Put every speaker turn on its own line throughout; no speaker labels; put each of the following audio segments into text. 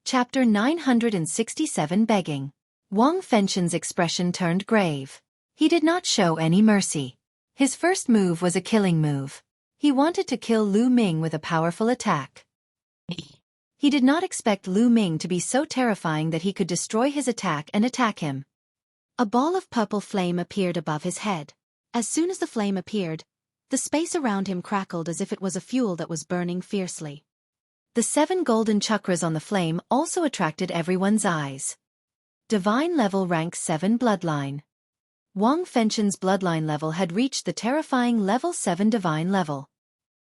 Chapter 967 Begging. Wang Fengxian's expression turned grave. He did not show any mercy. His first move was a killing move. He wanted to kill Lu Ming with a powerful attack. He did not expect Lu Ming to be so terrifying that he could destroy his attack and attack him. A ball of purple flame appeared above his head. As soon as the flame appeared, the space around him crackled as if it was a fuel that was burning fiercely. The 7 golden chakras on the flame also attracted everyone's eyes. Divine level rank 7 bloodline. Wang Fengxian's bloodline level had reached the terrifying level 7 divine level.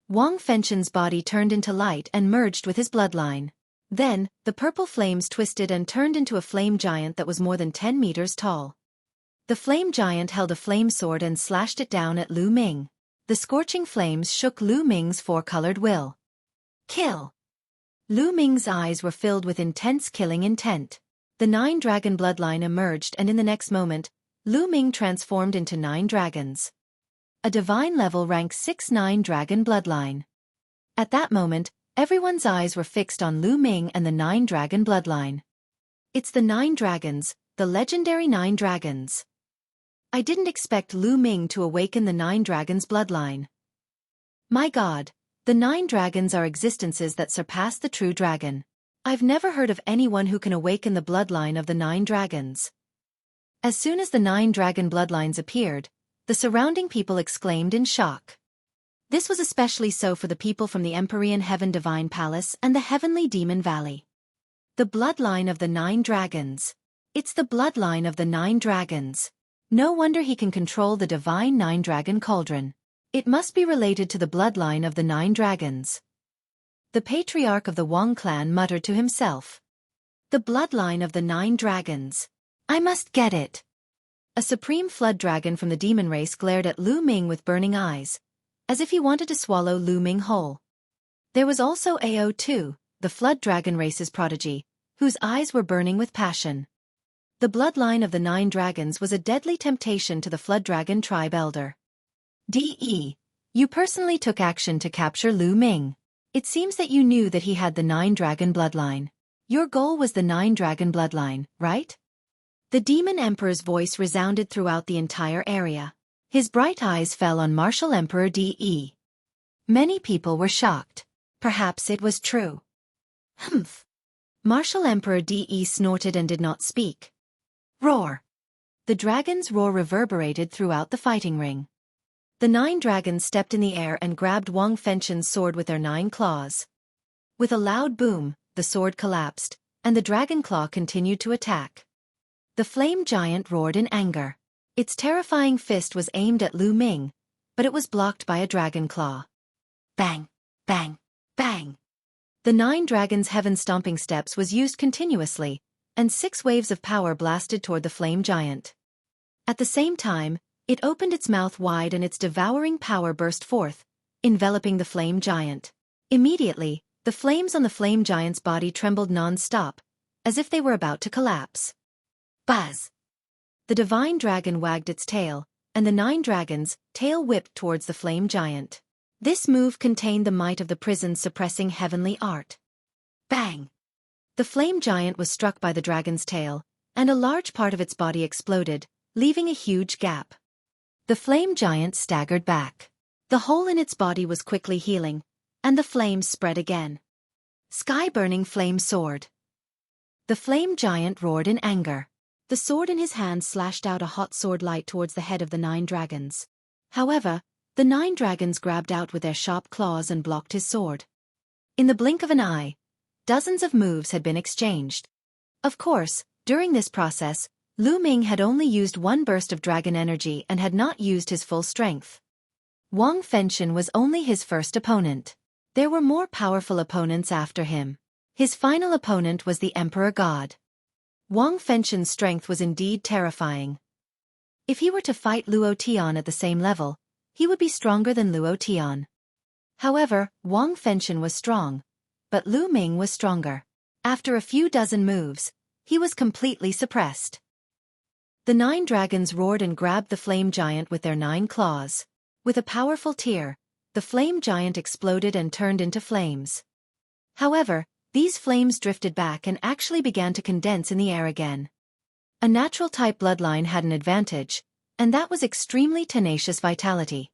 Wang Fengxian's body turned into light and merged with his bloodline. Then, the purple flames twisted and turned into a flame giant that was more than 10 meters tall. The flame giant held a flame sword and slashed it down at Lu Ming. The scorching flames shook Lu Ming's 4-colored will. Kill! Lu Ming's eyes were filled with intense killing intent. The 9 dragon bloodline emerged, and in the next moment, Lu Ming transformed into 9 dragons. A divine level rank 6-9 dragon bloodline. At that moment, everyone's eyes were fixed on Lu Ming and the 9 dragon bloodline. It's the 9 dragons, the legendary 9 dragons. I didn't expect Lu Ming to awaken the 9 dragons bloodline. My God, the 9 dragons are existences that surpass the true dragon. I've never heard of anyone who can awaken the bloodline of the 9 dragons. As soon as the 9 dragon bloodlines appeared, the surrounding people exclaimed in shock. This was especially so for the people from the Empyrean Heaven Divine Palace and the Heavenly Demon Valley. The bloodline of the 9 dragons. It's the bloodline of the 9 dragons. No wonder he can control the divine 9 dragon cauldron. It must be related to the bloodline of the 9 dragons. The patriarch of the Wang clan muttered to himself. The bloodline of the 9 dragons. I must get it. A supreme flood dragon from the demon race glared at Lu Ming with burning eyes, as if he wanted to swallow Lu Ming whole. There was also AO2, the flood dragon race's prodigy, whose eyes were burning with passion. The bloodline of the 9 dragons was a deadly temptation to the flood dragon tribe elder. DE. You personally took action to capture Lu Ming. It seems that you knew that he had the 9 dragon bloodline. Your goal was the 9 dragon bloodline, right? The Demon Emperor's voice resounded throughout the entire area. His bright eyes fell on Martial Emperor DE. Many people were shocked. Perhaps it was true. Humph. Martial Emperor DE snorted and did not speak. Roar. The dragon's roar reverberated throughout the fighting ring. The 9 dragons stepped in the air and grabbed Wang Fengxian's sword with their 9 claws. With a loud boom, the sword collapsed, and the dragon claw continued to attack. The flame giant roared in anger. Its terrifying fist was aimed at Lu Ming, but it was blocked by a dragon claw. Bang! Bang! Bang! The 9 dragons' heaven-stomping steps was used continuously, and 6 waves of power blasted toward the flame giant. At the same time, it opened its mouth wide and its devouring power burst forth, enveloping the flame giant. Immediately, the flames on the flame giant's body trembled non-stop, as if they were about to collapse. Buzz! The divine dragon wagged its tail, and the 9 dragons' tail whipped towards the flame giant. This move contained the might of the prison's suppressing heavenly art. Bang! The flame giant was struck by the dragon's tail, and a large part of its body exploded, leaving a huge gap. The flame giant staggered back. The hole in its body was quickly healing, and the flames spread again. Sky-burning flame sword. The flame giant roared in anger. The sword in his hand slashed out a hot sword light towards the head of the 9 dragons. However, the 9 dragons grabbed out with their sharp claws and blocked his sword. In the blink of an eye, dozens of moves had been exchanged. Of course, during this process, Lu Ming had only used 1 burst of dragon energy and had not used his full strength. Wang Fengxian was only his first opponent. There were more powerful opponents after him. His final opponent was the Emperor God. Wang Fengxian's strength was indeed terrifying. If he were to fight Luo Tian at the same level, he would be stronger than Luo Tian. However, Wang Fengxian was strong, but Lu Ming was stronger. After a few dozen moves, he was completely suppressed. The 9 dragons roared and grabbed the flame giant with their 9 claws. With a powerful tear, the flame giant exploded and turned into flames. However, these flames drifted back and actually began to condense in the air again. A natural-type bloodline had an advantage, and that was extremely tenacious vitality.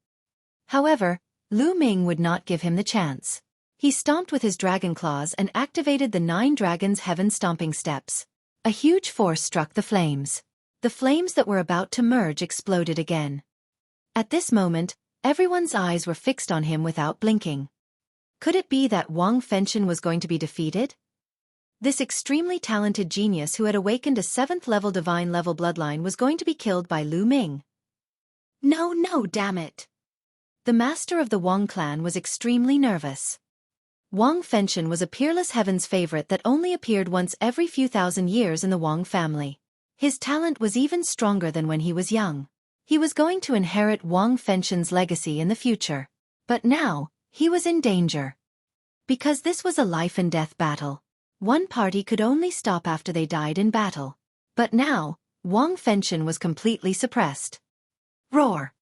However, Lu Ming would not give him the chance. He stomped with his dragon claws and activated the 9 dragons' heaven stomping steps. A huge force struck the flames. The flames that were about to merge exploded again. At this moment, everyone's eyes were fixed on him without blinking. Could it be that Wang Fenshen was going to be defeated? This extremely talented genius who had awakened a 7th-level divine-level bloodline was going to be killed by Lu Ming. No, damn it! The master of the Wang clan was extremely nervous. Wang Fenshen was a peerless heaven's favorite that only appeared once every few thousand years in the Wang family. His talent was even stronger than when he was young. He was going to inherit Wang Fenshen's legacy in the future. But now, he was in danger. Because this was a life-and-death battle. One party could only stop after they died in battle. But now, Wang Fenshen was completely suppressed. Roar!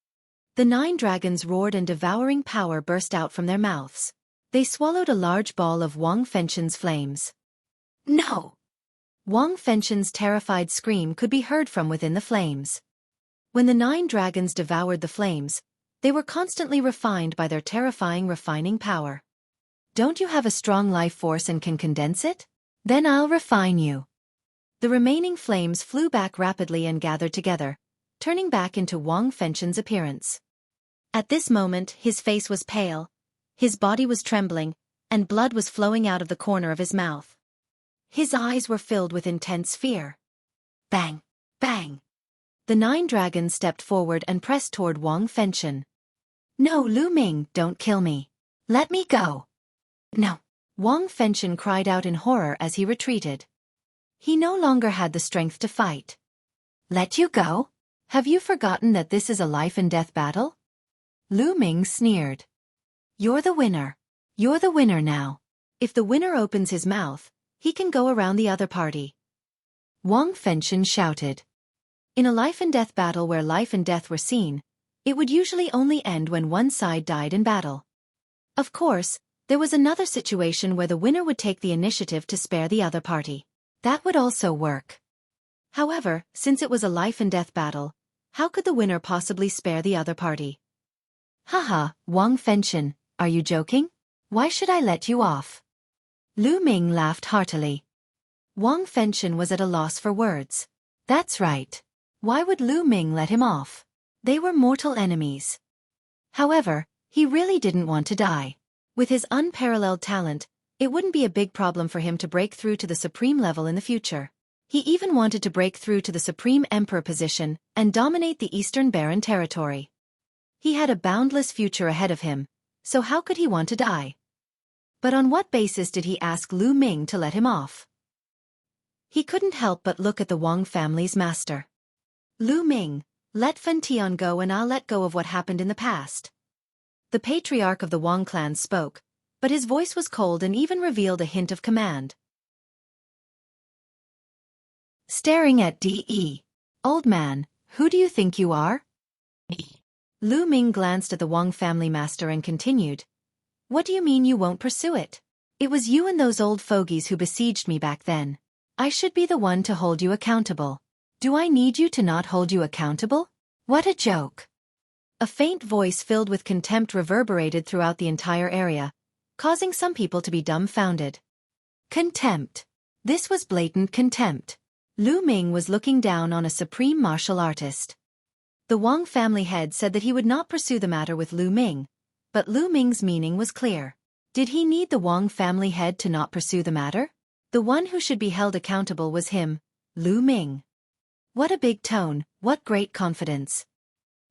The 9 dragons roared and devouring power burst out from their mouths. They swallowed a large ball of Wang Fenshen's flames. No! Wang Fenshen's terrified scream could be heard from within the flames. When the 9 dragons devoured the flames, they were constantly refined by their terrifying refining power. Don't you have a strong life force and can condense it? Then I'll refine you. The remaining flames flew back rapidly and gathered together, turning back into Wang Fenshen's appearance. At this moment, his face was pale, his body was trembling, and blood was flowing out of the corner of his mouth. His eyes were filled with intense fear. Bang! Bang! The 9 dragons stepped forward and pressed toward Wang Fenshen. No, Lu Ming, don't kill me. Let me go. No. Wang Fenshen cried out in horror as he retreated. He no longer had the strength to fight. Let you go? Have you forgotten that this is a life-and-death battle? Lu Ming sneered. You're the winner. You're the winner now. If the winner opens his mouth, he can go around the other party. Wang Fenshen shouted. In a life-and-death battle where life and death were seen, it would usually only end when one side died in battle. Of course, there was another situation where the winner would take the initiative to spare the other party. That would also work. However, since it was a life-and-death battle, how could the winner possibly spare the other party? Haha, Wang Fenshen, are you joking? Why should I let you off? Lu Ming laughed heartily. Wang Fenshen was at a loss for words. That's right. Why would Lu Ming let him off? They were mortal enemies. However, he really didn't want to die. With his unparalleled talent, it wouldn't be a big problem for him to break through to the supreme level in the future. He even wanted to break through to the Supreme Emperor position and dominate the Eastern Barren territory. He had a boundless future ahead of him, so how could he want to die? But on what basis did he ask Lu Ming to let him off? He couldn't help but look at the Wang family's master. Lu Ming, let Fen Tian go and I'll let go of what happened in the past. The patriarch of the Wang clan spoke, but his voice was cold and even revealed a hint of command. Staring at D.E. Old man, who do you think you are? Lu Ming glanced at the Wang family master and continued. What do you mean you won't pursue it? It was you and those old fogies who besieged me back then. I should be the one to hold you accountable. Do I need you to not hold you accountable? What a joke. A faint voice filled with contempt reverberated throughout the entire area, causing some people to be dumbfounded. Contempt. This was blatant contempt. Lu Ming was looking down on a supreme martial artist. The Wang family head said that he would not pursue the matter with Lu Ming, but Lu Ming's meaning was clear. Did he need the Wang family head to not pursue the matter? The one who should be held accountable was him, Lu Ming. What a big tone, what great confidence.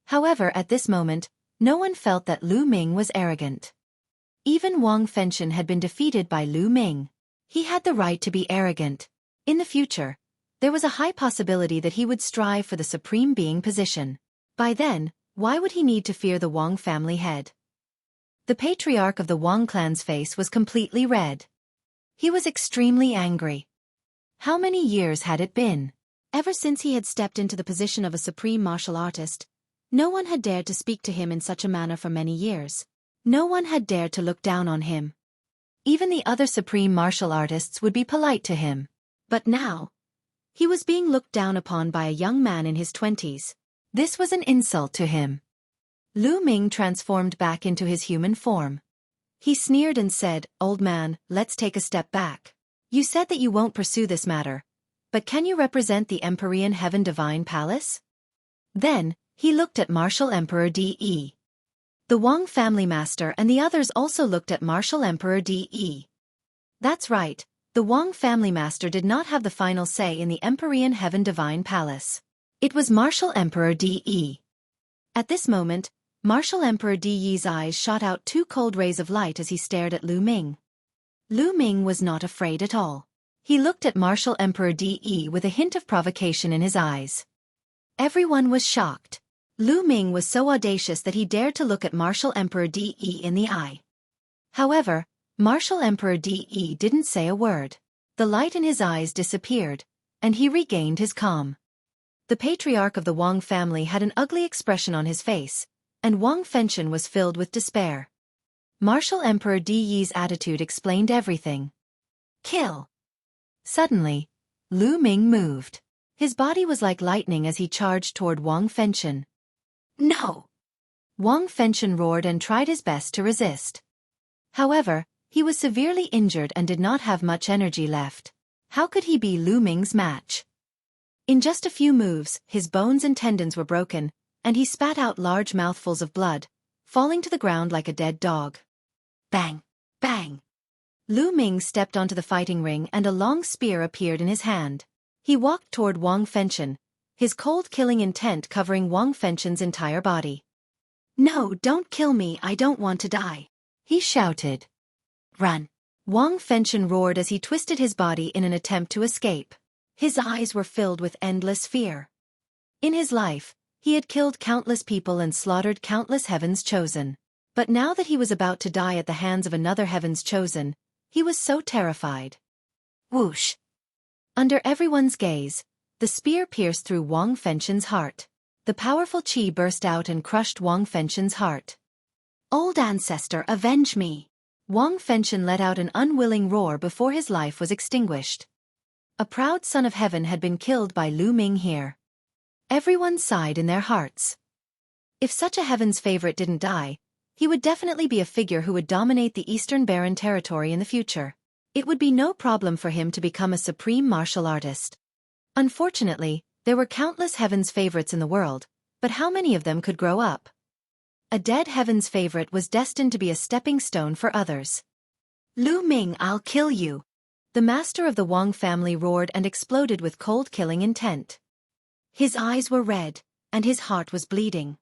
However, at this moment, no one felt that Lu Ming was arrogant. Even Wang Fenshen had been defeated by Lu Ming. He had the right to be arrogant. In the future, there was a high possibility that he would strive for the Supreme Being position. By then, why would he need to fear the Wang family head? The patriarch of the Wang clan's face was completely red. He was extremely angry. How many years had it been? Ever since he had stepped into the position of a supreme martial artist, no one had dared to speak to him in such a manner for many years. No one had dared to look down on him. even the other supreme martial artists would be polite to him. But now, he was being looked down upon by a young man in his 20s. This was an insult to him. Lu Ming transformed back into his human form. He sneered and said, "Old man, let's take a step back. You said that you won't pursue this matter, but can you represent the Empyrean Heaven Divine Palace?" Then, he looked at Martial Emperor De. The Wang family master and the others also looked at Martial Emperor De. That's right, the Wang family master did not have the final say in the Empyrean Heaven Divine Palace. It was Martial Emperor De. At this moment, Martial Emperor De's eyes shot out two cold rays of light as he stared at Lu Ming. Lu Ming was not afraid at all. He looked at Martial Emperor De with a hint of provocation in his eyes. Everyone was shocked. Lu Ming was so audacious that he dared to look at Martial Emperor De in the eye. However, Martial Emperor De didn't say a word. The light in his eyes disappeared, and he regained his calm. The patriarch of the Wang family had an ugly expression on his face, and Wang Fenshen was filled with despair. Martial Emperor De's attitude explained everything. Kill! Suddenly, Lu Ming moved. His body was like lightning as he charged toward Wang Fenshen. No! Wang Fenshen roared and tried his best to resist. However, he was severely injured and did not have much energy left. How could he be Lu Ming's match? In just a few moves, his bones and tendons were broken, and he spat out large mouthfuls of blood, falling to the ground like a dead dog. Bang! Bang! Lu Ming stepped onto the fighting ring and a long spear appeared in his hand. He walked toward Wang Fenshen, his cold killing intent covering Wang Fenshen's entire body. "No, don't kill me, I don't want to die," he shouted. "Run!" Wang Fenshen roared as he twisted his body in an attempt to escape. His eyes were filled with endless fear. In his life, he had killed countless people and slaughtered countless Heaven's Chosen. But now that he was about to die at the hands of another Heaven's Chosen, he was so terrified. Whoosh! Under everyone's gaze, the spear pierced through Wang Fenshen's heart. The powerful qi burst out and crushed Wang Fenshen's heart. "Old ancestor, avenge me!" Wang Fenshen let out an unwilling roar before his life was extinguished. A proud son of heaven had been killed by Lu Ming here. Everyone sighed in their hearts. If such a heaven's favorite didn't die, he would definitely be a figure who would dominate the Eastern Barren territory in the future. It would be no problem for him to become a supreme martial artist. Unfortunately, there were countless heaven's favorites in the world, but how many of them could grow up? A dead heaven's favorite was destined to be a stepping stone for others. "Lu Ming, I'll kill you!" The master of the Wang family roared and exploded with cold killing intent. His eyes were red, and his heart was bleeding.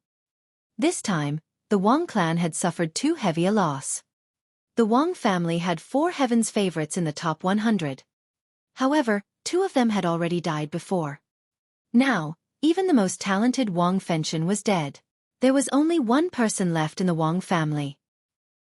This time, the Wang clan had suffered too heavy a loss. The Wang family had 4 heaven's favorites in the top 100. However, 2 of them had already died before. Now, even the most talented Wang Fenshen was dead. There was only one person left in the Wang family.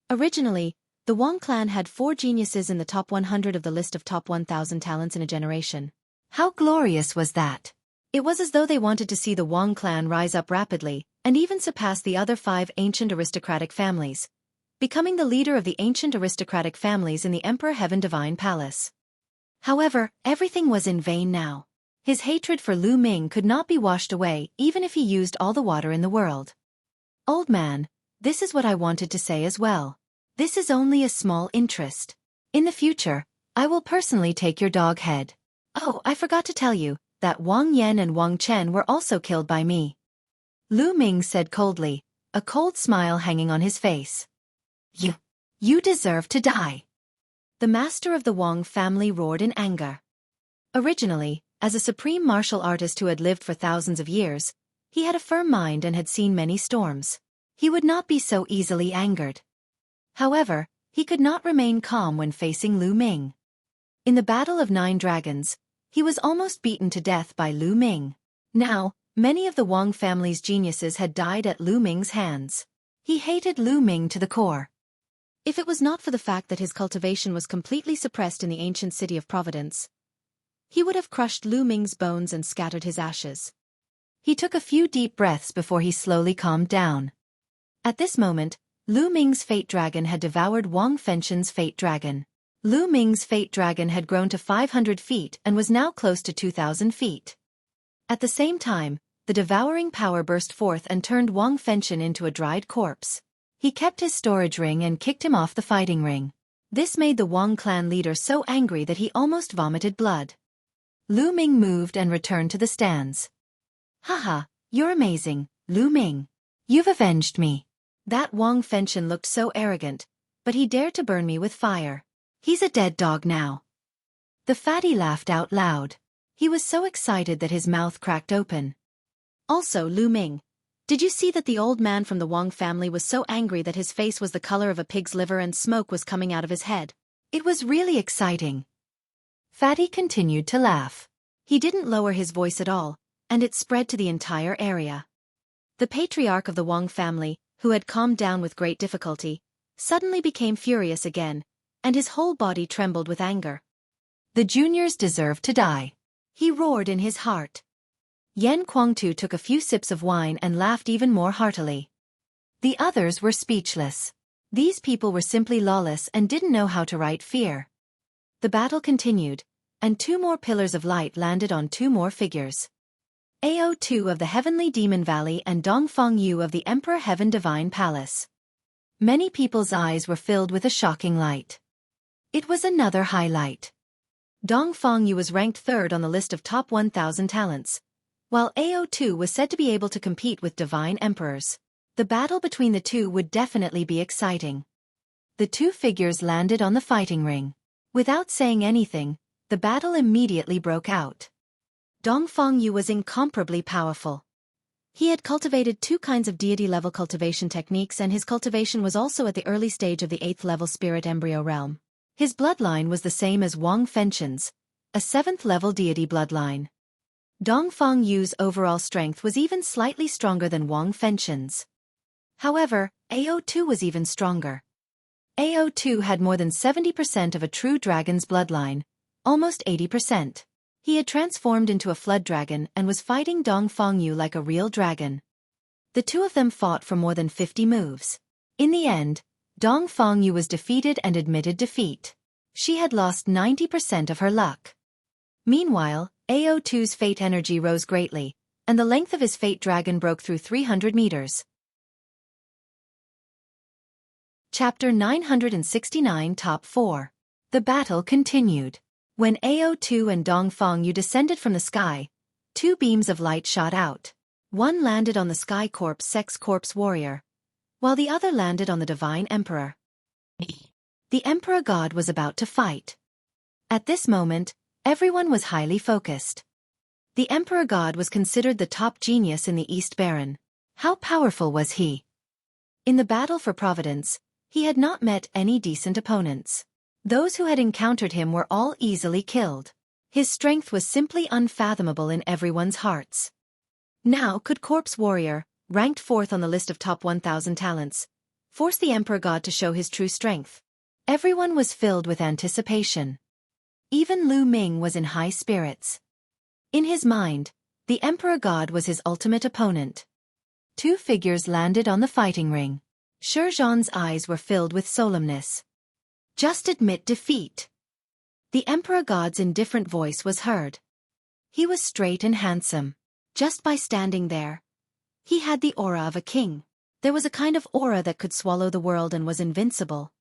Originally, the Wang clan had 4 geniuses in the top 100 of the list of top 1,000 talents in a generation. How glorious was that? It was as though they wanted to see the Wang clan rise up rapidly, and even surpass the other 5 ancient aristocratic families, becoming the leader of the ancient aristocratic families in the Emperor Heaven Divine Palace. However, everything was in vain now. His hatred for Lu Ming could not be washed away even if he used all the water in the world. "Old man, this is what I wanted to say as well. This is only a small interest. In the future, I will personally take your dog head. Oh, I forgot to tell you, that Wang Yan and Wang Chen were also killed by me." Lu Ming said coldly, a cold smile hanging on his face. You deserve to die." The master of the Wang family roared in anger. Originally, as a supreme martial artist who had lived for thousands of years, he had a firm mind and had seen many storms. He would not be so easily angered. However, he could not remain calm when facing Lu Ming. In the Battle of 9 Dragons, he was almost beaten to death by Lu Ming. Now, many of the Wang family's geniuses had died at Lu Ming's hands. He hated Lu Ming to the core. If it was not for the fact that his cultivation was completely suppressed in the ancient city of Providence, he would have crushed Lu Ming's bones and scattered his ashes. He took a few deep breaths before he slowly calmed down. At this moment, Lu Ming's fate dragon had devoured Wang Fenshen's fate dragon. Lu Ming's fate dragon had grown to 500 feet and was now close to 2,000 feet. At the same time, the devouring power burst forth and turned Wang Fenshen into a dried corpse. He kept his storage ring and kicked him off the fighting ring. This made the Wang clan leader so angry that he almost vomited blood. Lu Ming moved and returned to the stands. Haha, you're amazing, Lu Ming. You've avenged me. That Wang Fenshen looked so arrogant, but he dared to burn me with fire. He's a dead dog now. The fatty laughed out loud. He was so excited that his mouth cracked open. Also, Lu Ming, did you see that the old man from the Wang family was so angry that his face was the color of a pig's liver and smoke was coming out of his head? It was really exciting. Fatty continued to laugh. He didn't lower his voice at all, and it spread to the entire area. The patriarch of the Wang family, who had calmed down with great difficulty, suddenly became furious again, and his whole body trembled with anger. The juniors deserve to die. He roared in his heart. Yan Kuangtu took a few sips of wine and laughed even more heartily. The others were speechless. These people were simply lawless and didn't know how to write fear. The battle continued, and 2 more pillars of light landed on 2 more figures. AO2 of the Heavenly Demon Valley and Dongfang Yu of the Emperor Heaven Divine Palace. Many people's eyes were filled with a shocking light. It was another highlight. Dongfang Yu was ranked 3rd on the list of top 1,000 talents, while AO2 was said to be able to compete with divine emperors. The battle between the two would definitely be exciting. The 2 figures landed on the fighting ring. Without saying anything, the battle immediately broke out. Dongfang Yu was incomparably powerful. He had cultivated 2 kinds of deity-level cultivation techniques, and his cultivation was also at the early stage of the 8th-level spirit embryo realm. His bloodline was the same as Wang Fenshen's, a 7th-level deity bloodline. Dongfang Yu's overall strength was even slightly stronger than Wang Fenshen's. However, AO2 was even stronger. AO2 had more than 70% of a true dragon's bloodline, almost 80%. He had transformed into a flood dragon and was fighting Dongfang Yu like a real dragon. The 2 of them fought for more than 50 moves. In the end, Dongfang Yu was defeated and admitted defeat. She had lost 90% of her luck. Meanwhile, AO2's fate energy rose greatly, and the length of his fate dragon broke through 300 meters. Chapter 969 Top 4. The battle continued. When AO2 and Dongfang Yu descended from the sky, 2 beams of light shot out. One landed on the Sky Corpse Sex Corpse Warrior, while the other landed on the Divine Emperor. The Emperor God was about to fight. At this moment, everyone was highly focused. The Emperor God was considered the top genius in the East Baron. How powerful was he? In the battle for Providence, he had not met any decent opponents. Those who had encountered him were all easily killed. His strength was simply unfathomable in everyone's hearts. Now could Corpse Warrior, ranked 4th on the list of top 1,000 talents, force the Emperor God to show his true strength? Everyone was filled with anticipation. Even Lu Ming was in high spirits. In his mind, the Emperor God was his ultimate opponent. 2 figures landed on the fighting ring. Shi Zhan's eyes were filled with solemnness. Just admit defeat. The Emperor God's indifferent voice was heard. He was straight and handsome. Just by standing there, he had the aura of a king. There was a kind of aura that could swallow the world and was invincible.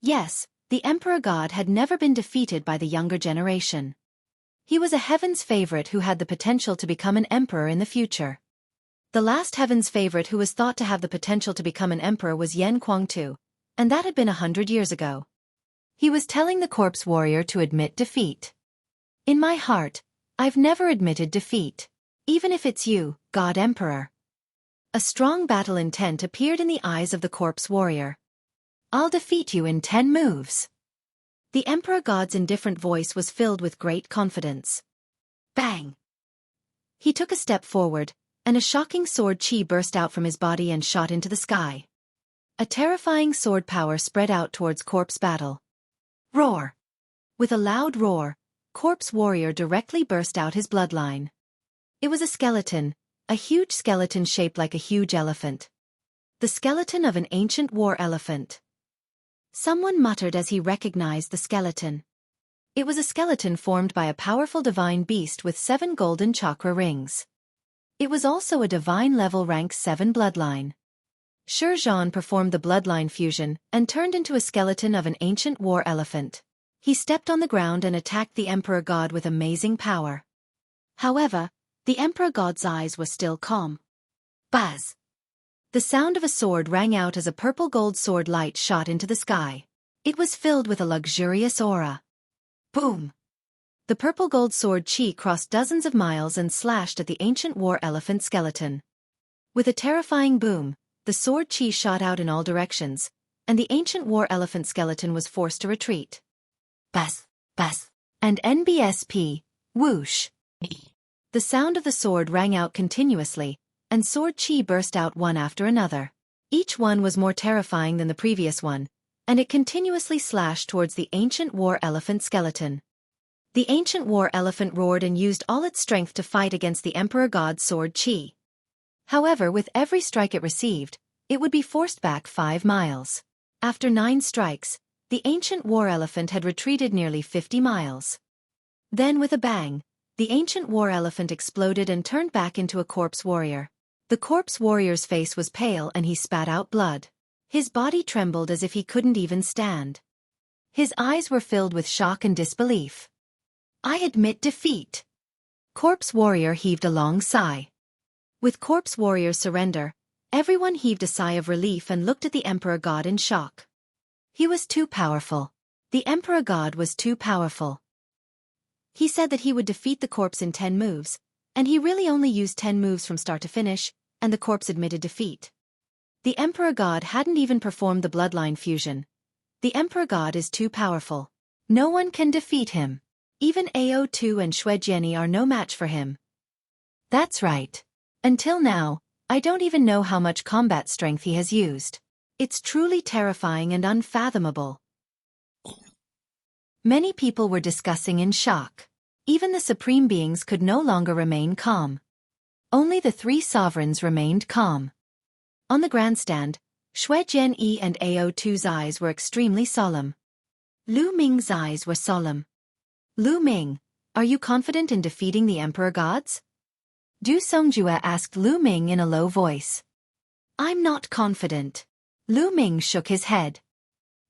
Yes, the Emperor God had never been defeated by the younger generation. He was a heaven's favorite who had the potential to become an emperor in the future. The last heaven's favorite who was thought to have the potential to become an emperor was Yan Kuangtu, and that had been 100 years ago. He was telling the Corpse Warrior to admit defeat. In my heart, I've never admitted defeat. Even if it's you, God Emperor. A strong battle intent appeared in the eyes of the Corpse Warrior. I'll defeat you in 10 moves. The Emperor God's indifferent voice was filled with great confidence. Bang! He took a step forward, and a shocking sword chi burst out from his body and shot into the sky. A terrifying sword power spread out towards Corpse Battle. Roar! With a loud roar, Corpse Warrior directly burst out his bloodline. It was a skeleton, a huge skeleton shaped like a huge elephant. The skeleton of an ancient war elephant. Someone muttered as he recognized the skeleton. It was a skeleton formed by a powerful divine beast with 7 golden chakra rings. It was also a divine level rank 7 bloodline. Xueqi performed the bloodline fusion and turned into a skeleton of an ancient war elephant. He stepped on the ground and attacked the Emperor God with amazing power. However, the Emperor God's eyes were still calm. Buzz! The sound of a sword rang out as a purple gold sword light shot into the sky. It was filled with a luxurious aura. Boom! The purple gold sword Qi crossed dozens of miles and slashed at the ancient war elephant skeleton. With a terrifying boom, the sword Qi shot out in all directions, and the ancient war elephant skeleton was forced to retreat. Buzz! Buzz! And NBSP, whoosh! The sound of the sword rang out continuously, and sword Qi burst out one after another. Each one was more terrifying than the previous one, and it continuously slashed towards the ancient war elephant skeleton. The ancient war elephant roared and used all its strength to fight against the Emperor God's sword Qi. However, with every strike it received, it would be forced back 5 miles. After 9 strikes, the ancient war elephant had retreated nearly 50 miles. Then with a bang, the ancient war elephant exploded and turned back into a corpse warrior. The corpse warrior's face was pale and he spat out blood. His body trembled as if he couldn't even stand. His eyes were filled with shock and disbelief. I admit defeat. Corpse warrior heaved a long sigh. With corpse warrior's surrender, everyone heaved a sigh of relief and looked at the Emperor God in shock. He was too powerful. The Emperor God was too powerful. He said that he would defeat the corpse in 10 moves, and he really only used 10 moves from start to finish, and the corpse admitted defeat. The Emperor God hadn't even performed the bloodline fusion. The Emperor God is too powerful. No one can defeat him. Even AO2 and Xueqi are no match for him. That's right. Until now, I don't even know how much combat strength he has used. It's truly terrifying and unfathomable. Many people were discussing in shock. Even the supreme beings could no longer remain calm. Only the 3 sovereigns remained calm. On the grandstand, Xueqi and AO2's eyes were extremely solemn. Lu Ming's eyes were solemn. Lu Ming, are you confident in defeating the Emperor Gods? Du Songjue asked Lu Ming in a low voice. I'm not confident. Lu Ming shook his head.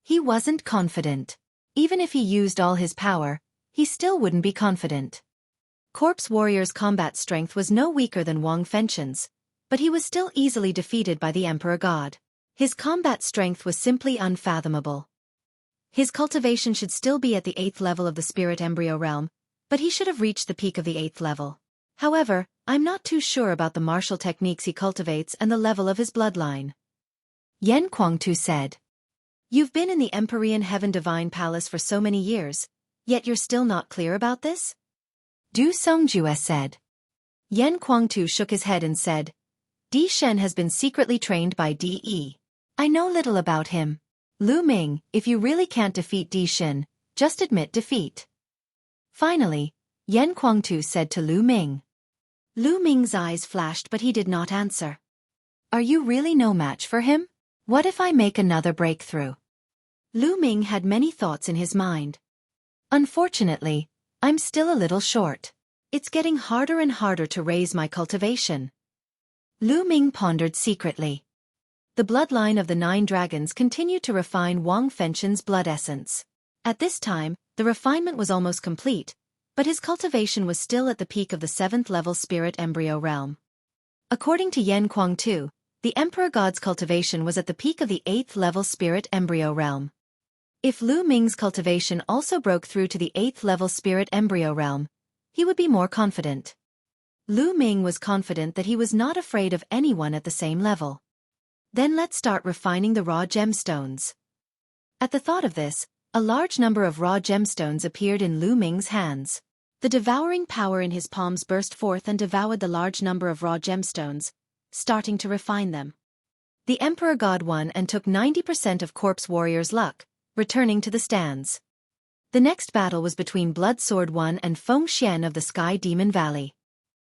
He wasn't confident. Even if he used all his power, he still wouldn't be confident. Corpse Warrior's combat strength was no weaker than Wang Fengqian's, but he was still easily defeated by the Emperor God. His combat strength was simply unfathomable. His cultivation should still be at the 8th level of the spirit embryo realm, but he should have reached the peak of the 8th level. However, I'm not too sure about the martial techniques he cultivates and the level of his bloodline. Yan Kuangtu said. You've been in the Empyrean Heaven Divine Palace for so many years, yet you're still not clear about this? Du Songjue said. Yan Kuangtu shook his head and said, Di Shen has been secretly trained by Di. I know little about him. Lu Ming, if you really can't defeat Di Shen, just admit defeat. Finally, Yan Kuangtu said to Lu Ming. Lu Ming's eyes flashed but he did not answer. Are you really no match for him? What if I make another breakthrough? Lu Ming had many thoughts in his mind. Unfortunately, I'm still a little short. It's getting harder and harder to raise my cultivation. Lu Ming pondered secretly. The bloodline of the 9 dragons continued to refine Wang Fengqian's blood essence. At this time, the refinement was almost complete, but his cultivation was still at the peak of the 7th level spirit embryo realm. According to Yan Kuangtu, the Emperor God's cultivation was at the peak of the 8th level spirit embryo realm. If Lu Ming's cultivation also broke through to the 8th level spirit embryo realm, he would be more confident. Lu Ming was confident that he was not afraid of anyone at the same level. Then let's start refining the raw gemstones. At the thought of this, a large number of raw gemstones appeared in Lu Ming's hands. The devouring power in his palms burst forth and devoured the large number of raw gemstones, starting to refine them. The Emperor God won and took 90% of Corpse Warrior's luck, returning to the stands. The next battle was between Blood Sword 1 and Feng Xian of the Sky Demon Valley.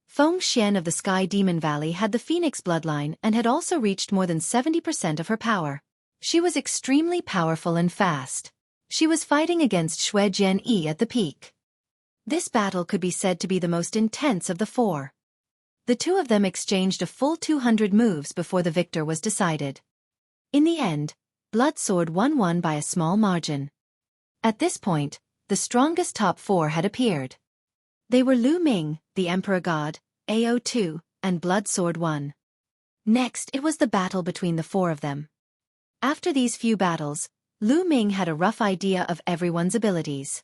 Feng Xian of the Sky Demon Valley had the Phoenix bloodline and had also reached more than 70% of her power. She was extremely powerful and fast. She was fighting against Xueqi at the peak. This battle could be said to be the most intense of the four. The two of them exchanged a full 200 moves before the victor was decided. In the end, Blood Sword won by a small margin. At this point, the strongest top four had appeared. They were Lu Ming, the Emperor God, AO2, and Blood Sword 1. Next, it was the battle between the four of them. After these few battles, Lu Ming had a rough idea of everyone's abilities.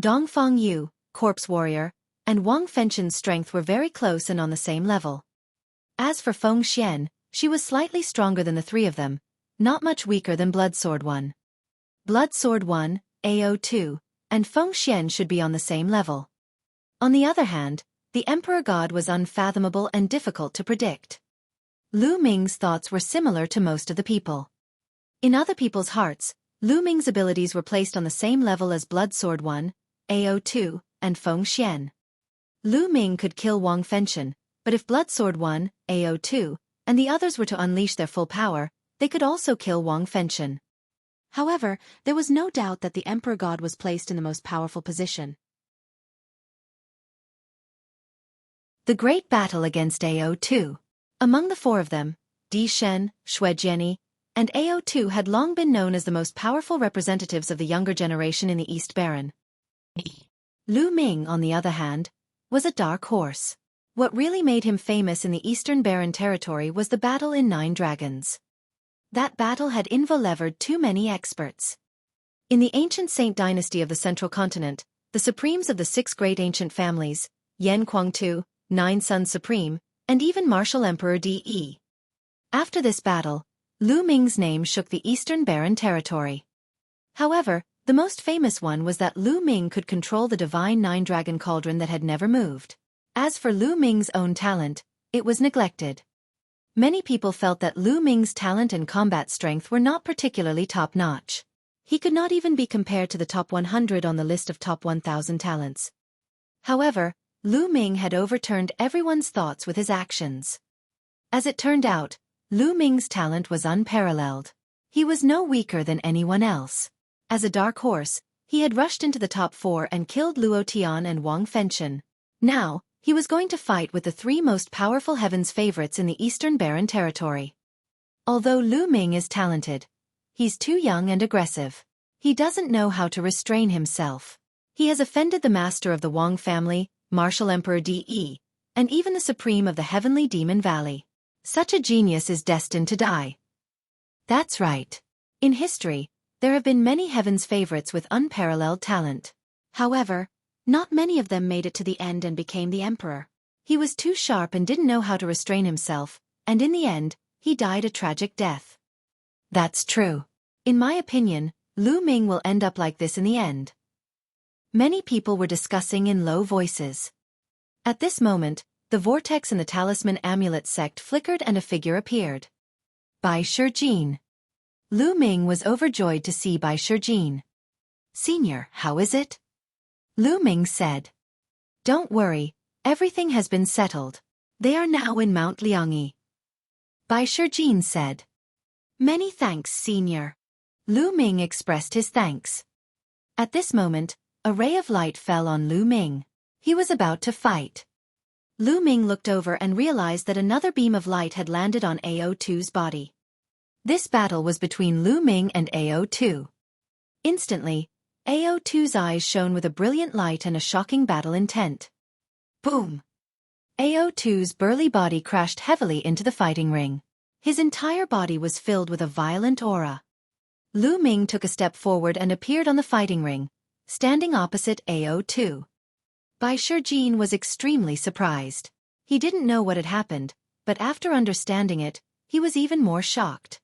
Dongfang Yu, Corpse Warrior, and Wang Fengchen's strength were very close and on the same level. As for Feng Xian, she was slightly stronger than the three of them, not much weaker than Blood Sword 1. Blood Sword 1, AO2, and Feng Xian should be on the same level. On the other hand, the Emperor God was unfathomable and difficult to predict. Lu Ming's thoughts were similar to most of the people. In other people's hearts, Lu Ming's abilities were placed on the same level as Blood Sword 1, AO2, and Feng Xian. Lu Ming could kill Wang Fengchen, but if Blood Sword 1, AO2, and the others were to unleash their full power, they could also kill Wang Fengchen. However, there was no doubt that the Emperor God was placed in the most powerful position. The Great Battle against AO2. Among the four of them, Di Shen, Xueqi, and AO2 had long been known as the most powerful representatives of the younger generation in the East Baron. Lu Ming, on the other hand, was a dark horse. What really made him famous in the Eastern Baron territory was the battle in 9 Dragons. That battle had involved too many experts. In the ancient Saint dynasty of the Central Continent, the supremes of the 6 great ancient families, Yan Kuangtu, 9 Sons Supreme, and even Martial Emperor De. After this battle, Lu Ming's name shook the Eastern Baron territory. However, the most famous one was that Lu Ming could control the divine 9-dragon cauldron that had never moved. As for Lu Ming's own talent, it was neglected. Many people felt that Lu Ming's talent and combat strength were not particularly top-notch. He could not even be compared to the top 100 on the list of top 1,000 talents. However, Lu Ming had overturned everyone's thoughts with his actions. As it turned out, Lu Ming's talent was unparalleled. He was no weaker than anyone else. As a dark horse, he had rushed into the top 4 and killed Luo Tian and Wang Fengchen. Now, he was going to fight with the 3 most powerful Heaven's favorites in the Eastern Baron territory. Although Lu Ming is talented, he's too young and aggressive. He doesn't know how to restrain himself. He has offended the master of the Wang family, Martial Emperor De, and even the supreme of the Heavenly Demon Valley. Such a genius is destined to die. That's right. In history, there have been many Heaven's favorites with unparalleled talent. However, not many of them made it to the end and became the emperor. He was too sharp and didn't know how to restrain himself, and in the end, he died a tragic death. That's true. In my opinion, Lu Ming will end up like this in the end. Many people were discussing in low voices. At this moment, the vortex in the talisman amulet sect flickered and a figure appeared. Bai Shijin. Lu Ming was overjoyed to see Bai Shijin. "Senior, how is it?" Lu Ming said. "Don't worry, everything has been settled. They are now in Mount Liangyi." Bai Shijin said. "Many thanks, Senior." Lu Ming expressed his thanks. At this moment, a ray of light fell on Lu Ming. He was about to fight. Lu Ming looked over and realized that another beam of light had landed on AO2's body. This battle was between Lu Ming and AO2. Instantly, AO2's eyes shone with a brilliant light and a shocking battle intent. Boom! AO2's burly body crashed heavily into the fighting ring. His entire body was filled with a violent aura. Lu Ming took a step forward and appeared on the fighting ring, standing opposite AO2. Bai Shijin was extremely surprised. He didn't know what had happened, but after understanding it, he was even more shocked.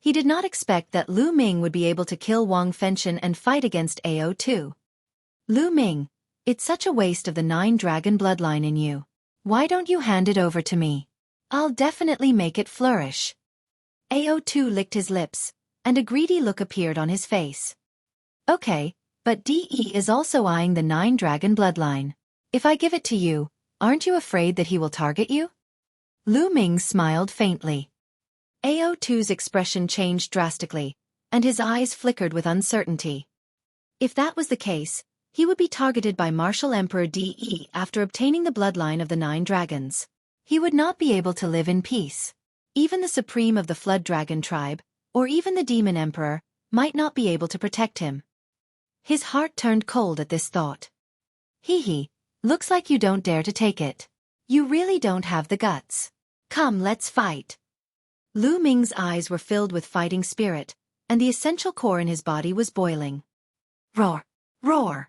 He did not expect that Lu Ming would be able to kill Wang Fengchen and fight against AO2. "Lu Ming, it's such a waste of the 9-dragon bloodline in you. Why don't you hand it over to me? I'll definitely make it flourish." AO2 licked his lips, and a greedy look appeared on his face. "Okay, but DE is also eyeing the 9-dragon bloodline. If I give it to you, aren't you afraid that he will target you?" Lu Ming smiled faintly. AO2's expression changed drastically, and his eyes flickered with uncertainty. If that was the case, he would be targeted by Martial Emperor De after obtaining the bloodline of the 9 dragons. He would not be able to live in peace. Even the supreme of the Flood Dragon tribe, or even the Demon Emperor, might not be able to protect him. His heart turned cold at this thought. Hee, looks like you don't dare to take it. You really don't have the guts. Come, let's fight. Lu Ming's eyes were filled with fighting spirit, and the essential core in his body was boiling. Roar! Roar!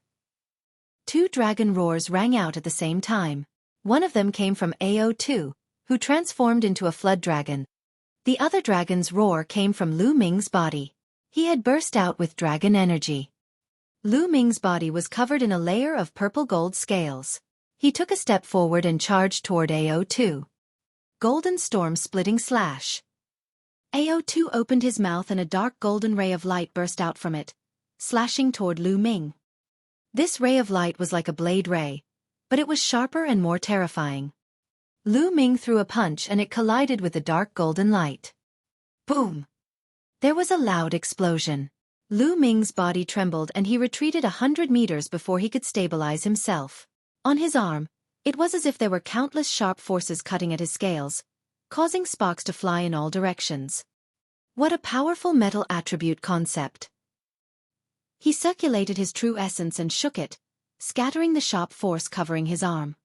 2 dragon roars rang out at the same time. One of them came from AO2, who transformed into a flood dragon. The other dragon's roar came from Lu Ming's body. He had burst out with dragon energy. Lu Ming's body was covered in a layer of purple-gold scales. He took a step forward and charged toward AO2. Golden storm splitting slash. AO2 opened his mouth and a dark golden ray of light burst out from it, slashing toward Lu Ming. This ray of light was like a blade ray, but it was sharper and more terrifying. Lu Ming threw a punch and it collided with the dark golden light. Boom! There was a loud explosion. Lu Ming's body trembled and he retreated 100 meters before he could stabilize himself. On his arm, it was as if there were countless sharp forces cutting at his scales, causing sparks to fly in all directions. What a powerful metal attribute concept! He circulated his true essence and shook it, scattering the sharp force covering his arm.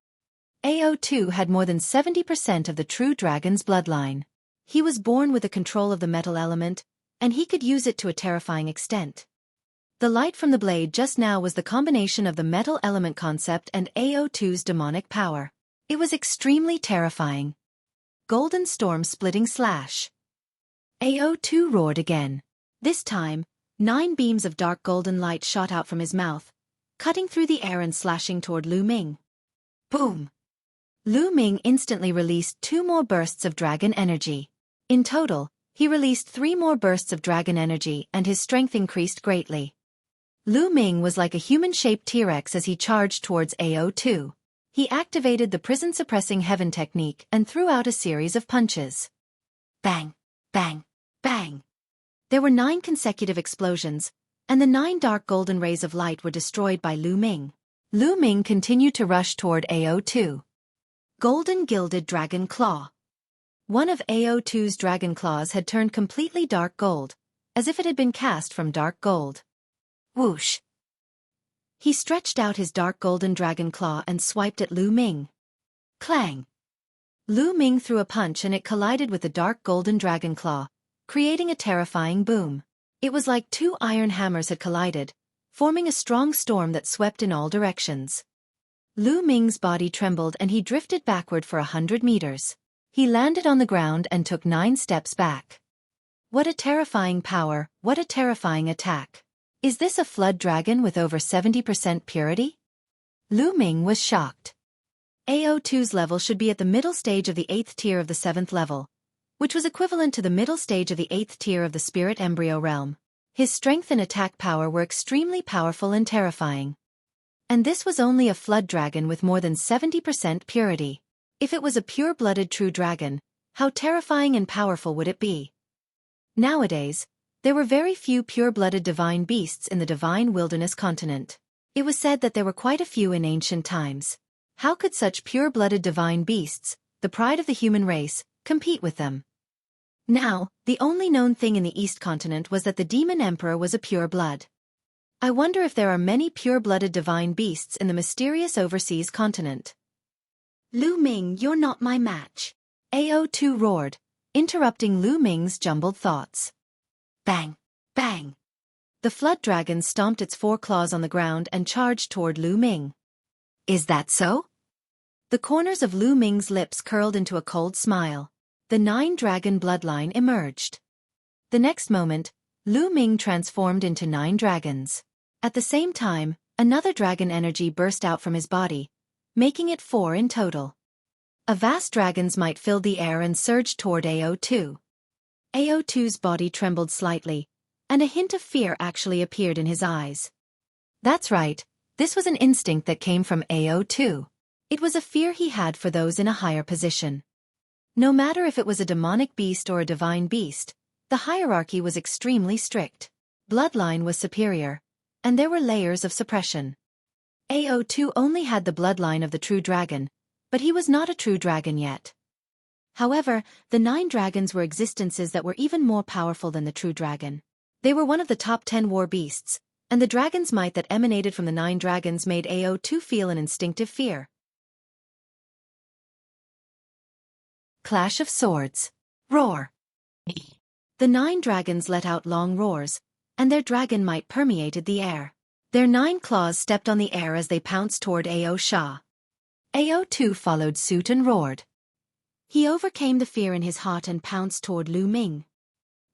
AO2 had more than 70% of the true dragon's bloodline. He was born with the control of the metal element, and he could use it to a terrifying extent. The light from the blade just now was the combination of the metal element concept and AO2's demonic power. It was extremely terrifying. Golden storm splitting slash. AO2 roared again. This time, 9 beams of dark golden light shot out from his mouth, cutting through the air and slashing toward Lu Ming. Boom! Lu Ming instantly released 2 more bursts of dragon energy. In total, he released 3 more bursts of dragon energy and his strength increased greatly. Lu Ming was like a human-shaped T-Rex as he charged towards AO2. He activated the prison-suppressing heaven technique and threw out a series of punches. Bang! Bang! Bang! There were 9 consecutive explosions, and the 9 dark golden rays of light were destroyed by Lu Ming. Lu Ming continued to rush toward AO2. Golden Gilded Dragon Claw. One of AO2's dragon claws had turned completely dark gold, as if it had been cast from dark gold. Whoosh! He stretched out his dark golden dragon claw and swiped at Lu Ming. Clang! Lu Ming threw a punch and it collided with the dark golden dragon claw, creating a terrifying boom. It was like 2 iron hammers had collided, forming a strong storm that swept in all directions. Lu Ming's body trembled and he drifted backward for 100 meters. He landed on the ground and took 9 steps back. What a terrifying power, what a terrifying attack. Is this a flood dragon with over 70% purity? Lu Ming was shocked. AO2's level should be at the middle stage of the 8th tier of the 7th level, which was equivalent to the middle stage of the 8th tier of the spirit embryo realm. His strength and attack power were extremely powerful and terrifying. And this was only a flood dragon with more than 70% purity. If it was a pure-blooded true dragon, how terrifying and powerful would it be? Nowadays, there were very few pure-blooded divine beasts in the divine wilderness continent. It was said that there were quite a few in ancient times. How could such pure-blooded divine beasts, the pride of the human race, compete with them? Now, the only known thing in the East continent was that the Demon Emperor was a pure blood. I wonder if there are many pure-blooded divine beasts in the mysterious overseas continent. Lu Ming, you're not my match. AO2 roared, interrupting Lu Ming's jumbled thoughts. Bang! Bang! The flood dragon stomped its 4 claws on the ground and charged toward Lu Ming. Is that so? The corners of Lu Ming's lips curled into a cold smile. The 9 dragon bloodline emerged. The next moment, Lu Ming transformed into 9 dragons. At the same time, another dragon energy burst out from his body, making it 4 in total. A vast dragon's might filled the air and surged toward AO2. AO2's body trembled slightly, and a hint of fear actually appeared in his eyes. That's right, this was an instinct that came from AO2. It was a fear he had for those in a higher position. No matter if it was a demonic beast or a divine beast, the hierarchy was extremely strict. Bloodline was superior, and there were layers of suppression. AO2 only had the bloodline of the true dragon, but he was not a true dragon yet. However, the 9 dragons were existences that were even more powerful than the true dragon. They were one of the top 10 war beasts, and the dragon's might that emanated from the 9 dragons made AO2 feel an instinctive fear. Clash of Swords. Roar. The 9 dragons let out long roars, and their dragon might permeated the air. Their 9 claws stepped on the air as they pounced toward AO Shah. AO2 followed suit and roared. He overcame the fear in his heart and pounced toward Lu Ming.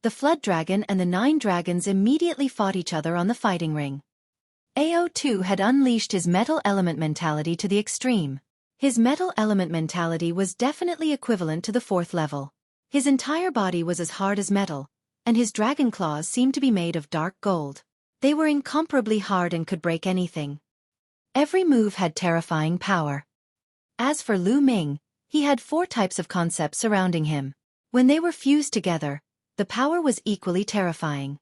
The Flood Dragon and the 9 dragons immediately fought each other on the fighting ring. AO2 had unleashed his metal element mentality to the extreme. His metal element mentality was definitely equivalent to the 4th level. His entire body was as hard as metal, and his dragon claws seemed to be made of dark gold. They were incomparably hard and could break anything. Every move had terrifying power. As for Lu Ming, he had 4 types of concepts surrounding him. When they were fused together, the power was equally terrifying.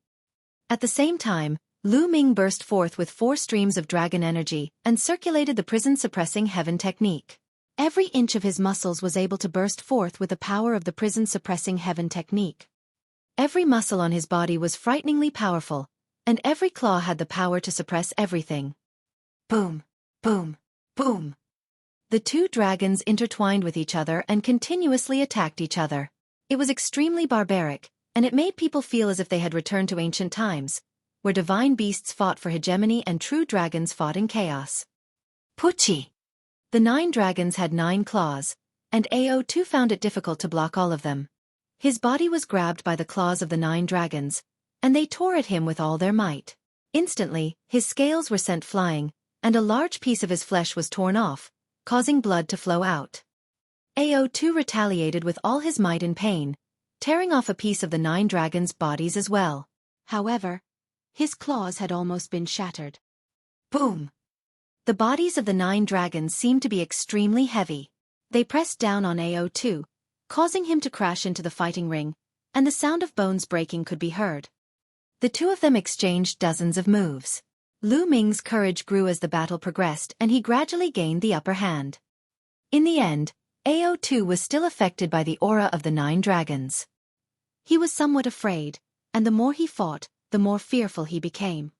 At the same time, Lu Ming burst forth with 4 streams of dragon energy and circulated the prison-suppressing heaven technique. Every inch of his muscles was able to burst forth with the power of the prison-suppressing heaven technique. Every muscle on his body was frighteningly powerful, and every claw had the power to suppress everything. Boom, boom, boom. The 2 dragons intertwined with each other and continuously attacked each other. It was extremely barbaric, and it made people feel as if they had returned to ancient times, where divine beasts fought for hegemony and true dragons fought in chaos. Pucci. The 9 dragons had 9 claws, and AO2 found it difficult to block all of them. His body was grabbed by the claws of the 9 dragons, and they tore at him with all their might. Instantly, his scales were sent flying, and a large piece of his flesh was torn off, causing blood to flow out. AO2 retaliated with all his might in pain, tearing off a piece of the 9 dragons' bodies as well. However, his claws had almost been shattered. Boom! The bodies of the 9 dragons seemed to be extremely heavy. They pressed down on AO2, causing him to crash into the fighting ring, and the sound of bones breaking could be heard. The 2 of them exchanged dozens of moves. Lu Ming's courage grew as the battle progressed and he gradually gained the upper hand. In the end, AO2 was still affected by the aura of the 9 dragons. He was somewhat afraid, and the more he fought, the more fearful he became.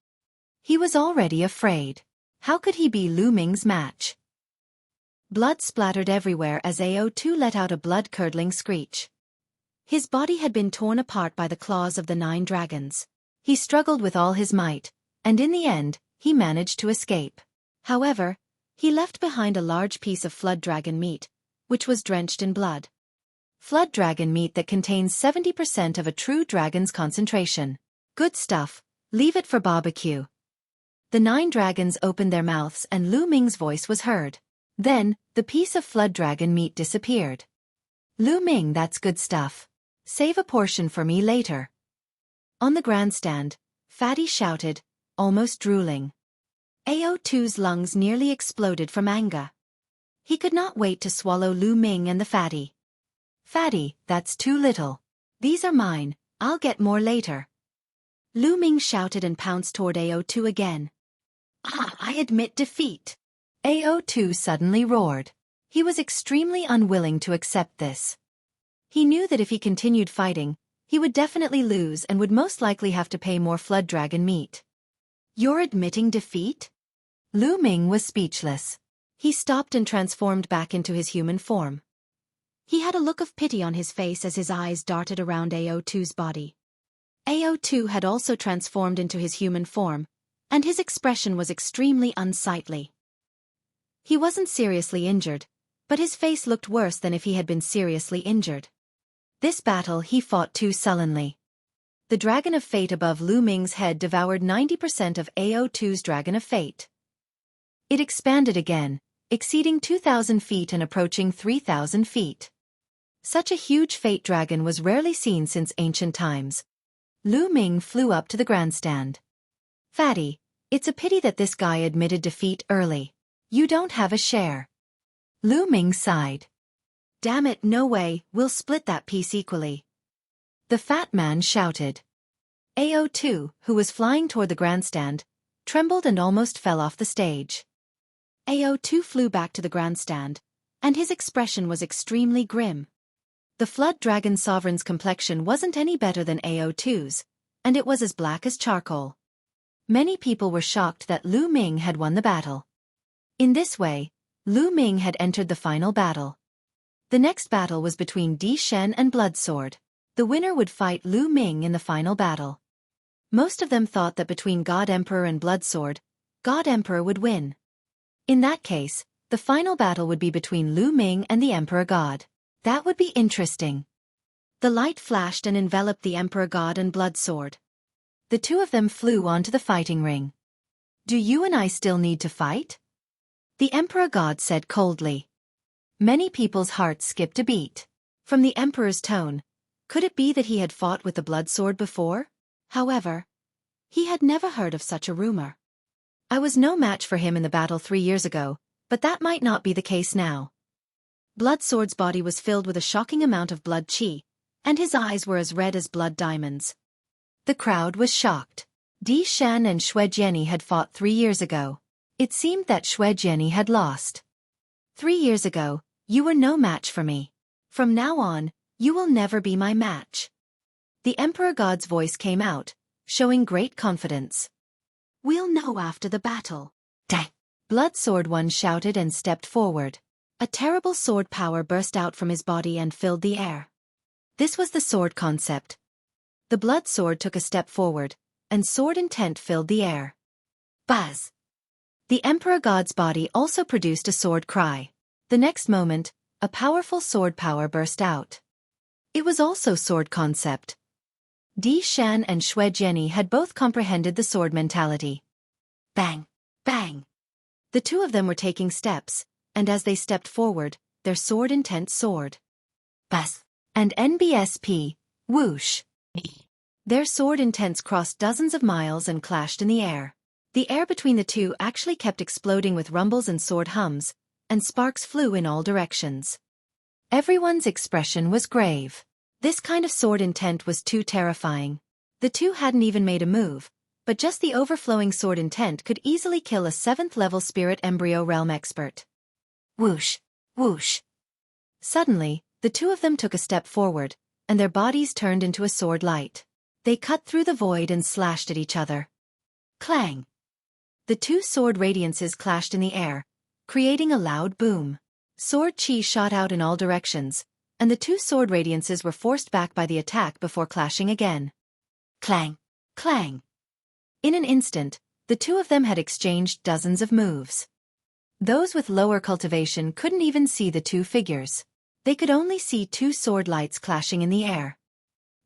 He was already afraid. How could he be Lu Ming's match? Blood splattered everywhere as AO2 let out a blood-curdling screech. His body had been torn apart by the claws of the 9 dragons. He struggled with all his might, and in the end, he managed to escape. However, he left behind a large piece of flood dragon meat, which was drenched in blood. Flood dragon meat that contains 70% of a true dragon's concentration. Good stuff, leave it for barbecue. The 9 dragons opened their mouths and Lu Ming's voice was heard. Then, the piece of flood dragon meat disappeared. Lu Ming, that's good stuff. Save a portion for me later. On the grandstand, Fatty shouted, almost drooling. AO2's lungs nearly exploded from anger. He could not wait to swallow Lu Ming and the fatty. Fatty, that's too little. These are mine, I'll get more later. Lu Ming shouted and pounced toward AO2 again. I admit defeat. AO2 suddenly roared. He was extremely unwilling to accept this. He knew that if he continued fighting, he would definitely lose and would most likely have to pay more flood dragon meat. You're admitting defeat? Lu Ming was speechless. He stopped and transformed back into his human form. He had a look of pity on his face as his eyes darted around AO2's body. AO2 had also transformed into his human form, and his expression was extremely unsightly. He wasn't seriously injured, but his face looked worse than if he had been seriously injured. This battle he fought too sullenly. The Dragon of Fate above Lu Ming's head devoured 90% of AO2's Dragon of Fate. It expanded again, exceeding 2,000 feet and approaching 3,000 feet. Such a huge fate dragon was rarely seen since ancient times. Lu Ming flew up to the grandstand. Fatty, it's a pity that this guy admitted defeat early. You don't have a share. Lu Ming sighed. Damn it, no way, we'll split that piece equally. The fat man shouted. AO2, who was flying toward the grandstand, trembled and almost fell off the stage. AO2 flew back to the grandstand, and his expression was extremely grim. The Flood Dragon Sovereign's complexion wasn't any better than AO2's, and it was as black as charcoal. Many people were shocked that Lu Ming had won the battle. In this way, Lu Ming had entered the final battle. The next battle was between Di Shen and Bloodsword. The winner would fight Lu Ming in the final battle. Most of them thought that between God Emperor and Bloodsword, God Emperor would win. In that case, the final battle would be between Lu Ming and the Emperor God. That would be interesting. The light flashed and enveloped the Emperor God and Bloodsword. The two of them flew onto the fighting ring. Do you and I still need to fight? The Emperor God said coldly. Many people's hearts skipped a beat. From the Emperor's tone, could it be that he had fought with the Bloodsword before? However, he had never heard of such a rumor. I was no match for him in the battle 3 years ago, but that might not be the case now. Bloodsword's body was filled with a shocking amount of blood chi, and his eyes were as red as blood diamonds. The crowd was shocked. Di Shan and Xueqi had fought 3 years ago. It seemed that Xueqi had lost. 3 years ago, you were no match for me. From now on, you will never be my match. The Emperor God's voice came out, showing great confidence. We'll know after the battle. Dang! Bloodsword One shouted and stepped forward. A terrible sword power burst out from his body and filled the air. This was the sword concept. The blood sword took a step forward, and sword intent filled the air. Buzz! The Emperor God's body also produced a sword cry. The next moment, a powerful sword power burst out. It was also sword concept. Di Shan and Xueqi had both comprehended the sword mentality. Bang! Bang! The two of them were taking steps, and as they stepped forward, their sword intent soared. Buzz! And NBSP, whoosh! Their sword intents crossed dozens of miles and clashed in the air. The air between the two actually kept exploding with rumbles and sword hums, and sparks flew in all directions. Everyone's expression was grave. This kind of sword intent was too terrifying. The two hadn't even made a move, but just the overflowing sword intent could easily kill a 7th-level spirit embryo realm expert. Whoosh! Whoosh! Suddenly, the two of them took a step forward, and their bodies turned into a sword light. They cut through the void and slashed at each other. Clang! The two sword radiances clashed in the air, creating a loud boom. Sword chi shot out in all directions, and the two sword radiances were forced back by the attack before clashing again. Clang! Clang! In an instant, the two of them had exchanged dozens of moves. Those with lower cultivation couldn't even see the two figures. They could only see two sword lights clashing in the air.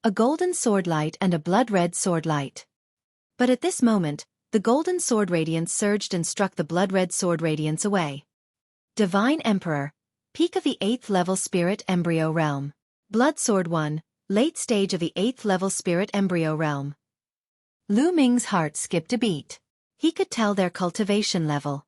A golden sword light and a blood-red sword light. But at this moment, the golden sword radiance surged and struck the blood-red sword radiance away. Divine Emperor, peak of the 8th-level spirit embryo realm. Bloodsword 1, late stage of the 8th-level spirit embryo realm. Lu Ming's heart skipped a beat. He could tell their cultivation level.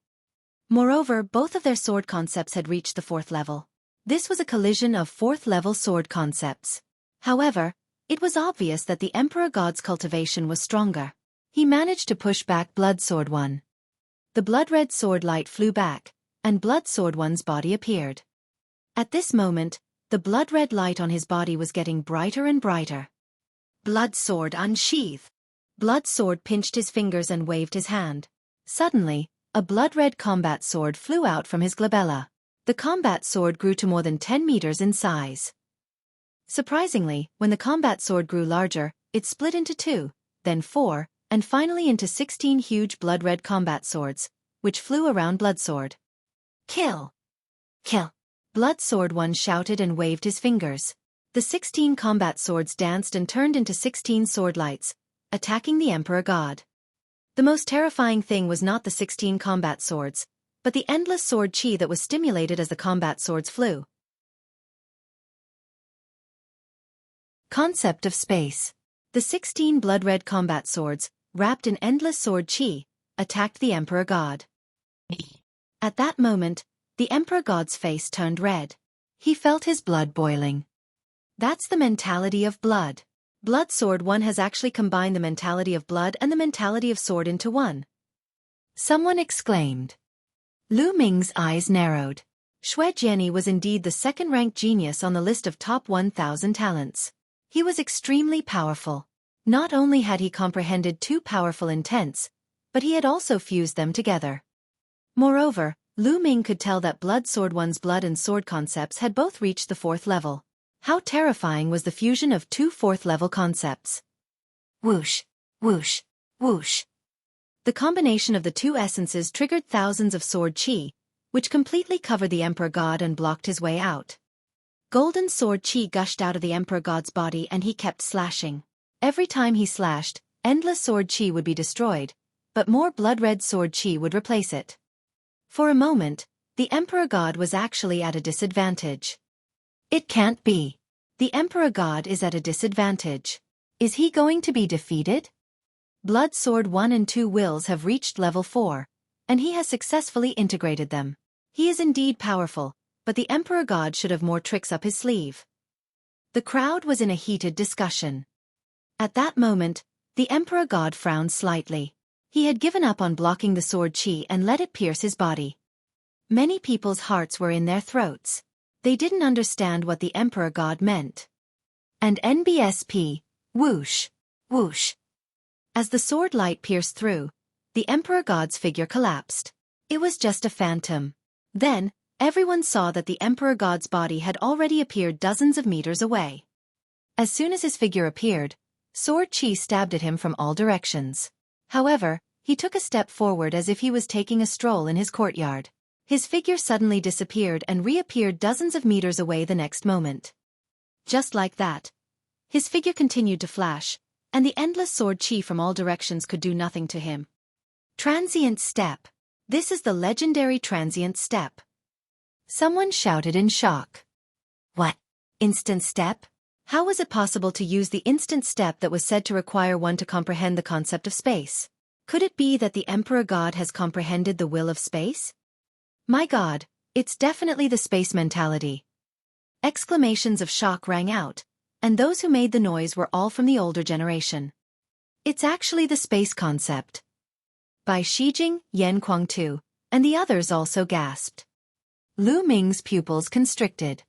Moreover, both of their sword concepts had reached the 4th level. This was a collision of 4th-level sword concepts. However, it was obvious that the Emperor God's cultivation was stronger. He managed to push back Bloodsword 1. The blood-red sword light flew back, and Bloodsword 1's body appeared. At this moment, the blood-red light on his body was getting brighter and brighter. Bloodsword unsheath. Bloodsword pinched his fingers and waved his hand. Suddenly, a blood-red combat sword flew out from his glabella. The combat sword grew to more than 10 meters in size. Surprisingly, when the combat sword grew larger, it split into 2, then 4, and finally into 16 huge blood-red combat swords, which flew around Bloodsword. Kill! Kill! Bloodsword 1 shouted and waved his fingers. The 16 combat swords danced and turned into 16 sword lights, attacking the Emperor God. The most terrifying thing was not the 16 combat swords, but the endless sword chi that was stimulated as the combat swords flew. Concept of space. The 16 blood-red combat swords, wrapped in endless sword chi, attacked the Emperor God. At that moment, the Emperor God's face turned red. He felt his blood boiling. That's the mentality of blood. Blood Sword 1 has actually combined the mentality of blood and the mentality of sword into one. Someone exclaimed. Lu Ming's eyes narrowed. Xueqi was indeed the second-ranked genius on the list of top 1,000 talents. He was extremely powerful. Not only had he comprehended two powerful intents, but he had also fused them together. Moreover, Lu Ming could tell that Blood Sword 1's blood and sword concepts had both reached the 4th level. How terrifying was the fusion of two 4th-level concepts. Whoosh, whoosh, whoosh. The combination of the two essences triggered thousands of sword chi, which completely covered the Emperor God and blocked his way out. Golden sword chi gushed out of the Emperor God's body and he kept slashing. Every time he slashed, endless sword chi would be destroyed, but more blood-red sword chi would replace it. For a moment, the Emperor God was actually at a disadvantage. It can't be. The Emperor God is at a disadvantage. Is he going to be defeated? Blood Sword 1 and 2 wills have reached level 4, and he has successfully integrated them. He is indeed powerful, but the Emperor God should have more tricks up his sleeve. The crowd was in a heated discussion. At that moment, the Emperor God frowned slightly. He had given up on blocking the sword chi and let it pierce his body. Many people's hearts were in their throats. They didn't understand what the Emperor God meant. And NBSP, whoosh, whoosh. As the sword light pierced through, the Emperor God's figure collapsed. It was just a phantom. Then, everyone saw that the Emperor God's body had already appeared dozens of meters away. As soon as his figure appeared, sword chi stabbed at him from all directions. However, he took a step forward as if he was taking a stroll in his courtyard. His figure suddenly disappeared and reappeared dozens of meters away the next moment. Just like that, his figure continued to flash, and the endless sword chi from all directions could do nothing to him. Transient step. This is the legendary transient step. Someone shouted in shock. What? Instant step? How was it possible to use the instant step that was said to require one to comprehend the concept of space? Could it be that the Emperor God has comprehended the will of space? My God, it's definitely the space mentality. Exclamations of shock rang out, and those who made the noise were all from the older generation. It's actually the space concept. By Shijing, Yan Kuangtu, and the others also gasped. Lu Ming's pupils constricted.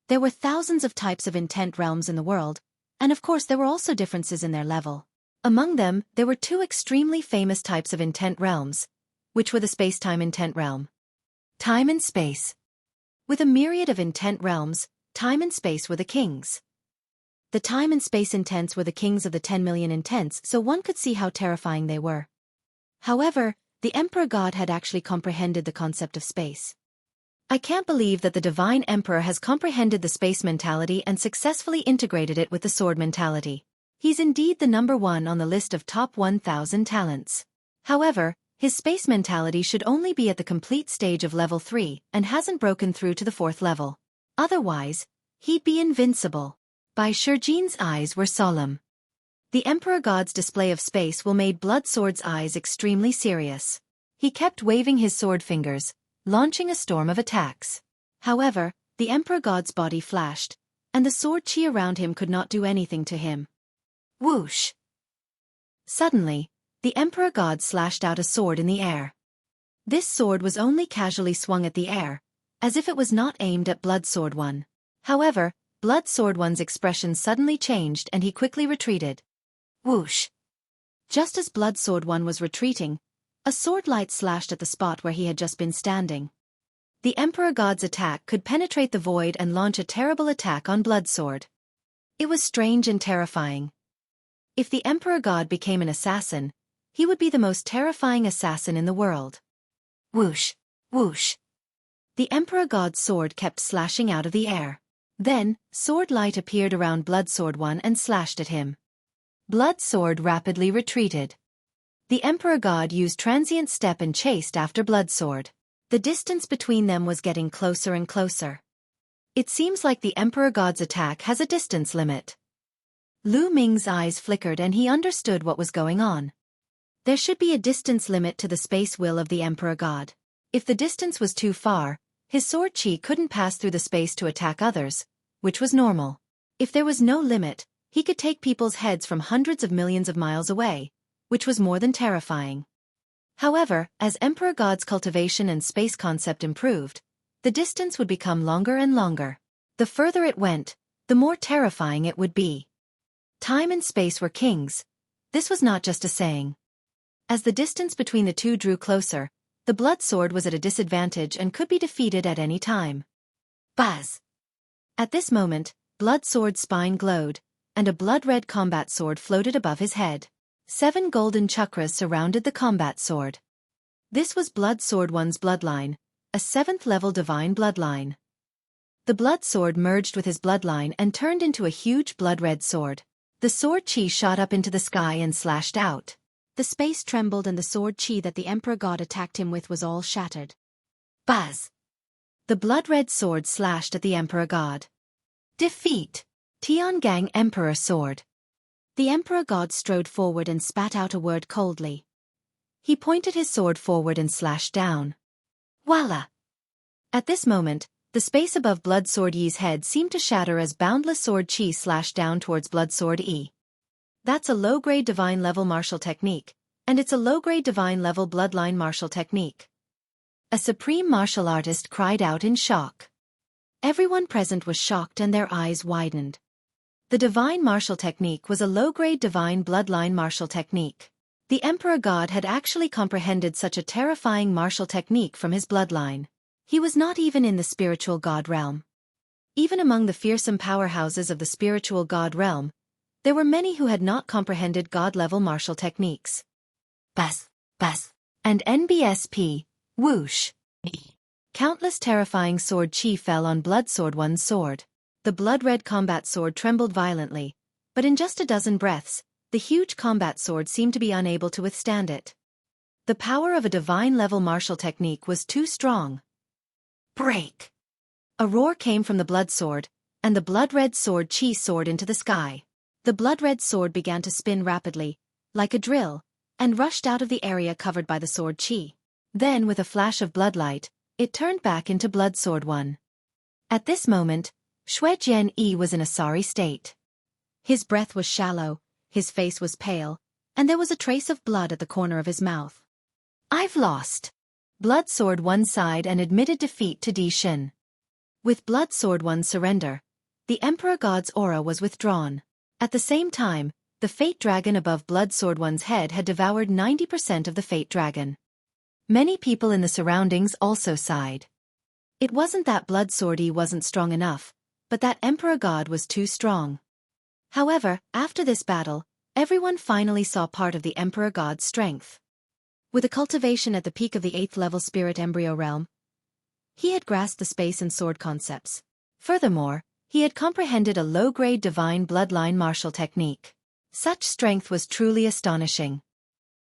There were thousands of types of intent realms in the world, and of course there were also differences in their level. Among them, there were two extremely famous types of intent realms, which were the space-time intent realm. Time and space. With a myriad of intent realms, time and space were the kings. The time and space intents were the kings of the 10 million intents, so one could see how terrifying they were. However, the Emperor God had actually comprehended the concept of space. I can't believe that the Divine Emperor has comprehended the space mentality and successfully integrated it with the sword mentality. He's indeed the #1 on the list of top 1,000 talents. However, his space mentality should only be at the complete stage of level 3 and hasn't broken through to the 4th level. Otherwise, he'd be invincible. Bai Shijing's eyes were solemn. The Emperor God's display of space will made Blood Sword's eyes extremely serious. He kept waving his sword fingers, launching a storm of attacks. However, the Emperor God's body flashed, and the sword chi around him could not do anything to him. Whoosh! Suddenly, the Emperor God slashed out a sword in the air. This sword was only casually swung at the air, as if it was not aimed at Blood Sword 1. However, Blood Sword 1's expression suddenly changed and he quickly retreated. Whoosh! Just as Blood Sword 1 was retreating, a sword light slashed at the spot where he had just been standing. The Emperor God's attack could penetrate the void and launch a terrible attack on Blood Sword. It was strange and terrifying. If the Emperor God became an assassin, he would be the most terrifying assassin in the world. Whoosh! Whoosh! The Emperor God's sword kept slashing out of the air. Then, sword light appeared around Blood Sword 1 and slashed at him. Blood Sword rapidly retreated. The Emperor God used transient step and chased after Blood Sword. The distance between them was getting closer and closer. It seems like the Emperor God's attack has a distance limit. Lu Ming's eyes flickered and he understood what was going on. There should be a distance limit to the space will of the Emperor God. If the distance was too far, His sword qi couldn't pass through the space to attack others, which was normal. If there was no limit, he could take people's heads from hundreds of millions of miles away, which was more than terrifying. However, as Emperor God's cultivation and space concept improved, the distance would become longer and longer. The further it went, the more terrifying it would be. Time and space were kings. This was not just a saying. As the distance between the two drew closer, the blood sword was at a disadvantage and could be defeated at any time. Buzz! At this moment, Blood Sword's spine glowed, and a blood-red combat sword floated above his head. 7 golden chakras surrounded the combat sword. This was Blood Sword One's bloodline, a 7th-level divine bloodline. The blood sword merged with his bloodline and turned into a huge blood-red sword. The sword chi shot up into the sky and slashed out. The space trembled and the sword chi that the Emperor God attacked him with was all shattered. Buzz! The blood-red sword slashed at the Emperor God. Defeat! Tiangang Emperor Sword. The Emperor God strode forward and spat out a word coldly. He pointed his sword forward and slashed down. Voila! At this moment, the space above Blood Sword Yi's head seemed to shatter as boundless sword chi slashed down towards Blood Sword Yi. That's a low-grade divine-level martial technique, and it's a low-grade divine-level bloodline martial technique. A supreme martial artist cried out in shock. Everyone present was shocked and their eyes widened. The divine martial technique was a low-grade divine bloodline martial technique. The Emperor God had actually comprehended such a terrifying martial technique from his bloodline. He was not even in the spiritual god realm. Even among the fearsome powerhouses of the spiritual god realm, there were many who had not comprehended god-level martial techniques. Bas, and NBSP, whoosh. Countless terrifying sword chi fell on Blood Sword One's sword. The blood-red combat sword trembled violently, but in just a dozen breaths, the huge combat sword seemed to be unable to withstand it. The power of a divine-level martial technique was too strong. Break! A roar came from the blood sword, and the blood-red sword chi soared into the sky. The blood-red sword began to spin rapidly, like a drill, and rushed out of the area covered by the sword chi. Then, with a flash of bloodlight, it turned back into Blood Sword One. At this moment, Xueqi was in a sorry state. His breath was shallow, his face was pale, and there was a trace of blood at the corner of his mouth. I've lost. Blood Sword One sighed and admitted defeat to Di Shin. With Blood Sword One's surrender, the Emperor God's aura was withdrawn. At the same time, the Fate Dragon above Blood Sword One's head had devoured 90% of the Fate Dragon. Many people in the surroundings also sighed. It wasn't that Blood Sword E wasn't strong enough, but that Emperor God was too strong. However, after this battle, everyone finally saw part of the Emperor God's strength. With a cultivation at the peak of the 8th-level spirit embryo realm, he had grasped the space and sword concepts. Furthermore, he had comprehended a low-grade divine bloodline martial technique. Such strength was truly astonishing.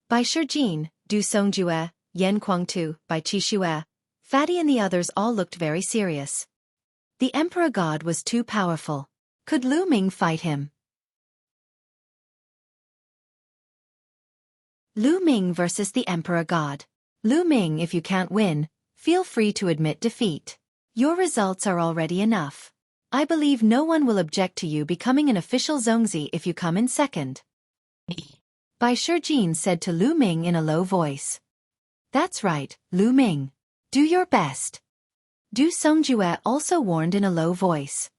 By Shijin, Du Songjue, Yan Kuangtu, by Qi Xue, Fatty and the others all looked very serious. The Emperor God was too powerful. Could Lu Ming fight him? Lu Ming versus the Emperor God. Lu Ming, if you can't win, feel free to admit defeat. Your results are already enough. I believe no one will object to you becoming an official Zongzi if you come in second. Bai Shijin said to Lu Ming in a low voice. That's right, Lu Ming. Do your best. Du Songjue also warned in a low voice.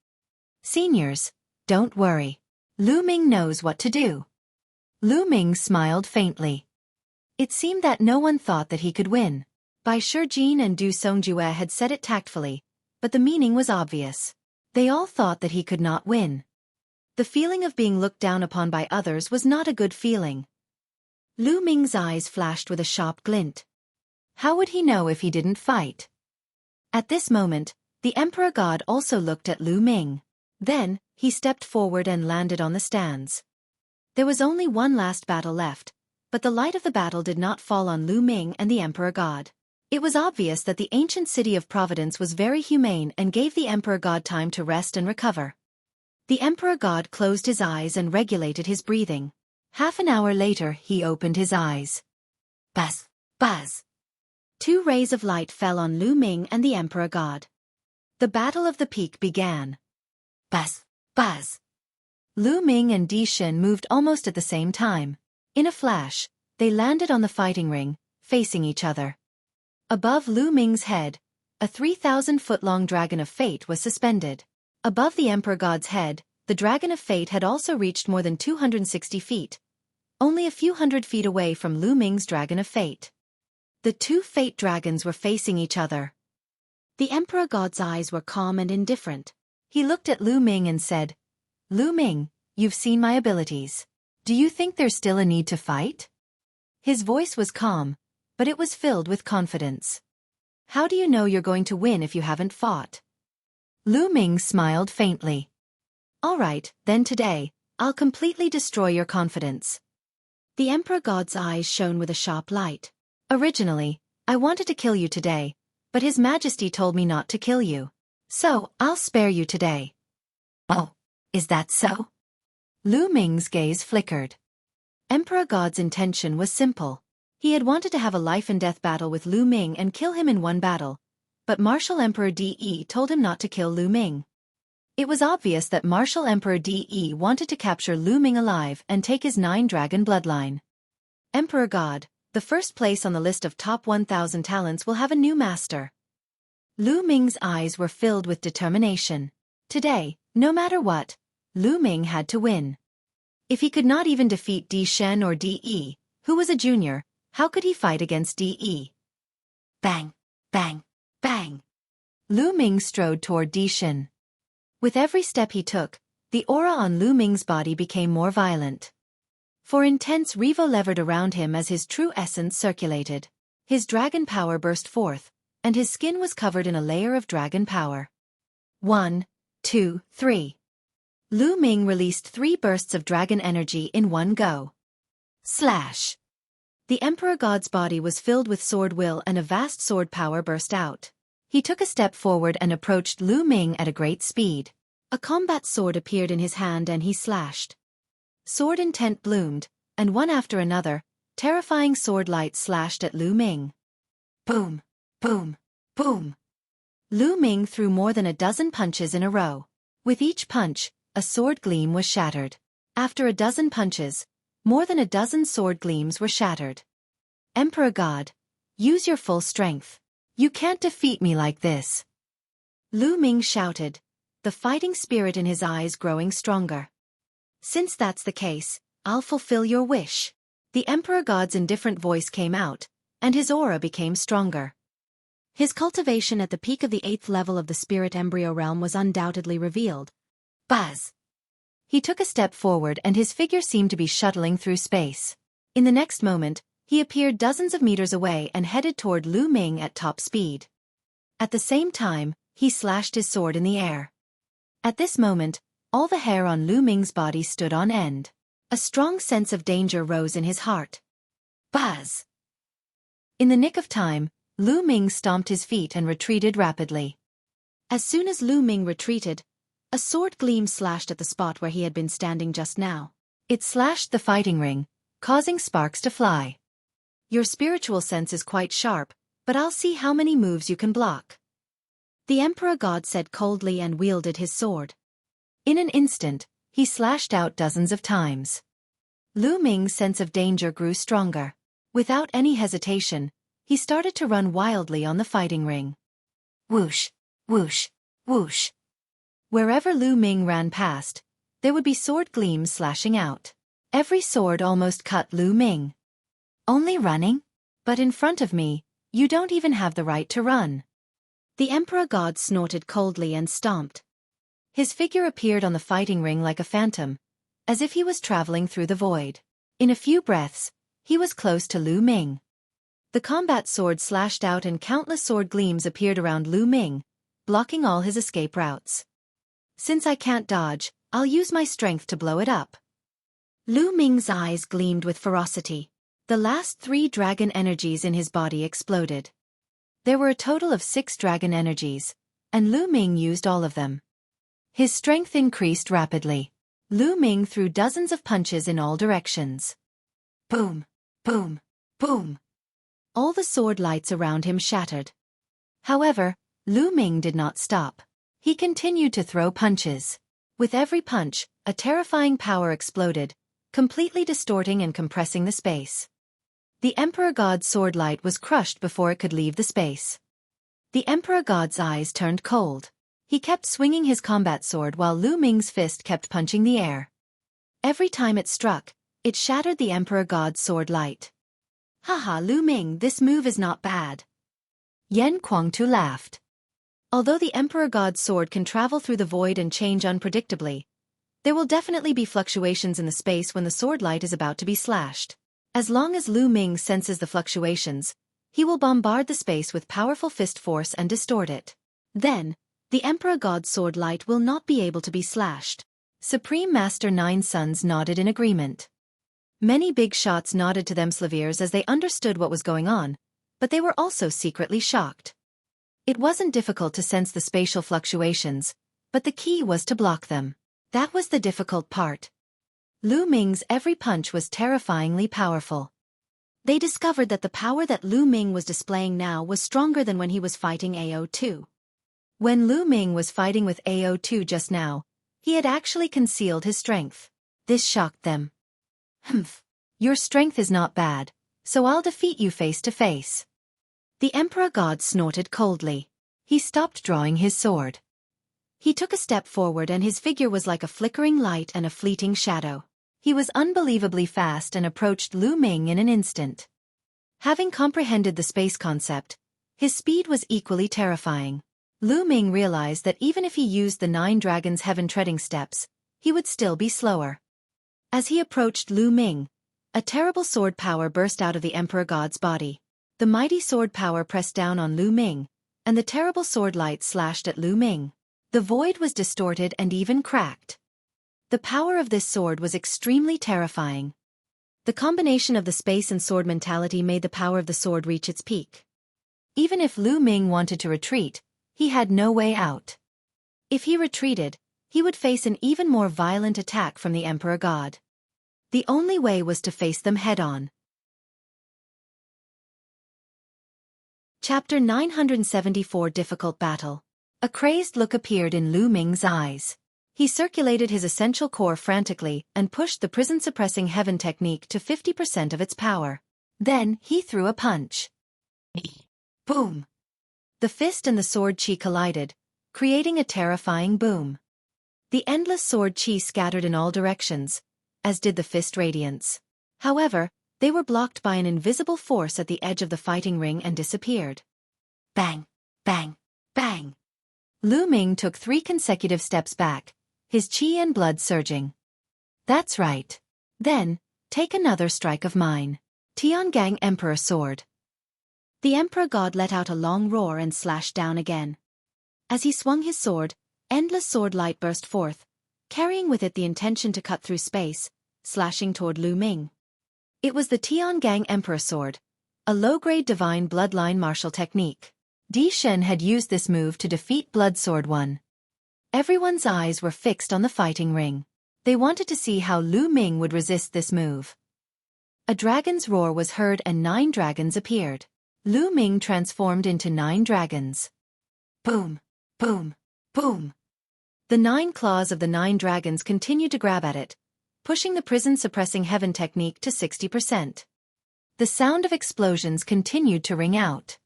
Seniors, don't worry. Lu Ming knows what to do. Lu Ming smiled faintly. It seemed that no one thought that he could win. Bai Shijin and Du Songjue had said it tactfully, but the meaning was obvious. They all thought that he could not win. The feeling of being looked down upon by others was not a good feeling. Lu Ming's eyes flashed with a sharp glint. How would he know if he didn't fight? At this moment, the Emperor God also looked at Lu Ming. Then, he stepped forward and landed on the stands. There was only one last battle left, but the light of the battle did not fall on Lu Ming and the Emperor God. It was obvious that the ancient city of Providence was very humane and gave the Emperor God time to rest and recover. The Emperor God closed his eyes and regulated his breathing. Half an hour later, he opened his eyes. Buzz! Two rays of light fell on Lu Ming and the Emperor God. The Battle of the Peak began. Buzz! Buzz! Lu Ming and Di Shen moved almost at the same time. In a flash, they landed on the fighting ring, facing each other. Above Lu Ming's head, a 3,000-foot-long Dragon of Fate was suspended. Above the Emperor God's head, the Dragon of Fate had also reached more than 260 feet, only a few hundred feet away from Lu Ming's Dragon of Fate. The two Fate Dragons were facing each other. The Emperor God's eyes were calm and indifferent. He looked at Lu Ming and said, "Lu Ming, you've seen my abilities. Do you think there's still a need to fight?" His voice was calm, but it was filled with confidence. "How do you know you're going to win if you haven't fought?" Lu Ming smiled faintly. "All right, then today, I'll completely destroy your confidence." The Emperor God's eyes shone with a sharp light. "Originally, I wanted to kill you today, but His Majesty told me not to kill you. So, I'll spare you today." "Oh, is that so?" Lu Ming's gaze flickered. Emperor God's intention was simple. He had wanted to have a life-and-death battle with Lu Ming and kill him in one battle, but Martial Emperor De told him not to kill Lu Ming. It was obvious that Martial Emperor De wanted to capture Lu Ming alive and take his 9-dragon bloodline. Emperor God, the first place on the list of top 1,000 talents, will have a new master. Lu Ming's eyes were filled with determination. Today, no matter what, Lu Ming had to win. If he could not even defeat Di Shen or De, who was a junior, how could he fight against De? Bang! Bang! Bang! Lu Ming strode toward Di Shen. With every step he took, the aura on Lu Ming's body became more violent. For intense Revo levered around him as his true essence circulated. His dragon power burst forth, and his skin was covered in a layer of dragon power. 1, 2, 3. Lu Ming released 3 bursts of dragon energy in one go. Slash! The Emperor God's body was filled with sword will and a vast sword power burst out. He took a step forward and approached Lu Ming at a great speed. A combat sword appeared in his hand and he slashed. Sword intent bloomed, and one after another, terrifying sword light slashed at Lu Ming. Boom! Boom! Boom! Lu Ming threw more than a dozen punches in a row. With each punch, a sword gleam was shattered. After a dozen punches, more than a dozen sword gleams were shattered. Emperor God, use your full strength. You can't defeat me like this. Lu Ming shouted, the fighting spirit in his eyes growing stronger. Since that's the case, I'll fulfill your wish. The Emperor God's indifferent voice came out, and his aura became stronger. His cultivation at the peak of the 8th level of the spirit embryo realm was undoubtedly revealed. Buzz! He took a step forward and his figure seemed to be shuttling through space. In the next moment, he appeared dozens of meters away and headed toward Lu Ming at top speed. At the same time, he slashed his sword in the air. At this moment, all the hair on Lu Ming's body stood on end. A strong sense of danger rose in his heart. Buzz! In the nick of time, Lu Ming stomped his feet and retreated rapidly. As soon as Lu Ming retreated, a sword gleam slashed at the spot where he had been standing just now. It slashed the fighting ring, causing sparks to fly. Your spiritual sense is quite sharp, but I'll see how many moves you can block. The Emperor God said coldly and wielded his sword. In an instant, he slashed out dozens of times. Lu Ming's sense of danger grew stronger. Without any hesitation, he started to run wildly on the fighting ring. Whoosh, whoosh, whoosh. Wherever Lu Ming ran past, there would be sword gleams slashing out. Every sword almost cut Lu Ming. Only running? But in front of me, you don't even have the right to run. The Emperor God snorted coldly and stomped. His figure appeared on the fighting ring like a phantom, as if he was traveling through the void. In a few breaths, he was close to Lu Ming. The combat sword slashed out and countless sword gleams appeared around Lu Ming, blocking all his escape routes. Since I can't dodge, I'll use my strength to blow it up. Lu Ming's eyes gleamed with ferocity. The last 3 dragon energies in his body exploded. There were a total of 6 dragon energies, and Lu Ming used all of them. His strength increased rapidly. Lu Ming threw dozens of punches in all directions. Boom! Boom! Boom! All the sword lights around him shattered. However, Lu Ming did not stop. He continued to throw punches. With every punch, a terrifying power exploded, completely distorting and compressing the space. The Emperor God's sword light was crushed before it could leave the space. The Emperor God's eyes turned cold. He kept swinging his combat sword while Lu Ming's fist kept punching the air. Every time it struck, it shattered the Emperor God's sword light. Haha, Lu Ming, this move is not bad. Yan Kuangtu laughed. Although the Emperor God's sword can travel through the void and change unpredictably, there will definitely be fluctuations in the space when the sword light is about to be slashed. As long as Lu Ming senses the fluctuations, he will bombard the space with powerful fist force and distort it. Then, the Emperor God's sword light will not be able to be slashed. Supreme Master Nine Sons nodded in agreement. Many big shots nodded to them Slaviers as they understood what was going on, but they were also secretly shocked. It wasn't difficult to sense the spatial fluctuations, but the key was to block them. That was the difficult part. Lu Ming's every punch was terrifyingly powerful. They discovered that the power that Lu Ming was displaying now was stronger than when he was fighting AO2. When Lu Ming was fighting with AO2 just now, he had actually concealed his strength. This shocked them. Humph. Your strength is not bad, so I'll defeat you face to face. The Emperor God snorted coldly. He stopped drawing his sword. He took a step forward and his figure was like a flickering light and a fleeting shadow. He was unbelievably fast and approached Lu Ming in an instant. Having comprehended the space concept, his speed was equally terrifying. Lu Ming realized that even if he used the 9 Dragons' heaven-treading steps, he would still be slower. As he approached Lu Ming, a terrible sword power burst out of the Emperor God's body. The mighty sword power pressed down on Lu Ming, and the terrible sword light slashed at Lu Ming. The void was distorted and even cracked. The power of this sword was extremely terrifying. The combination of the space and sword mentality made the power of the sword reach its peak. Even if Lu Ming wanted to retreat, he had no way out. If he retreated, he would face an even more violent attack from the Emperor God. The only way was to face them head-on. Chapter 974 Difficult Battle. A crazed look appeared in Lu Ming's eyes. He circulated his essential core frantically and pushed the prison-suppressing heaven technique to 50% of its power. Then, he threw a punch. Boom! The fist and the sword chi collided, creating a terrifying boom. The endless sword chi scattered in all directions, as did the fist radiance. However, they were blocked by an invisible force at the edge of the fighting ring and disappeared. Bang! Bang! Bang! Lu Ming took 3 consecutive steps back, his chi and blood surging. That's right. Then, take another strike of mine. Tiangang Emperor Sword. The Emperor God let out a long roar and slashed down again. As he swung his sword, endless sword light burst forth, carrying with it the intention to cut through space, slashing toward Lu Ming. It was the Tiangang Emperor Sword, a low-grade divine bloodline martial technique. Di Shen had used this move to defeat Blood Sword 1. Everyone's eyes were fixed on the fighting ring. They wanted to see how Lu Ming would resist this move. A dragon's roar was heard and 9 dragons appeared. Lu Ming transformed into 9 dragons. Boom! Boom! Boom! The 9 claws of the 9 dragons continued to grab at it, pushing the prison-suppressing heaven technique to 60%. The sound of explosions continued to ring out.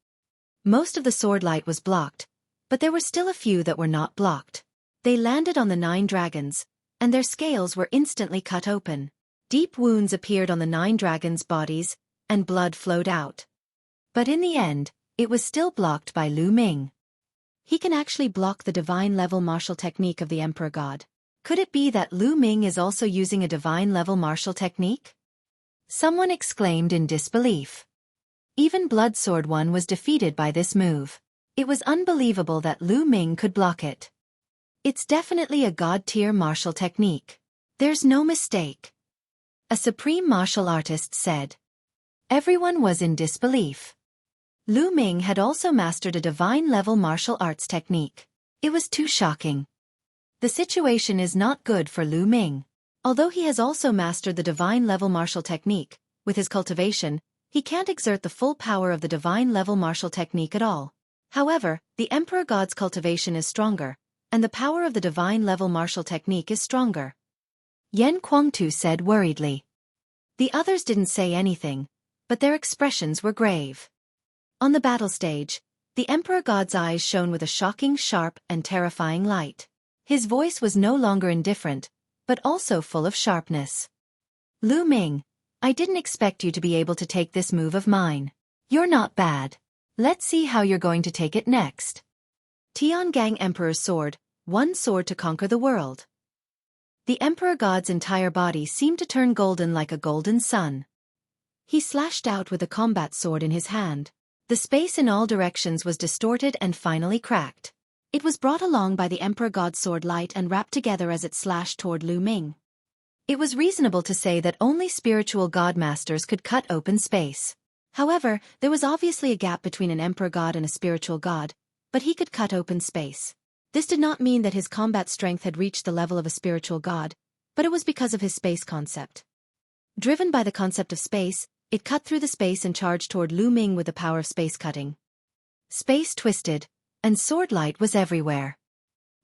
Most of the sword light was blocked, but there were still a few that were not blocked. They landed on the 9 dragons, and their scales were instantly cut open. Deep wounds appeared on the 9 dragons' bodies, and blood flowed out. But in the end, it was still blocked by Lu Ming. He can actually block the divine-level martial technique of the Emperor God. Could it be that Lu Ming is also using a divine-level martial technique? Someone exclaimed in disbelief. Even Blood Sword 1 was defeated by this move. It was unbelievable that Lu Ming could block it. It's definitely a god-tier martial technique. There's no mistake. A supreme martial artist said. Everyone was in disbelief. Lu Ming had also mastered a divine-level martial arts technique. It was too shocking. The situation is not good for Lu Ming. Although he has also mastered the divine-level martial technique, with his cultivation, He can't exert the full power of the divine-level martial technique at all. However, the Emperor God's cultivation is stronger, and the power of the divine-level martial technique is stronger. Yan Kuangtu said worriedly. The others didn't say anything, but their expressions were grave. On the battle stage, the Emperor God's eyes shone with a shocking, sharp, and terrifying light. His voice was no longer indifferent, but also full of sharpness. Lu Ming, I didn't expect you to be able to take this move of mine. You're not bad. Let's see how you're going to take it next. Tiangang Emperor's sword, one sword to conquer the world. The Emperor God's entire body seemed to turn golden like a golden sun. He slashed out with a combat sword in his hand. The space in all directions was distorted and finally cracked. It was brought along by the Emperor God's sword light and wrapped together as it slashed toward Lu Ming. It was reasonable to say that only spiritual god masters could cut open space. However, there was obviously a gap between an Emperor God and a spiritual god, but he could cut open space. This did not mean that his combat strength had reached the level of a spiritual god, but it was because of his space concept. Driven by the concept of space, it cut through the space and charged toward Lu Ming with the power of space cutting. Space twisted, and sword light was everywhere.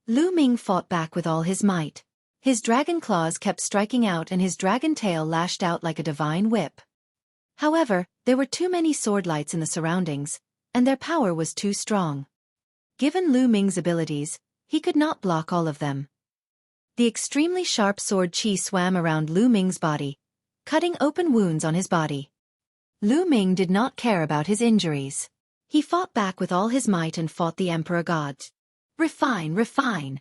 Lu Ming fought back with all his might. His dragon claws kept striking out and his dragon tail lashed out like a divine whip. However, there were too many sword lights in the surroundings, and their power was too strong. Given Lu Ming's abilities, he could not block all of them. The extremely sharp sword qi swam around Lu Ming's body, cutting open wounds on his body. Lu Ming did not care about his injuries. He fought back with all his might and fought the Emperor God. Refine, refine.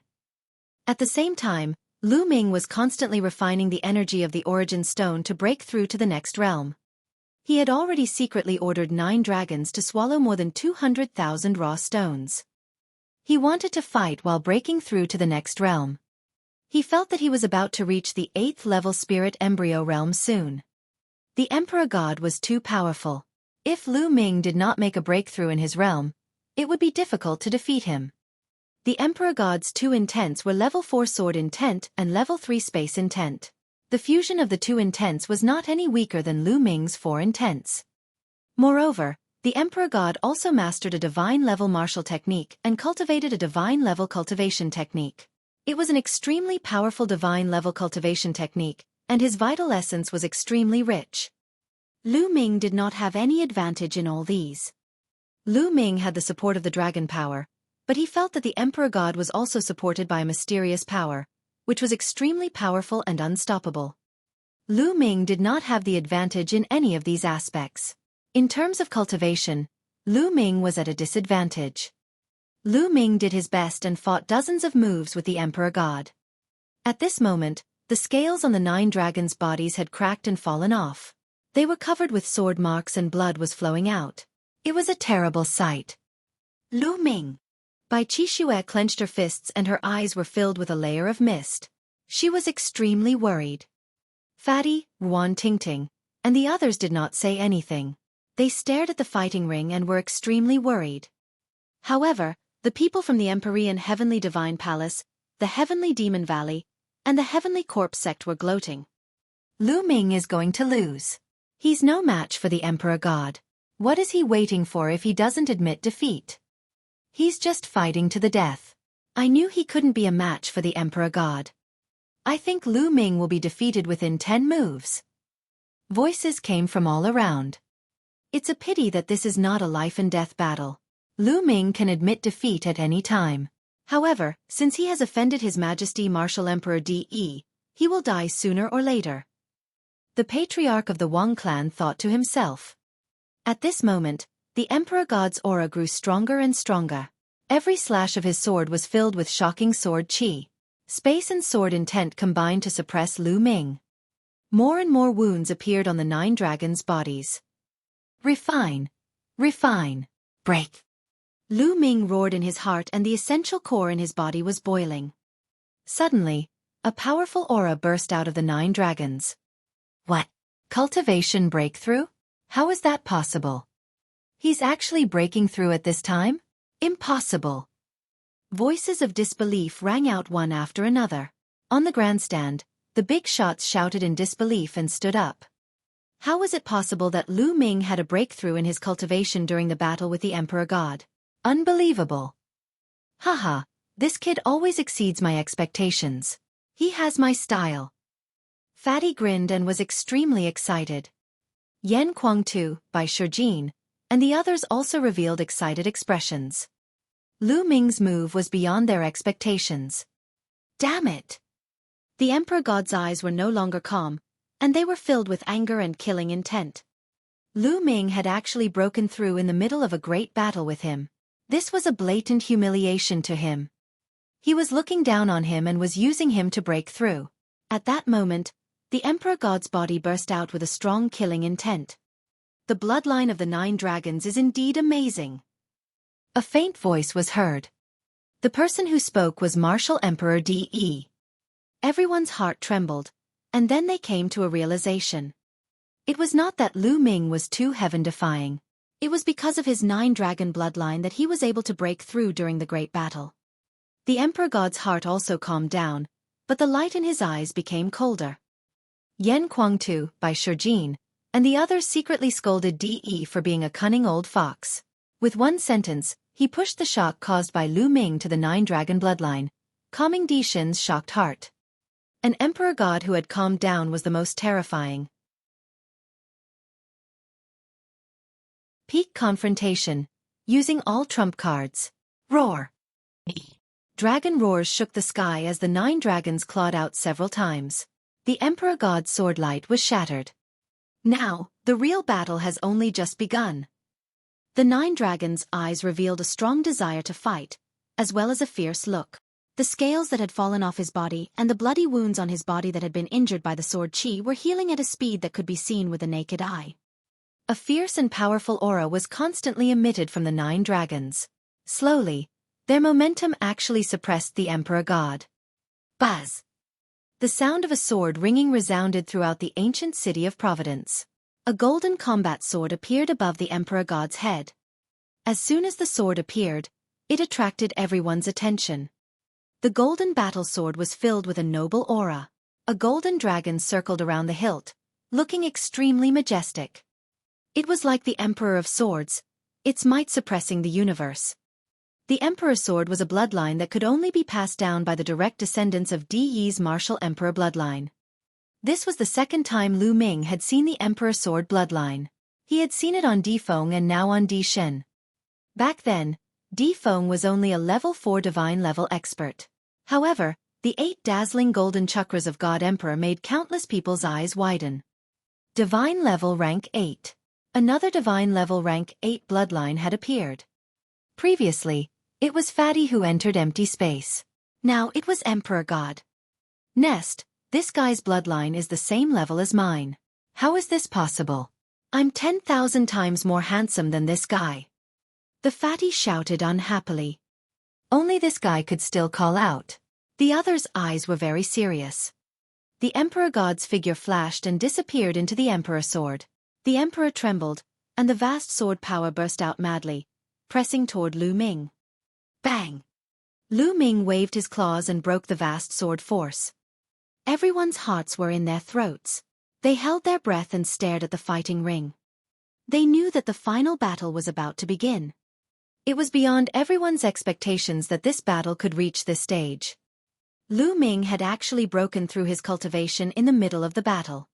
At the same time, Lu Ming was constantly refining the energy of the origin stone to break through to the next realm. He had already secretly ordered 9 dragons to swallow more than 200,000 raw stones. He wanted to fight while breaking through to the next realm. He felt that he was about to reach the 8th level spirit embryo realm soon. The Emperor God was too powerful. If Lu Ming did not make a breakthrough in his realm, it would be difficult to defeat him. The Emperor God's 2 intents were level 4 sword intent and level 3 space intent. The fusion of the 2 intents was not any weaker than Lu Ming's 4 intents. Moreover, the Emperor God also mastered a divine-level martial technique and cultivated a divine-level cultivation technique. It was an extremely powerful divine-level cultivation technique, and his vital essence was extremely rich. Lu Ming did not have any advantage in all these. Lu Ming had the support of the dragon power, but he felt that the Emperor God was also supported by a mysterious power, which was extremely powerful and unstoppable. Lu Ming did not have the advantage in any of these aspects. In terms of cultivation, Lu Ming was at a disadvantage. Lu Ming did his best and fought dozens of moves with the Emperor God. At this moment, the scales on the 9 dragons' bodies had cracked and fallen off. They were covered with sword marks and blood was flowing out. It was a terrible sight. Lu Ming. Bai Qixue clenched her fists and her eyes were filled with a layer of mist. She was extremely worried. Fatty, Wan Tingting, and the others did not say anything. They stared at the fighting ring and were extremely worried. However, the people from the Empyrean Heavenly Divine Palace, the Heavenly Demon Valley, and the Heavenly Corpse sect were gloating. Lu Ming is going to lose. He's no match for the Emperor God. What is he waiting for if he doesn't admit defeat? He's just fighting to the death. I knew he couldn't be a match for the Emperor God. I think Lu Ming will be defeated within 10 moves. Voices came from all around. It's a pity that this is not a life-and-death battle. Lu Ming can admit defeat at any time. However, since he has offended His Majesty Martial Emperor De, he will die sooner or later. The patriarch of the Wang clan thought to himself. At this moment, the Emperor God's aura grew stronger and stronger. Every slash of his sword was filled with shocking sword qi. Space and sword intent combined to suppress Lu Ming. More and more wounds appeared on the 9 dragons' bodies. Refine. Refine. Break. Lu Ming roared in his heart and the essential core in his body was boiling. Suddenly, a powerful aura burst out of the 9 dragons. What? Cultivation breakthrough? How is that possible? He's actually breaking through at this time? Impossible. Voices of disbelief rang out one after another. On the grandstand, the big shots shouted in disbelief and stood up. How was it possible that Lu Ming had a breakthrough in his cultivation during the battle with the Emperor God? Unbelievable. Haha, this kid always exceeds my expectations. He has my style. Fatty grinned and was extremely excited. Yan Kuang too, by Xueqi, and the others also revealed excited expressions. Lu Ming's move was beyond their expectations. Damn it! The Emperor God's eyes were no longer calm, and they were filled with anger and killing intent. Lu Ming had actually broken through in the middle of a great battle with him. This was a blatant humiliation to him. He was looking down on him and was using him to break through. At that moment, the Emperor God's body burst out with a strong killing intent. The bloodline of the 9 dragons is indeed amazing. A faint voice was heard. The person who spoke was Martial Emperor De. Everyone's heart trembled, and then they came to a realization. It was not that Lu Ming was too heaven-defying. It was because of his 9-dragon bloodline that he was able to break through during the great battle. The Emperor God's heart also calmed down, but the light in his eyes became colder. Yan Kuang too, by Xueqi, and the others secretly scolded De for being a cunning old fox. With one sentence, he pushed the shock caused by Lu Ming to the 9-dragon bloodline, calming Di Shin's shocked heart. An Emperor God who had calmed down was the most terrifying. Peak confrontation, using all trump cards. Roar! Dragon roars shook the sky as the 9 dragons clawed out several times. The Emperor God's sword light was shattered. Now, the real battle has only just begun. The 9 dragons' eyes revealed a strong desire to fight, as well as a fierce look. The scales that had fallen off his body and the bloody wounds on his body that had been injured by the sword qi were healing at a speed that could be seen with the naked eye. A fierce and powerful aura was constantly emitted from the 9 dragons. Slowly, their momentum actually suppressed the Emperor God. Buzz! The sound of a sword ringing resounded throughout the ancient city of Providence. A golden combat sword appeared above the Emperor God's head. As soon as the sword appeared, it attracted everyone's attention. The golden battle sword was filled with a noble aura. A golden dragon circled around the hilt, looking extremely majestic. It was like the Emperor of Swords, its might suppressing the universe. The Emperor's sword was a bloodline that could only be passed down by the direct descendants of Di Yi's martial emperor bloodline. This was the second time Lu Ming had seen the Emperor's sword bloodline. He had seen it on Di Feng and now on Di Shen. Back then, Di Feng was only a level 4 divine level expert. However, the 8 dazzling golden chakras of God Emperor made countless people's eyes widen. Divine level rank 8. Another divine level rank 8 bloodline had appeared. Previously, it was Fatty who entered empty space. Now it was Emperor God. Nest, this guy's bloodline is the same level as mine. How is this possible? I'm 10,000 times more handsome than this guy. The Fatty shouted unhappily. Only this guy could still call out. The others' eyes were very serious. The Emperor God's figure flashed and disappeared into the Emperor sword. The Emperor trembled, and the vast sword power burst out madly, pressing toward Lu Ming. Bang! Lu Ming waved his claws and broke the vast sword force. Everyone's hearts were in their throats. They held their breath and stared at the fighting ring. They knew that the final battle was about to begin. It was beyond everyone's expectations that this battle could reach this stage. Lu Ming had actually broken through his cultivation in the middle of the battle.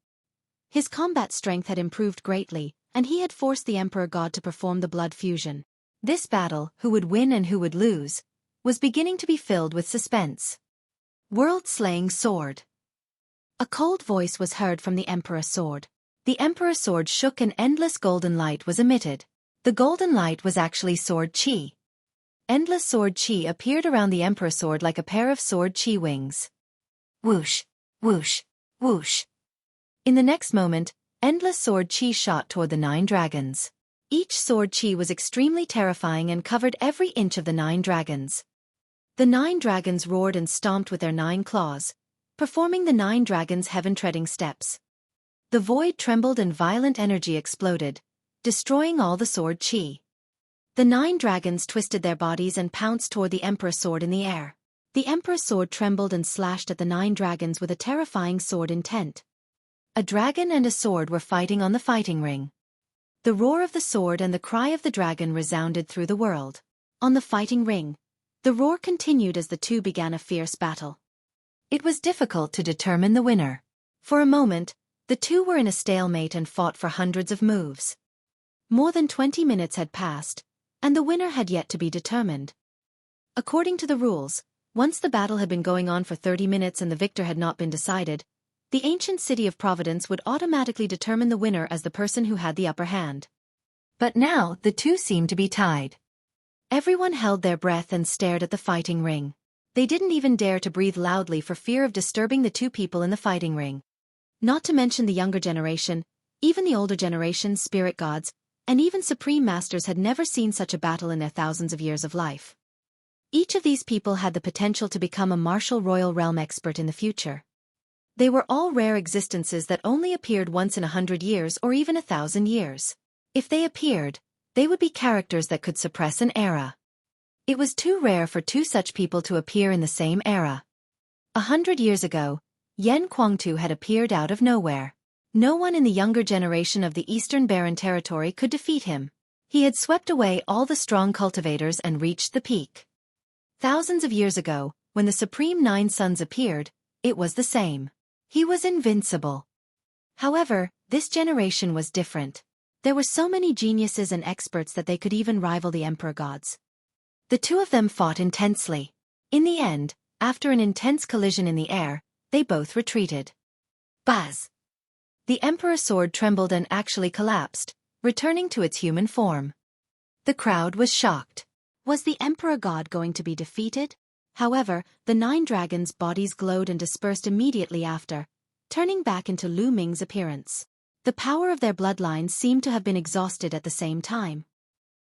His combat strength had improved greatly, and he had forced the Emperor God to perform the blood fusion. This battle, who would win and who would lose, was beginning to be filled with suspense. World-slaying sword. A cold voice was heard from the Emperor's sword. The Emperor's sword shook and endless golden light was emitted. The golden light was actually sword qi. Endless sword qi appeared around the Emperor's sword like a pair of sword qi wings. Whoosh, whoosh, whoosh. In the next moment, endless sword qi shot toward the 9 dragons. Each sword qi was extremely terrifying and covered every inch of the 9 dragons. The 9 dragons roared and stomped with their 9 claws, performing the 9 dragons' heaven-treading steps. The void trembled and violent energy exploded, destroying all the sword qi. The 9 dragons twisted their bodies and pounced toward the Emperor's sword in the air. The Emperor's sword trembled and slashed at the 9 dragons with a terrifying sword intent. A dragon and a sword were fighting on the fighting ring. The roar of the sword and the cry of the dragon resounded through the world. On the fighting ring, the roar continued as the two began a fierce battle. It was difficult to determine the winner. For a moment, the two were in a stalemate and fought for hundreds of moves. More than 20 minutes had passed, and the winner had yet to be determined. According to the rules, once the battle had been going on for 30 minutes and the victor had not been decided, the ancient city of Providence would automatically determine the winner as the person who had the upper hand. But now the two seemed to be tied. Everyone held their breath and stared at the fighting ring. They didn't even dare to breathe loudly for fear of disturbing the two people in the fighting ring. Not to mention the younger generation, even the older generation's spirit gods, and even supreme masters had never seen such a battle in their thousands of years of life. Each of these people had the potential to become a martial royal realm expert in the future. They were all rare existences that only appeared once in 100 years or even 1,000 years. If they appeared, they would be characters that could suppress an era. It was too rare for two such people to appear in the same era. 100 years ago, Yen Quangtu had appeared out of nowhere. No one in the younger generation of the Eastern Barren Territory could defeat him. He had swept away all the strong cultivators and reached the peak. Thousands of years ago, when the Supreme Nine Sons appeared, it was the same. He was invincible. However, this generation was different. There were so many geniuses and experts that they could even rival the Emperor gods. The two of them fought intensely. In the end, after an intense collision in the air, they both retreated. Buzz! The Emperor's sword trembled and actually collapsed, returning to its human form. The crowd was shocked. Was the Emperor god going to be defeated? However, the 9 dragons' bodies glowed and dispersed immediately after, turning back into Lu Ming's appearance. The power of their bloodlines seemed to have been exhausted at the same time.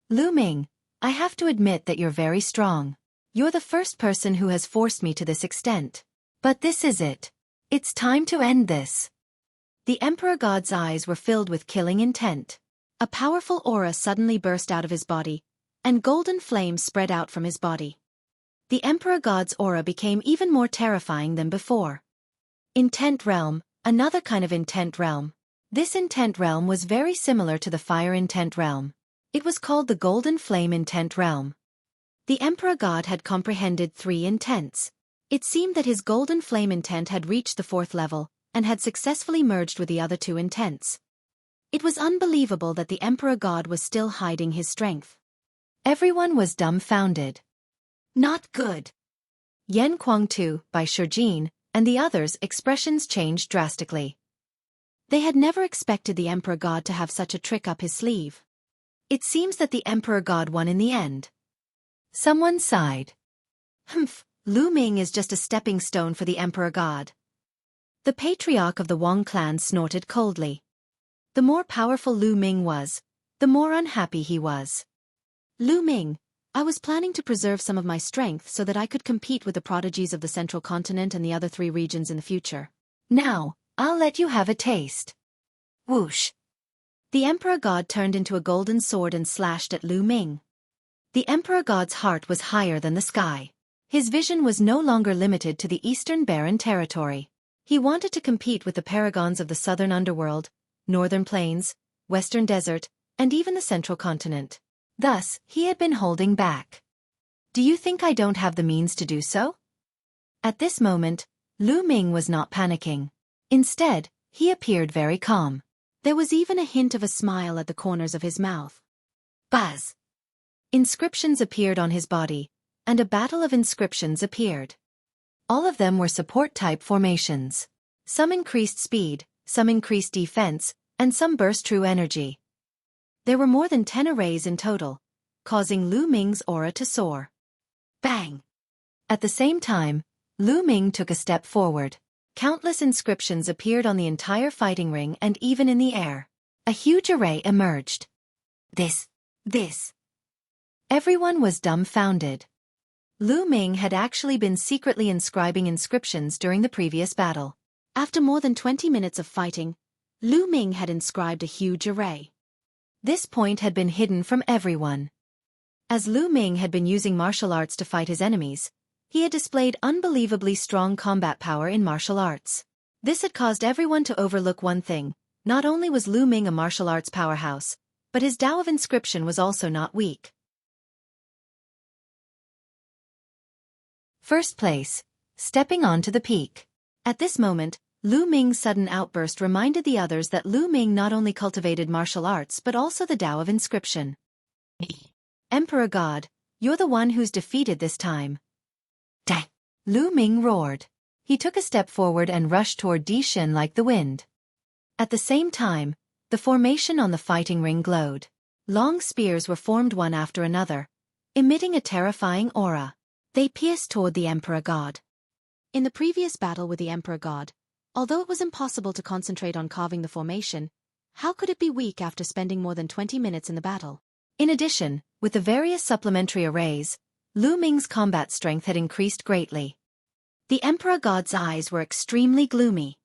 Lu Ming, I have to admit that you're very strong. You're the first person who has forced me to this extent. But this is it. It's time to end this. The Emperor god's eyes were filled with killing intent. A powerful aura suddenly burst out of his body, and golden flames spread out from his body. The Emperor god's aura became even more terrifying than before. Intent realm, another kind of intent realm. This intent realm was very similar to the fire intent realm. It was called the golden flame intent realm. The Emperor god had comprehended 3 intents. It seemed that his golden flame intent had reached the 4th level, and had successfully merged with the other 2 intents. It was unbelievable that the Emperor god was still hiding his strength. Everyone was dumbfounded. Not good. Yen Quangtu, by Xueqi, and the others' expressions changed drastically. They had never expected the Emperor god to have such a trick up his sleeve. It seems that the Emperor god won in the end. Someone sighed. Humph, Lu Ming is just a stepping stone for the Emperor god. The patriarch of the Wang clan snorted coldly. The more powerful Lu Ming was, the more unhappy he was. Lu Ming, I was planning to preserve some of my strength so that I could compete with the prodigies of the Central Continent and the other 3 regions in the future. Now, I'll let you have a taste. Whoosh! The Emperor god turned into a golden sword and slashed at Lu Ming. The Emperor god's heart was higher than the sky. His vision was no longer limited to the Eastern Barren Territory. He wanted to compete with the paragons of the Southern Underworld, Northern Plains, Western Desert, and even the Central Continent. Thus, he had been holding back. Do you think I don't have the means to do so? At this moment, Lu Ming was not panicking. Instead, he appeared very calm. There was even a hint of a smile at the corners of his mouth. Buzz! Inscriptions appeared on his body, and a battle of inscriptions appeared. All of them were support-type formations. Some increased speed, some increased defense, and some burst true energy. There were more than 10 arrays in total, causing Lu Ming's aura to soar. Bang! At the same time, Lu Ming took a step forward. Countless inscriptions appeared on the entire fighting ring and even in the air. A huge array emerged. This. Everyone was dumbfounded. Lu Ming had actually been secretly inscribing inscriptions during the previous battle. After more than 20 minutes of fighting, Lu Ming had inscribed a huge array. This point had been hidden from everyone. As Lu Ming had been using martial arts to fight his enemies, he had displayed unbelievably strong combat power in martial arts. This had caused everyone to overlook one thing. Not only was Lu Ming a martial arts powerhouse, but his Tao of Inscription was also not weak. First place. Stepping onto the peak. At this moment, Lu Ming's sudden outburst reminded the others that Lu Ming not only cultivated martial arts but also the Tao of Inscription. Emperor God, you're the one who's defeated this time. Dang! Lu Ming roared. He took a step forward and rushed toward Di Shin like the wind. At the same time, the formation on the fighting ring glowed. Long spears were formed one after another, emitting a terrifying aura. They pierced toward the Emperor God. In the previous battle with the Emperor God, although it was impossible to concentrate on carving the formation, how could it be weak after spending more than 20 minutes in the battle? In addition, with the various supplementary arrays, Lu Ming's combat strength had increased greatly. The Emperor God's eyes were extremely gloomy.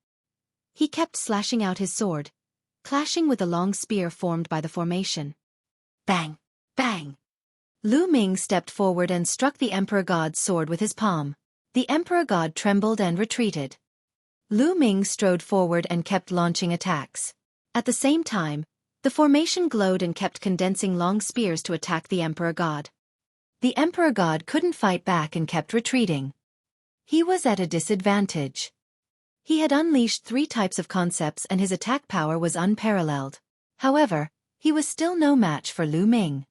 He kept slashing out his sword, clashing with the long spear formed by the formation. Bang! Bang! Lu Ming stepped forward and struck the Emperor God's sword with his palm. The Emperor God trembled and retreated. Lu Ming strode forward and kept launching attacks. At the same time, the formation glowed and kept condensing long spears to attack the Emperor God. The Emperor God couldn't fight back and kept retreating. He was at a disadvantage. He had unleashed 3 types of concepts and his attack power was unparalleled. However, he was still no match for Lu Ming.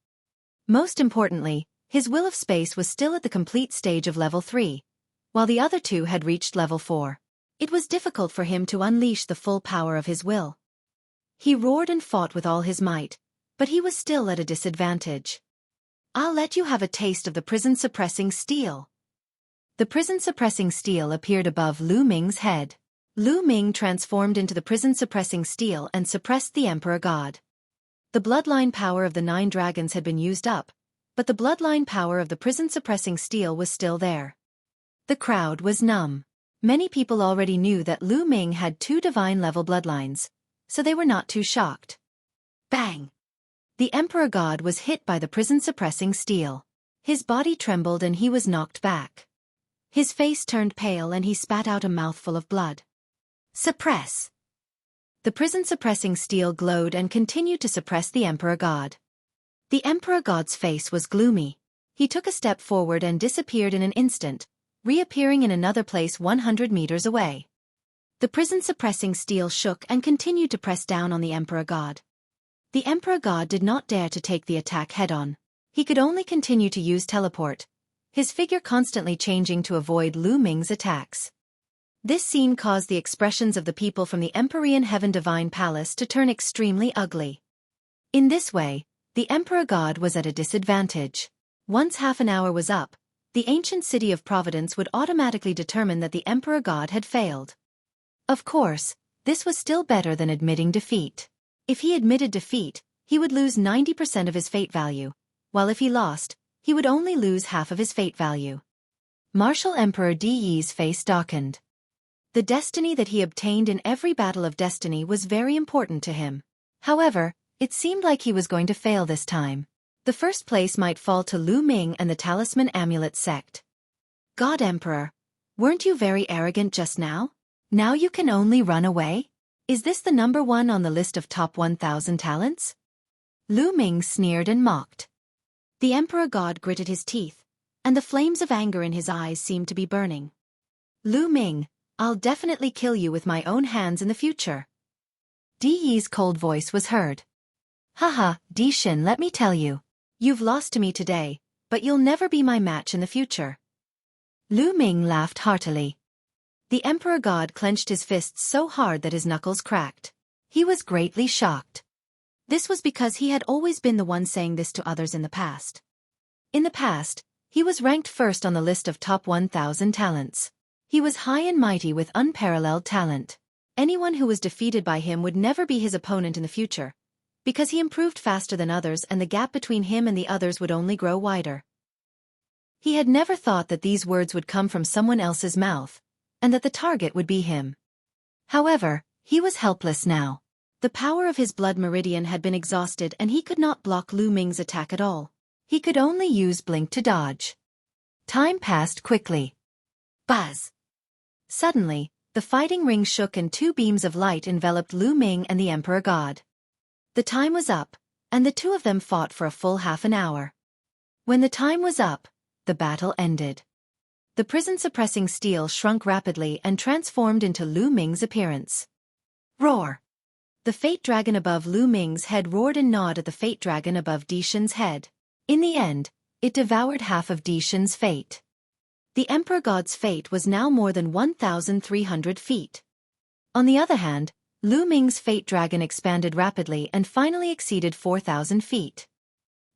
Most importantly, his will of space was still at the complete stage of level 3, while the other 2 had reached level 4. It was difficult for him to unleash the full power of his will. He roared and fought with all his might, but he was still at a disadvantage. I'll let you have a taste of the prison-suppressing steel. The prison-suppressing steel appeared above Lu Ming's head. Lu Ming transformed into the prison-suppressing steel and suppressed the Emperor God. The bloodline power of the 9 dragons had been used up, but the bloodline power of the prison-suppressing steel was still there. The crowd was numb. Many people already knew that Lu Ming had 2 divine-level bloodlines, so they were not too shocked. Bang! The Emperor God was hit by the prison-suppressing steel. His body trembled and he was knocked back. His face turned pale and he spat out a mouthful of blood. Suppress! The prison-suppressing steel glowed and continued to suppress the Emperor God. The Emperor God's face was gloomy. He took a step forward and disappeared in an instant, reappearing in another place 100 meters away. The prison-suppressing steel shook and continued to press down on the Emperor God. The Emperor God did not dare to take the attack head-on. He could only continue to use teleport, his figure constantly changing to avoid Lu Ming's attacks. This scene caused the expressions of the people from the Empyrean Heaven Divine Palace to turn extremely ugly. In this way, the Emperor God was at a disadvantage. Once half an hour was up, the ancient city of Providence would automatically determine that the Emperor God had failed. Of course, this was still better than admitting defeat. If he admitted defeat, he would lose 90% of his fate value, while if he lost, he would only lose half of his fate value. Martial Emperor Di Yi's face darkened. The destiny that he obtained in every battle of destiny was very important to him. However, it seemed like he was going to fail this time. The first place might fall to Lu Ming and the Talisman Amulet sect. God Emperor, weren't you very arrogant just now? Now you can only run away? Is this the number 1 on the list of top 1,000 talents? Lu Ming sneered and mocked. The Emperor God gritted his teeth, and the flames of anger in his eyes seemed to be burning. Lu Ming, I'll definitely kill you with my own hands in the future. Di Yi's cold voice was heard. Haha, Di Shin, let me tell you. You've lost to me today, but you'll never be my match in the future. Lu Ming laughed heartily. The Emperor God clenched his fists so hard that his knuckles cracked. He was greatly shocked. This was because he had always been the one saying this to others in the past. In the past, he was ranked first on the list of top 1,000 talents. He was high and mighty with unparalleled talent. Anyone who was defeated by him would never be his opponent in the future, because he improved faster than others and the gap between him and the others would only grow wider. He had never thought that these words would come from someone else's mouth, and that the target would be him. However, he was helpless now. The power of his blood meridian had been exhausted and he could not block Lu Ming's attack at all. He could only use blink to dodge. Time passed quickly. Buzz! Suddenly, the fighting ring shook and two beams of light enveloped Lu Ming and the Emperor God. The time was up, and the two of them fought for a full half an hour. When the time was up, the battle ended. The prison-suppressing steel shrunk rapidly and transformed into Lu Ming's appearance. Roar! The fate dragon above Lu Ming's head roared and gnawed at the fate dragon above Dishan's head. In the end, it devoured half of Dishan's fate. The Emperor God's fate was now more than 1,300 feet. On the other hand, Lu Ming's fate dragon expanded rapidly and finally exceeded 4,000 feet.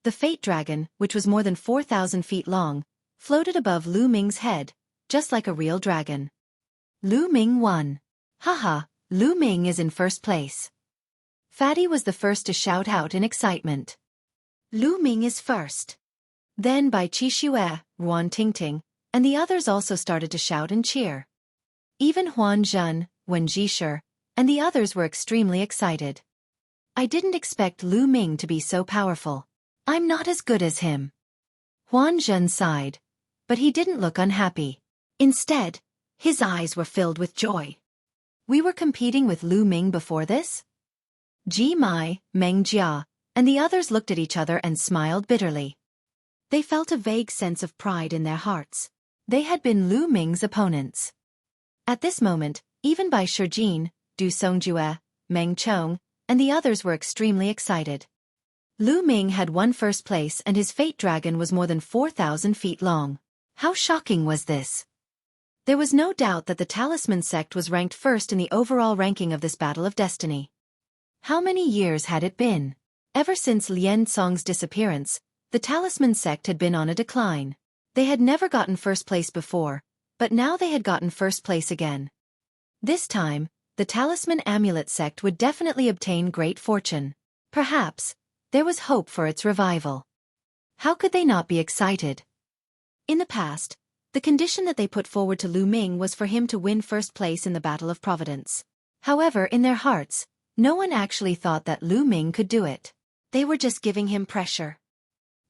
The fate dragon, which was more than 4,000 feet long, floated above Lu Ming's head, just like a real dragon. Lu Ming won. Haha, Lu Ming is in first place. Fatty was the first to shout out in excitement. Lu Ming is first. Then Bai Qixue, Ruan Tingting, and the others also started to shout and cheer. Even Huan Zhen, Wen Jishir, and the others were extremely excited. I didn't expect Lu Ming to be so powerful. I'm not as good as him. Huan Zhen sighed, but he didn't look unhappy. Instead, his eyes were filled with joy. We were competing with Lu Ming before this? Ji Mai, Meng Jia, and the others looked at each other and smiled bitterly. They felt a vague sense of pride in their hearts. They had been Lu Ming's opponents. At this moment, even Bai Shijin, Du Songjue, Meng Chong, and the others were extremely excited. Lu Ming had won first place and his fate dragon was more than 4,000 feet long. How shocking was this? There was no doubt that the Talisman sect was ranked first in the overall ranking of this battle of destiny. How many years had it been? Ever since Lien Cong's disappearance, the Talisman sect had been on a decline. They had never gotten first place before, but now they had gotten first place again. This time, the Talisman Amulet sect would definitely obtain great fortune. Perhaps, there was hope for its revival. How could they not be excited? In the past, the condition that they put forward to Lu Ming was for him to win first place in the Battle of Providence. However, in their hearts, no one actually thought that Lu Ming could do it. They were just giving him pressure.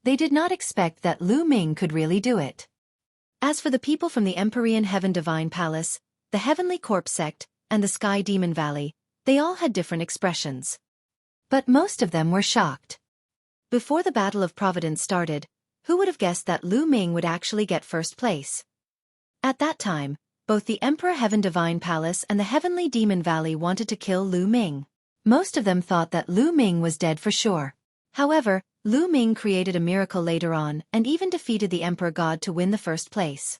They did not expect that Lu Ming could really do it. As for the people from the Empyrean Heaven Divine Palace, the Heavenly Corpse sect, and the Sky Demon Valley, they all had different expressions. But most of them were shocked. Before the Battle of Providence started, who would have guessed that Lu Ming would actually get first place? At that time, both the Emperor Heaven Divine Palace and the Heavenly Demon Valley wanted to kill Lu Ming. Most of them thought that Lu Ming was dead for sure. However, Lu Ming created a miracle later on and even defeated the Emperor God to win the first place.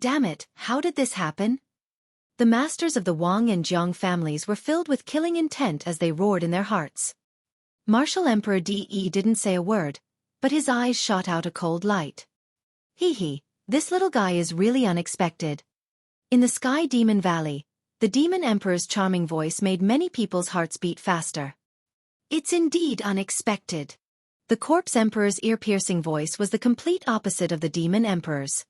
Damn it, how did this happen? The masters of the Wang and Jiang families were filled with killing intent as they roared in their hearts. Martial Emperor De didn't say a word, but his eyes shot out a cold light. Hee, this little guy is really unexpected. In the Sky Demon Valley, the Demon Emperor's charming voice made many people's hearts beat faster. It's indeed unexpected. The Corpse Emperor's ear-piercing voice was the complete opposite of the Demon Emperor's.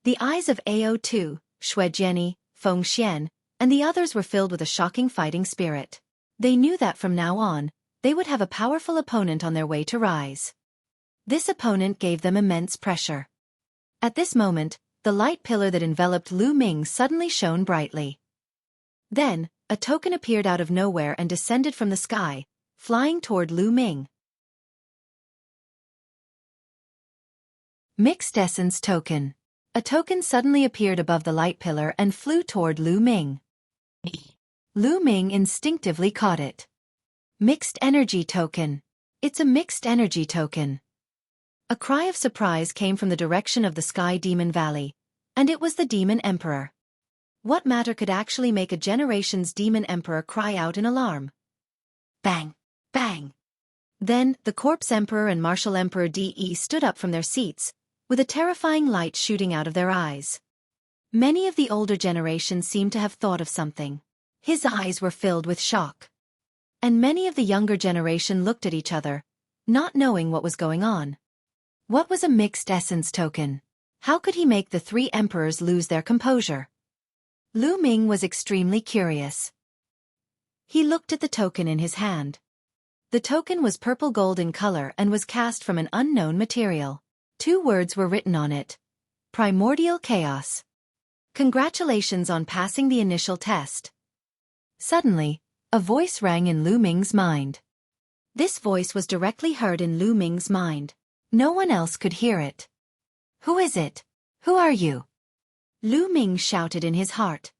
The eyes of Ao2, Xueqi, Feng Xian, and the others were filled with a shocking fighting spirit. They knew that from now on, they would have a powerful opponent on their way to rise. This opponent gave them immense pressure. At this moment, the light pillar that enveloped Lu Ming suddenly shone brightly. Then, a token appeared out of nowhere and descended from the sky, flying toward Lu Ming. Mixed Essence Token. A token suddenly appeared above the light pillar and flew toward Lu Ming. Lu Ming instinctively caught it. Mixed Energy Token. It's a mixed energy token. A cry of surprise came from the direction of the Sky Demon Valley, and it was the Demon Emperor. What matter could actually make a generation's Demon Emperor cry out in alarm? Bang! Bang! Then, the Corpse Emperor and Martial Emperor De stood up from their seats, with a terrifying light shooting out of their eyes. Many of the older generation seemed to have thought of something. His eyes were filled with shock. And many of the younger generation looked at each other, not knowing what was going on. What was a mixed essence token? How could he make the three emperors lose their composure? Lu Ming was extremely curious. He looked at the token in his hand. The token was purple gold in color and was cast from an unknown material. 2 words were written on it. Primordial Chaos. Congratulations on passing the initial test. Suddenly, a voice rang in Lu Ming's mind. This voice was directly heard in Lu Ming's mind. No one else could hear it. Who is it? Who are you? Lu Ming shouted in his heart.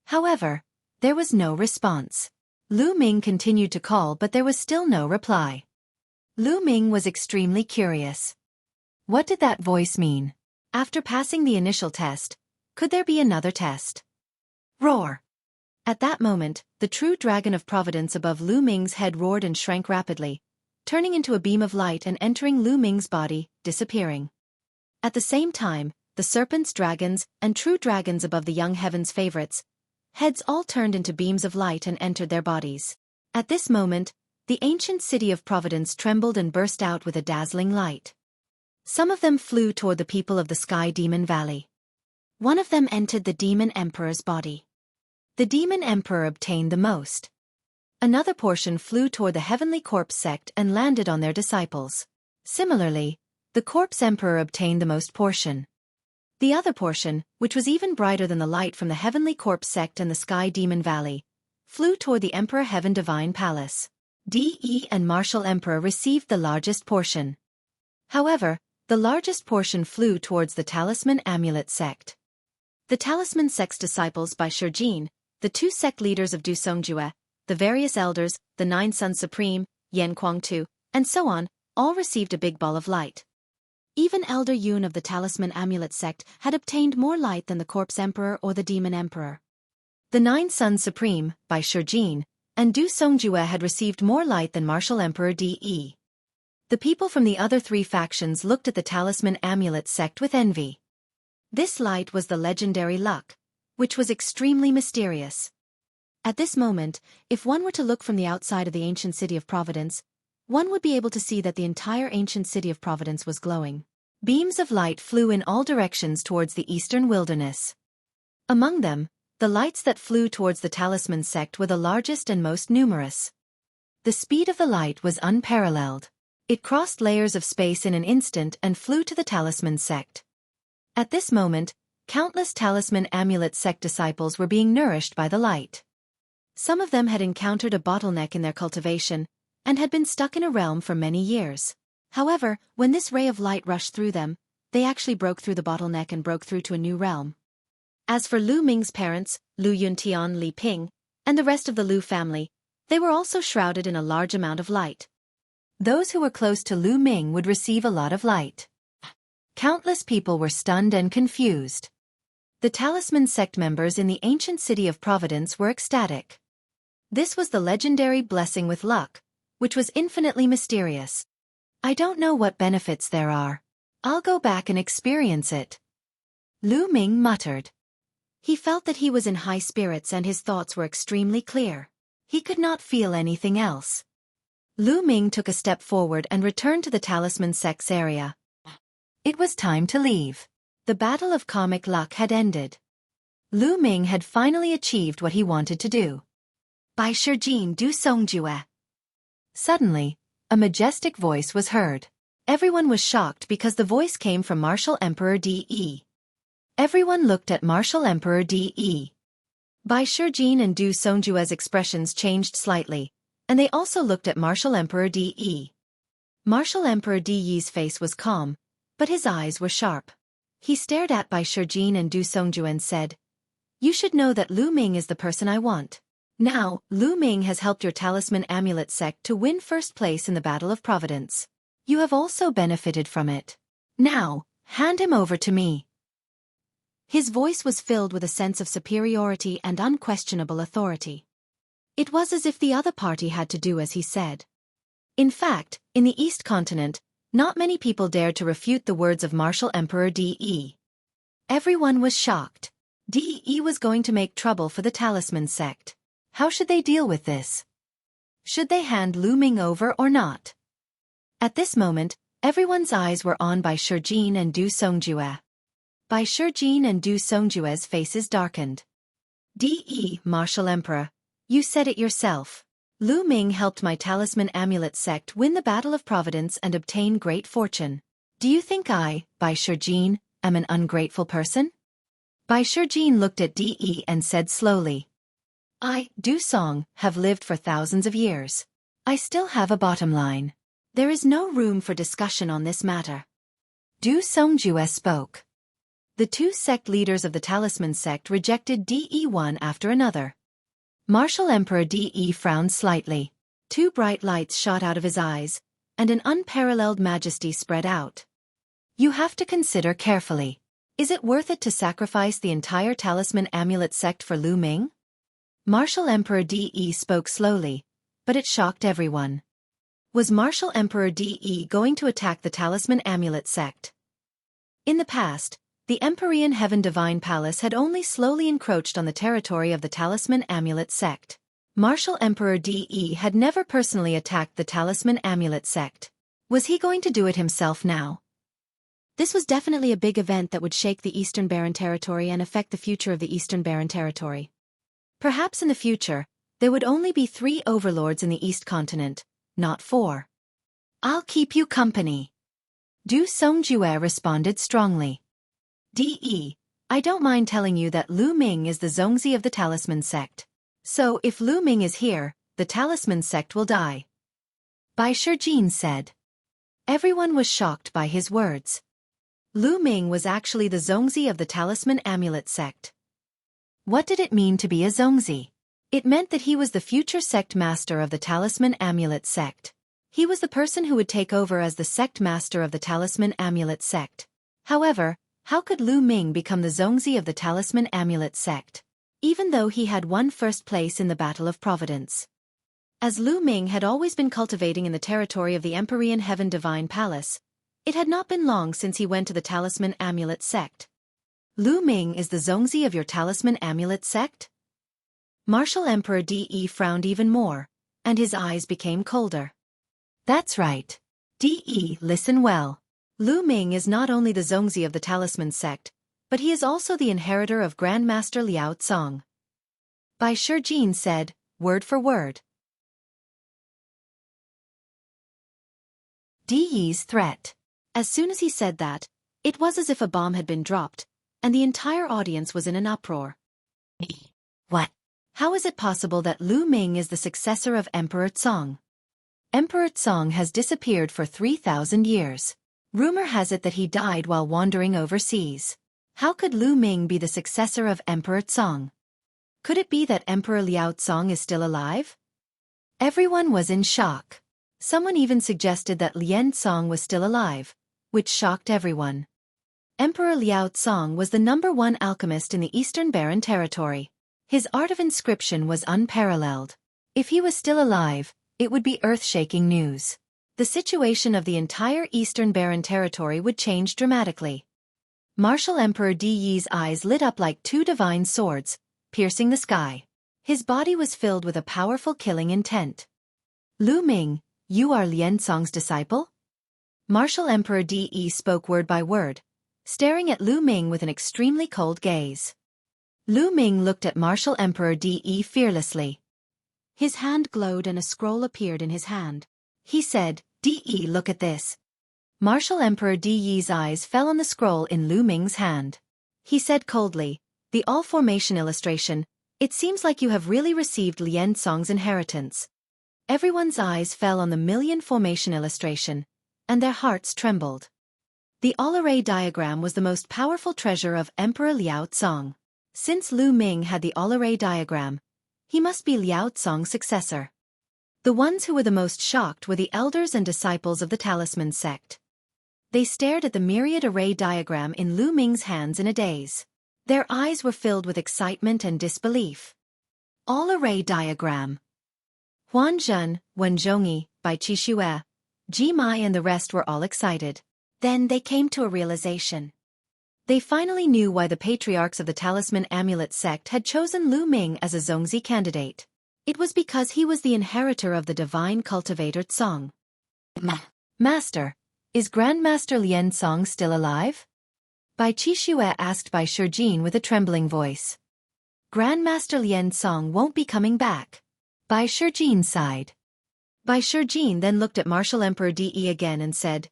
However, there was no response. Lu Ming continued to call, but there was still no reply. Lu Ming was extremely curious. What did that voice mean? After passing the initial test, could there be another test? Roar! At that moment, the true dragon of Providence above Lu Ming's head roared and shrank rapidly, turning into a beam of light and entering Lu Ming's body, disappearing. At the same time, the serpents, dragons, and true dragons above the young heaven's favorites, heads all turned into beams of light and entered their bodies. At this moment, the ancient city of Providence trembled and burst out with a dazzling light. Some of them flew toward the people of the Sky Demon Valley. One of them entered the Demon Emperor's body. The Demon Emperor obtained the most. Another portion flew toward the Heavenly Corpse sect and landed on their disciples. Similarly, the Corpse Emperor obtained the most portion. The other portion, which was even brighter than the light from the Heavenly Corpse sect and the Sky Demon Valley, flew toward the Emperor Heaven Divine Palace. DE and Martial Emperor received the largest portion. However, the largest portion flew towards the Talisman Amulet sect. The Talisman sect's disciples by Xueqi, the two sect leaders of Du Songjue, the various elders, the 9 Sons Supreme, Yan Kuangtu, and so on, all received a big ball of light. Even Elder Yun of the Talisman Amulet sect had obtained more light than the Corpse Emperor or the Demon Emperor. The 9 Sons Supreme, by Xueqi, and Du Songjue had received more light than Martial Emperor DE. The people from the other 3 factions looked at the Talisman Amulet sect with envy. This light was the legendary luck, which was extremely mysterious. At this moment, if one were to look from the outside of the ancient city of Providence, one would be able to see that the entire ancient city of Providence was glowing. Beams of light flew in all directions towards the eastern wilderness. Among them, the lights that flew towards the Talisman sect were the largest and most numerous. The speed of the light was unparalleled. It crossed layers of space in an instant and flew to the Talisman sect. At this moment, countless Talisman Amulet sect disciples were being nourished by the light. Some of them had encountered a bottleneck in their cultivation, and had been stuck in a realm for many years. However, when this ray of light rushed through them, they actually broke through the bottleneck and broke through to a new realm. As for Lu Ming's parents, Lu Yuntian, Li Ping, and the rest of the Lu family, they were also shrouded in a large amount of light. Those who were close to Lu Ming would receive a lot of light. Countless people were stunned and confused. The Talisman sect members in the ancient city of Providence were ecstatic. This was the legendary blessing with luck, which was infinitely mysterious. I don't know what benefits there are. I'll go back and experience it. Lu Ming muttered. He felt that he was in high spirits and his thoughts were extremely clear. He could not feel anything else. Lu Ming took a step forward and returned to the Talisman sect's area. It was time to leave. The battle of comic luck had ended. Lu Ming had finally achieved what he wanted to do. By Xueqi Du Songjue. Suddenly, a majestic voice was heard. Everyone was shocked because the voice came from Martial Emperor DE. Everyone looked at Martial Emperor DE. By Xueqi and Du Songjue's expressions changed slightly, and they also looked at Martial Emperor DE. Martial Emperor DE's face was calm, but his eyes were sharp. He stared at Bai Xueqi and Du Songjue and said, "You should know that Lu Ming is the person I want. Now, Lu Ming has helped your Talisman Amulet sect to win first place in the Battle of Providence. You have also benefited from it. Now, hand him over to me." His voice was filled with a sense of superiority and unquestionable authority. It was as if the other party had to do as he said. In fact, in the East Continent, not many people dared to refute the words of Martial Emperor DE. Everyone was shocked. DE was going to make trouble for the Talisman sect. How should they deal with this? Should they hand Lu Ming over or not? At this moment, everyone's eyes were on Bai Xueqi and Du Songjue. Bai Xueqi and Du Songjue's faces darkened. DE, Martial Emperor, you said it yourself. Lu Ming helped my Talisman Amulet sect win the Battle of Providence and obtain great fortune. Do you think I, Bai Xueqi, am an ungrateful person? Bai Shijin looked at De and said slowly. I, Du Song, have lived for thousands of years. I still have a bottom line. There is no room for discussion on this matter. Du Songjue spoke. The two sect leaders of the Talisman sect rejected De one after another. Martial Emperor De frowned slightly. Two bright lights shot out of his eyes, and an unparalleled majesty spread out. You have to consider carefully. Is it worth it to sacrifice the entire Talisman Amulet sect for Lu Ming? Martial Emperor De spoke slowly, but it shocked everyone. Was Martial Emperor De going to attack the Talisman Amulet sect? In the past, the Empyrean Heaven Divine Palace had only slowly encroached on the territory of the Talisman Amulet sect. Martial Emperor De had never personally attacked the Talisman Amulet sect. Was he going to do it himself now? This was definitely a big event that would shake the Eastern Barren Territory and affect the future of the Eastern Barren Territory. Perhaps in the future, there would only be 3 overlords in the East Continent, not 4. I'll keep you company. Du Songjue responded strongly. De, I don't mind telling you that Lu Ming is the Zongzi of the Talisman sect. So if Lu Ming is here, the Talisman sect will die. Bai Shijin said. Everyone was shocked by his words. Lu Ming was actually the Zongzi of the Talisman Amulet sect. What did it mean to be a Zongzi? It meant that he was the future sect master of the Talisman Amulet sect. He was the person who would take over as the sect master of the Talisman Amulet sect. However, how could Lu Ming become the Zongzi of the Talisman Amulet sect, even though he had won first place in the Battle of Providence? As Lu Ming had always been cultivating in the territory of the Empyrean Heaven Divine Palace, it had not been long since he went to the Talisman Amulet sect. Lu Ming is the Zongzi of your Talisman Amulet sect? Martial Emperor De frowned even more, and his eyes became colder. That's right. De, listen well. Lu Ming is not only the Zongzi of the Talisman sect, but he is also the inheritor of Grandmaster Liao Tsong. Bai Shijin said, word for word. De's threat. As soon as he said that, it was as if a bomb had been dropped, and the entire audience was in an uproar. What? How is it possible that Lu Ming is the successor of Emperor Tsong? Emperor Tsong has disappeared for 3,000 years. Rumor has it that he died while wandering overseas. How could Lu Ming be the successor of Emperor Tsong? Could it be that Emperor Liao Tsong is still alive? Everyone was in shock. Someone even suggested that Lian Tsong was still alive, which shocked everyone. Emperor Liao Tsong was the #1 alchemist in the Eastern Barren Territory. His art of inscription was unparalleled. If he was still alive, it would be earth-shaking news. The situation of the entire Eastern Barren Territory would change dramatically. Martial Emperor De's eyes lit up like 2 divine swords, piercing the sky. His body was filled with a powerful killing intent. Lu Ming, you are Lian Tsong's disciple? Martial Emperor De spoke word by word, staring at Lu Ming with an extremely cold gaze. Lu Ming looked at Martial Emperor De fearlessly. His hand glowed and a scroll appeared in his hand. He said, De, look at this. Martial Emperor De's eyes fell on the scroll in Lu Ming's hand. He said coldly, the all-formation illustration, it seems like you have really received Lian Tsong's inheritance. Everyone's eyes fell on the million formation illustration, and their hearts trembled. The all-array diagram was the most powerful treasure of Emperor Liao Tsong. Since Lu Ming had the all-array diagram, he must be Liao Tsong's successor. The ones who were the most shocked were the elders and disciples of the Talisman sect. They stared at the myriad array diagram in Lu Ming's hands in a daze. Their eyes were filled with excitement and disbelief. All-array diagram. Huan Zhen, Wen Zhongyi, Bai Qixue, Ji Mai and the rest were all excited. Then they came to a realization. They finally knew why the patriarchs of the Talisman Amulet sect had chosen Lu Ming as a Zongzi candidate. It was because he was the inheritor of the divine cultivator Tsong. Master, is Grandmaster Lian Tsong still alive? Bai Qixue asked Bai Shijin with a trembling voice. Grandmaster Lian Tsong won't be coming back. Bai Shijin sighed. Bai Shijin then looked at Martial Emperor De again and said,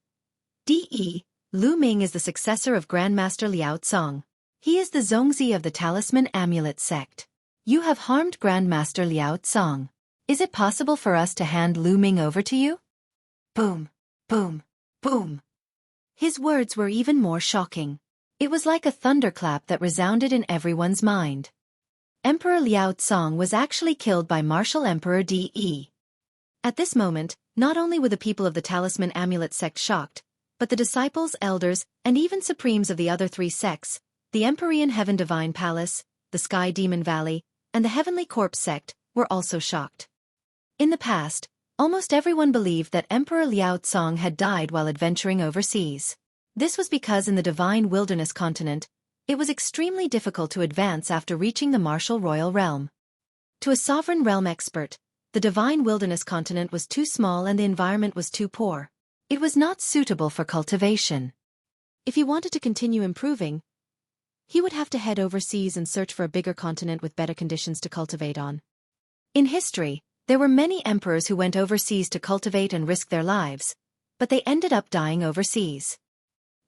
De, Lu Ming is the successor of Grandmaster Liao Tsong. He is the Zongzi of the Talisman Amulet sect. You have harmed Grandmaster Liao Tsong. Is it possible for us to hand Lu Ming over to you? Boom, boom, boom. His words were even more shocking. It was like a thunderclap that resounded in everyone's mind. Emperor Liao Tsong was actually killed by Martial Emperor De. At this moment, not only were the people of the Talisman Amulet sect shocked, but the disciples, elders, and even supremes of the other three sects, the Empyrean Heaven Divine Palace, the Sky Demon Valley, and the Heavenly Corpse sect, were also shocked. In the past, almost everyone believed that Emperor Liao Tsong had died while adventuring overseas. This was because in the Divine Wilderness continent, it was extremely difficult to advance after reaching the martial royal realm. To a sovereign realm expert, the Divine Wilderness continent was too small and the environment was too poor. It was not suitable for cultivation. If he wanted to continue improving, he would have to head overseas and search for a bigger continent with better conditions to cultivate on. In history, there were many emperors who went overseas to cultivate and risk their lives, but they ended up dying overseas.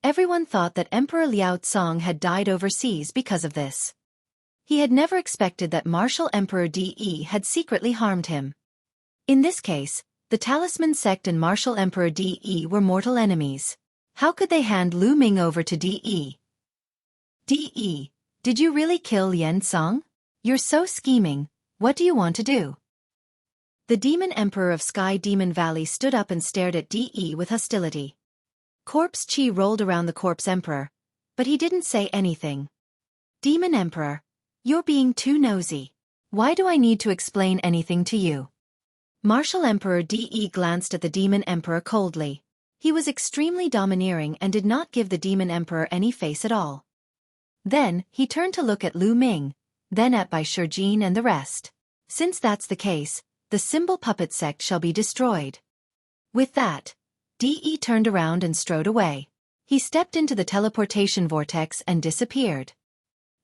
Everyone thought that Emperor Liao Tsong had died overseas because of this. He had never expected that Martial Emperor De had secretly harmed him. In this case, the Talisman sect and Martial Emperor De were mortal enemies. How could they hand Lu Ming over to De? De, did you really kill Yen Song? You're so scheming, what do you want to do? The Demon Emperor of Sky Demon Valley stood up and stared at De with hostility. Corpse Chi rolled around the Corpse Emperor, but he didn't say anything. Demon Emperor, you're being too nosy. Why do I need to explain anything to you? Martial Emperor De glanced at the Demon Emperor coldly. He was extremely domineering and did not give the Demon Emperor any face at all. Then, he turned to look at Lu Ming, then at Bai Shijin and the rest. Since that's the case, the symbol puppet sect shall be destroyed. With that, De turned around and strode away. He stepped into the teleportation vortex and disappeared.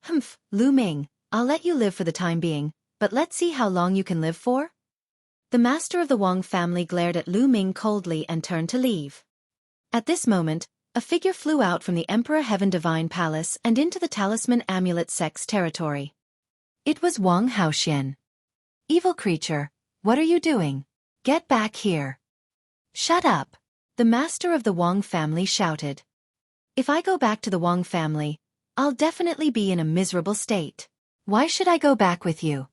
Humph, Lu Ming, I'll let you live for the time being, but let's see how long you can live for. The master of the Wang family glared at Lu Ming coldly and turned to leave. At this moment, a figure flew out from the Emperor Heaven Divine Palace and into the Talisman Amulet sect's territory. It was Wang Haoxian. Evil creature, what are you doing? Get back here. Shut up, the master of the Wang family shouted. If I go back to the Wang family, I'll definitely be in a miserable state. Why should I go back with you?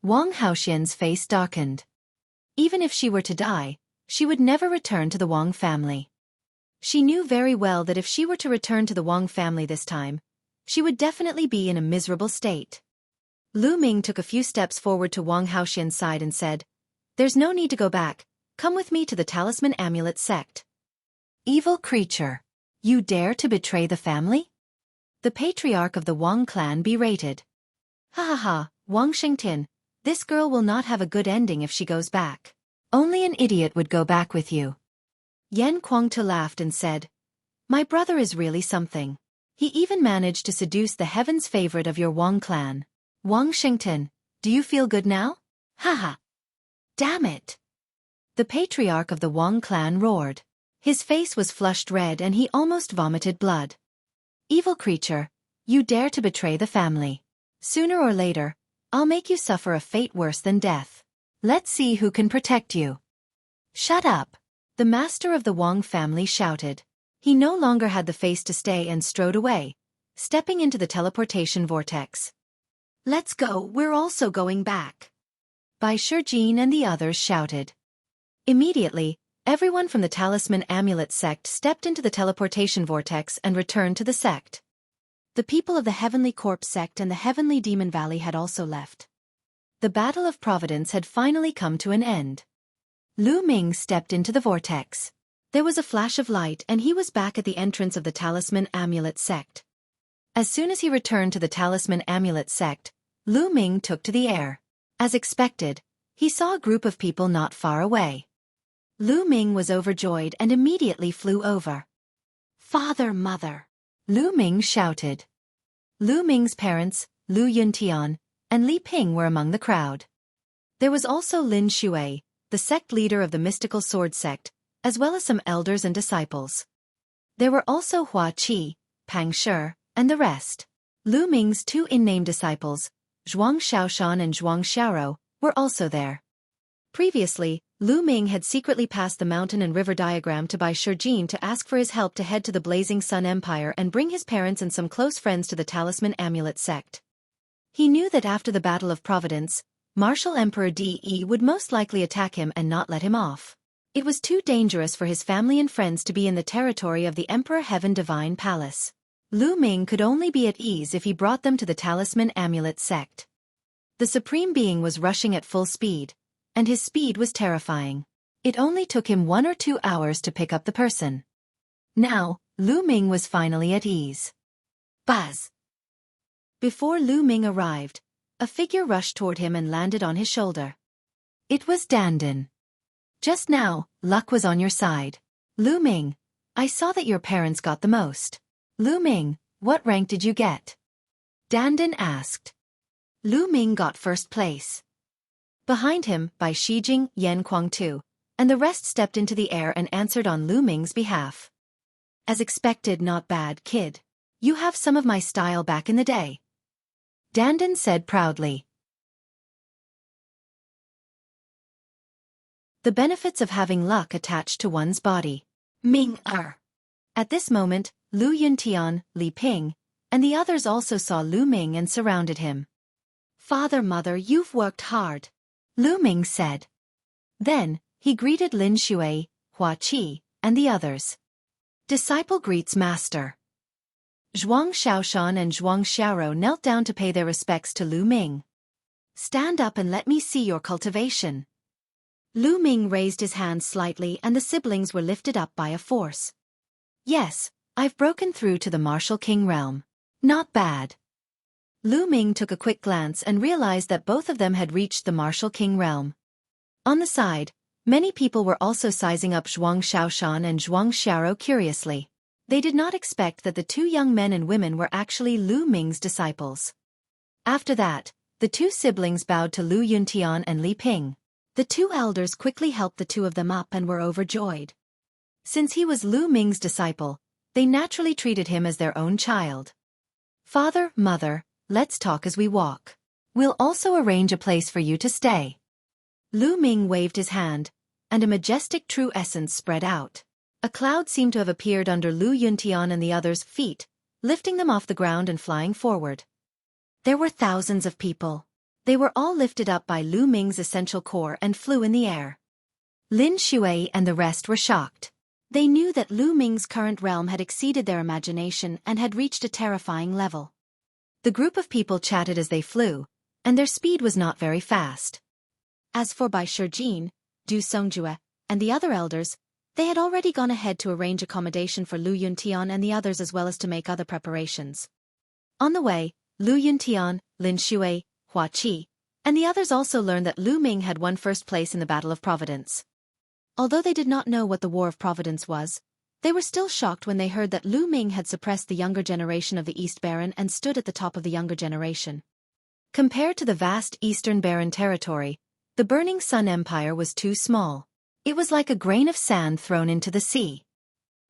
Wang Haoxian's face darkened. Even if she were to die, she would never return to the Wang family. She knew very well that if she were to return to the Wang family this time, she would definitely be in a miserable state. Lu Ming took a few steps forward to Wang Haoxian's side and said, "There's no need to go back, come with me to the Talisman Amulet sect." Evil creature, you dare to betray the family? The patriarch of the Wang clan berated. Ha ha ha, Wang Shengtin, this girl will not have a good ending if she goes back. Only an idiot would go back with you. Yan Kuangtu laughed and said, "My brother is really something. He even managed to seduce the heaven's favorite of your Wang clan. Wang Shengtin, do you feel good now? Haha. Damn it." The patriarch of the Wang clan roared. His face was flushed red and he almost vomited blood. Evil creature, you dare to betray the family. Sooner or later, I'll make you suffer a fate worse than death. Let's see who can protect you. Shut up, the master of the Wang family shouted. He no longer had the face to stay and strode away, stepping into the teleportation vortex. Let's go, we're also going back. Bai Shijin and the others shouted. Immediately, everyone from the Talisman Amulet sect stepped into the teleportation vortex and returned to the sect. The people of the Heavenly Corpse sect and the Heavenly Demon Valley had also left. The Battle of Providence had finally come to an end. Lu Ming stepped into the vortex. There was a flash of light and he was back at the entrance of the Talisman Amulet sect. As soon as he returned to the Talisman Amulet sect, Lu Ming took to the air. As expected, he saw a group of people not far away. Lu Ming was overjoyed and immediately flew over. "Father, mother!" Lu Ming shouted. Lu Ming's parents, Lu Yuntian, and Li Ping were among the crowd. There was also Lin Xue, the sect leader of the mystical sword sect, as well as some elders and disciples. There were also Hua Qi, Pang Shi, and the rest. Lu Ming's two in-name disciples, Zhuang Shaoshan and Zhuang Xiaoro, were also there. Previously, Lu Ming had secretly passed the mountain and river diagram to Bai Shijin to ask for his help to head to the Blazing Sun Empire and bring his parents and some close friends to the Talisman Amulet sect. He knew that after the Battle of Providence, Martial Emperor De would most likely attack him and not let him off. It was too dangerous for his family and friends to be in the territory of the Emperor Heaven Divine Palace. Lu Ming could only be at ease if he brought them to the Talisman Amulet sect. The Supreme Being was rushing at full speed, and his speed was terrifying. It only took him 1 or 2 hours to pick up the person. Now, Lu Ming was finally at ease. Buzz! Before Lu Ming arrived, a figure rushed toward him and landed on his shoulder. It was Dandan. Just now, luck was on your side. Lu Ming, I saw that your parents got the most. Lu Ming, what rank did you get? Dandan asked. Lu Ming got first place. Behind him, Bai Shijing, Yan Kuangtu, and the rest stepped into the air and answered on Lu Ming's behalf. As expected, not bad, kid. You have some of my style back in the day. Dandan said proudly. The benefits of having luck attached to one's body. Ming-er. At this moment, Lu Yuntian, Li Ping, and the others also saw Lu Ming and surrounded him. Father, mother, you've worked hard, Lu Ming said. Then, he greeted Lin Xueqi, Xueqi, and the others. Disciple greets master. Zhuang Shaoshan and Zhuang Xiaoro knelt down to pay their respects to Lu Ming. Stand up and let me see your cultivation. Lu Ming raised his hand slightly and the siblings were lifted up by a force. Yes, I've broken through to the Martial King realm. Not bad. Lu Ming took a quick glance and realized that both of them had reached the Martial King realm. On the side, many people were also sizing up Zhuang Shaoshan and Zhuang Xiaoro curiously. They did not expect that the two young men and women were actually Lu Ming's disciples. After that, the two siblings bowed to Lu Yuntian and Li Ping. The two elders quickly helped the two of them up and were overjoyed. Since he was Lu Ming's disciple, they naturally treated him as their own child. Father, mother, let's talk as we walk. We'll also arrange a place for you to stay. Lu Ming waved his hand, and a majestic true essence spread out. A cloud seemed to have appeared under Lu Yuntian and the others' feet, lifting them off the ground and flying forward. There were thousands of people. They were all lifted up by Lu Ming's essential core and flew in the air. Lin Xueqi and the rest were shocked. They knew that Lu Ming's current realm had exceeded their imagination and had reached a terrifying level. The group of people chatted as they flew, and their speed was not very fast. As for Bai Shijin, Du Songjue, and the other elders, they had already gone ahead to arrange accommodation for Lu Yuntian and the others as well as to make other preparations. On the way, Lu Yuntian, Lin Xueqi, Xueqi, and the others also learned that Lu Ming had won first place in the Battle of Providence. Although they did not know what the War of Providence was, they were still shocked when they heard that Lu Ming had suppressed the younger generation of the East Baron and stood at the top of the younger generation. Compared to the vast Eastern Baron territory, the Burning Sun Empire was too small. It was like a grain of sand thrown into the sea.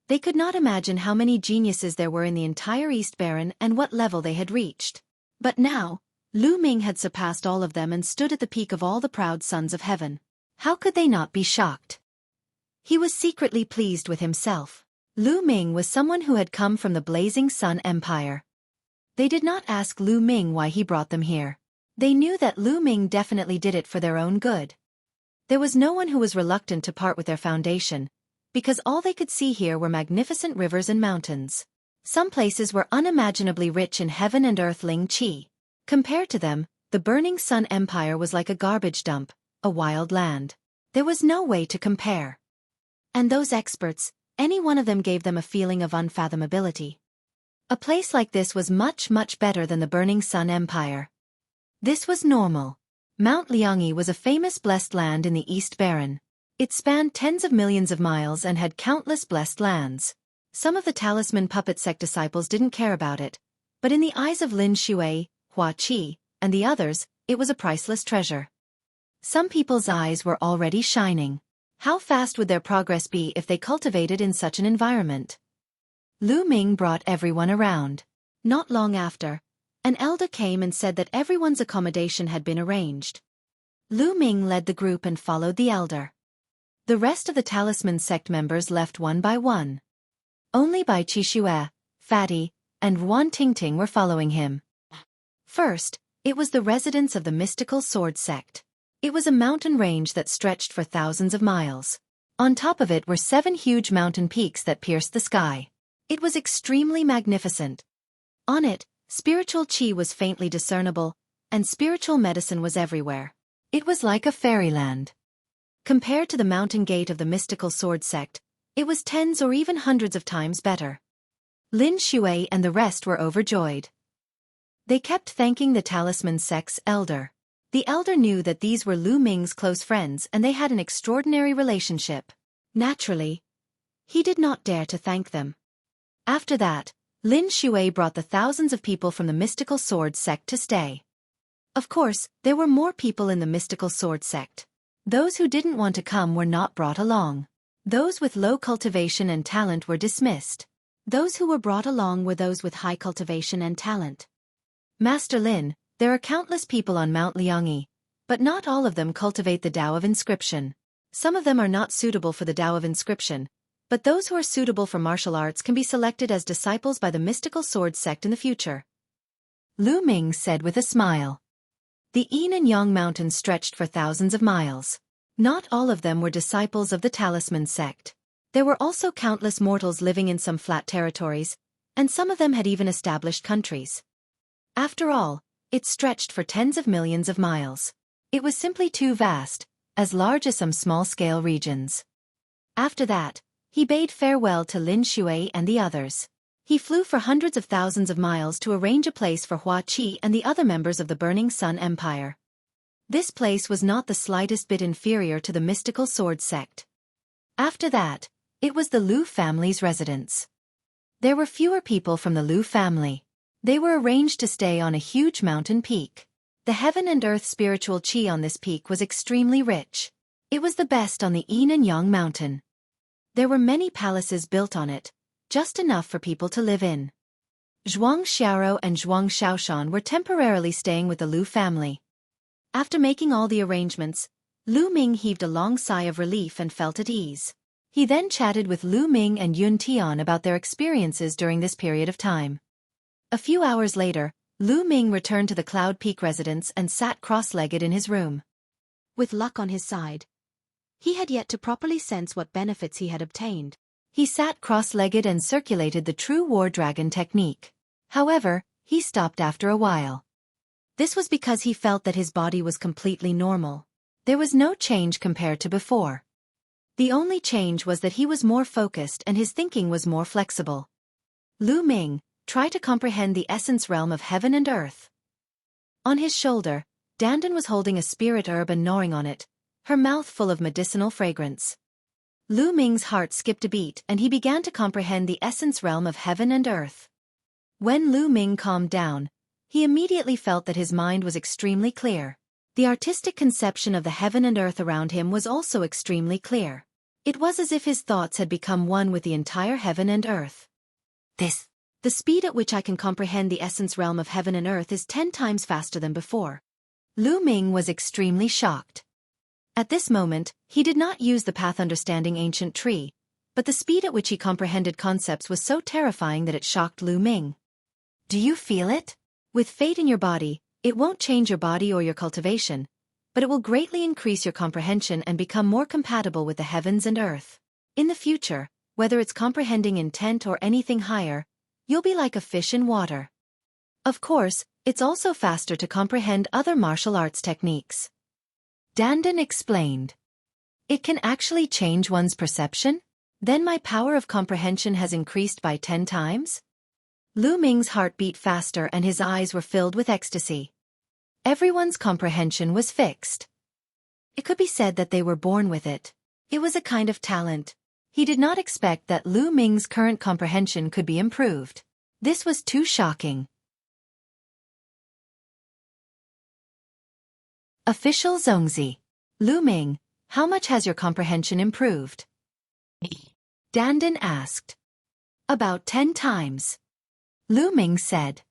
They could not imagine how many geniuses there were in the entire East Baron and what level they had reached. But now, Lu Ming had surpassed all of them and stood at the peak of all the proud sons of heaven. How could they not be shocked? He was secretly pleased with himself. Lu Ming was someone who had come from the Blazing Sun Empire. They did not ask Lu Ming why he brought them here. They knew that Lu Ming definitely did it for their own good. There was no one who was reluctant to part with their foundation, because all they could see here were magnificent rivers and mountains. Some places were unimaginably rich in heaven and earth Ling Qi. Compared to them, the Burning Sun Empire was like a garbage dump, a wild land. There was no way to compare. And those experts, any one of them gave them a feeling of unfathomability. A place like this was much, much better than the Burning Sun Empire. This was normal. Mount Liangyi was a famous blessed land in the East Baron. It spanned tens of millions of miles and had countless blessed lands. Some of the Talisman Puppet Sect disciples didn't care about it, but in the eyes of Lin Xueqi, Xueqi, and the others, it was a priceless treasure. Some people's eyes were already shining. How fast would their progress be if they cultivated in such an environment? Lu Ming brought everyone around. Not long after, An elder came and said that everyone's accommodation had been arranged. Lu Ming led the group and followed the elder. The rest of the talisman sect members left one by one. Only Bai Qixue, Fatty, and Wan Tingting were following him. First, it was the residence of the mystical sword sect. It was a mountain range that stretched for thousands of miles. On top of it were 7 huge mountain peaks that pierced the sky. It was extremely magnificent. On it, spiritual qi was faintly discernible, and spiritual medicine was everywhere. It was like a fairyland. Compared to the mountain gate of the mystical sword sect, it was tens or even hundreds of times better. Lin Xueqi and the rest were overjoyed. They kept thanking the talisman sect's elder. The elder knew that these were Lu Ming's close friends and they had an extraordinary relationship. Naturally, he did not dare to thank them. After that, Lin Xueqi brought the thousands of people from the mystical sword sect to stay. Of course, there were more people in the mystical sword sect. Those who didn't want to come were not brought along. Those with low cultivation and talent were dismissed. Those who were brought along were those with high cultivation and talent. Master Lin, there are countless people on Mount Liangyi, but not all of them cultivate the Tao of Inscription. Some of them are not suitable for the Tao of Inscription, but those who are suitable for martial arts can be selected as disciples by the mystical sword sect in the future. Lu Ming said with a smile. The Yin and Yang mountains stretched for thousands of miles. Not all of them were disciples of the talisman sect. There were also countless mortals living in some flat territories, and some of them had even established countries. After all, it stretched for tens of millions of miles. It was simply too vast, as large as some small-scale regions. After that, he bade farewell to Lin Xueqi and the others. He flew for hundreds of thousands of miles to arrange a place for Hua Qi and the other members of the Burning Sun Empire. This place was not the slightest bit inferior to the mystical sword sect. After that, it was the Lu family's residence. There were fewer people from the Lu family. They were arranged to stay on a huge mountain peak. The heaven and earth spiritual qi on this peak was extremely rich. It was the best on the Yin and Yang mountain. There were many palaces built on it, just enough for people to live in. Zhuang Xiaoro and Zhuang Xiaoshan were temporarily staying with the Lu family. After making all the arrangements, Lu Ming heaved a long sigh of relief and felt at ease. He then chatted with Lu Ming and Yun Tian about their experiences during this period of time. A few hours later, Lu Ming returned to the Cloud Peak residence and sat cross-legged in his room. With luck on his side, he had yet to properly sense what benefits he had obtained. He sat cross-legged and circulated the true War Dragon technique. However, he stopped after a while. This was because he felt that his body was completely normal. There was no change compared to before. The only change was that he was more focused and his thinking was more flexible. Lu Ming, try to comprehend the essence realm of heaven and earth. On his shoulder, Dandan was holding a spirit herb and gnawing on it, her mouth full of medicinal fragrance. Lu Ming's heart skipped a beat and he began to comprehend the essence realm of heaven and earth. When Lu Ming calmed down, he immediately felt that his mind was extremely clear. The artistic conception of the heaven and earth around him was also extremely clear. It was as if his thoughts had become one with the entire heaven and earth. The speed at which I can comprehend the essence realm of heaven and earth is 10 times faster than before. Lu Ming was extremely shocked. At this moment, he did not use the path understanding ancient tree, but the speed at which he comprehended concepts was so terrifying that it shocked Lu Ming. Do you feel it? With fate in your body, it won't change your body or your cultivation, but it will greatly increase your comprehension and become more compatible with the heavens and earth. In the future, whether it's comprehending intent or anything higher, you'll be like a fish in water. Of course, it's also faster to comprehend other martial arts techniques. Dandan explained. It can actually change one's perception? Then my power of comprehension has increased by 10 times? Lu Ming's heart beat faster and his eyes were filled with ecstasy. Everyone's comprehension was fixed. It could be said that they were born with it. It was a kind of talent. He did not expect that Lu Ming's current comprehension could be improved. This was too shocking. Official Zongzi. Lu Ming, how much has your comprehension improved? Dandan asked. About 10 times. Lu Ming said.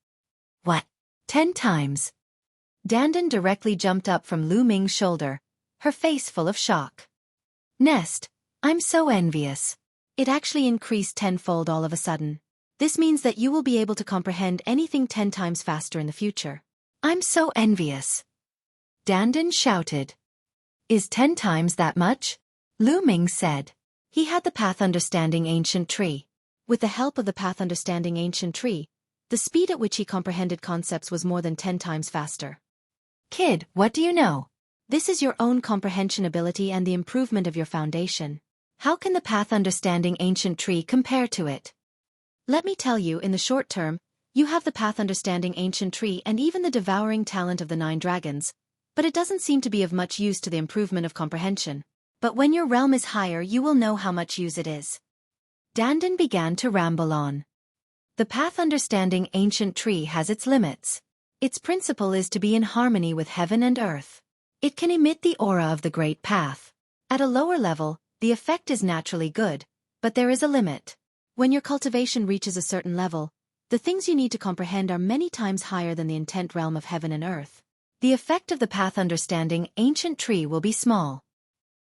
What? 10 times. Dandan directly jumped up from Lu Ming's shoulder, her face full of shock. Nest, I'm so envious. It actually increased tenfold all of a sudden. This means that you will be able to comprehend anything 10 times faster in the future. I'm so envious. Dandan shouted. Is 10 times that much? Lu Ming said. He had the Path Understanding Ancient Tree. With the help of the Path Understanding Ancient Tree, the speed at which he comprehended concepts was more than 10 times faster. Kid, what do you know? This is your own comprehension ability and the improvement of your foundation. How can the Path Understanding Ancient Tree compare to it? Let me tell you, in the short term, you have the Path Understanding Ancient Tree and even the devouring talent of the 9 dragons, but it doesn't seem to be of much use to the improvement of comprehension. But when your realm is higher, you will know how much use it is. Dandan began to ramble on. The Path Understanding Ancient Tree has its limits. Its principle is to be in harmony with heaven and earth. It can emit the aura of the Great Path. At a lower level, the effect is naturally good, but there is a limit. When your cultivation reaches a certain level, the things you need to comprehend are many times higher than the intent realm of heaven and earth. The effect of the Path Understanding Ancient Tree will be small.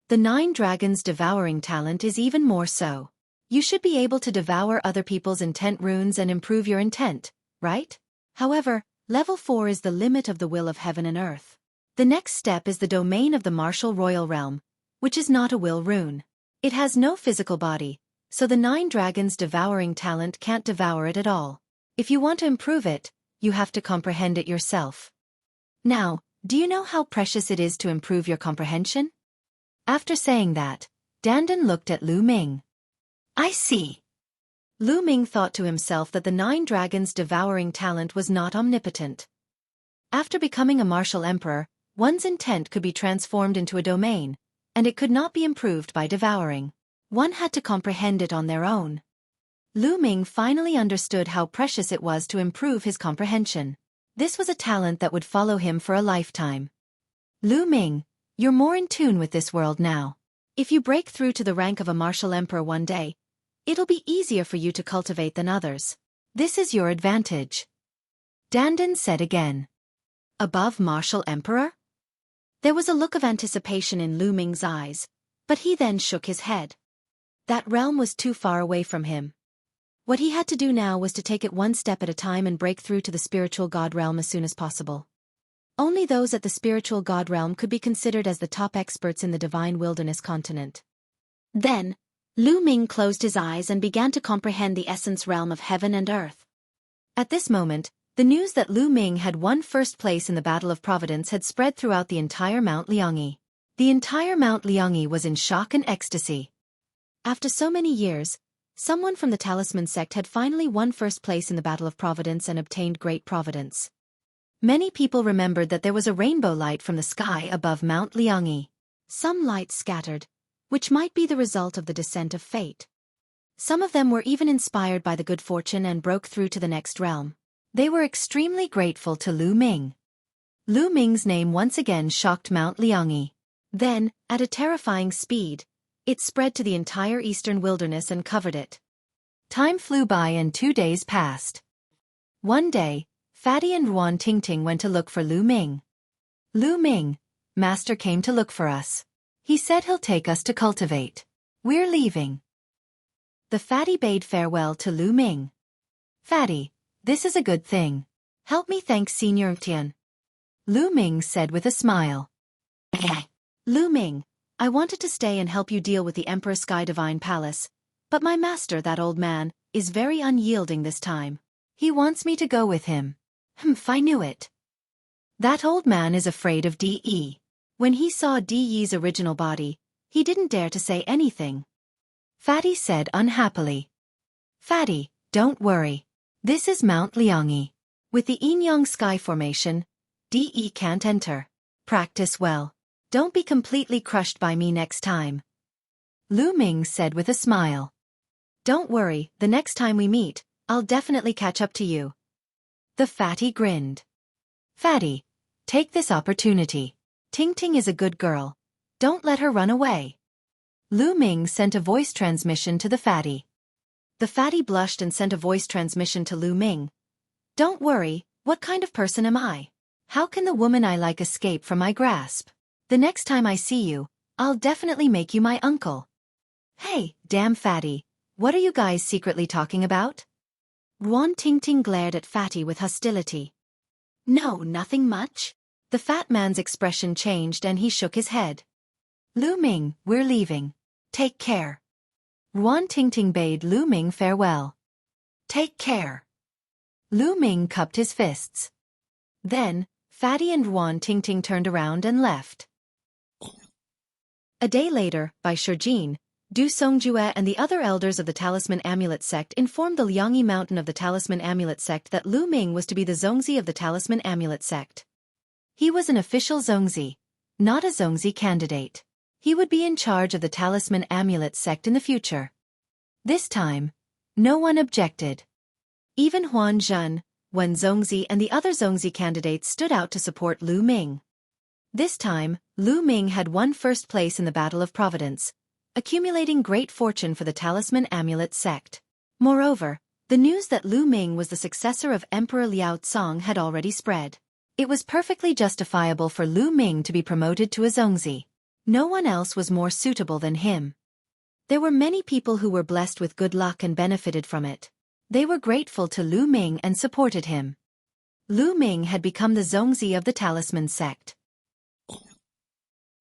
The 9 dragons' devouring talent is even more so. You should be able to devour other people's intent runes and improve your intent, right? However, level 4 is the limit of the will of heaven and earth. The next step is the domain of the martial royal realm, which is not a will rune. It has no physical body, so the 9 dragons' devouring talent can't devour it at all. If you want to improve it, you have to comprehend it yourself. Now, do you know how precious it is to improve your comprehension? After saying that, Dandan looked at Lu Ming. I see. Lu Ming thought to himself that the 9 dragons' devouring talent was not omnipotent. After becoming a martial emperor, one's intent could be transformed into a domain, and it could not be improved by devouring. One had to comprehend it on their own. Lu Ming finally understood how precious it was to improve his comprehension. This was a talent that would follow him for a lifetime. Lu Ming, you're more in tune with this world now. If you break through to the rank of a martial emperor one day, it'll be easier for you to cultivate than others. This is your advantage. Dandan said again. Above martial emperor? There was a look of anticipation in Lu Ming's eyes, but he then shook his head. That realm was too far away from him. What he had to do now was to take it one step at a time and break through to the spiritual god realm as soon as possible. Only those at the spiritual god realm could be considered as the top experts in the divine wilderness continent. Then, Lu Ming closed his eyes and began to comprehend the essence realm of heaven and earth. At this moment, the news that Lu Ming had won first place in the Battle of Providence had spread throughout the entire Mount Liangyi. The entire Mount Liangyi was in shock and ecstasy. After so many years, someone from the Talisman sect had finally won first place in the Battle of Providence and obtained great providence. Many people remembered that there was a rainbow light from the sky above Mount Liangyi. Some lights scattered, which might be the result of the descent of fate. Some of them were even inspired by the good fortune and broke through to the next realm. They were extremely grateful to Lu Ming. Lu Ming's name once again shocked Mount Liangyi. Then, at a terrifying speed, it spread to the entire eastern wilderness and covered it. Time flew by and 2 days passed. One day, Fatty and Ruan Tingting went to look for Lu Ming. Lu Ming, Master came to look for us. He said he'll take us to cultivate. We're leaving. The Fatty bade farewell to Lu Ming. Fatty, this is a good thing. Help me thank Senior Tian. Lu Ming said with a smile. Lu Ming, I wanted to stay and help you deal with the Emperor Sky Divine Palace, but my master, that old man, is very unyielding this time. He wants me to go with him. I knew it. That old man is afraid of De. When he saw De's original body, he didn't dare to say anything. Fatty said unhappily. Fatty, don't worry. This is Mount Liangyi. With the Yin-Yang sky formation, De can't enter. Practice well. Don't be completely crushed by me next time. Lu Ming said with a smile. Don't worry, the next time we meet, I'll definitely catch up to you. The Fatty grinned. Fatty, take this opportunity. Ting Ting is a good girl. Don't let her run away. Lu Ming sent a voice transmission to the Fatty. The Fatty blushed and sent a voice transmission to Lu Ming. Don't worry, What kind of person am I? How can the woman I like escape from my grasp? The next time I see you, I'll definitely make you my uncle. Hey, damn fatty, what are you guys secretly talking about? Ruan Tingting glared at Fatty with hostility. No, nothing much. The fat man's expression changed and he shook his head. Lu Ming, we're leaving. Take care. Ruan Tingting bade Lu Ming farewell. Take care. Lu Ming cupped his fists. Then, Fatty and Ruan Tingting turned around and left. A day later, by Shurjin, Du Songjue and the other elders of the Talisman Amulet sect informed the Liangyi Mountain of the Talisman Amulet sect that Lu Ming was to be the Zongzi of the Talisman Amulet sect. He was an official Zongzi, not a Zongzi candidate. He would be in charge of the Talisman Amulet sect in the future. This time, no one objected. Even Huan Zhen, Wen Zongzi and the other Zongzi candidates stood out to support Lu Ming. This time, Lu Ming had won first place in the Battle of Providence, accumulating great fortune for the Talisman Amulet sect. Moreover, the news that Lu Ming was the successor of Emperor Liao Cong had already spread. It was perfectly justifiable for Lu Ming to be promoted to a Zongzi. No one else was more suitable than him. There were many people who were blessed with good luck and benefited from it. They were grateful to Lu Ming and supported him. Lu Ming had become the Zongzi of the Talisman sect.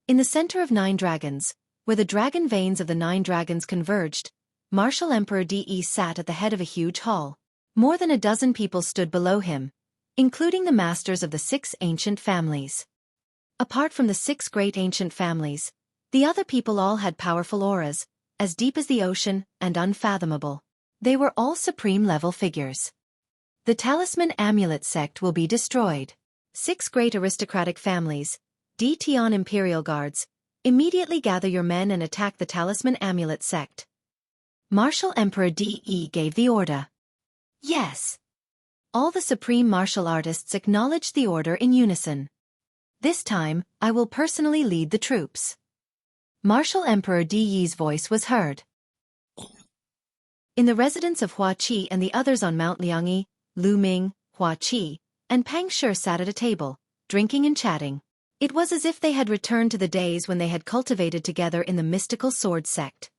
In the center of 9 dragons, where the dragon veins of the 9 dragons converged, Martial Emperor De sat at the head of a huge hall. More than a dozen people stood below him, including the masters of the 6 ancient families. Apart from the 6 great ancient families, the other people all had powerful auras, as deep as the ocean and unfathomable. They were all supreme-level figures. The Talisman Amulet sect will be destroyed. 6 great aristocratic families, D Tian Imperial Guards, immediately gather your men and attack the Talisman Amulet sect. Martial Emperor De gave the order. Yes. All the supreme martial artists acknowledged the order in unison. This time, I will personally lead the troops. Martial Emperor De's voice was heard. In the residence of Xueqi and the others on Mount Liangyi, Lu Ming, Xueqi, and Pang Shi sat at a table, drinking and chatting. It was as if they had returned to the days when they had cultivated together in the mystical sword sect.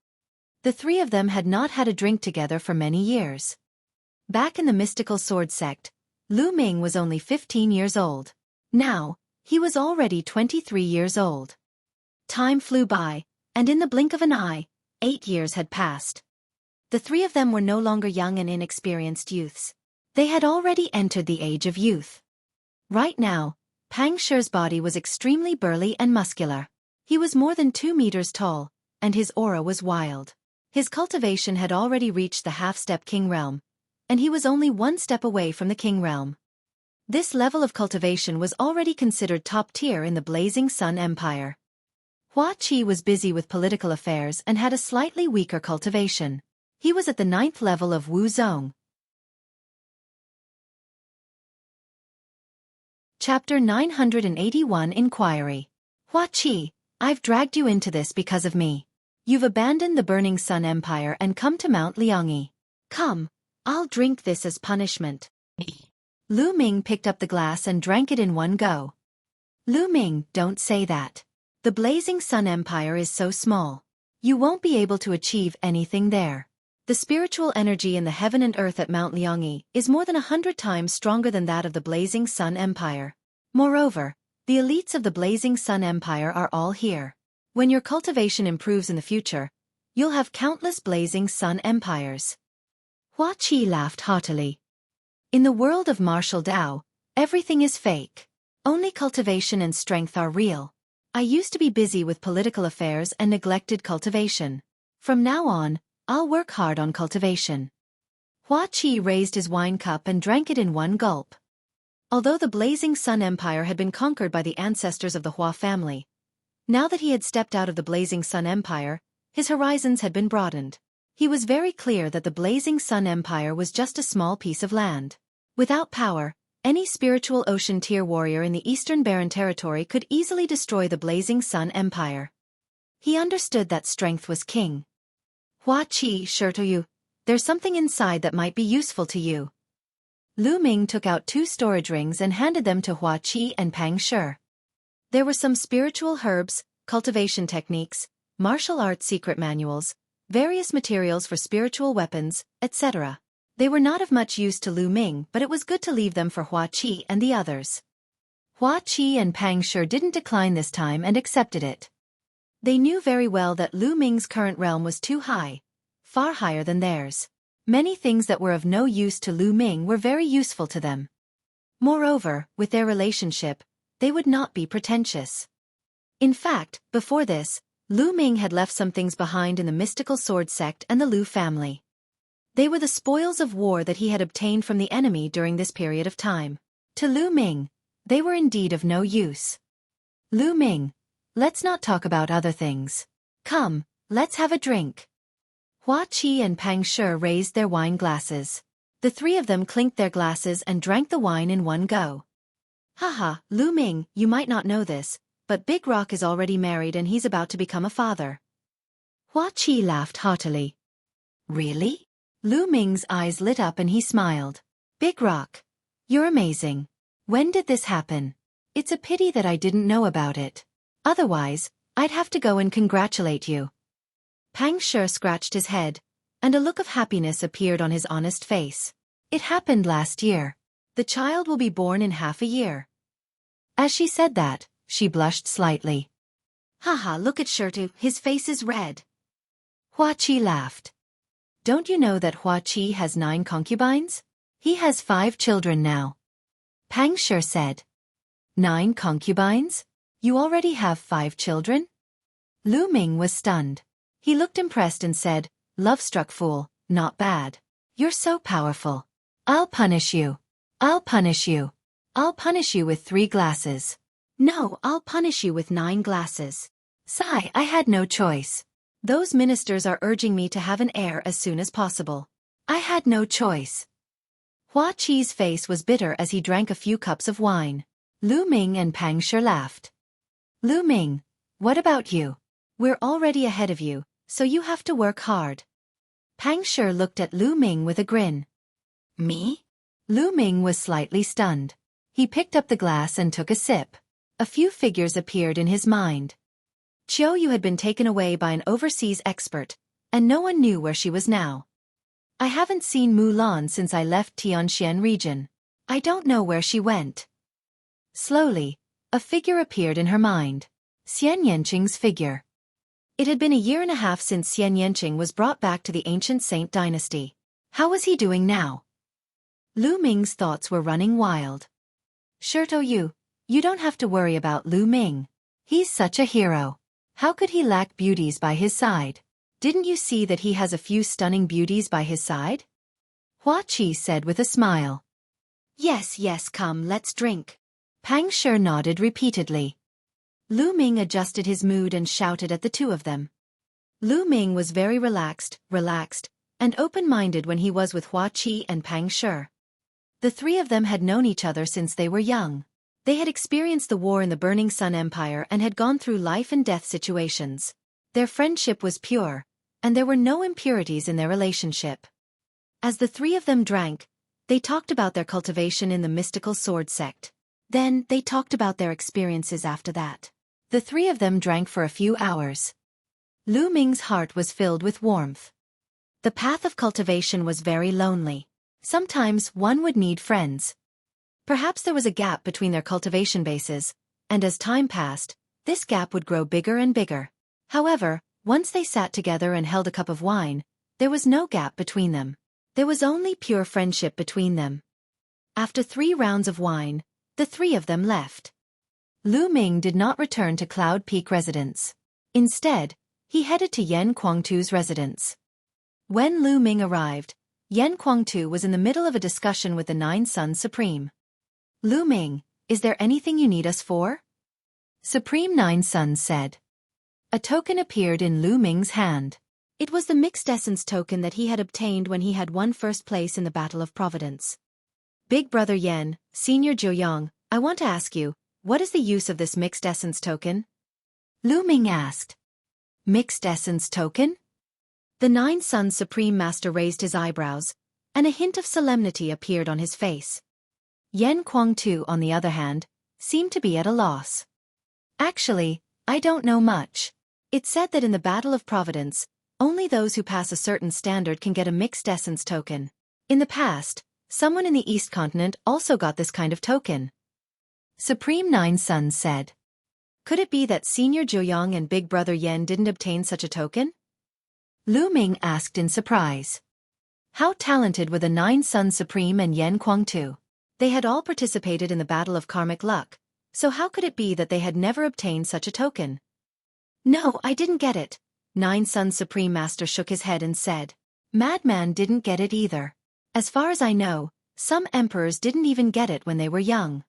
The 3 of them had not had a drink together for many years. Back in the mystical sword sect, Lu Ming was only 15 years old. Now, he was already 23 years old. Time flew by, and in the blink of an eye, 8 years had passed. The 3 of them were no longer young and inexperienced youths. They had already entered the age of youth. Right now, Pang Shi's body was extremely burly and muscular. He was more than 2 meters tall, and his aura was wild. His cultivation had already reached the half-step king realm, and he was only 1 step away from the king realm. This level of cultivation was already considered top tier in the Blazing Sun Empire. Xueqi was busy with political affairs and had a slightly weaker cultivation. He was at the 9th level of Wu Zong. Chapter 981 Inquiry. Xueqi, I've dragged you into this because of me. You've abandoned the Burning Sun Empire and come to Mount Liangyi. Come, I'll drink this as punishment. Lu Ming picked up the glass and drank it in one go. Lu Ming, don't say that. The Blazing Sun Empire is so small. You won't be able to achieve anything there. The spiritual energy in the heaven and earth at Mount Liangyi is more than 100 times stronger than that of the Blazing Sun Empire. Moreover, the elites of the Blazing Sun Empire are all here. When your cultivation improves in the future, you'll have countless Blazing Sun Empires. Xueqi laughed haughtily. In the world of martial Dao, everything is fake. Only cultivation and strength are real. I used to be busy with political affairs and neglected cultivation. From now on, I'll work hard on cultivation. Xueqi raised his wine cup and drank it in one gulp. Although the Blazing Sun Empire had been conquered by the ancestors of the Hua family, now that he had stepped out of the Blazing Sun Empire, his horizons had been broadened. He was very clear that the Blazing Sun Empire was just a small piece of land. Without power, any spiritual ocean tier warrior in the Eastern Barren Territory could easily destroy the Blazing Sun Empire. He understood that strength was king. Xueqi, sure to you, there's something inside that might be useful to you. Lu Ming took out 2 storage rings and handed them to Xueqi and Pang Shi. There were some spiritual herbs, cultivation techniques, martial arts secret manuals, various materials for spiritual weapons, etc. They were not of much use to Lu Ming, but it was good to leave them for Xueqi and the others. Xueqi and Pang Shi didn't decline this time and accepted it. They knew very well that Lu Ming's current realm was too high, far higher than theirs. Many things that were of no use to Lu Ming were very useful to them. Moreover, with their relationship, they would not be pretentious. In fact, before this, Lu Ming had left some things behind in the mystical sword sect and the Lu family. They were the spoils of war that he had obtained from the enemy during this period of time. To Lu Ming, they were indeed of no use. Lu Ming, let's not talk about other things. Come, let's have a drink. Xueqi and Pang Shi raised their wine glasses. The 3 of them clinked their glasses and drank the wine in one go. Haha, Lu Ming, you might not know this, but Big Rock is already married and he's about to become a father. Xueqi laughed heartily. Really? Lu Ming's eyes lit up and he smiled. Big Rock, you're amazing. When did this happen? It's a pity that I didn't know about it. Otherwise, I'd have to go and congratulate you. Pang Shi scratched his head, and a look of happiness appeared on his honest face. It happened last year. The child will be born in half a year. As she said that, she blushed slightly. Haha, look at Xueqi, his face is red. Xueqi laughed. Don't you know that Xueqi has 9 concubines? He has 5 children now. Pang Shi said. 9 concubines? You already have 5 children? Lu Ming was stunned. He looked impressed and said, Love-struck fool, not bad. You're so powerful. I'll punish you. I'll punish you. I'll punish you with 3 glasses. No, I'll punish you with 9 glasses. Sigh, I had no choice. Those ministers are urging me to have an heir as soon as possible. I had no choice. Xueqi's face was bitter as he drank a few cups of wine. Lu Ming and Pang Shi laughed. Lu Ming, what about you? We're already ahead of you, so you have to work hard. Pang Shi looked at Lu Ming with a grin. Me? Lu Ming was slightly stunned. He picked up the glass and took a sip. A few figures appeared in his mind. Xueqi had been taken away by an overseas expert, and no one knew where she was now. I haven't seen Mulan since I left Tianxian region. I don't know where she went. Slowly, a figure appeared in her mind. Xian Yanqing's figure. It had been a year and a half since Xian Yanqing was brought back to the ancient Saint dynasty. How was he doing now? Lu Ming's thoughts were running wild. Xueqi, you don't have to worry about Lu Ming. He's such a hero. How could he lack beauties by his side? Didn't you see that he has a few stunning beauties by his side? Xueqi said with a smile. Yes, yes, come, let's drink. Pang Shi nodded repeatedly. Lu Ming adjusted his mood and shouted at the 2 of them. Lu Ming was very relaxed, and open-minded when he was with Xueqi and Pang Shi. The 3 of them had known each other since they were young. They had experienced the war in the Burning Sun Empire and had gone through life and death situations. Their friendship was pure, and there were no impurities in their relationship. As the 3 of them drank, they talked about their cultivation in the mystical sword sect. Then, they talked about their experiences after that. The 3 of them drank for a few hours. Lu Ming's heart was filled with warmth. The path of cultivation was very lonely. Sometimes one would need friends. Perhaps there was a gap between their cultivation bases, and as time passed, this gap would grow bigger and bigger. However, once they sat together and held a cup of wine, there was no gap between them. There was only pure friendship between them. After 3 rounds of wine, the 3 of them left. Lu Ming did not return to Cloud Peak residence. Instead, he headed to Yan Kuangtu's residence. When Lu Ming arrived, Yan Kuangtu was in the middle of a discussion with the 9 Suns Supreme. Lu Ming, is there anything you need us for? Supreme 9 Suns said. A token appeared in Lu Ming's hand. It was the mixed essence token that he had obtained when he had won first place in the Battle of Providence. Big Brother Yan, Senior Zhuoyang, I want to ask you, what is the use of this mixed essence token? Lu Ming asked. Mixed essence token? The 9 Suns Supreme Master raised his eyebrows, and a hint of solemnity appeared on his face. Yan Kuang-tu, on the other hand, seemed to be at a loss. Actually, I don't know much. It's said that in the Battle of Providence, only those who pass a certain standard can get a mixed essence token. In the past, someone in the East Continent also got this kind of token. Supreme Nine Suns said. Could it be that Senior Zhuoyang and Big Brother Yen didn't obtain such a token? Lu Ming asked in surprise. How talented were the Nine Suns Supreme and Yan Kuang-tu? They had all participated in the Battle of Karmic Luck, so how could it be that they had never obtained such a token? No, I didn't get it. Nine Suns Supreme Master shook his head and said. Madman didn't get it either. As far as I know, some emperors didn't even get it when they were young.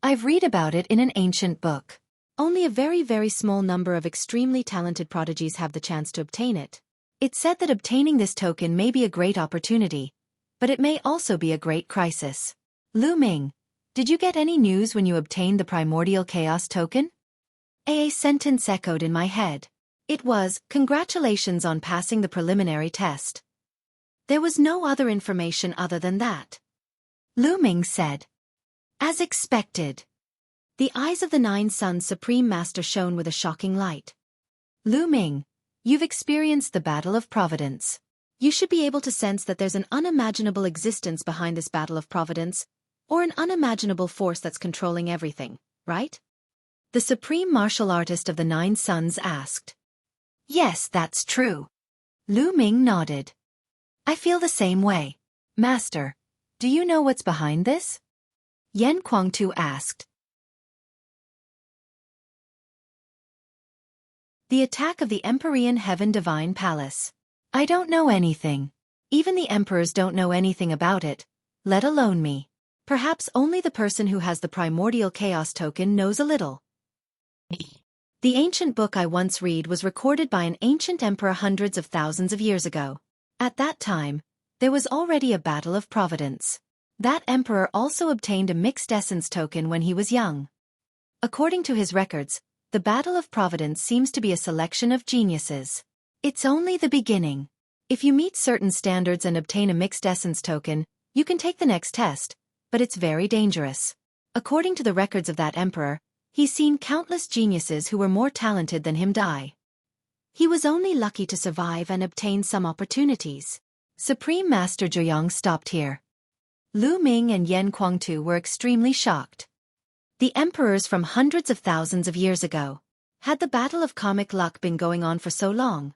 I've read about it in an ancient book. Only a very, very small number of extremely talented prodigies have the chance to obtain it. It's said that obtaining this token may be a great opportunity, but it may also be a great crisis. Lu Ming, did you get any news when you obtained the Primordial Chaos token? A sentence echoed in my head. It was, congratulations on passing the preliminary test. There was no other information other than that. Lu Ming said. As expected. The eyes of the Nine Suns Supreme Master shone with a shocking light. Lu Ming, you've experienced the Battle of Providence. You should be able to sense that there's an unimaginable existence behind this Battle of Providence, or an unimaginable force that's controlling everything, right? The Supreme Martial Artist of the Nine Suns asked. Yes, that's true. Lu Ming nodded. I feel the same way. Master, do you know what's behind this? Yan Kuang-tu asked. The attack of the Empyrean Heaven Divine Palace. I don't know anything. Even the emperors don't know anything about it, let alone me. Perhaps only the person who has the Primordial Chaos token knows a little. The ancient book I once read was recorded by an ancient emperor hundreds of thousands of years ago. At that time, there was already a Battle of Providence. That emperor also obtained a mixed essence token when he was young. According to his records, the Battle of Providence seems to be a selection of geniuses. It's only the beginning. If you meet certain standards and obtain a mixed essence token, you can take the next test, but it's very dangerous. According to the records of that emperor, he's seen countless geniuses who were more talented than him die. He was only lucky to survive and obtain some opportunities. Supreme Master Zhuoyang stopped here. Lu Ming and Yan Kuang-tu were extremely shocked. The emperors from hundreds of thousands of years ago. Had the Battle of Karmic Luck been going on for so long?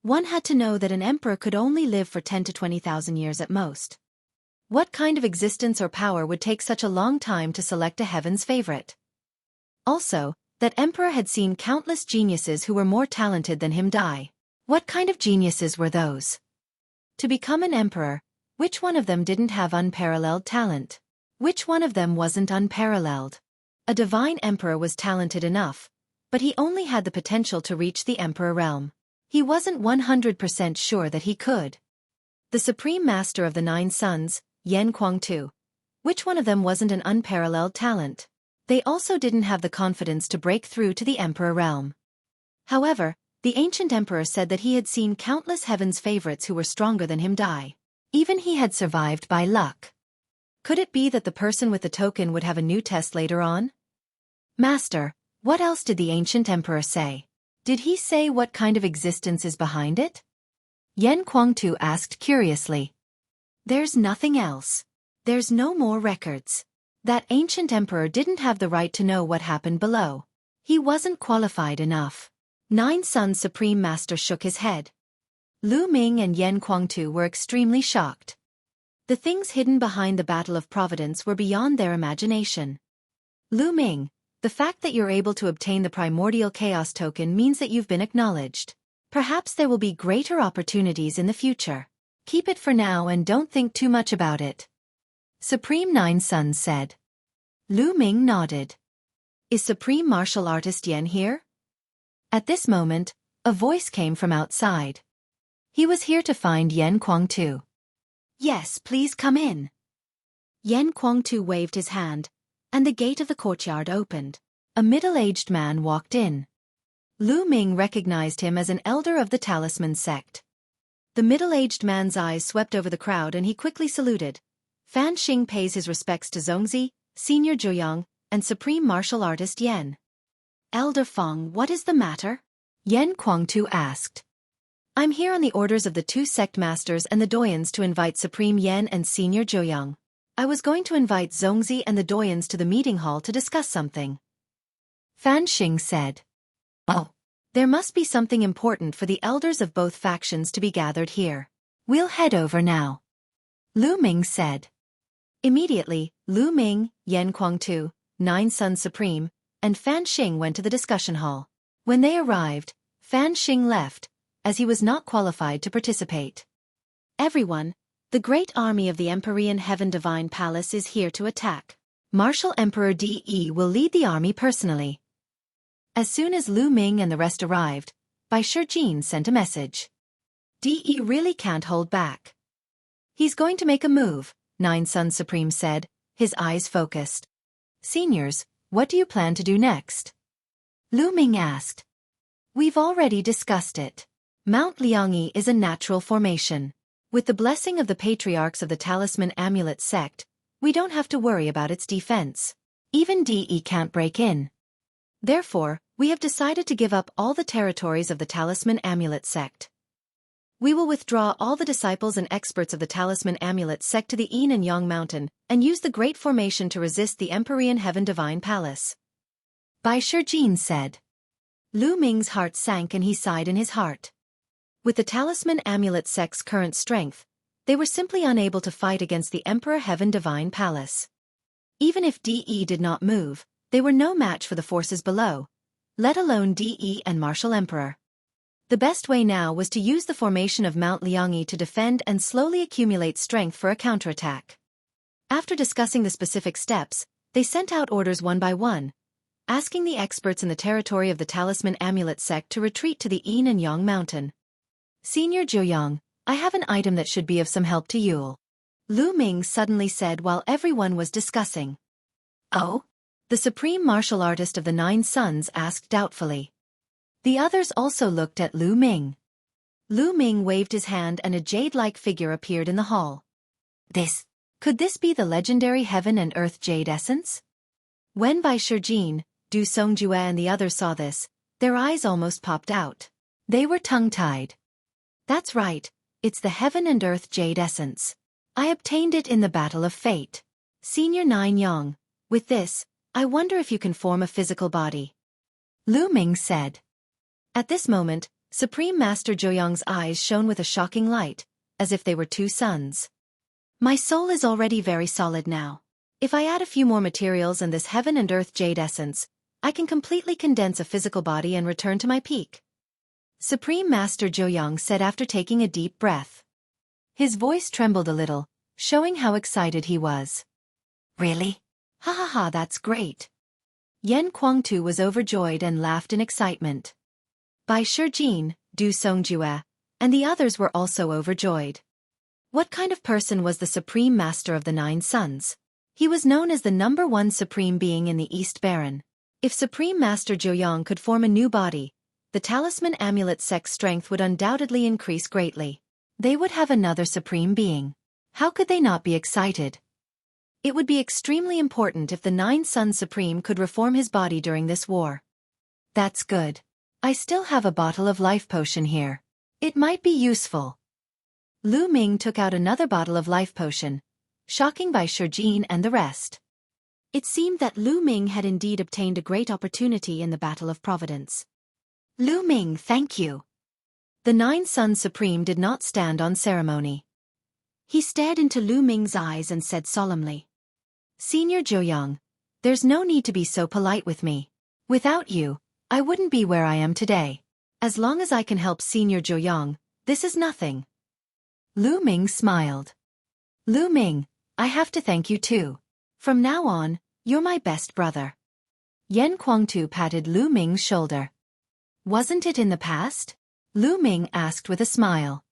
One had to know that an emperor could only live for 10 to 20,000 years at most. What kind of existence or power would take such a long time to select a heaven's favorite? Also, that emperor had seen countless geniuses who were more talented than him die. What kind of geniuses were those? To become an emperor, which one of them didn't have unparalleled talent? Which one of them wasn't unparalleled? A divine emperor was talented enough, but he only had the potential to reach the emperor realm. He wasn't 100% sure that he could. The Supreme Master of the Nine Suns, Yan Kuang-tu. Which one of them wasn't an unparalleled talent? They also didn't have the confidence to break through to the emperor realm. However, the ancient emperor said that he had seen countless heaven's favorites who were stronger than him die. Even he had survived by luck. Could it be that the person with the token would have a new test later on? Master, what else did the ancient emperor say? Did he say what kind of existence is behind it? Yan Kuang-tu asked curiously. There's nothing else. There's no more records. That ancient emperor didn't have the right to know what happened below. He wasn't qualified enough. Nine Suns Supreme Master shook his head. Lu Ming and Yan Kuang-tu were extremely shocked. The things hidden behind the Battle of Providence were beyond their imagination. Lu Ming, the fact that you're able to obtain the Primordial Chaos token means that you've been acknowledged. Perhaps there will be greater opportunities in the future. Keep it for now and don't think too much about it. Supreme Nine Suns said. Lu Ming nodded. Is Supreme Martial Artist Yan here? At this moment, a voice came from outside. He was here to find Yan Kuang-tu. Yes, please come in. Yan Kuang-tu waved his hand, and the gate of the courtyard opened. A middle-aged man walked in. Lu Ming recognized him as an elder of the Talisman sect. The middle-aged man's eyes swept over the crowd and he quickly saluted. Fan Xing pays his respects to Zongzi, Senior Zhuoyang, and Supreme Martial Artist Yan. Elder Feng, what is the matter? Yan Kuangtu asked. I'm here on the orders of the two sect masters and the doyens to invite Supreme Yan and Senior Zhuoyang. I was going to invite Zongzi and the doyens to the meeting hall to discuss something. Fan Xing said. Oh. There must be something important for the elders of both factions to be gathered here. We'll head over now. Lu Ming said. Immediately, Lu Ming, Yan Kuangtu, Nine Sons Supreme, and Fan Xing went to the discussion hall. When they arrived, Fan Xing left, as he was not qualified to participate. Everyone, the great army of the Empyrean Heaven Divine Palace is here to attack. Martial Emperor De will lead the army personally. As soon as Lu Ming and the rest arrived, Bai Shijin sent a message. De really can't hold back. He's going to make a move, Nine Sons Supreme said, his eyes focused. Seniors, what do you plan to do next? Lu Ming asked. We've already discussed it. Mount Liangyi is a natural formation. With the blessing of the patriarchs of the Talisman Amulet sect, we don't have to worry about its defense. Even De can't break in. Therefore, we have decided to give up all the territories of the Talisman Amulet sect. We will withdraw all the disciples and experts of the Talisman Amulet sect to the Yin and Yang Mountain, and use the Great Formation to resist the Empyrean Heaven Divine Palace. Bai Shijin said. Lu Ming's heart sank and he sighed in his heart. With the Talisman Amulet sect's current strength, they were simply unable to fight against the Emperor Heaven Divine Palace. Even if De did not move, they were no match for the forces below, let alone De and Martial Emperor. The best way now was to use the formation of Mount Liangyi to defend and slowly accumulate strength for a counterattack. After discussing the specific steps, they sent out orders one by one, asking the experts in the territory of the Talisman Amulet sect to retreat to the Yin and Yang Mountain. Senior Zhuoyang, I have an item that should be of some help to you. Lu Ming suddenly said while everyone was discussing. Oh? The Supreme Martial Artist of the Nine Sons asked doubtfully. The others also looked at Lu Ming. Lu Ming waved his hand and a jade-like figure appeared in the hall. Could this be the legendary Heaven and Earth Jade Essence? When Bai Shijin, Du Songjue and the others saw this, their eyes almost popped out. They were tongue-tied. That's right, it's the Heaven and Earth Jade Essence. I obtained it in the Battle of Fate. Senior Nine Yang, with this, I wonder if you can form a physical body. Lu Ming said. At this moment, Supreme Master Zhuoyang's eyes shone with a shocking light, as if they were two suns. My soul is already very solid now. If I add a few more materials and this Heaven and Earth Jade Essence, I can completely condense a physical body and return to my peak. Supreme Master Zhuoyang said after taking a deep breath. His voice trembled a little, showing how excited he was. Really? Ha ha ha, that's great. Yan Kuangtu was overjoyed and laughed in excitement. Bai Shijin, Du Songjue, and the others were also overjoyed. What kind of person was the Supreme Master of the Nine Sons? He was known as the #1 Supreme Being in the East Baron. If Supreme Master Zhuoyang could form a new body, the Talisman Amulet sect's strength would undoubtedly increase greatly. They would have another Supreme Being. How could they not be excited? It would be extremely important if the Nine Sons Supreme could reform his body during this war. That's good. I still have a bottle of life potion here. It might be useful. Lu Ming took out another bottle of life potion, shocking Bai Shijin and the rest. It seemed that Lu Ming had indeed obtained a great opportunity in the Battle of Providence. Lu Ming, thank you. The Nine Sons Supreme did not stand on ceremony. He stared into Lu Ming's eyes and said solemnly. Senior Zhuoyang, there's no need to be so polite with me. Without you, I wouldn't be where I am today. As long as I can help Senior Zhuoyang, this is nothing. Lu Ming smiled. Lu Ming, I have to thank you too. From now on, you're my best brother. Yan Kuangtu patted Lu Ming's shoulder. Wasn't it in the past? Lu Ming asked with a smile.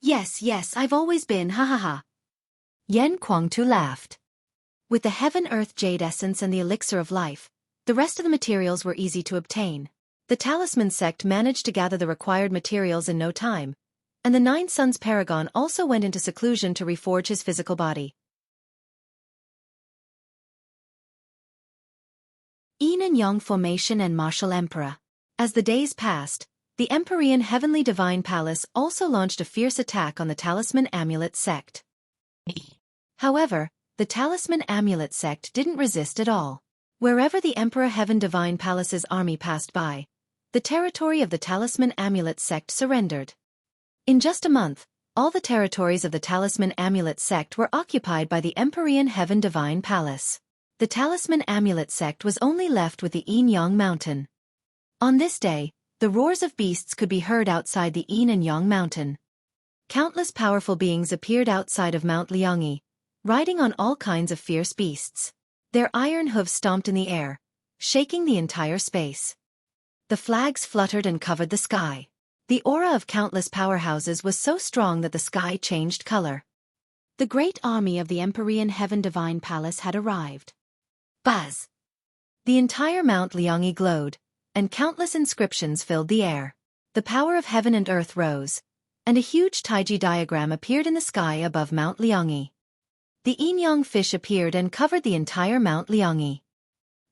Yes, I've always been, ha ha ha. Yan Kuangtu laughed. With the Heaven-Earth Jade Essence and the Elixir of Life, the rest of the materials were easy to obtain. The Talisman sect managed to gather the required materials in no time, and the 9 Sons Paragon also went into seclusion to reforge his physical body. Yin and Yang Formation and Martial Emperor. As the days passed, the Empyrean Heavenly Divine Palace also launched a fierce attack on the Talisman Amulet sect. However, the Talisman Amulet sect didn't resist at all. Wherever the Emperor Heaven Divine Palace's army passed by, the territory of the Talisman Amulet sect surrendered. In just a month, all the territories of the Talisman Amulet sect were occupied by the Empyrean Heaven Divine Palace. The Talisman Amulet sect was only left with the Yin Yang Mountain. On this day, the roars of beasts could be heard outside the Yin and Yang Mountain. Countless powerful beings appeared outside of Mount Liangyi, riding on all kinds of fierce beasts. Their iron hooves stomped in the air, shaking the entire space. The flags fluttered and covered the sky. The aura of countless powerhouses was so strong that the sky changed color. The great army of the Empyrean Heaven Divine Palace had arrived. Buzz! The entire Mount Liangyi glowed, and countless inscriptions filled the air. The power of heaven and earth rose, and a huge Taiji diagram appeared in the sky above Mount Liangyi. The yin-yang fish appeared and covered the entire Mount Liangyi.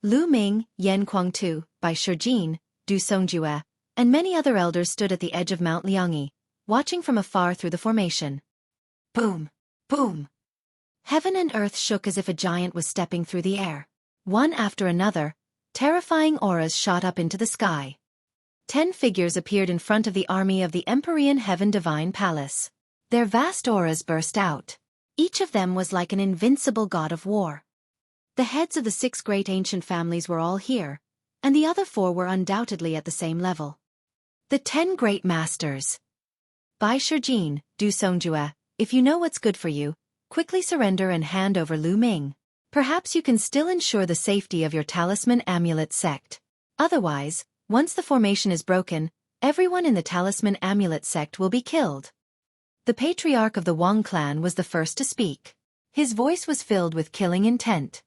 Lu Ming, Yan Kuangtu, Bai Shijin, Du Songjue, and many other elders stood at the edge of Mount Liangyi, watching from afar through the formation. Boom! Boom! Heaven and earth shook as if a giant was stepping through the air. One after another, terrifying auras shot up into the sky. 10 figures appeared in front of the army of the Empyrean Heaven Divine Palace. Their vast auras burst out. Each of them was like an invincible god of war. The heads of the 6 great ancient families were all here, and the other 4 were undoubtedly at the same level. The 10 great masters. Bai Shijin, Du Songjue, if you know what's good for you, quickly surrender and hand over Lu Ming. Perhaps you can still ensure the safety of your Talisman Amulet sect. Otherwise, once the formation is broken, everyone in the Talisman Amulet sect will be killed. The patriarch of the Wang clan was the first to speak. His voice was filled with killing intent.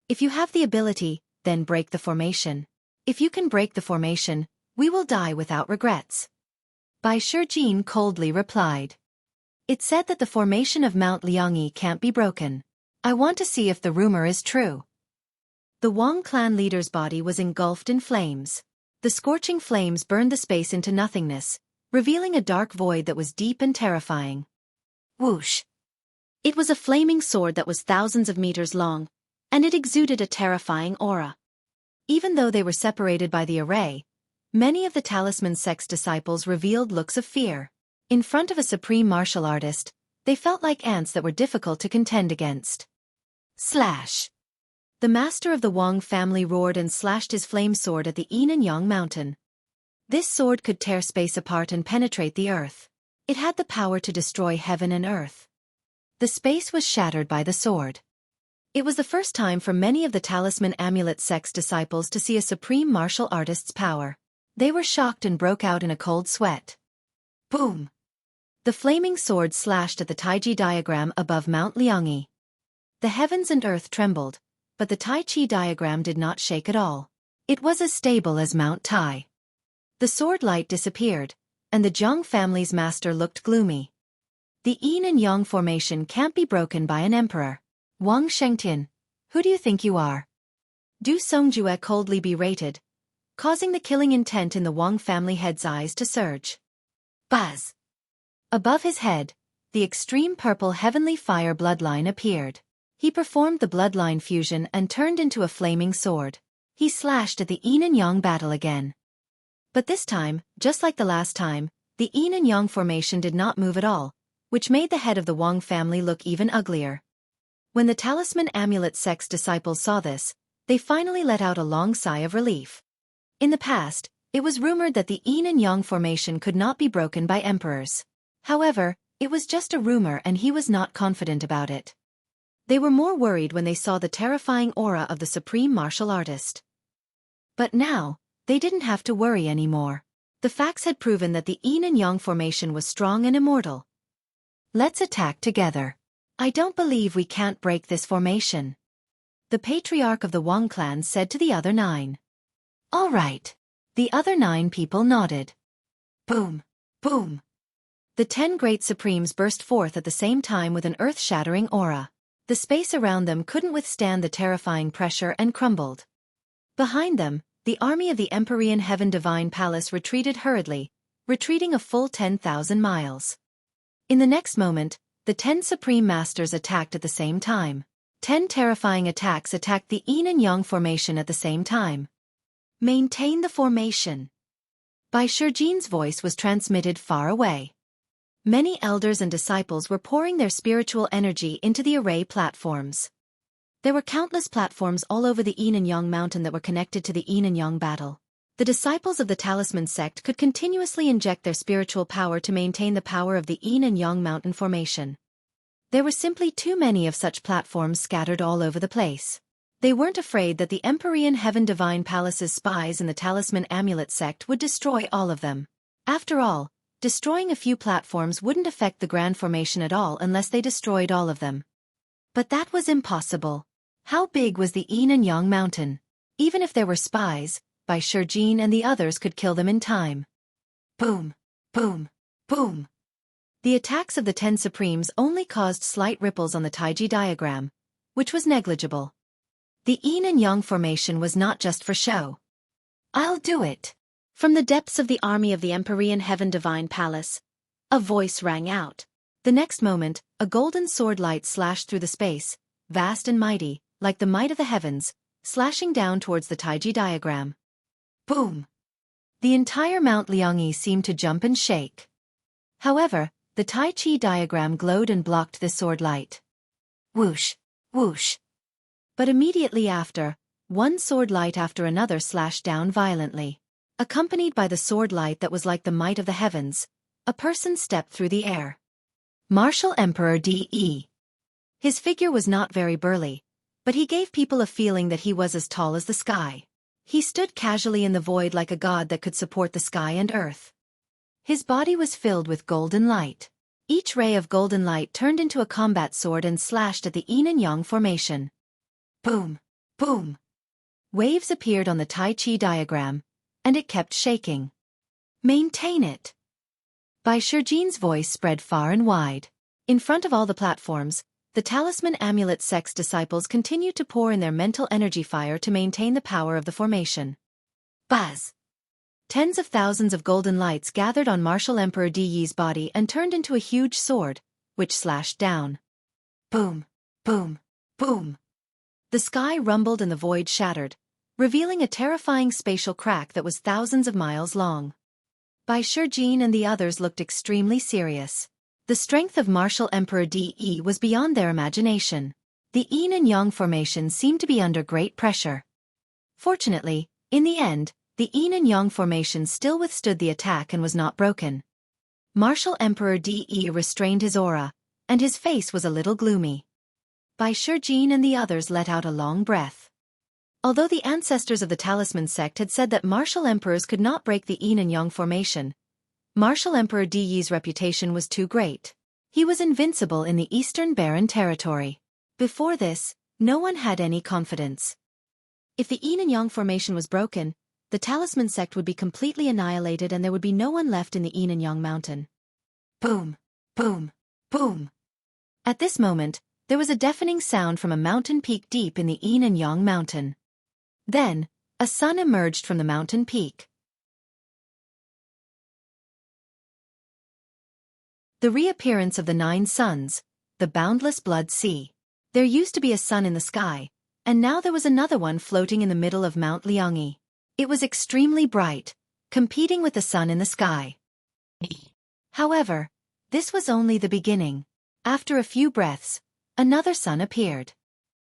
If you have the ability, then break the formation. If you can break the formation, we will die without regrets. Bai Shijin coldly replied. It said that the formation of Mount Liangyi can't be broken. I want to see if the rumor is true. The Wang clan leader's body was engulfed in flames. The scorching flames burned the space into nothingness, revealing a dark void that was deep and terrifying. Whoosh! It was a flaming sword that was thousands of meters long, and it exuded a terrifying aura. Even though they were separated by the array, many of the Talisman sect's disciples revealed looks of fear. In front of a supreme martial artist, they felt like ants that were difficult to contend against. Slash! The master of the Wang family roared and slashed his flame sword at the Yin and Yang mountain. This sword could tear space apart and penetrate the earth. It had the power to destroy heaven and earth. The space was shattered by the sword. It was the first time for many of the Talisman Amulet sect's disciples to see a supreme martial artist's power. They were shocked and broke out in a cold sweat. Boom! The flaming sword slashed at the Taiji diagram above Mount Liangyi. The heavens and earth trembled, but the Tai Chi diagram did not shake at all. It was as stable as Mount Tai. The sword light disappeared, and the Zhang family's master looked gloomy. The Yin and Yang formation can't be broken by an emperor. Wang Shengtian, who do you think you are? Du Songjue coldly berated, causing the killing intent in the Wang family head's eyes to surge. Buzz! Above his head, the extreme purple heavenly fire bloodline appeared. He performed the bloodline fusion and turned into a flaming sword. He slashed at the Yin and Yang battle again. But this time, just like the last time, the Yin and Yang formation did not move at all, which made the head of the Wang family look even uglier. When the Talisman Amulet sect's disciples saw this, they finally let out a long sigh of relief. In the past, it was rumored that the Yin and Yang formation could not be broken by emperors. However, it was just a rumor and he was not confident about it. They were more worried when they saw the terrifying aura of the supreme martial artist. But now, they didn't have to worry anymore. The facts had proven that the Yin and Yang formation was strong and immortal. Let's attack together. I don't believe we can't break this formation. The patriarch of the Wang clan said to the other 9. All right. The other 9 people nodded. Boom! Boom! The 10 great supremes burst forth at the same time with an earth-shattering aura. The space around them couldn't withstand the terrifying pressure and crumbled. Behind them, the army of the Empyrean Heaven Divine Palace retreated hurriedly, retreating a full 10,000 miles. In the next moment, the 10 Supreme Masters attacked at the same time. 10 terrifying attacks attacked the Yin and Yang formation at the same time. Maintain the formation. Bai Shijin's voice was transmitted far away. Many elders and disciples were pouring their spiritual energy into the array platforms. There were countless platforms all over the Yin and Yang mountain that were connected to the Yin and Yang battle. The disciples of the Talisman sect could continuously inject their spiritual power to maintain the power of the Yin and Yang mountain formation. There were simply too many of such platforms scattered all over the place. They weren't afraid that the Empyrean Heaven Divine Palace's spies in the Talisman Amulet sect would destroy all of them. After all, destroying a few platforms wouldn't affect the grand formation at all unless they destroyed all of them. But that was impossible. How big was the Yin and Yang mountain? Even if there were spies, Bai Shijin and the others could kill them in time. Boom! Boom! Boom! The attacks of the 10 Supremes only caused slight ripples on the Taiji diagram, which was negligible. The Yin and Yang formation was not just for show. I'll do it! From the depths of the army of the Empyrean Heaven Divine Palace, a voice rang out. The next moment, a golden sword light slashed through the space, vast and mighty, like the might of the heavens, slashing down towards the Taiji diagram. Boom! The entire Mount Liangyi seemed to jump and shake. However, the Tai Chi diagram glowed and blocked the sword light. Whoosh! Whoosh! But immediately after, one sword light after another slashed down violently. Accompanied by the sword light that was like the might of the heavens, a person stepped through the air. Martial Emperor De. His figure was not very burly, but he gave people a feeling that he was as tall as the sky. He stood casually in the void like a god that could support the sky and earth. His body was filled with golden light. Each ray of golden light turned into a combat sword and slashed at the Yin and Yang formation. Boom! Boom! Waves appeared on the Tai Chi diagram, and it kept shaking. Maintain it! Bai Shijin's voice spread far and wide. In front of all the platforms, the Talisman Amulet sect's disciples continued to pour in their mental energy fire to maintain the power of the formation. Buzz! Tens of thousands of golden lights gathered on Martial Emperor De's body and turned into a huge sword, which slashed down. Boom! Boom! Boom! The sky rumbled and the void shattered, revealing a terrifying spatial crack that was thousands of miles long. Bai Shijin and the others looked extremely serious. The strength of Martial Emperor De was beyond their imagination. The Yin and Yang formation seemed to be under great pressure. Fortunately, in the end, the Yin and Yang formation still withstood the attack and was not broken. Martial Emperor De restrained his aura, and his face was a little gloomy. Bai Shijin and the others let out a long breath. Although the ancestors of the Talisman sect had said that martial emperors could not break the Yin and Yang formation, Martial Emperor De's reputation was too great. He was invincible in the Eastern Barren territory. Before this, no one had any confidence. If the Yin and Yang formation was broken, the Talisman sect would be completely annihilated and there would be no one left in the Yin and Yang mountain. Boom! Boom! Boom! At this moment, there was a deafening sound from a mountain peak deep in the Yin and Yang mountain. Then, a sun emerged from the mountain peak. The reappearance of the 9 suns, the boundless blood sea. There used to be a sun in the sky, and now there was another one floating in the middle of Mount Liangyi. It was extremely bright, competing with the sun in the sky. However, this was only the beginning. After a few breaths, another sun appeared.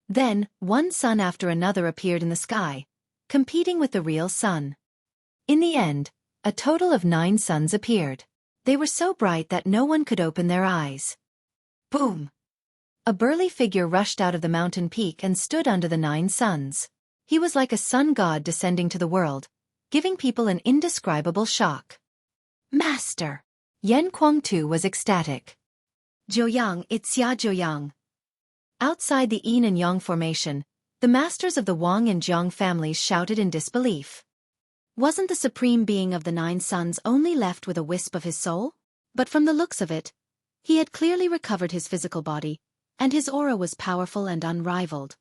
Then, one sun after another appeared in the sky, competing with the real sun. In the end, a total of 9 suns appeared. They were so bright that no one could open their eyes. Boom! A burly figure rushed out of the mountain peak and stood under the 9 suns. He was like a sun god descending to the world, giving people an indescribable shock. Master! Yan Kuangtu was ecstatic. Joyang, it's Ya Joyang. Outside the Yin and Yang formation, the masters of the Wang and Jiang families shouted in disbelief. Wasn't the supreme being of the 9 suns only left with a wisp of his soul? But from the looks of it, he had clearly recovered his physical body, and his aura was powerful and unrivaled.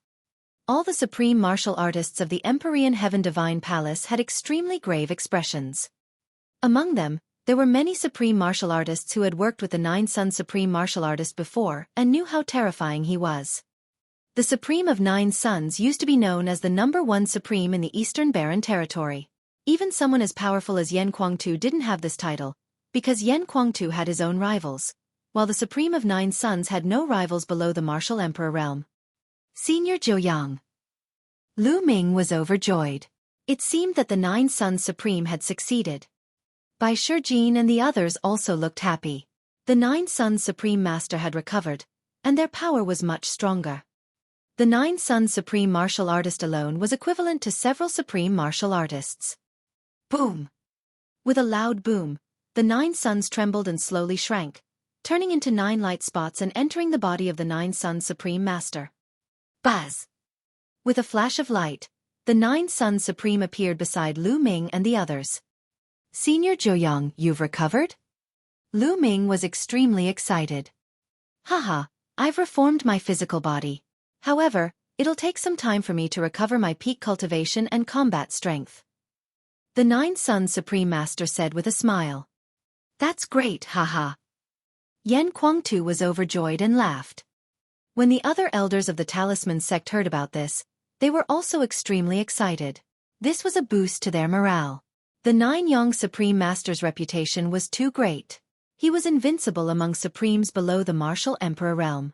All the supreme martial artists of the Empyrean Heaven Divine Palace had extremely grave expressions. Among them, there were many supreme martial artists who had worked with the Nine Sun Supreme Martial Artist before and knew how terrifying he was. The Supreme of Nine Suns used to be known as the #1 Supreme in the Eastern Barren Territory. Even someone as powerful as Yan Kuang-tu didn't have this title, because Yan Kuang-tu had his own rivals, while the Supreme of Nine Suns had no rivals below the Martial Emperor realm. Senior Zhou. Lu Ming was overjoyed. It seemed that the Nine Suns Supreme had succeeded. Bai Shijin and the others also looked happy. The Nine Suns Supreme Master had recovered, and their power was much stronger. The Nine Suns Supreme Martial Artist alone was equivalent to several Supreme Martial Artists. Boom! With a loud boom, the Nine Suns trembled and slowly shrank, turning into 9 light spots and entering the body of the Nine Suns Supreme Master. Buzz! With a flash of light, the Nine Suns Supreme appeared beside Lu Ming and the others. Senior Zhou, you've recovered? Lu Ming was extremely excited. Haha, I've reformed my physical body. However, it'll take some time for me to recover my peak cultivation and combat strength. The Nine Suns Supreme Master said with a smile. That's great, haha. Yan Kuang-tu was overjoyed and laughed. When the other elders of the Talisman sect heard about this, they were also extremely excited. This was a boost to their morale. The Nine Yang Supreme Master's reputation was too great. He was invincible among Supremes below the Martial Emperor realm.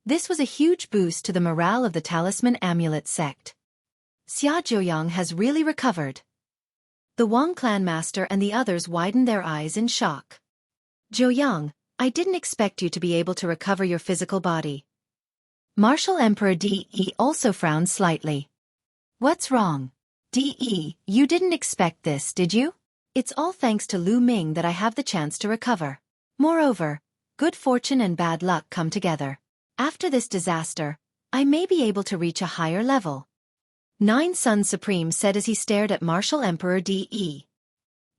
This was a huge boost to the morale of the Talisman Amulet sect. Xia Zhouyang has really recovered. The Wang Clan Master and the others widened their eyes in shock. Zhouyang, I didn't expect you to be able to recover your physical body. Martial Emperor De also frowned slightly. What's wrong? De, you didn't expect this, did you? It's all thanks to Lu Ming that I have the chance to recover. Moreover, good fortune and bad luck come together. After this disaster, I may be able to reach a higher level. Nine Sun Supreme said as he stared at Martial Emperor De.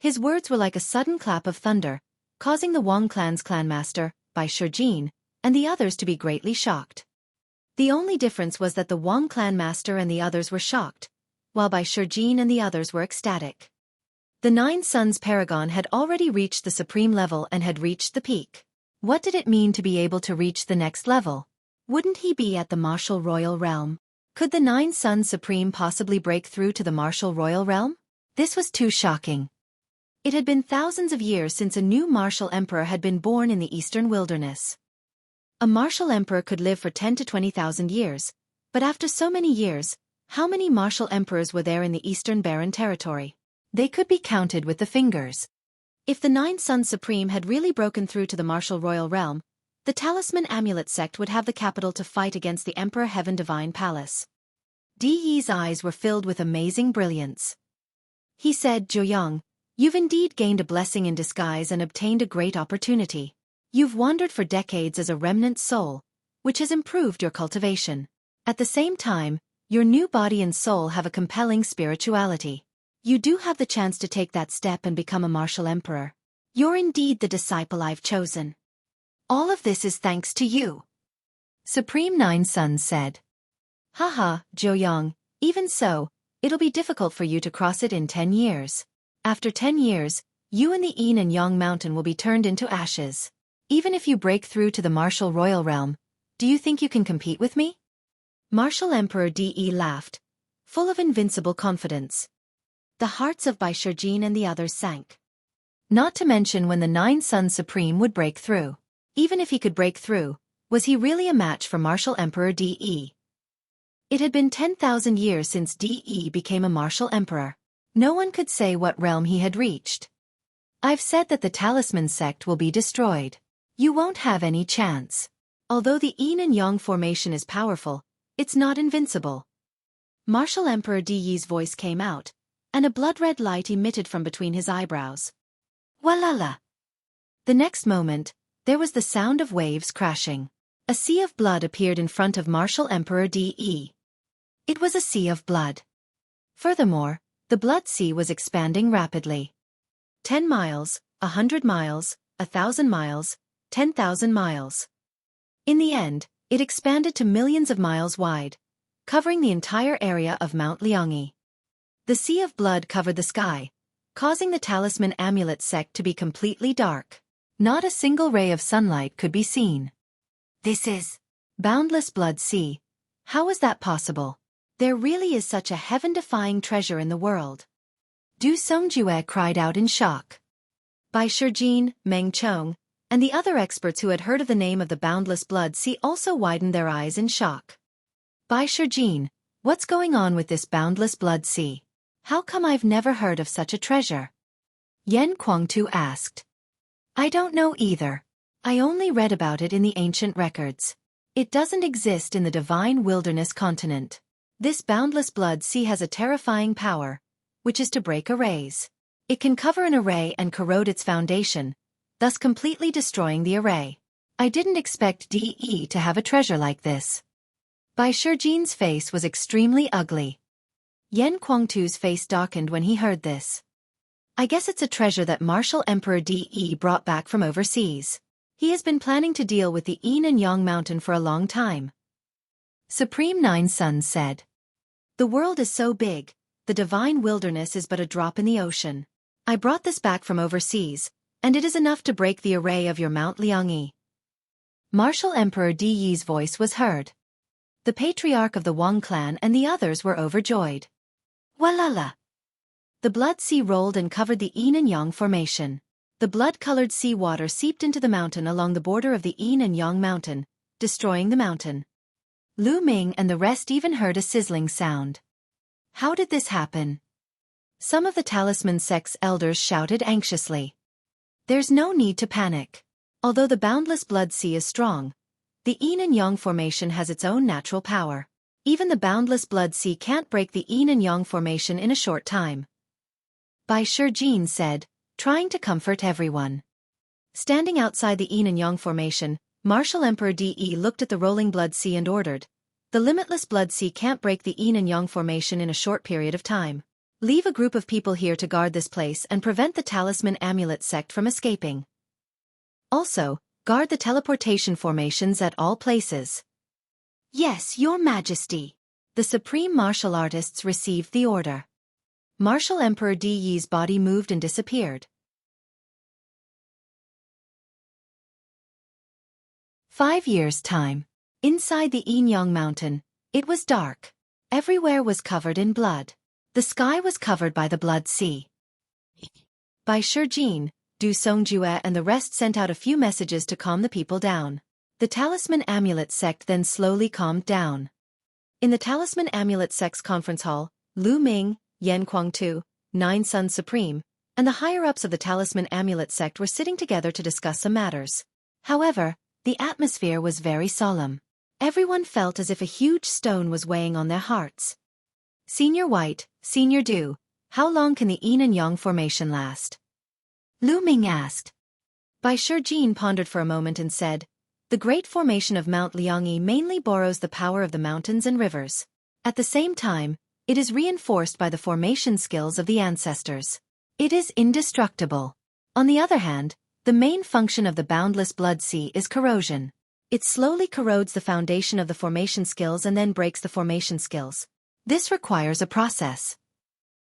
His words were like a sudden clap of thunder, causing the Wang Clan's clanmaster, Bai Shijin, and the others to be greatly shocked. The only difference was that the Wang Clan Master and the others were shocked, while Bai Shijin and the others were ecstatic. The Nine Suns Paragon had already reached the supreme level and had reached the peak. What did it mean to be able to reach the next level? Wouldn't he be at the Martial Royal Realm? Could the Nine Suns Supreme possibly break through to the Martial Royal Realm? This was too shocking. It had been thousands of years since a new Martial Emperor had been born in the Eastern Wilderness. A Martial Emperor could live for 10 to 20,000 years, but after so many years, how many Martial Emperors were there in the Eastern Barren Territory? They could be counted with the fingers. If the Nine Suns Supreme had really broken through to the Martial Royal Realm, the Talisman Amulet sect would have the capital to fight against the Emperor Heaven Divine Palace. De's eyes were filled with amazing brilliance. He said, Zhouyang, you've indeed gained a blessing in disguise and obtained a great opportunity. You've wandered for decades as a remnant soul, which has improved your cultivation. At the same time, your new body and soul have a compelling spirituality. You do have the chance to take that step and become a Martial Emperor. You're indeed the disciple I've chosen. All of this is thanks to you. Supreme Nine Suns said. Haha, Zhouyang, even so, it'll be difficult for you to cross it in 10 years. After 10 years, you and the Yin and Yang Mountain will be turned into ashes. Even if you break through to the Martial Royal Realm, do you think you can compete with me? Martial Emperor De laughed, full of invincible confidence. The hearts of Bai Shijin and the others sank. Not to mention when the Nine Suns Supreme would break through. Even if he could break through, was he really a match for Martial Emperor De? It had been 10,000 years since De became a Martial Emperor. No one could say what realm he had reached. I've said that the Talisman sect will be destroyed. You won't have any chance. Although the Yin and Yang formation is powerful, it's not invincible. Martial Emperor De's voice came out, and a blood-red light emitted from between his eyebrows. Walala! The next moment, there was the sound of waves crashing. A sea of blood appeared in front of Martial Emperor De. It was a sea of blood. Furthermore, the blood sea was expanding rapidly. 10 miles, 100 miles, 1,000 miles, 10,000 miles. In the end, it expanded to millions of miles wide, covering the entire area of Mount Liangyi. The Sea of Blood covered the sky, causing the talisman amulet sect to be completely dark. Not a single ray of sunlight could be seen. This is boundless blood sea. How is that possible? There really is such a heaven-defying treasure in the world. Du Songjue cried out in shock. Bai Shijin, Meng Chong, and the other experts who had heard of the name of the boundless blood sea also widened their eyes in shock. Bai Shijin, what's going on with this boundless blood sea? How come I've never heard of such a treasure? Yan Kuangtu asked. I don't know either. I only read about it in the ancient records. It doesn't exist in the divine wilderness continent. This boundless blood sea has a terrifying power, which is to break arrays. It can cover an array and corrode its foundation, thus completely destroying the array. I didn't expect DE to have a treasure like this. Bai Shijin's face was extremely ugly. Yan Kuangtu's face darkened when he heard this. I guess it's a treasure that Martial Emperor DE brought back from overseas. He has been planning to deal with the Yin and Yang mountain for a long time. Supreme Nine Suns said. The world is so big, the divine wilderness is but a drop in the ocean. I brought this back from overseas, and it is enough to break the array of your Mount Liangyi. Martial Emperor DE's voice was heard. The patriarch of the Wang clan and the others were overjoyed. Walala! The blood sea rolled and covered the Yin and Yang formation. The blood-colored sea water seeped into the mountain along the border of the Yin and Yang mountain, destroying the mountain. Lu Ming and the rest even heard a sizzling sound. How did this happen? Some of the talisman sect's elders shouted anxiously. There's no need to panic. Although the boundless blood sea is strong, the Yin and Yang formation has its own natural power. Even the boundless blood sea can't break the Yin and Yang formation in a short time. Bai Shijin said, trying to comfort everyone. Standing outside the Yin and Yang formation, Martial Emperor DE looked at the rolling blood sea and ordered, the limitless blood sea can't break the Yin and Yang formation in a short period of time. Leave a group of people here to guard this place and prevent the talisman amulet sect from escaping. Also, guard the teleportation formations at all places. Yes, Your Majesty. The supreme martial artists received the order. Martial Emperor DE's body moved and disappeared. 5 years' time. Inside the Yin-Yang mountain, it was dark. Everywhere was covered in blood. The sky was covered by the blood sea. Bai Shijin, Du Songjue and the rest sent out a few messages to calm the people down. The talisman amulet sect then slowly calmed down. In the talisman amulet sect's conference hall, Lu Ming, Yan Kuangtu, Nine Suns Supreme, and the higher-ups of the talisman amulet sect were sitting together to discuss some matters. However, the atmosphere was very solemn. Everyone felt as if a huge stone was weighing on their hearts. Senior White, Senior Du, how long can the Yin and Yang formation last? Lu Ming asked. Bai Shijin pondered for a moment and said, the great formation of Mount Liangyi mainly borrows the power of the mountains and rivers. At the same time, it is reinforced by the formation skills of the ancestors. It is indestructible. On the other hand, the main function of the boundless blood sea is corrosion. It slowly corrodes the foundation of the formation skills and then breaks the formation skills. This requires a process.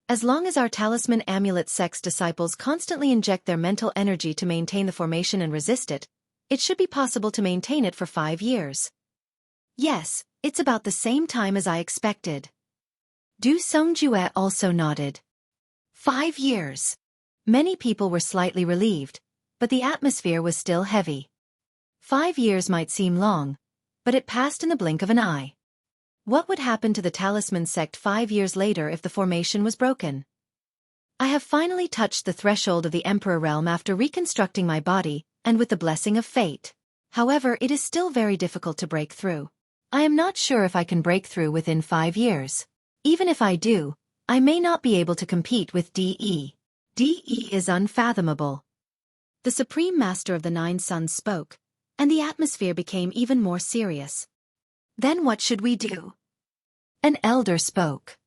As long as our talisman amulet sect's disciples constantly inject their mental energy to maintain the formation and resist it, it should be possible to maintain it for 5 years. Yes, it's about the same time as I expected. Du Songjue also nodded. 5 years. Many people were slightly relieved, but the atmosphere was still heavy. 5 years might seem long, but it passed in the blink of an eye. What would happen to the talisman sect 5 years later if the formation was broken? I have finally touched the threshold of the Emperor realm after reconstructing my body, and with the blessing of fate. However, it is still very difficult to break through. I am not sure if I can break through within 5 years. Even if I do, I may not be able to compete with DE. DE is unfathomable. The Supreme Master of the Nine Suns spoke, and the atmosphere became even more serious. Then what should we do? An elder spoke.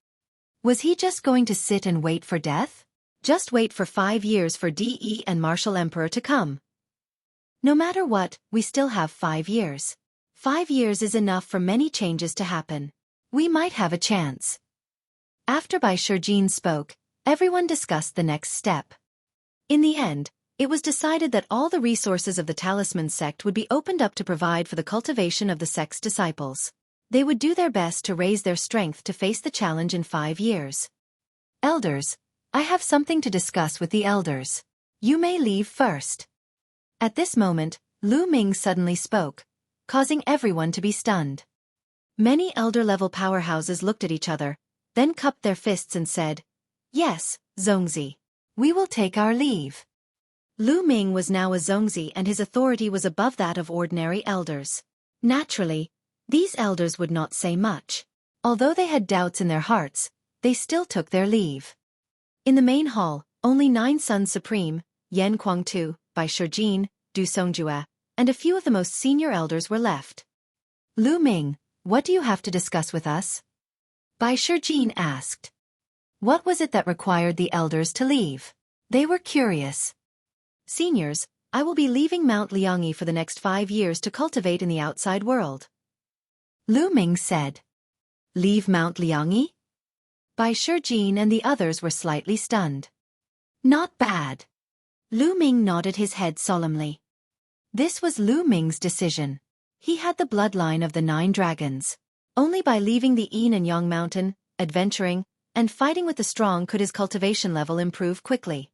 Was he just going to sit and wait for death? Just wait for 5 years for DE and Martial Emperor to come. No matter what, we still have 5 years. 5 years is enough for many changes to happen. We might have a chance. After Bai Shijin spoke, everyone discussed the next step. In the end, it was decided that all the resources of the Talisman sect would be opened up to provide for the cultivation of the sect's disciples. They would do their best to raise their strength to face the challenge in 5 years. Elders, I have something to discuss with the elders. You may leave first. At this moment, Lu Ming suddenly spoke, causing everyone to be stunned. Many elder-level powerhouses looked at each other, then cupped their fists and said, "Yes, Zongzi. We will take our leave." Lu Ming was now a Zongzi and his authority was above that of ordinary elders. Naturally, these elders would not say much. Although they had doubts in their hearts, they still took their leave. In the main hall, only 9 Sons Supreme, Yan Kuangtu, Bai Shijin, Du Songjue, and a few of the most senior elders were left. Lu Ming, what do you have to discuss with us? Bai Shijin asked. What was it that required the elders to leave? They were curious. Seniors, I will be leaving Mount Liangyi for the next 5 years to cultivate in the outside world. Lu Ming said. Leave Mount Liangyi? Bai Shijin and the others were slightly stunned. Not bad. Lu Ming nodded his head solemnly. This was Lu Ming's decision. He had the bloodline of the 9 dragons. Only by leaving the Yin and Yang mountain, adventuring, and fighting with the strong could his cultivation level improve quickly.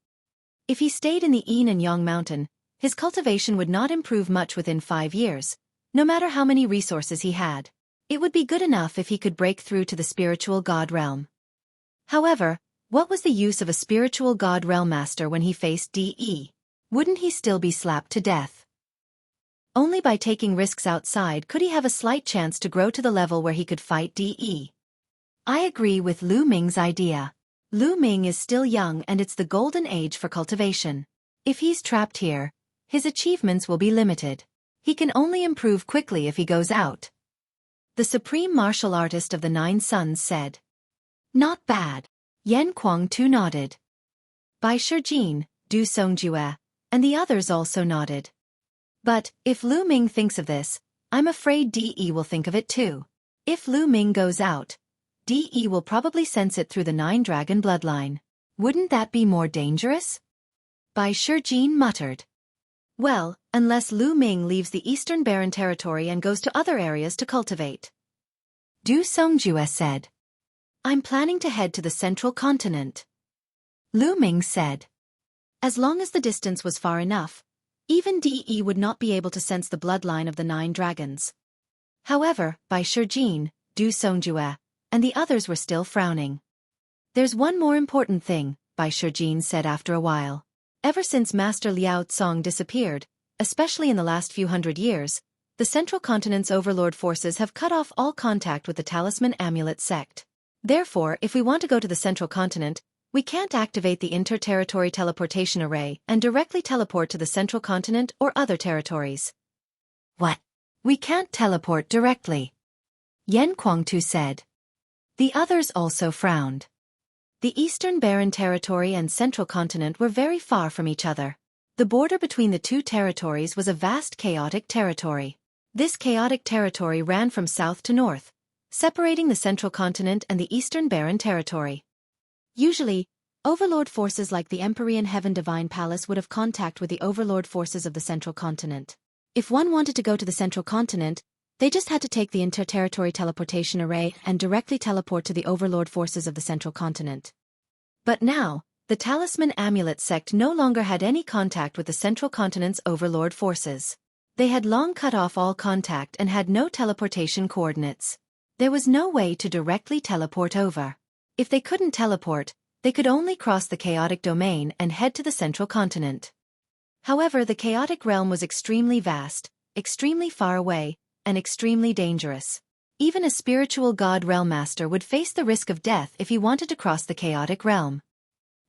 If he stayed in the Yin and Yang mountain, his cultivation would not improve much within 5 years, no matter how many resources he had. It would be good enough if he could break through to the spiritual god realm. However, what was the use of a spiritual god realm master when he faced DE? Wouldn't he still be slapped to death? Only by taking risks outside could he have a slight chance to grow to the level where he could fight DE. I agree with Lu Ming's idea. Lu Ming is still young and it's the golden age for cultivation. If he's trapped here, his achievements will be limited. He can only improve quickly if he goes out. The supreme martial artist of the 9 Sons said. Not bad. Yan Kuangtu nodded. Bai Shijin, Du Songjue, and the others also nodded. But, if Lu Ming thinks of this, I'm afraid DE will think of it too. If Lu Ming goes out, DE will probably sense it through the 9-dragon bloodline. Wouldn't that be more dangerous? Bai Shijin muttered. Well, unless Lu Ming leaves the Eastern Barren Territory and goes to other areas to cultivate. Du Songjue said. I'm planning to head to the central continent. Lu Ming said. As long as the distance was far enough, even DE would not be able to sense the bloodline of the 9 dragons. However, Bai Shijin, Du Songjue, and the others were still frowning. There's one more important thing, Bai Shijin said after a while. Ever since Master Liao Tsong disappeared, especially in the last few hundred years, the Central Continent's overlord forces have cut off all contact with the Talisman Amulet sect. Therefore, if we want to go to the Central Continent, we can't activate the inter-territory teleportation array and directly teleport to the Central Continent or other territories. What? We can't teleport directly? Yan Kuangtu said. The others also frowned. The Eastern Barren Territory and Central Continent were very far from each other. The border between the 2 territories was a vast chaotic territory. This chaotic territory ran from south to north, separating the Central Continent and the Eastern Barren Territory. Usually, overlord forces like the Empyrean Heaven Divine Palace would have contact with the overlord forces of the Central Continent. If one wanted to go to the Central Continent, they just had to take the inter-territory teleportation array and directly teleport to the overlord forces of the Central Continent. But now, the Talisman Amulet sect no longer had any contact with the Central Continent's overlord forces. They had long cut off all contact and had no teleportation coordinates. There was no way to directly teleport over. If they couldn't teleport, they could only cross the chaotic domain and head to the Central Continent. However, the chaotic realm was extremely vast, extremely far away, and extremely dangerous. Even a spiritual god realm master would face the risk of death if he wanted to cross the chaotic realm.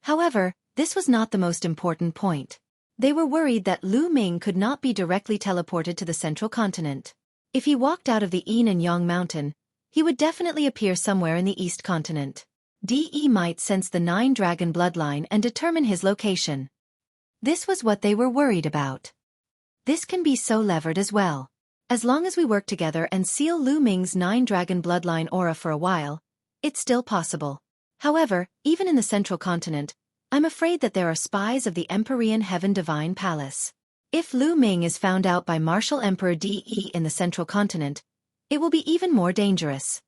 However, this was not the most important point. They were worried that Lu Ming could not be directly teleported to the Central Continent. If he walked out of the Yin and Yang mountain, he would definitely appear somewhere in the East Continent. DE might sense the 9-dragon bloodline and determine his location. This was what they were worried about. This can be so levered as well. As long as we work together and seal Lu Ming's 9-dragon bloodline aura for a while, it's still possible. However, even in the central continent, I'm afraid that there are spies of the Empyrean Heaven Divine Palace. If Lu Ming is found out by Martial Emperor De in the central continent, it will be even more dangerous.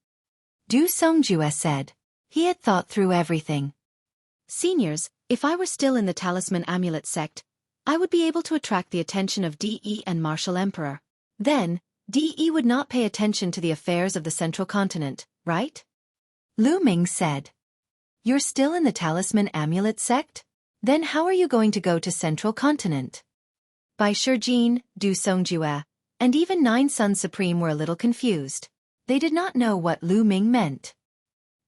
Du Songjue said. He had thought through everything. Seniors, if I were still in the Talisman Amulet sect, I would be able to attract the attention of De and Martial Emperor. Then, De would not pay attention to the affairs of the central continent, right? Lu Ming said. You're still in the Talisman Amulet sect? Then how are you going to go to central continent? Bai Shijin, Du Songjue, and even Nine Suns Supreme were a little confused. They did not know what Lu Ming meant.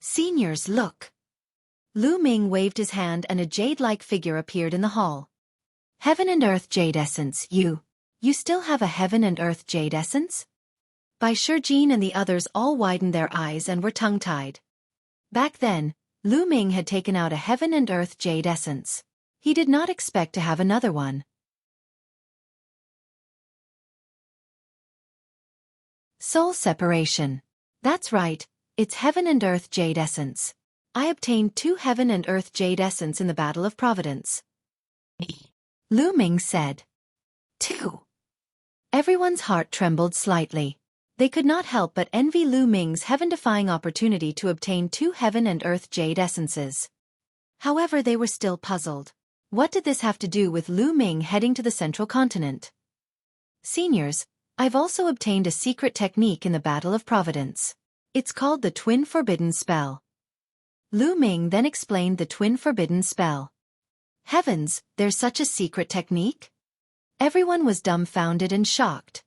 Seniors, look. Lu Ming waved his hand and a jade-like figure appeared in the hall. Heaven and Earth Jade Essence, you still have a Heaven and Earth Jade Essence? Bai Shijin and the others all widened their eyes and were tongue-tied. Back then, Lu Ming had taken out a Heaven and Earth Jade Essence. He did not expect to have another one. Soul separation. That's right, it's Heaven and Earth Jade Essence. I obtained 2 Heaven and Earth Jade Essence in the Battle of Providence. Lu Ming said. 2. Everyone's heart trembled slightly. They could not help but envy Lu Ming's heaven-defying opportunity to obtain 2 Heaven and Earth Jade Essences. However, they were still puzzled. What did this have to do with Lu Ming heading to the central continent? Seniors, I've also obtained a secret technique in the Battle of Providence. It's called the Twin Forbidden Spell. Lu Ming then explained the Twin Forbidden Spell. Heavens, there's such a secret technique? Everyone was dumbfounded and shocked.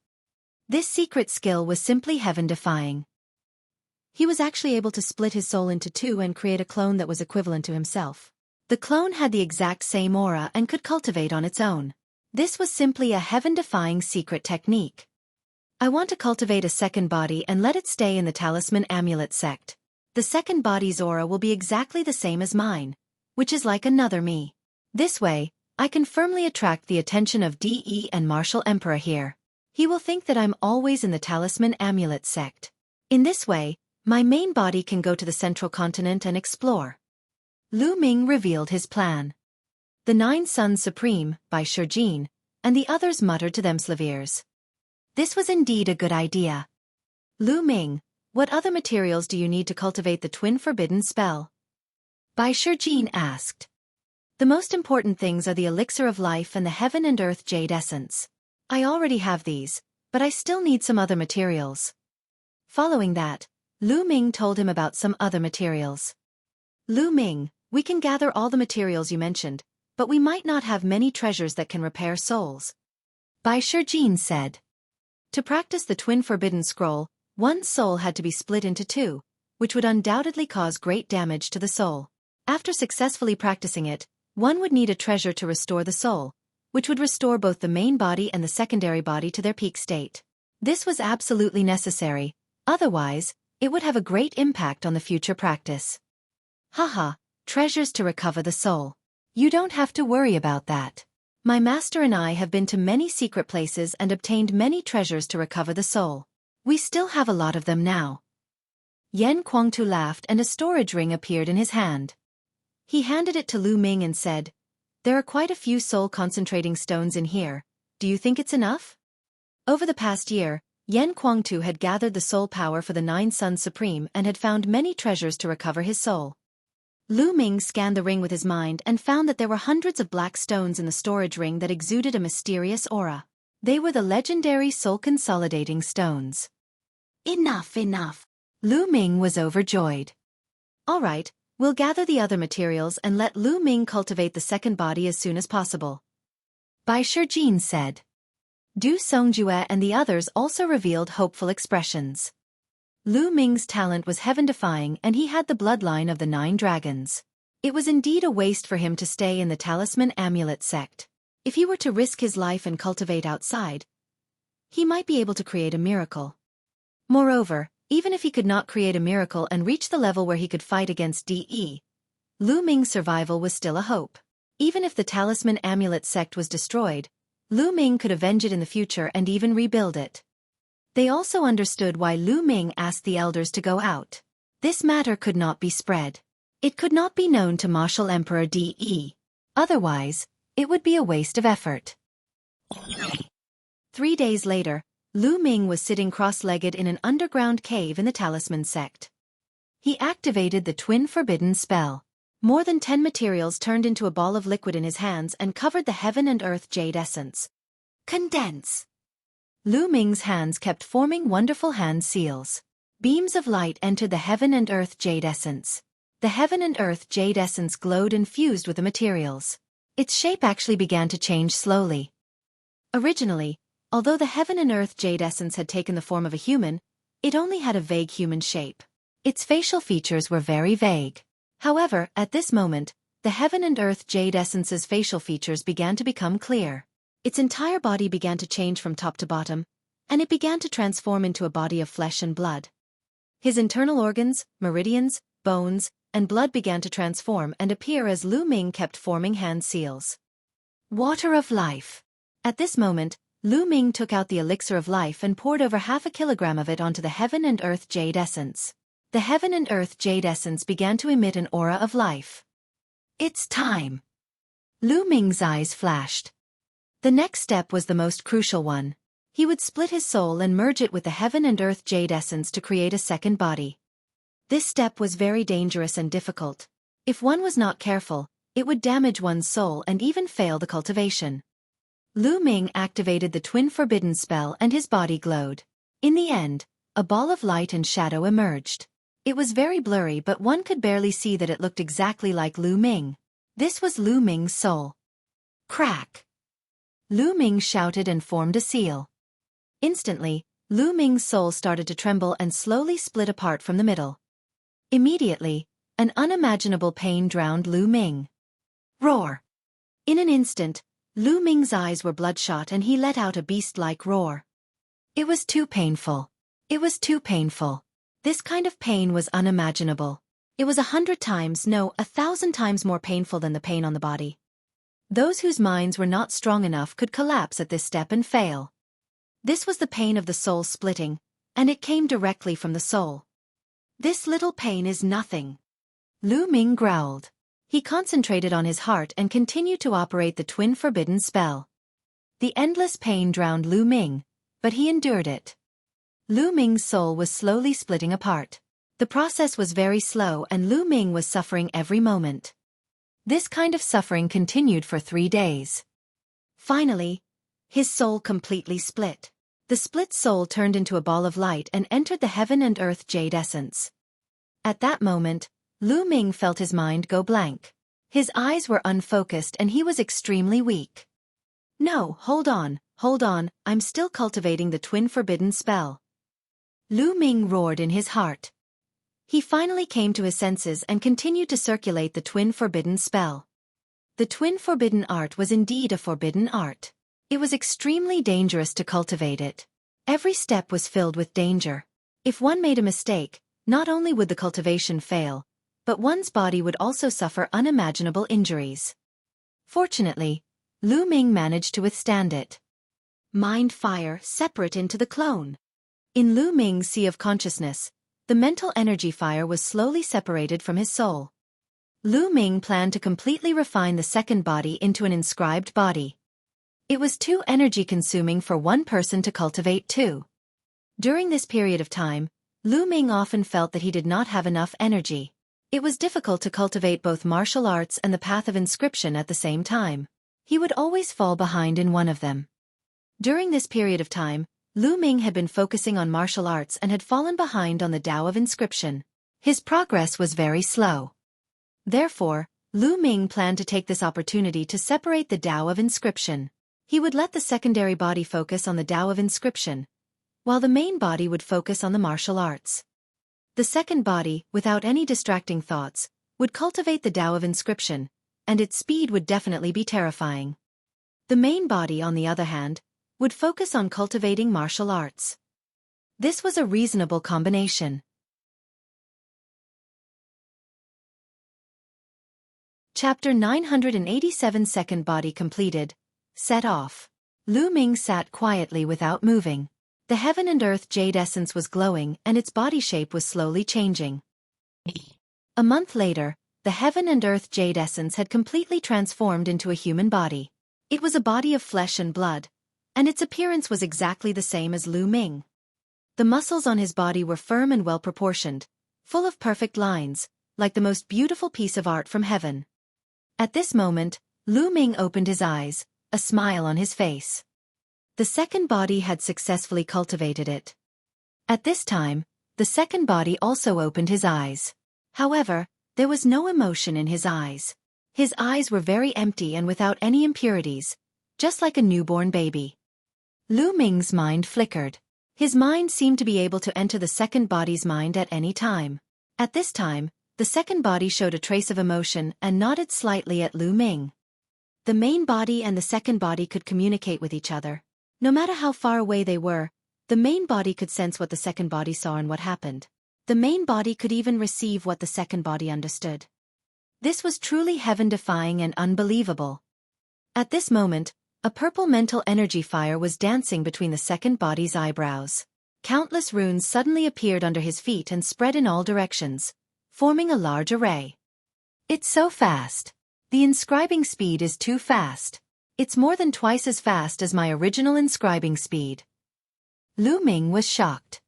This secret skill was simply heaven-defying. He was actually able to split his soul into 2 and create a clone that was equivalent to himself. The clone had the exact same aura and could cultivate on its own. This was simply a heaven-defying secret technique. I want to cultivate a second body and let it stay in the Talisman Amulet sect. The second body's aura will be exactly the same as mine, which is like another me. This way, I can firmly attract the attention of De and Martial Emperor here. He will think that I'm always in the Talisman Amulet sect. In this way, my main body can go to the central continent and explore. Lu Ming revealed his plan. The 9 Suns Supreme, Bai Shijin, and the others muttered to themselves. This was indeed a good idea. Lu Ming, what other materials do you need to cultivate the Twin Forbidden Spell? Bai Shijin asked. The most important things are the Elixir of Life and the Heaven and Earth Jade Essence. I already have these, but I still need some other materials. Following that, Lu Ming told him about some other materials. Lu Ming, we can gather all the materials you mentioned, but we might not have many treasures that can repair souls. Bai Shijin said. To practice the Twin Forbidden Scroll, one soul had to be split into 2, which would undoubtedly cause great damage to the soul. After successfully practicing it, one would need a treasure to restore the soul, which would restore both the main body and the secondary body to their peak state. This was absolutely necessary, otherwise, it would have a great impact on the future practice. Haha, treasures to recover the soul. You don't have to worry about that. My master and I have been to many secret places and obtained many treasures to recover the soul. We still have a lot of them now. Yan Kuangtu laughed and a storage ring appeared in his hand. He handed it to Lu Ming and said, There are quite a few soul-concentrating stones in here. Do you think it's enough? Over the past year, Yan Kuangtu had gathered the soul power for the 9 Suns Supreme and had found many treasures to recover his soul. Lu Ming scanned the ring with his mind and found that there were hundreds of black stones in the storage ring that exuded a mysterious aura. They were the legendary soul-consolidating stones. Enough. Lu Ming was overjoyed. All right, we'll gather the other materials and let Lu Ming cultivate the second body as soon as possible. Bai Shijin said. Du Songjue and the others also revealed hopeful expressions. Lu Ming's talent was heaven-defying and he had the bloodline of the 9 dragons. It was indeed a waste for him to stay in the Talisman Amulet sect. If he were to risk his life and cultivate outside, he might be able to create a miracle. Moreover, even if he could not create a miracle and reach the level where he could fight against De, Lu Ming's survival was still a hope. Even if the Talisman Amulet sect was destroyed, Lu Ming could avenge it in the future and even rebuild it. They also understood why Lu Ming asked the elders to go out. This matter could not be spread. It could not be known to martial Emperor De. Otherwise, it would be a waste of effort. 3 days later, Lu Ming was sitting cross-legged in an underground cave in the Talisman sect. He activated the twin forbidden spell. More than 10 materials turned into a ball of liquid in his hands and covered the heaven and earth jade essence. Condense! Lu Ming's hands kept forming wonderful hand seals. Beams of light entered the heaven and earth jade essence. The heaven and earth jade essence glowed and fused with the materials. Its shape actually began to change slowly. Originally, although the heaven and earth jade essence had taken the form of a human, it only had a vague human shape. Its facial features were very vague. However, at this moment, the heaven and earth jade essence's facial features began to become clear. Its entire body began to change from top to bottom, and it began to transform into a body of flesh and blood. His internal organs, meridians, bones, and blood began to transform and appear as Lu Ming kept forming hand seals. Water of life. At this moment, Lu Ming took out the elixir of life and poured over 0.5 kilogram of it onto the heaven and earth jade essence. The heaven and earth jade essence began to emit an aura of life. It's time. Lu Ming's eyes flashed. The next step was the most crucial one. He would split his soul and merge it with the heaven and earth jade essence to create a second body. This step was very dangerous and difficult. If one was not careful, it would damage one's soul and even fail the cultivation. Lu Ming activated the twin forbidden spell and his body glowed. In the end, a ball of light and shadow emerged. It was very blurry, but one could barely see that it looked exactly like Lu Ming. This was Lu Ming's soul. Crack! Lu Ming shouted and formed a seal. Instantly, Lu Ming's soul started to tremble and slowly split apart from the middle. Immediately, an unimaginable pain drowned Lu Ming. Roar! In an instant, Lu Ming's eyes were bloodshot and he let out a beast-like roar. It was too painful. It was too painful. This kind of pain was unimaginable. It was 100 times, no, 1,000 times more painful than the pain on the body. Those whose minds were not strong enough could collapse at this step and fail. This was the pain of the soul splitting, and it came directly from the soul. This little pain is nothing. Lu Ming growled. He concentrated on his heart and continued to operate the twin forbidden spell. The endless pain drowned Lu Ming, but he endured it. Lu Ming's soul was slowly splitting apart. The process was very slow and Lu Ming was suffering every moment. This kind of suffering continued for 3 days. Finally, his soul completely split. The split soul turned into a ball of light and entered the heaven and earth jade essence. At that moment, Lu Ming felt his mind go blank. His eyes were unfocused and he was extremely weak. No, hold on, I'm still cultivating the twin forbidden spell. Lu Ming roared in his heart. He finally came to his senses and continued to circulate the twin forbidden spell. The twin forbidden art was indeed a forbidden art. It was extremely dangerous to cultivate it. Every step was filled with danger. If one made a mistake, not only would the cultivation fail, but one's body would also suffer unimaginable injuries. Fortunately, Lu Ming managed to withstand it. Mind fire separate into the clone. In Lu Ming's sea of consciousness, the mental energy fire was slowly separated from his soul. Lu Ming planned to completely refine the second body into an inscribed body. It was too energy-consuming for one person to cultivate two. During this period of time, Lu Ming often felt that he did not have enough energy. It was difficult to cultivate both martial arts and the path of inscription at the same time. He would always fall behind in one of them. During this period of time, Lu Ming had been focusing on martial arts and had fallen behind on the Tao of inscription. His progress was very slow. Therefore, Lu Ming planned to take this opportunity to separate the Tao of inscription. He would let the secondary body focus on the Tao of inscription, while the main body would focus on the martial arts. The second body, without any distracting thoughts, would cultivate the Tao of inscription, and its speed would definitely be terrifying. The main body, on the other hand, would focus on cultivating martial arts. This was a reasonable combination. Chapter 987 Second body completed. Set off. Lu Ming sat quietly without moving. The heaven and earth jade essence was glowing and its body shape was slowly changing. A month later, the heaven and earth jade essence had completely transformed into a human body. It was a body of flesh and blood, and its appearance was exactly the same as Lu Ming. The muscles on his body were firm and well-proportioned, full of perfect lines, like the most beautiful piece of art from heaven. At this moment, Lu Ming opened his eyes, a smile on his face. The second body had successfully cultivated it. At this time, the second body also opened his eyes. However, there was no emotion in his eyes. His eyes were very empty and without any impurities, just like a newborn baby. Lu Ming's mind flickered. His mind seemed to be able to enter the second body's mind at any time. At this time, the second body showed a trace of emotion and nodded slightly at Lu Ming. The main body and the second body could communicate with each other. No matter how far away they were, the main body could sense what the second body saw and what happened. The main body could even receive what the second body understood. This was truly heaven-defying and unbelievable. At this moment, a purple mental energy fire was dancing between the second body's eyebrows. Countless runes suddenly appeared under his feet and spread in all directions, forming a large array. It's so fast. The inscribing speed is too fast. It's more than twice as fast as my original inscribing speed. Lu Ming was shocked.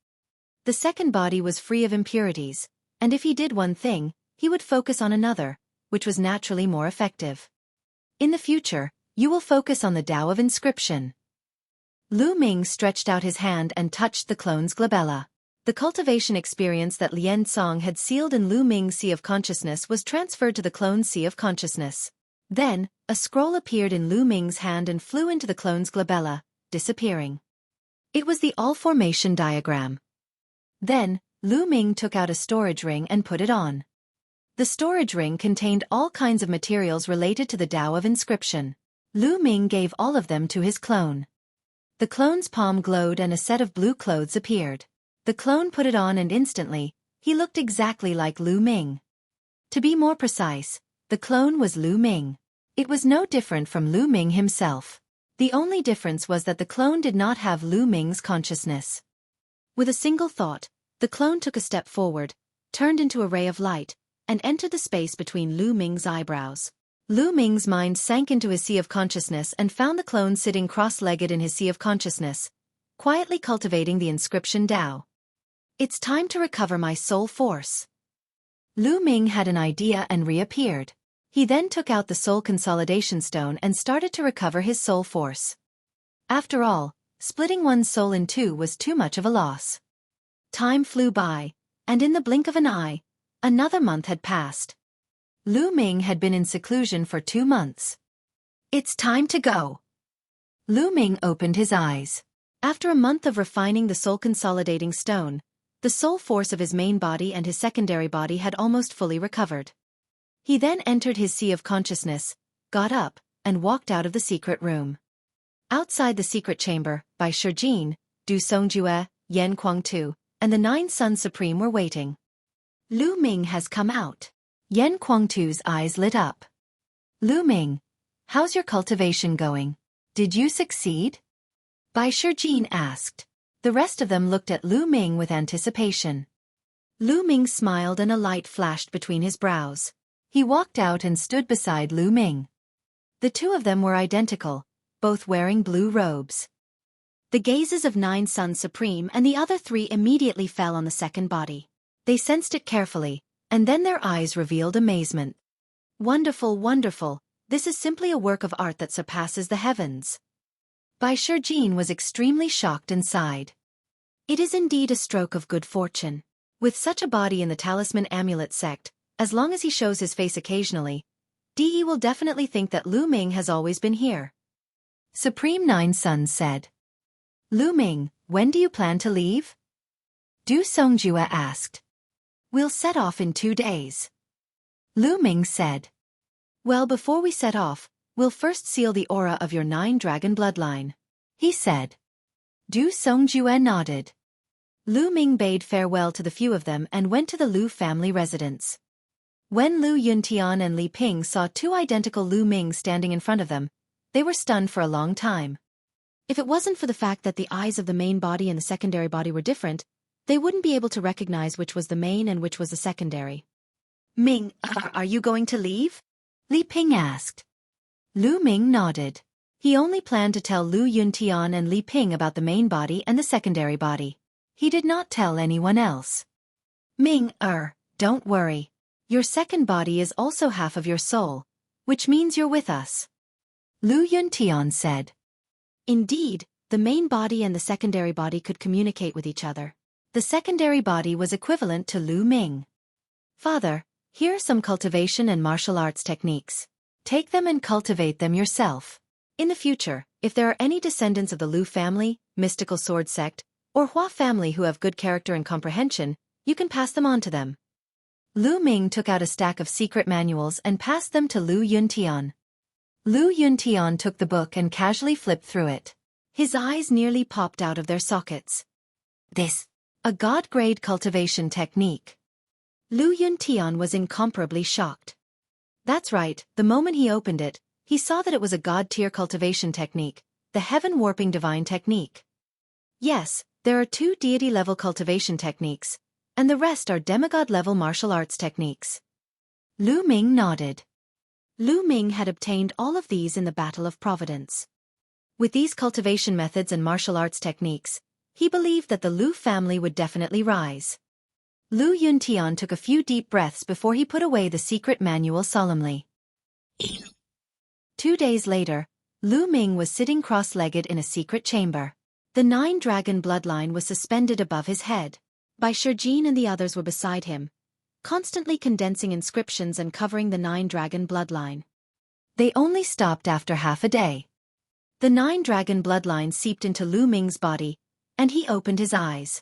The second body was free of impurities, and if he did one thing, he would focus on another, which was naturally more effective. In the future, you will focus on the Tao of inscription. Lu Ming stretched out his hand and touched the clone's glabella. The cultivation experience that Lian Song had sealed in Lu Ming's Sea of Consciousness was transferred to the clone's Sea of Consciousness. Then, a scroll appeared in Lu Ming's hand and flew into the clone's glabella, disappearing. It was the all-formation diagram. Then, Lu Ming took out a storage ring and put it on. The storage ring contained all kinds of materials related to the Tao of inscription. Lu Ming gave all of them to his clone. The clone's palm glowed and a set of blue clothes appeared. The clone put it on and instantly, he looked exactly like Lu Ming. To be more precise, the clone was Lu Ming. It was no different from Lu Ming himself. The only difference was that the clone did not have Lu Ming's consciousness. With a single thought, the clone took a step forward, turned into a ray of light, and entered the space between Lu Ming's eyebrows. Lu Ming's mind sank into his sea of consciousness and found the clone sitting cross-legged in his sea of consciousness, quietly cultivating the inscription Tao. It's time to recover my soul force. Lu Ming had an idea and reappeared. He then took out the soul consolidation stone and started to recover his soul force. After all, splitting one's soul in two was too much of a loss. Time flew by, and in the blink of an eye, another month had passed. Lu Ming had been in seclusion for 2 months. It's time to go. Lu Ming opened his eyes. After a month of refining the soul consolidating stone, the soul force of his main body and his secondary body had almost fully recovered. He then entered his sea of consciousness, got up, and walked out of the secret room. Outside the secret chamber, Bai Shijin, Du Songjue, Yan Kuangtu, and the 9 Sons Supreme were waiting. Lu Ming has come out. Yan Kuangtu's eyes lit up. Lu Ming, how's your cultivation going? Did you succeed? Bai Shijin asked. The rest of them looked at Lu Ming with anticipation. Lu Ming smiled and a light flashed between his brows. He walked out and stood beside Lu Ming. The two of them were identical, both wearing blue robes. The gazes of 9 Sons Supreme and the other 3 immediately fell on the second body. They sensed it carefully, and then their eyes revealed amazement. Wonderful, wonderful, this is simply a work of art that surpasses the heavens. Bai Shijin was extremely shocked and sighed. It is indeed a stroke of good fortune. With such a body in the Talisman Amulet sect, as long as he shows his face occasionally, DE will definitely think that Lu Ming has always been here. Supreme 9 Sons said. Lu Ming, when do you plan to leave? Du Songjue asked. We'll set off in 2 days. Lu Ming said. Well, before we set off, we'll first seal the aura of your 9 dragon bloodline, he said. Du Songjue nodded. Lu Ming bade farewell to the few of them and went to the Lu family residence. When Lu Yuntian and Li Ping saw 2 identical Lu Ming standing in front of them, they were stunned for a long time.
If it wasn't for the fact that the eyes of the main body and the secondary body were different, they wouldn't be able to recognize which was the main and which was the secondary.
Ming, are you going to leave? Li Ping asked. Lu Ming nodded. He only planned to tell Lu Yuntian and Li Ping about the main body and the secondary body. He did not tell anyone else. Ming, don't worry. Your second body is also half of your soul, which means you're with us. Lu Yuntian said.
Indeed, the main body and the secondary body could communicate with each other.
The secondary body was equivalent to Lu Ming. Father, here are some cultivation and martial arts techniques. Take them and cultivate them yourself. In the future, if there are any descendants of the Lu family, mystical sword sect, or Hua family who have good character and comprehension, you can pass them on to them. Lu Ming took out a stack of secret manuals and passed them to Lu Yuntian. Lu Yuntian took the book and casually flipped through it. His eyes nearly popped out of their sockets. This, a god-grade cultivation technique. Lu Yuntian was incomparably shocked. That's right, the moment he opened it, he saw that it was a god-tier cultivation technique, the heaven-warping divine technique. Yes, there are 2 deity-level cultivation techniques, and the rest are demigod-level martial arts techniques. Lu Ming nodded. Lu Ming had obtained all of these in the Battle of Providence. With these cultivation methods and martial arts techniques, he believed that the Lu family would definitely rise. Lu Yuntian took a few deep breaths before he put away the secret manual solemnly. 2 days later, Lu Ming was sitting cross-legged in a secret chamber. The 9-dragon bloodline was suspended above his head. Bai Shijin and the others were beside him, constantly condensing inscriptions and covering the 9-dragon bloodline. They only stopped after half a day. The 9-dragon bloodline seeped into Lu Ming's body, and he opened his eyes.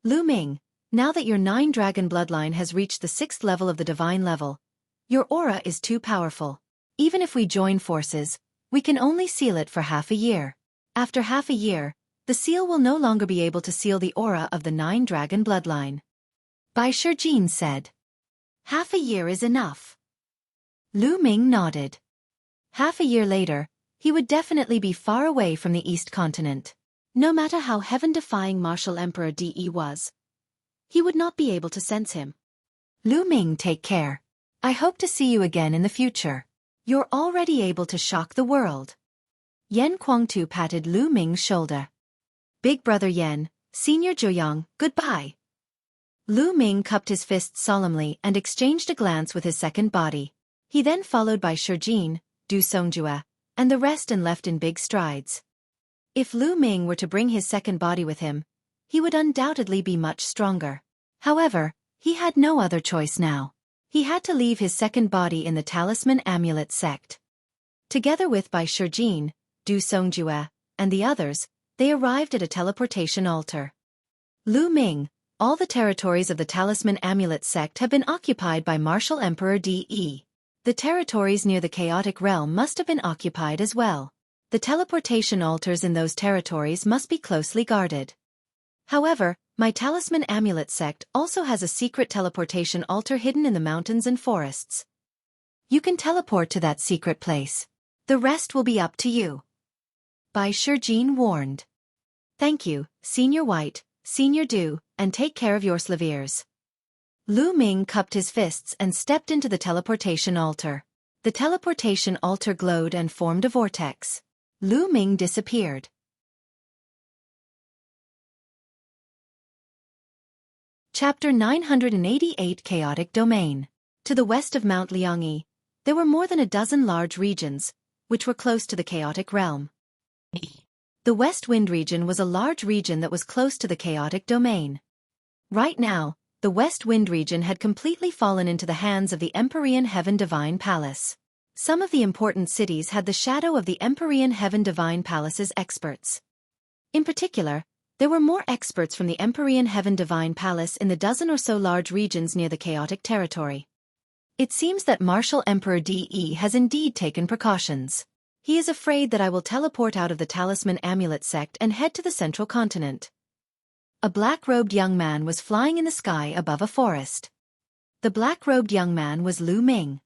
Lu Ming, now that your 9-dragon bloodline has reached the 6th level of the divine level, your aura is too powerful. Even if we join forces, we can only seal it for half a year. After half a year, the seal will no longer be able to seal the aura of the 9-dragon bloodline. Bai Shijin said. Half a year is enough. Lu Ming nodded. Half a year later, he would definitely be far away from the East continent. No matter how heaven-defying Martial Emperor De was, he would not be able to sense him. Lu Ming, take care. I hope to see you again in the future. You're already able to shock the world. Yan Kuangtu patted Lu Ming's shoulder. Big brother Yan, Senior Zhuoyang, goodbye. Lu Ming cupped his fists solemnly and exchanged a glance with his second body. He then followed by Shijin, Du Songjue, and the rest and left in big strides. If Lu Ming were to bring his second body with him, he would undoubtedly be much stronger. However, he had no other choice now. He had to leave his second body in the Talisman Amulet sect. Together with Bai Shijin, Du Songjue, and the others, they arrived at a teleportation altar. Lu Ming, all the territories of the Talisman Amulet sect have been occupied by Martial Emperor De. The territories near the chaotic realm must have been occupied as well. The teleportation altars in those territories must be closely guarded. However, my Talisman Amulet sect also has a secret teleportation altar hidden in the mountains and forests. You can teleport to that secret place. The rest will be up to you. Bai Shijin warned. Thank you, Senior White, Senior Du, and take care of your slaviers. Lu Ming cupped his fists and stepped into the teleportation altar. The teleportation altar glowed and formed a vortex. Lu Ming disappeared. Chapter 988 Chaotic Domain. To the west of Mount Liangyi, there were more than a dozen large regions, which were close to the chaotic realm. The West Wind region was a large region that was close to the chaotic domain. Right now, the West Wind region had completely fallen into the hands of the Empyrean Heaven Divine Palace. Some of the important cities had the shadow of the Empyrean Heaven Divine Palace's experts. In particular, there were more experts from the Empyrean Heaven Divine Palace in the dozen or so large regions near the chaotic territory. It seems that Martial Emperor De has indeed taken precautions. He is afraid that I will teleport out of the Talisman Amulet sect and head to the central continent. A black-robed young man was flying in the sky above a forest. The black-robed young man was Lu Ming.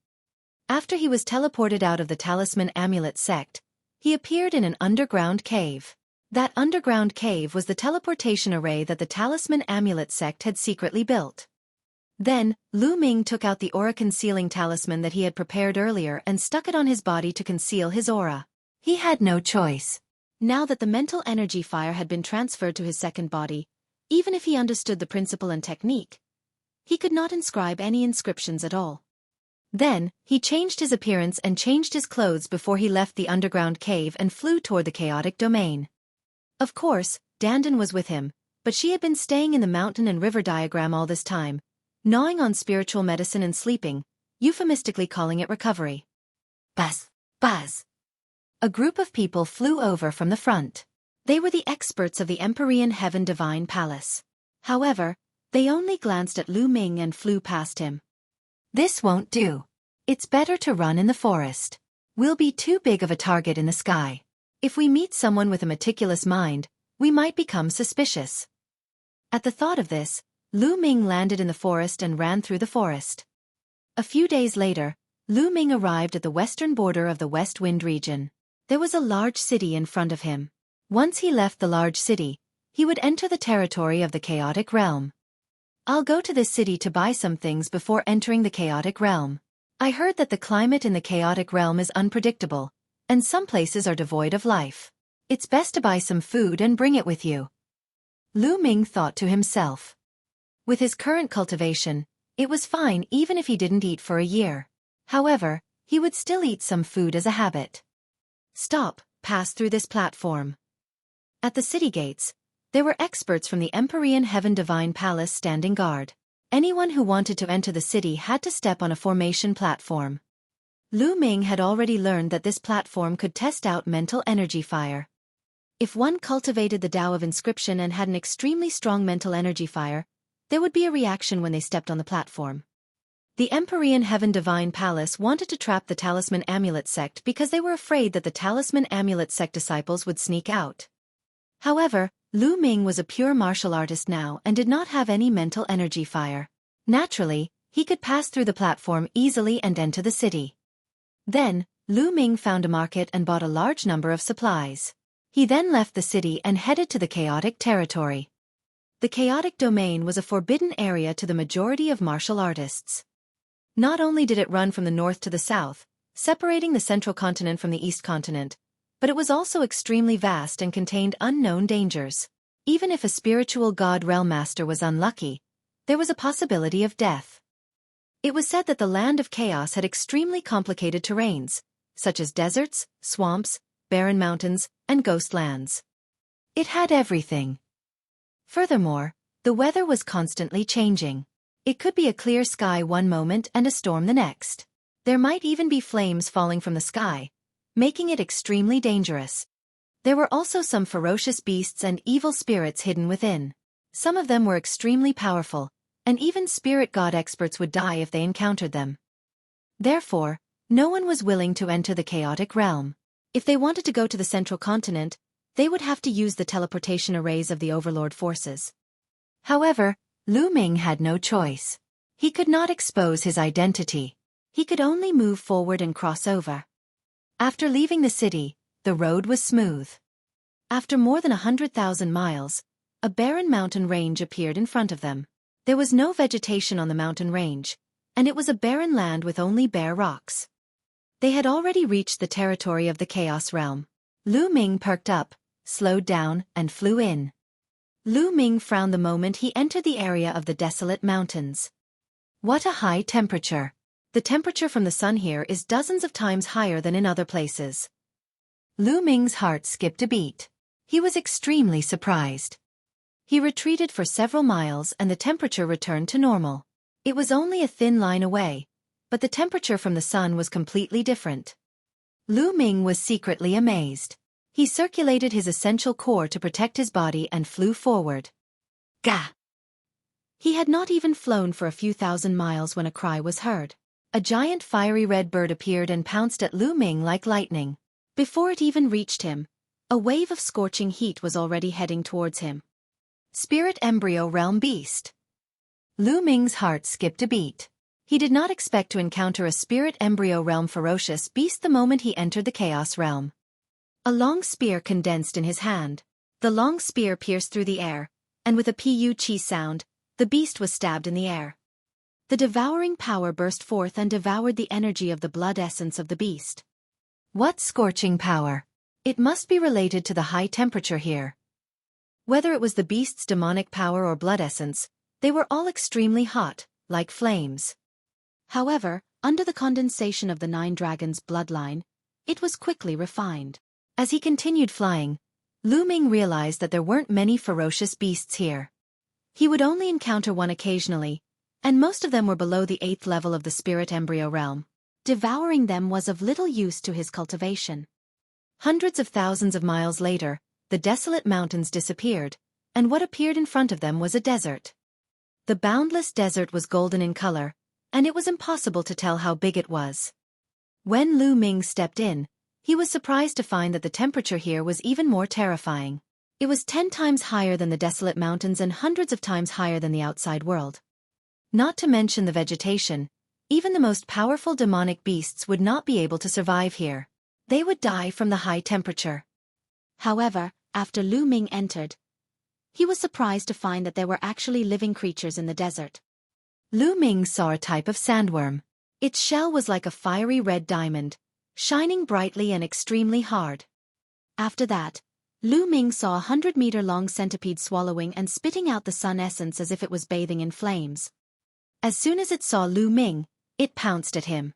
After he was teleported out of the Talisman Amulet sect, he appeared in an underground cave. That underground cave was the teleportation array that the Talisman Amulet sect had secretly built. Then, Lu Ming took out the aura-concealing talisman that he had prepared earlier and stuck it on his body to conceal his aura. He had no choice.
Now that the mental energy fire had been transferred to his second body, even if he understood the principle and technique, he could not inscribe any inscriptions at all. Then, he changed his appearance and changed his clothes before he left the underground cave and flew toward the chaotic domain. Of course, Dandan was with him, but she had been staying in the mountain and river diagram all this time, gnawing on spiritual medicine and sleeping, euphemistically calling it recovery.
Buzz! Buzz! A group of people flew over from the front.
They were the experts of the Empyrean Heaven Divine Palace. However, they only glanced at Lu Ming and flew past him.
This won't do. It's better to run in the forest. We'll be too big of a target in the sky. If we meet someone with a meticulous mind, we might become suspicious.
At the thought of this, Lu Ming landed in the forest and ran through the forest. A few days later, Lu Ming arrived at the western border of the West Wind region. There was a large city in front of him. Once he left the large city, he would enter the territory of the chaotic realm. I'll go to this city to buy some things before entering the chaotic realm. I heard that the climate in the chaotic realm is unpredictable, and some places are devoid of life. It's best to buy some food and bring it with you.
Lu Ming thought to himself.
With his current cultivation, it was fine even if he didn't eat for a year. However, he would still eat some food as a habit. Stop, pass through this platform. At the city gates, there were experts from the Empyrean Heaven Divine Palace standing guard. Anyone who wanted to enter the city had to step on a formation platform. Lu Ming had already learned that this platform could test out mental energy fire. If one cultivated the Tao of Inscription and had an extremely strong mental energy fire, there would be a reaction when they stepped on the platform. The Empyrean Heaven Divine Palace wanted to trap the Talisman Amulet sect because they were afraid that the Talisman Amulet sect disciples would sneak out. However, Lu Ming was a pure martial artist now and did not have any mental energy fire. Naturally, he could pass through the platform easily and enter the city. Then, Lu Ming found a market and bought a large number of supplies. He then left the city and headed to the chaotic territory. The chaotic domain was a forbidden area to the majority of martial artists. Not only did it run from the north to the south, separating the central continent from the east continent, but it was also extremely vast and contained unknown dangers. Even if a spiritual god realm master was unlucky, there was a possibility of death. It was said that the land of chaos had extremely complicated terrains, such as deserts, swamps, barren mountains, and ghost lands.
It had everything.
Furthermore, the weather was constantly changing. It could be a clear sky one moment and a storm the next. There might even be flames falling from the sky, making it extremely dangerous. There were also some ferocious beasts and evil spirits hidden within. Some of them were extremely powerful, and even spirit god experts would die if they encountered them. Therefore, no one was willing to enter the chaotic realm. If they wanted to go to the central continent, they would have to use the teleportation arrays of the overlord forces.
However, Lu Ming had no choice. He could not expose his identity.
He could only move forward and cross over. After leaving the city, the road was smooth. After more than 100,000 miles, a barren mountain range appeared in front of them. There was no vegetation on the mountain range, and it was a barren land with only bare rocks. They had already reached the territory of the Chaos Realm.
Lu Ming perked up, slowed down, and flew in.
Lu Ming frowned the moment he entered the area of the desolate mountains.
What a high temperature.
The temperature from the sun here is dozens of times higher than in other places.
Lu Ming's heart skipped a beat. He was extremely surprised.
He retreated for several miles and the temperature returned to normal. It was only a thin line away, but the temperature from the sun was completely different.
Lu Ming was secretly amazed.
He circulated his essential core to protect his body and flew forward.
Gah!
He had not even flown for a few thousand miles when a cry was heard. A giant fiery red bird appeared and pounced at Lu Ming like lightning. Before it even reached him, a wave of scorching heat was already heading towards him.
Spirit Embryo Realm Beast. Lu Ming's heart skipped a beat.
He did not expect to encounter a Spirit Embryo Realm ferocious beast the moment he entered the Chaos Realm. A long spear condensed in his hand. The long spear pierced through the air, and with a pu-chi sound, the beast was stabbed in the air. The devouring power burst forth and devoured the energy of the blood essence of the beast.
What scorching power! It must be related to the high temperature here. Whether it was the beast's demonic power or blood essence, they were all extremely hot, like flames.
However, under the condensation of the Nine Dragons' bloodline, it was quickly refined.
As he continued flying, Lu Ming realized that there weren't many ferocious beasts here. He would only encounter one occasionally, and most of them were below the 8th level of the spirit embryo realm.
Devouring them was of little use to his cultivation.
Hundreds of thousands of miles later, the desolate mountains disappeared, and what appeared in front of them was a desert. The boundless desert was golden in color, and it was impossible to tell how big it was. When Lu Ming stepped in, he was surprised to find that the temperature here was even more terrifying. It was 10 times higher than the desolate mountains and hundreds of times higher than the outside world. Not to mention the vegetation, even the most powerful demonic beasts would not be able to survive here. They would die from the high temperature.
However, after Lu Ming entered, he was surprised to find that there were actually living creatures in the desert.
Lu Ming saw a type of sandworm. Its shell was like a fiery red diamond, shining brightly and extremely hard.
After that, Lu Ming saw a 100-meter-long centipede swallowing and spitting out the sun essence as if it was bathing in flames.
As soon as it saw Lu Ming, it pounced at him.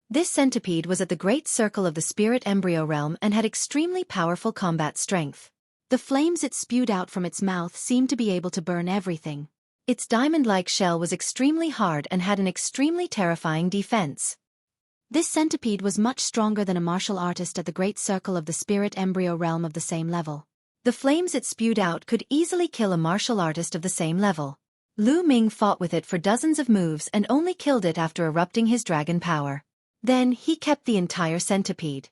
This centipede was at the great circle of the spirit embryo realm and had extremely powerful combat strength.
The flames it spewed out from its mouth seemed to be able to burn everything.
Its diamond-like shell was extremely hard and had an extremely terrifying defense.
This centipede was much stronger than a martial artist at the great circle of the spirit embryo realm of the same level.
The flames it spewed out could easily kill a martial artist of the same level. Lu Ming fought with it for dozens of moves and only killed it after erupting his dragon power. Then he kept the entire centipede.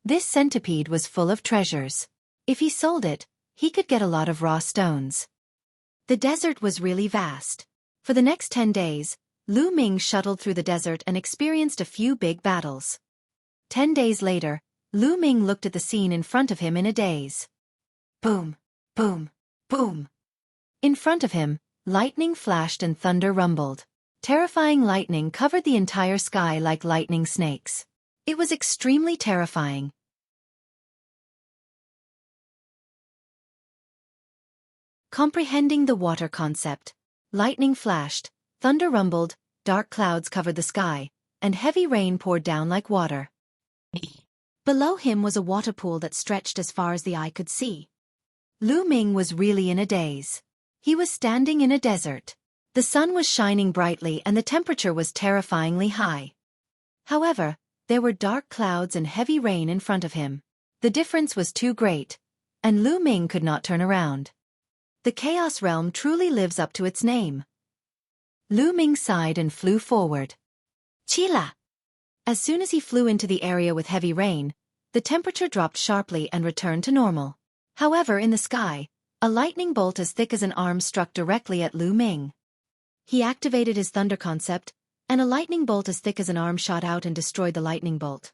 This centipede was full of treasures. If he sold it, he could get a lot of raw stones. The desert was really vast. For the next 10 days, Lu Ming shuttled through the desert and experienced a few big battles. 10 days later, Lu Ming looked at the scene in front of him in a daze. Boom, boom, boom. In front of him, lightning flashed and thunder rumbled. Terrifying lightning covered the entire sky like lightning snakes. It was extremely terrifying. Comprehending the water concept. Lightning flashed, thunder rumbled, dark clouds covered the sky, and heavy rain poured down like water.
Below him was a water pool that stretched as far as the eye could see.
Lu Ming was really in a daze. He was standing in a desert. The sun was shining brightly and the temperature was terrifyingly high. However, there were dark clouds and heavy rain in front of him. The difference was too great, and Lu Ming could not turn around. The Chaos Realm truly lives up to its name. Lu Ming sighed and flew forward. Chila! As soon as he flew into the area with heavy rain, the temperature dropped sharply and returned to normal. However, in the sky, a lightning bolt as thick as an arm struck directly at Lu Ming. He activated his thunder concept, and a lightning bolt as thick as an arm shot out and destroyed the lightning bolt.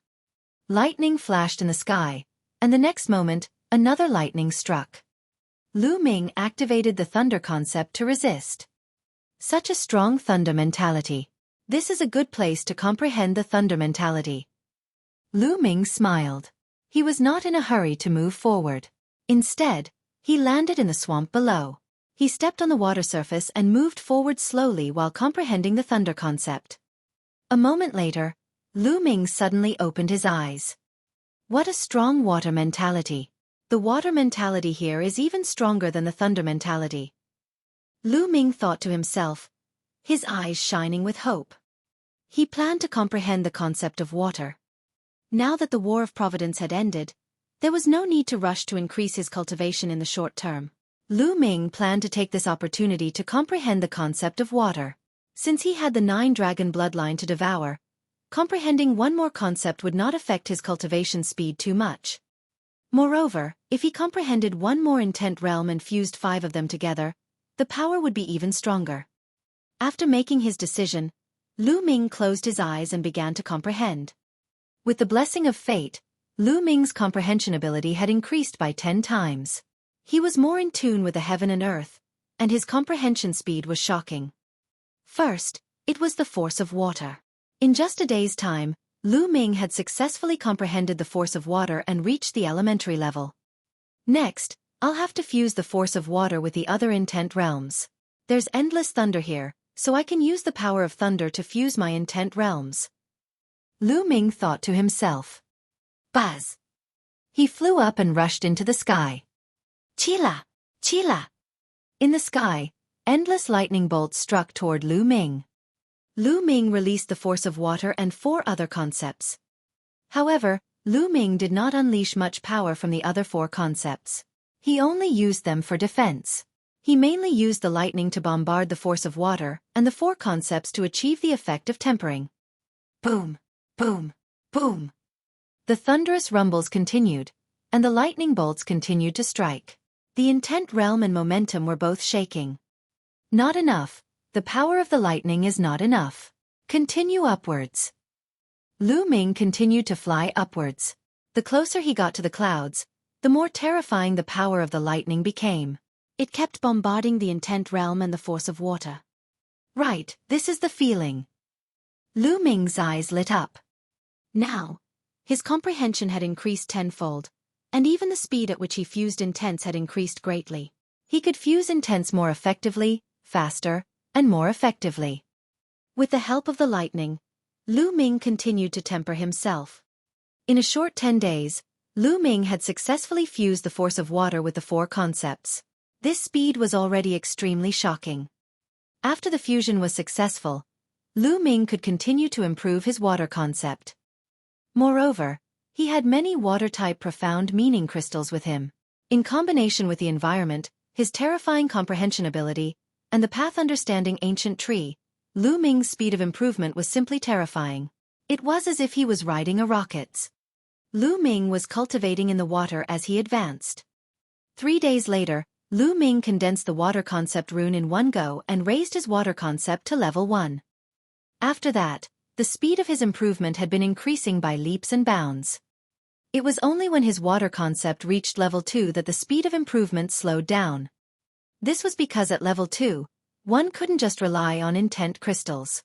Lightning flashed in the sky, and the next moment, another lightning struck. Lu Ming activated the thunder concept to resist. Such a strong thunder mentality. This is a good place to comprehend the thunder mentality. Lu Ming smiled. He was not in a hurry to move forward. Instead, he landed in the swamp below. He stepped on the water surface and moved forward slowly while comprehending the thunder concept. A moment later, Lu Ming suddenly opened his eyes. What a strong water mentality. The water mentality here is even stronger than the thunder mentality. Lu Ming thought to himself, his eyes shining with hope. He planned to comprehend the concept of water. Now that the War of Providence had ended, there was no need to rush to increase his cultivation in the short term. Lu Ming planned to take this opportunity to comprehend the concept of water. Since he had the 9-dragon bloodline to devour, comprehending one more concept would not affect his cultivation speed too much. Moreover, if he comprehended one more intent realm and fused 5 of them together, the power would be even stronger. After making his decision, Lu Ming closed his eyes and began to comprehend. With the blessing of fate, Lu Ming's comprehension ability had increased by 10 times.
He was more in tune with the heaven and earth, and his comprehension speed was shocking. First, it was the force of water. In just a day's time, Lu Ming had successfully comprehended the force of water and reached the elementary level. Next, I'll have to fuse the force of water with the other intent realms. There's endless thunder here, so I can use the power of thunder to fuse my intent realms. Lu Ming thought to himself. Buzz! He flew up and rushed into the sky. Chila! Chila! In the sky, endless lightning bolts struck toward Lu Ming. Lu Ming released the force of water and 4 other concepts. However, Lu Ming did not unleash much power from the other 4 concepts. He only used them for defense. He mainly used the lightning to bombard the force of water and the 4 concepts to achieve the effect of tempering. Boom! Boom! Boom! The thunderous rumbles continued, and the lightning bolts continued to strike. The intent realm and momentum were both shaking. Not enough. The power of the lightning is not enough. Continue upwards. Lu Ming continued to fly upwards. The closer he got to the clouds, the more terrifying the power of the lightning became. It kept bombarding the intent realm and the force of water. Right, this is the feeling. Lu Ming's eyes lit up. Now, his comprehension had increased tenfold, and even the speed at which he fused intents had increased greatly. He could fuse intents more effectively, faster, and more effectively. With the help of the lightning, Lu Ming continued to temper himself. In a short 10 days, Lu Ming had successfully fused the force of water with the 4 concepts. This speed was already extremely shocking. After the fusion was successful, Lu Ming could continue to improve his water concept. Moreover, he had many water-type profound meaning crystals with him. In combination with the environment, his terrifying comprehension ability, and the path understanding ancient tree, Lu Ming's speed of improvement was simply terrifying. It was as if he was riding a rocket. Lu Ming was cultivating in the water as he advanced. 3 days later, Lu Ming condensed the water concept rune in one go and raised his water concept to level 1. After that, the speed of his improvement had been increasing by leaps and bounds. It was only when his water concept reached level 2 that the speed of improvement slowed down. This was because at level 2, one couldn't just rely on intent crystals.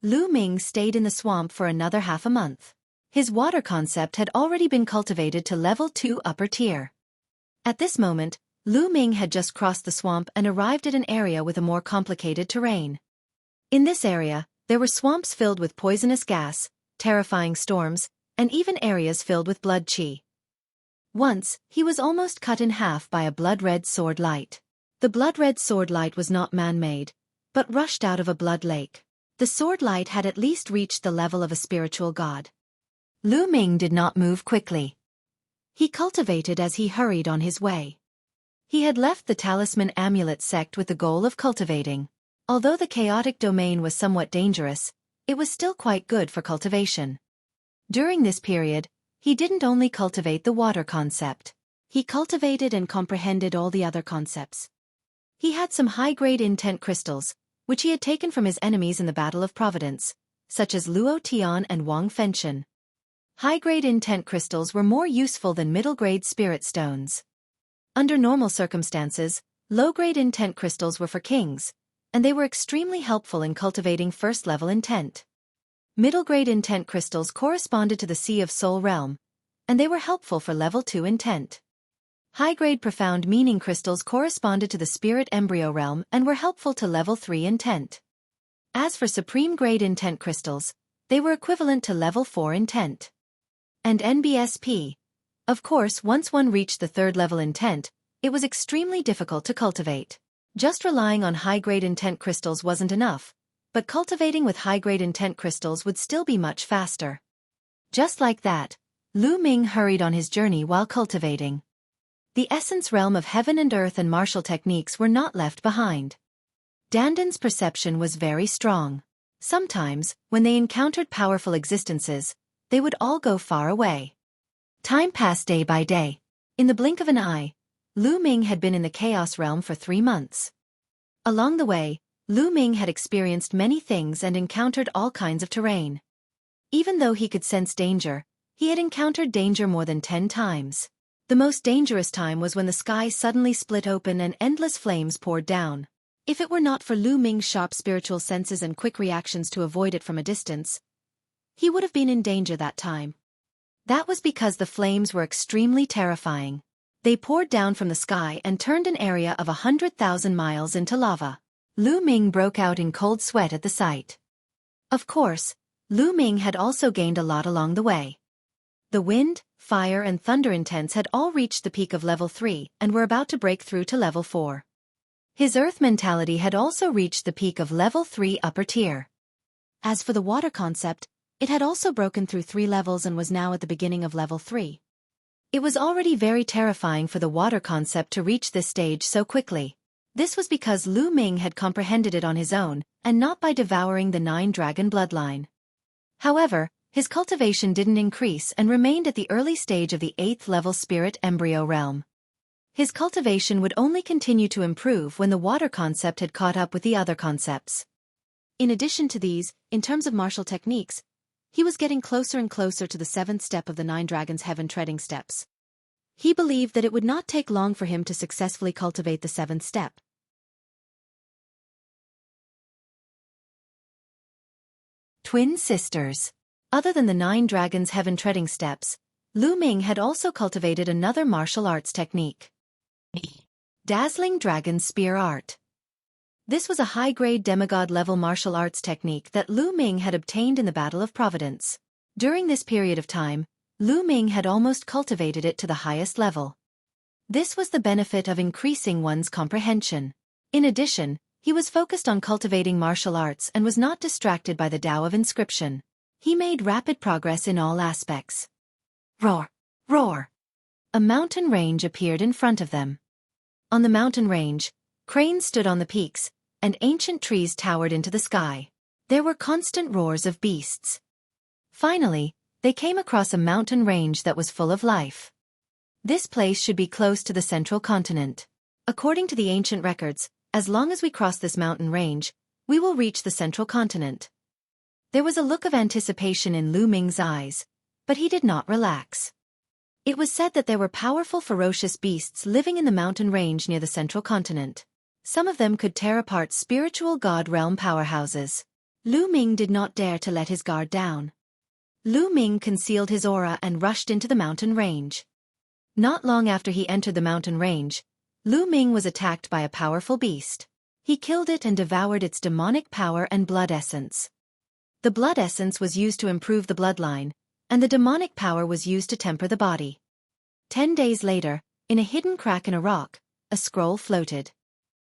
Lu Ming stayed in the swamp for another half a month. His water concept had already been cultivated to level 2 upper tier. At this moment, Lu Ming had just crossed the swamp and arrived at an area with a more complicated terrain. In this area, there were swamps filled with poisonous gas, terrifying storms, and even areas filled with blood chi. Once, he was almost cut in half by a blood-red sword light. The blood-red sword light was not man-made, but rushed out of a blood lake. The sword light had at least reached the level of a spiritual god. Lu Ming did not move quickly. He cultivated as he hurried on his way. He had left the talisman amulet sect with the goal of cultivating. Although the chaotic domain was somewhat dangerous, it was still quite good for cultivation. During this period, he didn't only cultivate the water concept. He cultivated and comprehended all the other concepts. He had some high-grade intent crystals, which he had taken from his enemies in the Battle of Providence, such as Luo Tian and Wang Fenshen. High-grade intent crystals were more useful than middle-grade spirit stones. Under normal circumstances, low-grade intent crystals were for kings, and they were extremely helpful in cultivating first-level intent. Middle-grade intent crystals corresponded to the Sea of Soul realm, and they were helpful for level 2 intent. High-grade profound meaning crystals corresponded to the spirit embryo realm and were helpful to level 3 intent. As for supreme-grade intent crystals, they were equivalent to level 4 intent. And NBSP. Of course, once one reached the 3rd level intent, it was extremely difficult to cultivate. Just relying on high-grade intent crystals wasn't enough, but cultivating with high-grade intent crystals would still be much faster. Just like that, Lu Ming hurried on his journey while cultivating. The essence realm of heaven and earth and martial techniques were not left behind. Dandan's perception was very strong. Sometimes, when they encountered powerful existences, they would all go far away. Time passed day by day. In the blink of an eye, Lu Ming had been in the chaos realm for 3 months. Along the way, Lu Ming had experienced many things and encountered all kinds of terrain. Even though he could sense danger, he had encountered danger more than 10 times. The The most dangerous time was when the sky suddenly split open and endless flames poured down. If it were not for Lu Ming's sharp spiritual senses and quick reactions to avoid it from a distance, he would have been in danger that time. That was because the flames were extremely terrifying. They poured down from the sky and turned an area of 100,000 miles into lava. Lu Ming broke out in cold sweat at the sight. Of course, Lu Ming had also gained a lot along the way. The wind, fire and thunder intents had all reached the peak of level 3 and were about to break through to level 4. His earth mentality had also reached the peak of level 3 upper tier. As for the water concept, it had also broken through 3 levels and was now at the beginning of level 3. It was already very terrifying for the water concept to reach this stage so quickly. This was because Lu Ming had comprehended it on his own, and not by devouring the 9-dragon bloodline. However, his cultivation didn't increase and remained at the early stage of the 8th level spirit embryo realm. His cultivation would only continue to improve when the water concept had caught up with the other concepts. In addition to these, in terms of martial techniques, he was getting closer and closer to the 7th step of the 9 dragons' heaven treading steps. He believed that it would not take long for him to successfully cultivate the 7th step.
Twin sisters.
Other than the 9 dragons' heaven treading steps, Lu Ming had also cultivated another martial arts technique. Dazzling Dragon Spear Art. This was a high-grade demigod-level martial arts technique that Lu Ming had obtained in the Battle of Providence. During this period of time, Lu Ming had almost cultivated it to the highest level. This was the benefit of increasing one's comprehension. In addition, he was focused on cultivating martial arts and was not distracted by the Tao of Inscription. He made rapid progress in all aspects.
Roar! Roar!
A mountain range appeared in front of them. On the mountain range, cranes stood on the peaks, and ancient trees towered into the sky. There were constant roars of beasts. Finally, they came across a mountain range that was full of life. This place should be close to the central continent. According to the ancient records, as long as we cross this mountain range, we will reach the central continent. There was a look of anticipation in Lu Ming's eyes, but he did not relax. It was said that there were powerful ferocious beasts living in the mountain range near the central continent. Some of them could tear apart spiritual god realm powerhouses. Lu Ming did not dare to let his guard down. Lu Ming concealed his aura and rushed into the mountain range. Not long after he entered the mountain range, Lu Ming was attacked by a powerful beast. He killed it and devoured its demonic power and blood essence. The blood essence was used to improve the bloodline, and the demonic power was used to temper the body. 10 days later, in a hidden crack in a rock, a scroll floated.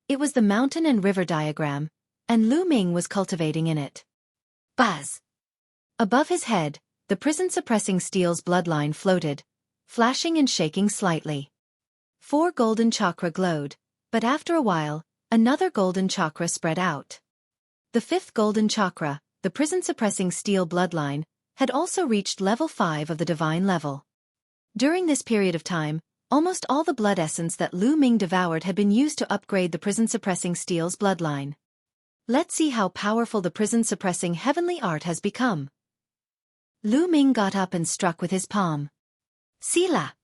It was the mountain and river diagram, and Lu Ming was cultivating in it.
Buzz!
Above his head, the prison-suppressing steel's bloodline floated, flashing and shaking slightly. 4 golden chakra glowed, but after a while, another golden chakra spread out. The 5th golden chakra, the prison-suppressing steel bloodline, had also reached level 5 of the divine level. During this period of time, almost all the blood essence that Lu Ming devoured had been used to upgrade the prison-suppressing steel's bloodline. Let's see how powerful the prison-suppressing heavenly art has become. Lu Ming got up and struck with his palm.
Sila!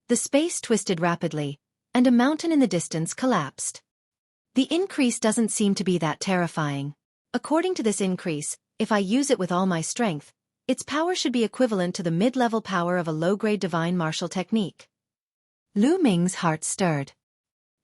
The space twisted rapidly, and a mountain in the distance collapsed. The increase doesn't seem to be that terrifying. According to this increase, if I use it with all my strength, its power should be equivalent to the mid-level power of a low-grade divine martial technique.
Lu Ming's heart stirred.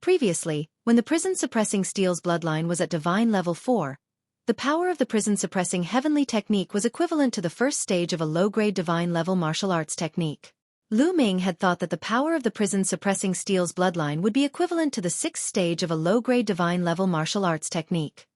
Previously, when the prison-suppressing steel's bloodline was at divine level 4, the power of the prison-suppressing heavenly technique was equivalent to the first stage of a low-grade divine level martial arts technique. Lu Ming had thought that the power of the prison-suppressing steel's bloodline would be equivalent to the 6th stage of a low-grade divine level martial arts technique.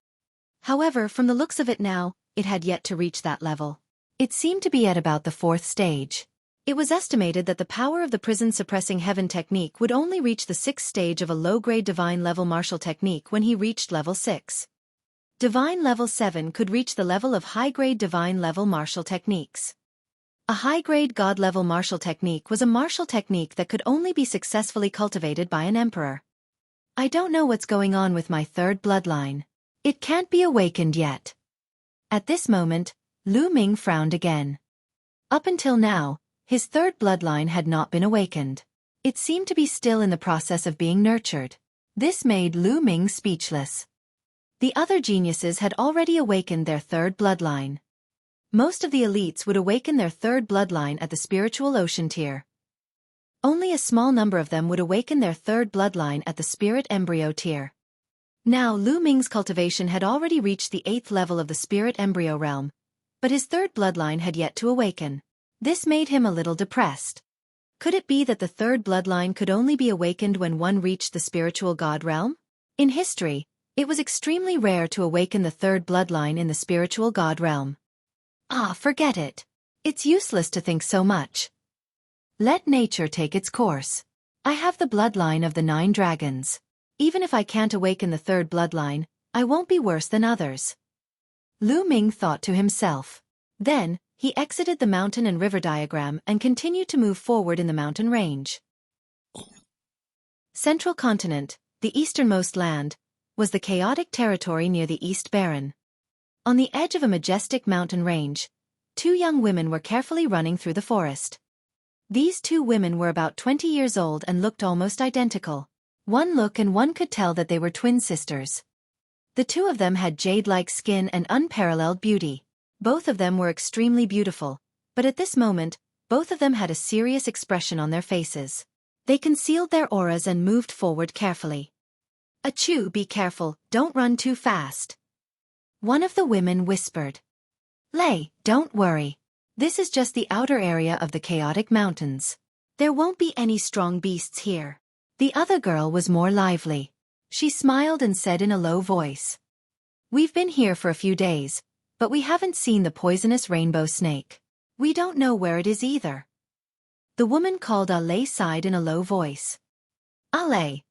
However, from the looks of it now, it had yet to reach that level.
It seemed to be at about the 4th stage.
It was estimated that the power of the prison-suppressing heaven technique would only reach the 6th stage of a low-grade divine level martial technique when he reached level 6. Divine level 7 could reach the level of high-grade divine level martial techniques. A high-grade god-level martial technique was a martial technique that could only be successfully cultivated by an emperor.
I don't know what's going on with my 3rd bloodline. It can't be awakened yet.
At this moment, Lu Ming frowned again. Up until now, his 3rd bloodline had not been awakened.
It seemed to be still in the process of being nurtured. This made Lu Ming speechless. The other geniuses had already awakened their third bloodline. Most of the elites would awaken their third bloodline at the spiritual ocean tier. Only a small number of them would awaken their third bloodline at the spirit embryo tier. Now Lu Ming's cultivation had already reached the 8th level of the spirit embryo realm, but his third bloodline had yet to awaken. This made him a little depressed. Could it be that the third bloodline could only be awakened when one reached the spiritual god realm? In history, it was extremely rare to awaken the third bloodline in the spiritual god realm. Forget it. It's useless to think so much. Let nature take its course. I have the bloodline of the 9 dragons. Even if I can't awaken the third bloodline, I won't be worse than others. Lu Ming thought to himself. Then, he exited the mountain and river diagram and continued to move forward in the mountain range. Central Continent, the easternmost land, was the chaotic territory near the East Barren. On the edge of a majestic mountain range, 2 young women were carefully running through the forest. These 2 women were about 20 years old and looked almost identical. One look and one could tell that they were twin sisters. The 2 of them had jade-like skin and unparalleled beauty. Both of them were extremely beautiful, but at this moment, both of them had a serious expression on their faces. They concealed their auras and moved forward carefully. Achoo, be careful, don't run too fast. One of the women whispered. Lei, don't worry. This is just the outer area of the chaotic mountains. There won't be any strong beasts here. The other girl was more lively. She smiled and said in a low voice. We've been here for a few days, but we haven't seen the poisonous rainbow snake. We don't know where it is either. The woman called Lei sighed in a low voice. Lei,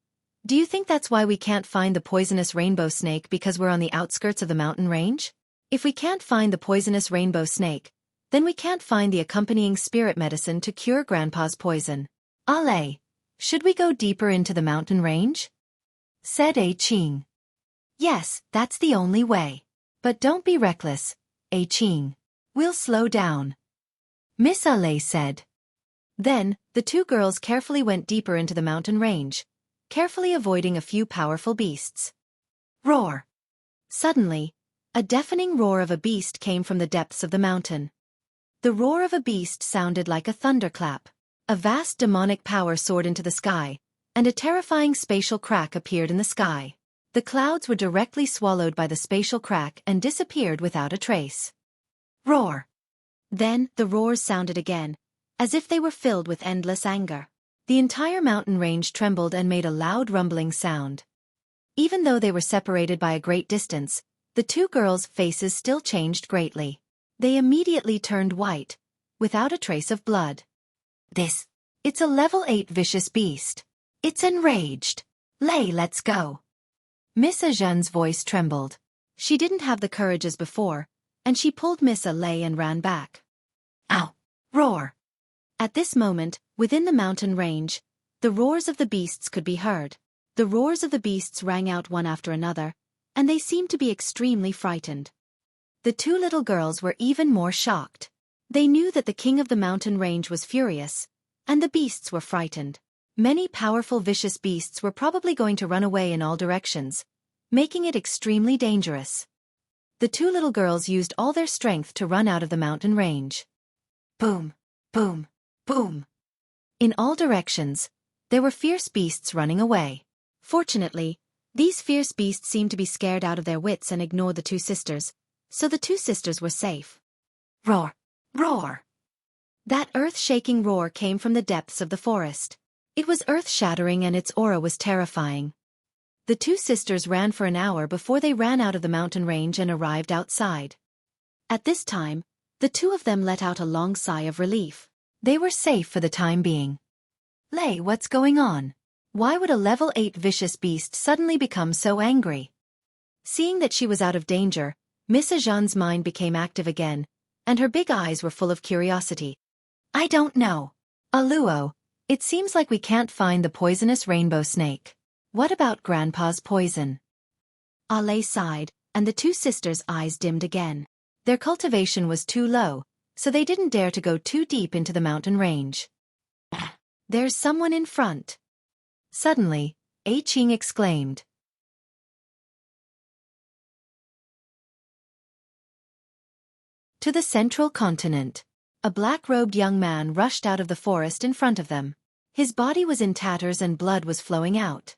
do you think that's why we can't find the poisonous rainbow snake because we're on the outskirts of the mountain range? If we can't find the poisonous rainbow snake, then we can't find the accompanying spirit medicine to cure Grandpa's poison. Lei, should we go deeper into the mountain range? Said Qing. Yes, that's the only way. But don't be reckless, Qing. We'll slow down. Miss Lei said. Then, the 2 girls carefully went deeper into the mountain range, carefully avoiding a few powerful beasts. Roar! Suddenly, a deafening roar of a beast came from the depths of the mountain. The roar of a beast sounded like a thunderclap. A vast demonic power soared into the sky, and a terrifying spatial crack appeared in the sky. The clouds were directly swallowed by the spatial crack and disappeared without a trace. Roar! Then, the roars sounded again, as if they were filled with endless anger. The entire mountain range trembled and made a loud rumbling sound. Even though they were separated by a great distance, the 2 girls' faces still changed greatly. They immediately turned white, without a trace of blood. It's a level 8 vicious beast. It's enraged. Lei, let's go. Miss Zhen's voice trembled. She didn't have the courage as before, and she pulled Miss Lei and ran back. Ow! Roar! At this moment, within the mountain range, the roars of the beasts could be heard. The roars of the beasts rang out one after another, and they seemed to be extremely frightened. The 2 little girls were even more shocked. They knew that the king of the mountain range was furious, and the beasts were frightened. Many powerful vicious beasts were probably going to run away in all directions, making it extremely dangerous. The 2 little girls used all their strength to run out of the mountain range. Boom! Boom! Boom! In all directions, there were fierce beasts running away. Fortunately, these fierce beasts seemed to be scared out of their wits and ignored the 2 sisters, so the 2 sisters were safe. Roar! Roar! That earth-shaking roar came from the depths of the forest. It was earth-shattering and its aura was terrifying. The 2 sisters ran for an hour before they ran out of the mountain range and arrived outside. At this time, the 2 of them let out a long sigh of relief. They were safe for the time being. Lei, what's going on? Why would a level 8 vicious beast suddenly become so angry? Seeing that she was out of danger, Miss Zhen's mind became active again, and her big eyes were full of curiosity. I don't know. Aluo, it seems like we can't find the poisonous rainbow snake. What about Grandpa's poison? Lei sighed, and the 2 sisters' eyes dimmed again. Their cultivation was too low, so they didn't dare to go too deep into the mountain range.
There's someone in front. Suddenly, Qing exclaimed. To the central continent. A black-robed young man rushed out of the forest in front of them. His body was in tatters and blood was flowing out.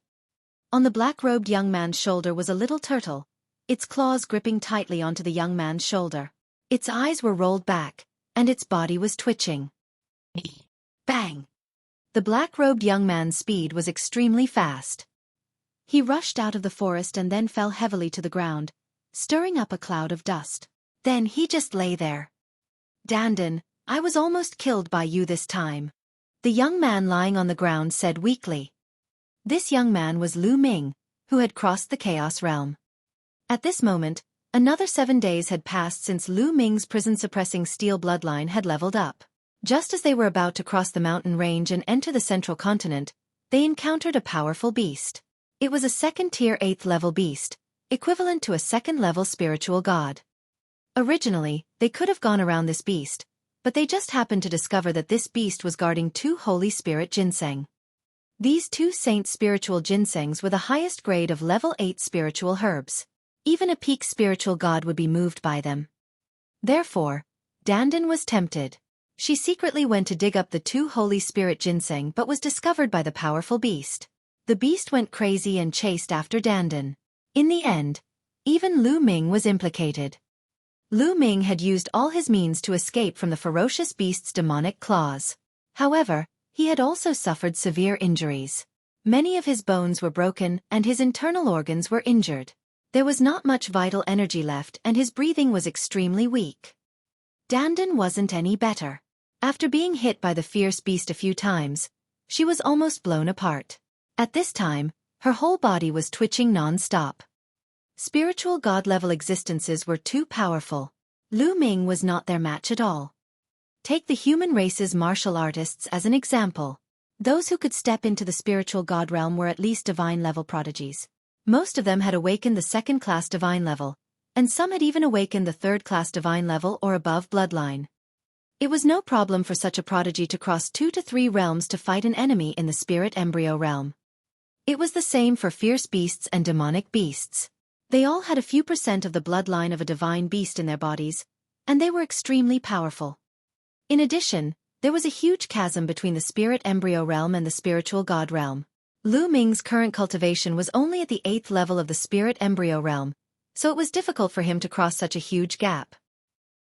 On the black-robed young man's shoulder was a little turtle, its claws gripping tightly onto the young man's shoulder. Its eyes were rolled back, and its body was twitching. Bang! The black-robed young man's speed was extremely fast. He rushed out of the forest and then fell heavily to the ground, stirring up a cloud of dust. Then he just lay there. Dandan, I was almost killed by you this time. The young man lying on the ground said weakly. This young man was Lu Ming, who had crossed the Chaos Realm. At this moment, another 7 days had passed since Lu Ming's prison-suppressing steel bloodline had leveled up. Just as they were about to cross the mountain range and enter the central continent, they encountered a powerful beast. It was a second-tier 8th-level beast, equivalent to a second-level spiritual god. Originally, they could have gone around this beast, but they just happened to discover that this beast was guarding 2 Holy Spirit ginseng. These 2 saint spiritual ginsengs were the highest grade of level 8 spiritual herbs. Even a peak spiritual god would be moved by them. Therefore, Dandan was tempted. She secretly went to dig up the 2 Holy Spirit ginseng but was discovered by the powerful beast. The beast went crazy and chased after Dandan. In the end, even Lu Ming was implicated. Lu Ming had used all his means to escape from the ferocious beast's demonic claws. However, he had also suffered severe injuries. Many of his bones were broken and his internal organs were injured. There was not much vital energy left and his breathing was extremely weak. Dandan wasn't any better. After being hit by the fierce beast a few times, she was almost blown apart. At this time, her whole body was twitching non-stop. Spiritual god-level existences were too powerful. Lu Ming was not their match at all. Take the human race's martial artists as an example. Those who could step into the spiritual god realm were at least divine-level prodigies. Most of them had awakened the second-class divine level, and some had even awakened the third-class divine level or above bloodline. It was no problem for such a prodigy to cross 2 to 3 realms to fight an enemy in the spirit embryo realm. It was the same for fierce beasts and demonic beasts. They all had a few % of the bloodline of a divine beast in their bodies, and they were extremely powerful. In addition, there was a huge chasm between the spirit embryo realm and the spiritual god realm. Lu Ming's current cultivation was only at the 8th level of the spirit embryo realm, so it was difficult for him to cross such a huge gap.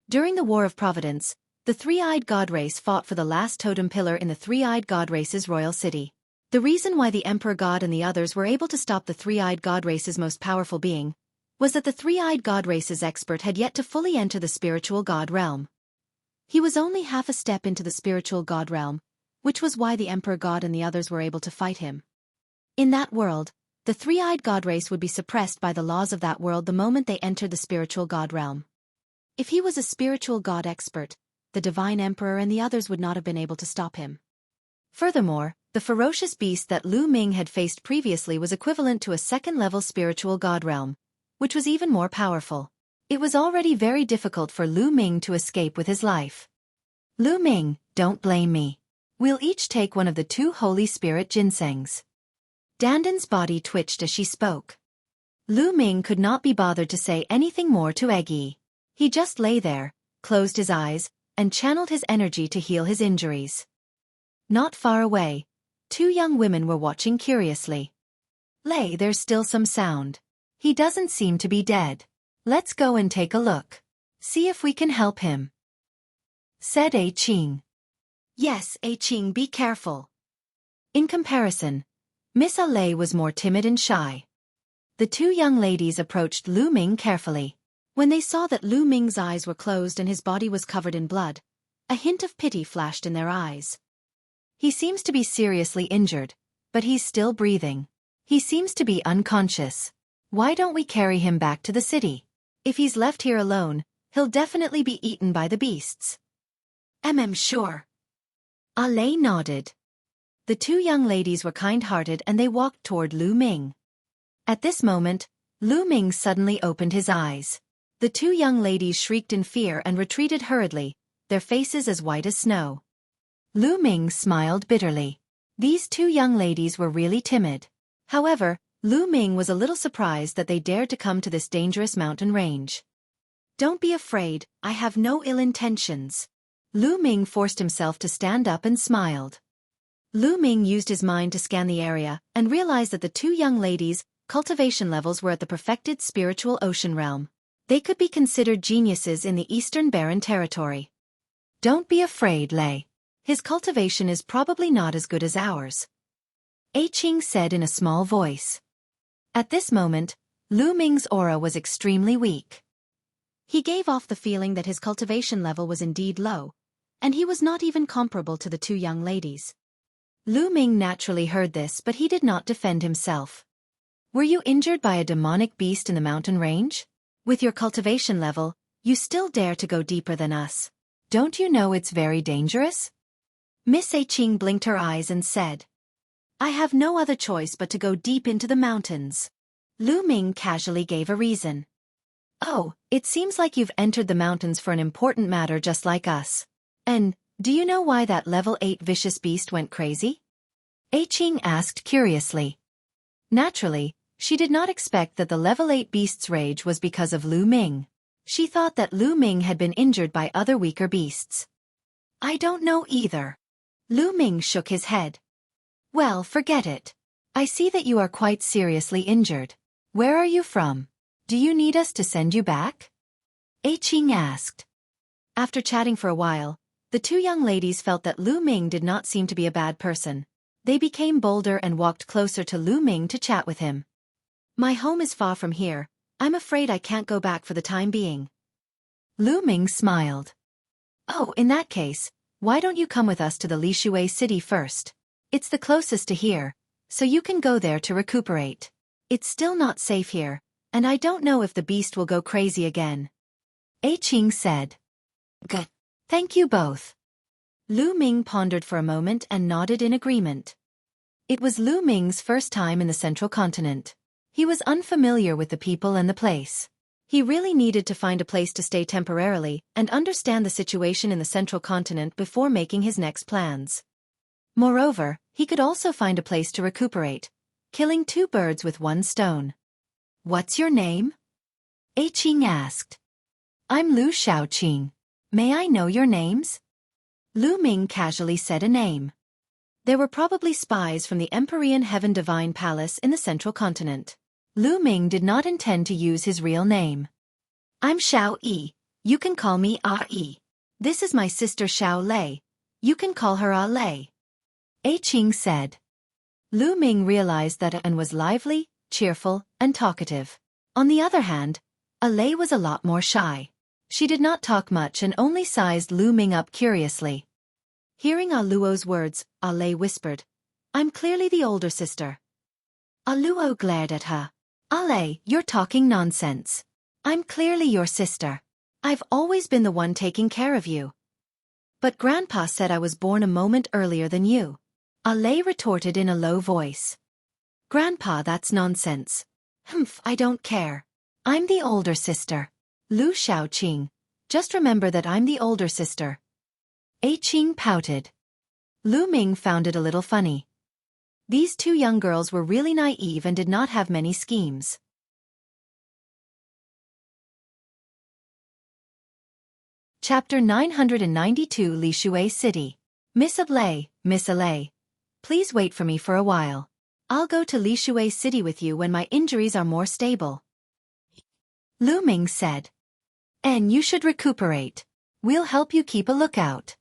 During the War of Providence, the three-eyed god race fought for the last totem pillar in the three-eyed god race's royal city. The reason why the Emperor God and the others were able to stop the three-eyed god race's most powerful being was that the three-eyed god race's expert had yet to fully enter the spiritual god realm. He was only half a step into the spiritual god realm, which was why the Emperor God and the others were able to fight him. In that world, the three-eyed god race would be suppressed by the laws of that world the moment they entered the spiritual god realm. If he was a spiritual god expert, the divine emperor and the others would not have been able to stop him. Furthermore, the ferocious beast that Lu Ming had faced previously was equivalent to a second-level spiritual god realm, which was even more powerful. It was already very difficult for Lu Ming to escape with his life. Lu Ming, don't blame me. We'll each take one of the 2 Holy Spirit ginsengs. Dandan's body twitched as she spoke. Lu Ming could not be bothered to say anything more to Xueqi. He just lay there, closed his eyes, and channeled his energy to heal his injuries. Not far away, 2 young women were watching curiously. There's still some sound. He doesn't seem to be dead. Let's go and take a look. See if we can help him, said Qing. Yes, Qing, be careful. In comparison, Miss Lei was more timid and shy. The 2 young ladies approached Lu Ming carefully. When they saw that Lu Ming's eyes were closed and his body was covered in blood, a hint of pity flashed in their eyes. He seems to be seriously injured, but he's still breathing. He seems to be unconscious. Why don't we carry him back to the city? If he's left here alone, he'll definitely be eaten by the beasts. Sure. Lei nodded. The 2 young ladies were kind-hearted and they walked toward Lu Ming. At this moment, Lu Ming suddenly opened his eyes. The 2 young ladies shrieked in fear and retreated hurriedly, their faces as white as snow. Lu Ming smiled bitterly. These two young ladies were really timid. However, Lu Ming was a little surprised that they dared to come to this dangerous mountain range. Don't be afraid, I have no ill intentions. Lu Ming forced himself to stand up and smiled. Lu Ming used his mind to scan the area and realized that the two young ladies' cultivation levels were at the perfected spiritual ocean realm. They could be considered geniuses in the Eastern Barren Territory. Don't be afraid, Lei. His cultivation is probably not as good as ours. A Qing said in a small voice. At this moment, Lu Ming's aura was extremely weak. He gave off the feeling that his cultivation level was indeed low, and he was not even comparable to the two young ladies. Lu Ming naturally heard this, but he did not defend himself. Were you injured by a demonic beast in the mountain range? With your cultivation level, you still dare to go deeper than us. Don't you know it's very dangerous? Miss A Qing blinked her eyes and said, I have no other choice but to go deep into the mountains. Lu Ming casually gave a reason. Oh, it seems like you've entered the mountains for an important matter just like us. And, do you know why that level 8 vicious beast went crazy? A Qing asked curiously. Naturally, she did not expect that the level 8 beast's rage was because of Lu Ming. She thought that Lu Ming had been injured by other weaker beasts. I don't know either. Lu Ming shook his head. Well, forget it. I see that you are quite seriously injured. Where are you from? Do you need us to send you back? A Qing asked. After chatting for a while, the two young ladies felt that Lu Ming did not seem to be a bad person. They became bolder and walked closer to Lu Ming to chat with him. My home is far from here. I'm afraid I can't go back for the time being. Lu Ming smiled. Oh, in that case, why don't you come with us to the Xueqi city first? It's the closest to here, so you can go there to recuperate. It's still not safe here, and I don't know if the beast will go crazy again. A Qing said. Good. Thank you both. Lu Ming pondered for a moment and nodded in agreement. It was Lu Ming's first time in the central continent. He was unfamiliar with the people and the place. He really needed to find a place to stay temporarily and understand the situation in the central continent before making his next plans. Moreover, he could also find a place to recuperate, killing two birds with one stone. What's your name? A Qing asked. I'm Lu Shaoqing. May I know your names? Lu Ming casually said a name. There were probably spies from the Empyrean Heaven Divine Palace in the central continent. Lu Ming did not intend to use his real name. I'm Xiao Yi. You can call me Ah Yi. This is my sister Xiao Lei. You can call her Ah Lei. A Qing said. Lu Ming realized that An was lively, cheerful, and talkative. On the other hand, Ah Lei was a lot more shy. She did not talk much and only sized Lu Ming up curiously. Hearing Ah Luo's words, Ah Lei whispered, I'm clearly the older sister. Ah Luo glared at her. Ah Lei, you're talking nonsense. I'm clearly your sister. I've always been the one taking care of you. But Grandpa said I was born a moment earlier than you. Ah Lei retorted in a low voice. Grandpa, that's nonsense. Humph, I don't care. I'm the older sister. Lu Shaoqing, just remember that I'm the older sister. A Qing pouted. Lu Ming found it a little funny. These two young girls were really naive and did not have many schemes. Chapter 992 Xueqi City. Miss Lei, Miss Lei. Please wait for me for a while. I'll go to Xueqi City with you when my injuries are more stable. Lu Ming said. And you should recuperate. We'll help you keep a lookout.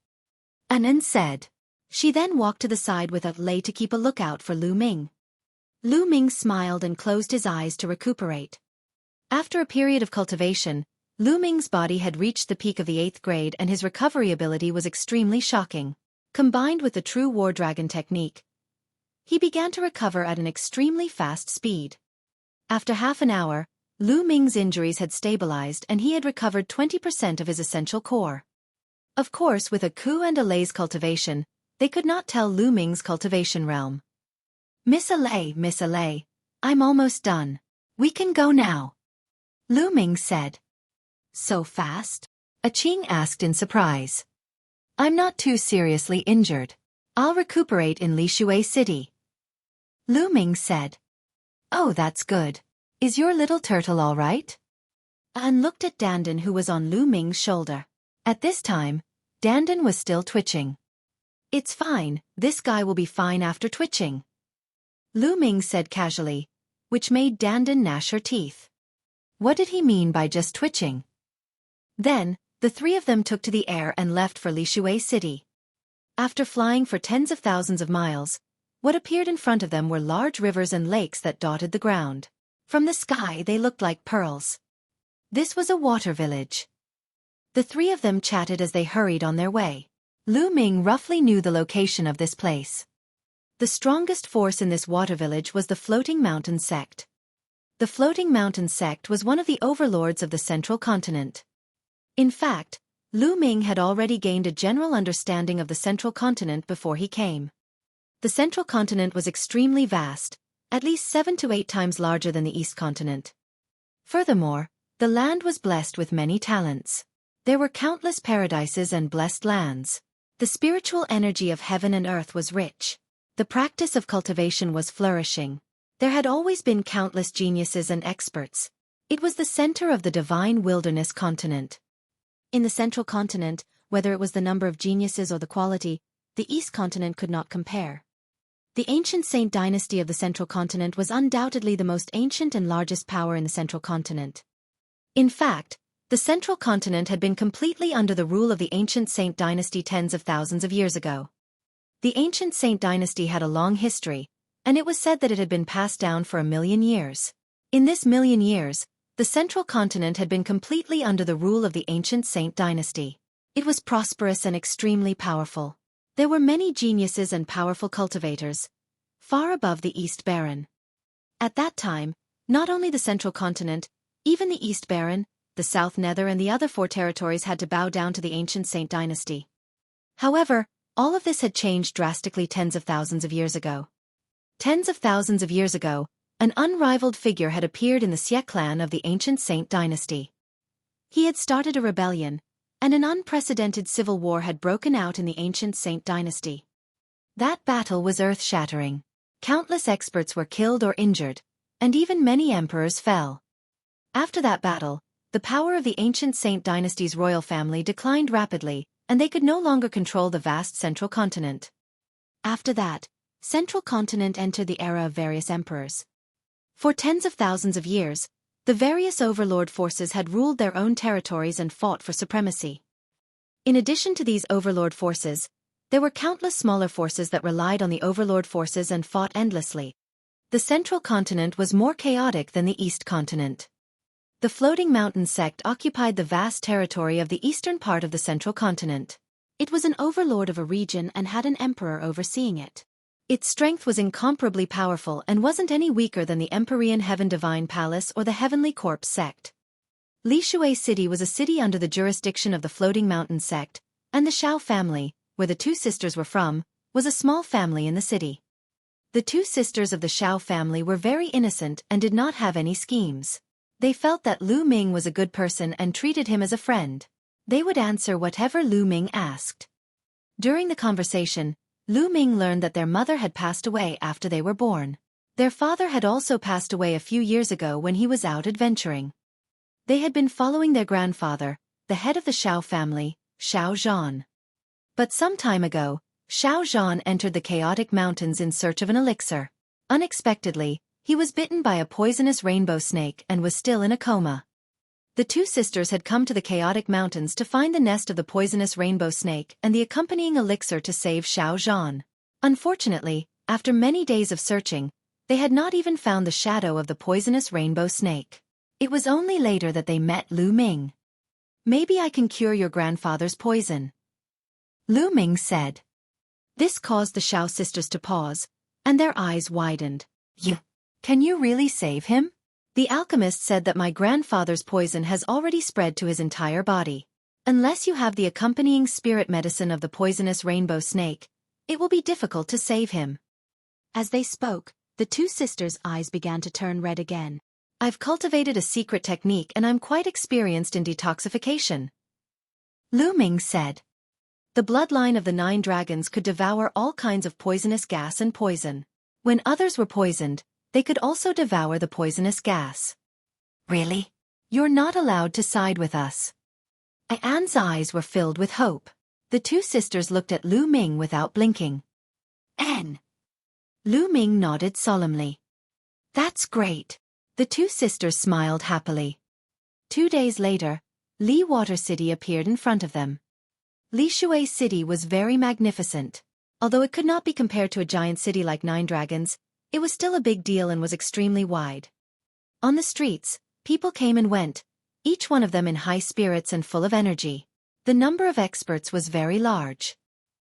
Anan said. She then walked to the side with Ah Lei to keep a lookout for Lu Ming. Lu Ming smiled and closed his eyes to recuperate. After a period of cultivation, Lu Ming's body had reached the peak of the 8th grade and his recovery ability was extremely shocking. Combined with the true War Dragon technique, he began to recover at an extremely fast speed. After half an hour, Lu Ming's injuries had stabilized and he had recovered 20% of his essential core. Of course, with a Ku and Ah Lei's cultivation, they could not tell Lu Ming's cultivation realm. Miss Ah Lei, I'm almost done. We can go now. Lu Ming said. So fast? A Qing asked in surprise. I'm not too seriously injured.
I'll recuperate in Lixue City. Lu Ming said. Oh, that's good. Is your little turtle all right?
An looked at Dandan, who was on Lu Ming's shoulder.
At this time, Dandan was still twitching. It's fine, this guy will be fine after twitching, Lu Ming said casually, which made Dandan gnash her teeth. What did he mean by just twitching? Then, the three of them took to the air and left for Lixue City. After flying for tens of thousands of miles, what appeared in front of them were large rivers and lakes that dotted the ground. From the sky they looked like pearls. This was a water village. The three of them chatted as they hurried on their way. Lu Ming roughly knew the location of this place. The strongest force in this water village was the Floating Mountain Sect. The Floating Mountain Sect was one of the overlords of the Central Continent. In fact, Lu Ming had already gained a general understanding of the Central Continent before he came. The Central Continent was extremely vast, at least 7 to 8 times larger than the East Continent. Furthermore, the land was blessed with many talents. There were countless paradises and blessed lands. The spiritual energy of heaven and earth was rich. The practice of cultivation was flourishing. There had always been countless geniuses and experts. It was the center of the divine wilderness continent. In the Central Continent, whether it was the number of geniuses or the quality, the East Continent could not compare. The ancient Saint dynasty of the Central Continent was undoubtedly the most ancient and largest power in the Central Continent. In fact, the Central Continent had been completely under the rule of the ancient Saint dynasty tens of thousands of years ago. The ancient Saint dynasty had a long history, and it was said that it had been passed down for 1,000,000 years. In this 1,000,000 years, the Central Continent had been completely under the rule of the ancient Saint dynasty. It was prosperous and extremely powerful. There were many geniuses and powerful cultivators, far above the East Baron. At that time, not only the Central Continent, even the East Baron, the South Nether and the other 4 territories had to bow down to the ancient Saint dynasty. However, all of this had changed drastically tens of thousands of years ago. Tens of thousands of years ago, an unrivaled figure had appeared in the Xueqi clan of the ancient Saint dynasty. He had started a rebellion, and an unprecedented civil war had broken out in the ancient Saint dynasty. That battle was earth-shattering. Countless experts were killed or injured, and even many emperors fell. After that battle, the power of the ancient Saint dynasty's royal family declined rapidly, and they could no longer control the vast Central Continent. After that, Central Continent entered the era of various emperors. For tens of thousands of years, the various overlord forces had ruled their own territories and fought for supremacy. In addition to these overlord forces, there were countless smaller forces that relied on the overlord forces and fought endlessly. The Central Continent was more chaotic than the East Continent. The Floating Mountain Sect occupied the vast territory of the eastern part of the Central Continent. It was an overlord of a region and had an emperor overseeing it. Its strength was incomparably powerful and wasn't any weaker than the Empyrean Heaven Divine Palace or the Heavenly Corpse Sect. Lixue City was a city under the jurisdiction of the Floating Mountain Sect, and the Shao family, where the 2 sisters were from, was a small family in the city. The 2 sisters of the Shao family were very innocent and did not have any schemes. They felt that Lu Ming was a good person and treated him as a friend. They would answer whatever Lu Ming asked. During the conversation, Lu Ming learned that their mother had passed away after they were born. Their father had also passed away a few years ago when he was out adventuring. They had been following their grandfather, the head of the Shao family, Shao Zhan. But some time ago, Shao Zhan entered the chaotic mountains in search of an elixir. Unexpectedly, he was bitten by a poisonous rainbow snake and was still in a coma. The 2 sisters had come to the chaotic mountains to find the nest of the poisonous rainbow snake and the accompanying elixir to save Shao Zhan. Unfortunately, after many days of searching, they had not even found the shadow of the poisonous rainbow snake. It was only later that they met Lu Ming. "Maybe I can cure your grandfather's poison," Lu Ming said. This caused the Shao sisters to pause, and their eyes widened. Can you really save him? The alchemist said that my grandfather's poison has already spread to his entire body. Unless you have the accompanying spirit medicine of the poisonous rainbow snake, it will be difficult to save him. As they spoke, the 2 sisters' eyes began to turn red again. I've cultivated a secret technique and I'm quite experienced in detoxification, Lu Ming said.
The bloodline of the 9 dragons could devour all kinds of poisonous gas and poison. When others were poisoned, they could also devour the poisonous gas.
Really?
You're not allowed to side with us. Anne's eyes were filled with hope. The 2 sisters looked at Lu Ming without blinking.
Anne.
Lu Ming nodded solemnly. That's great. The 2 sisters smiled happily. 2 days later, Li Water City appeared in front of them. Li Shui City was very magnificent. Although it could not be compared to a giant city like 9 dragons, it was still a big deal and was extremely wide. On the streets, people came and went, each one of them in high spirits and full of energy. The number of experts was very large.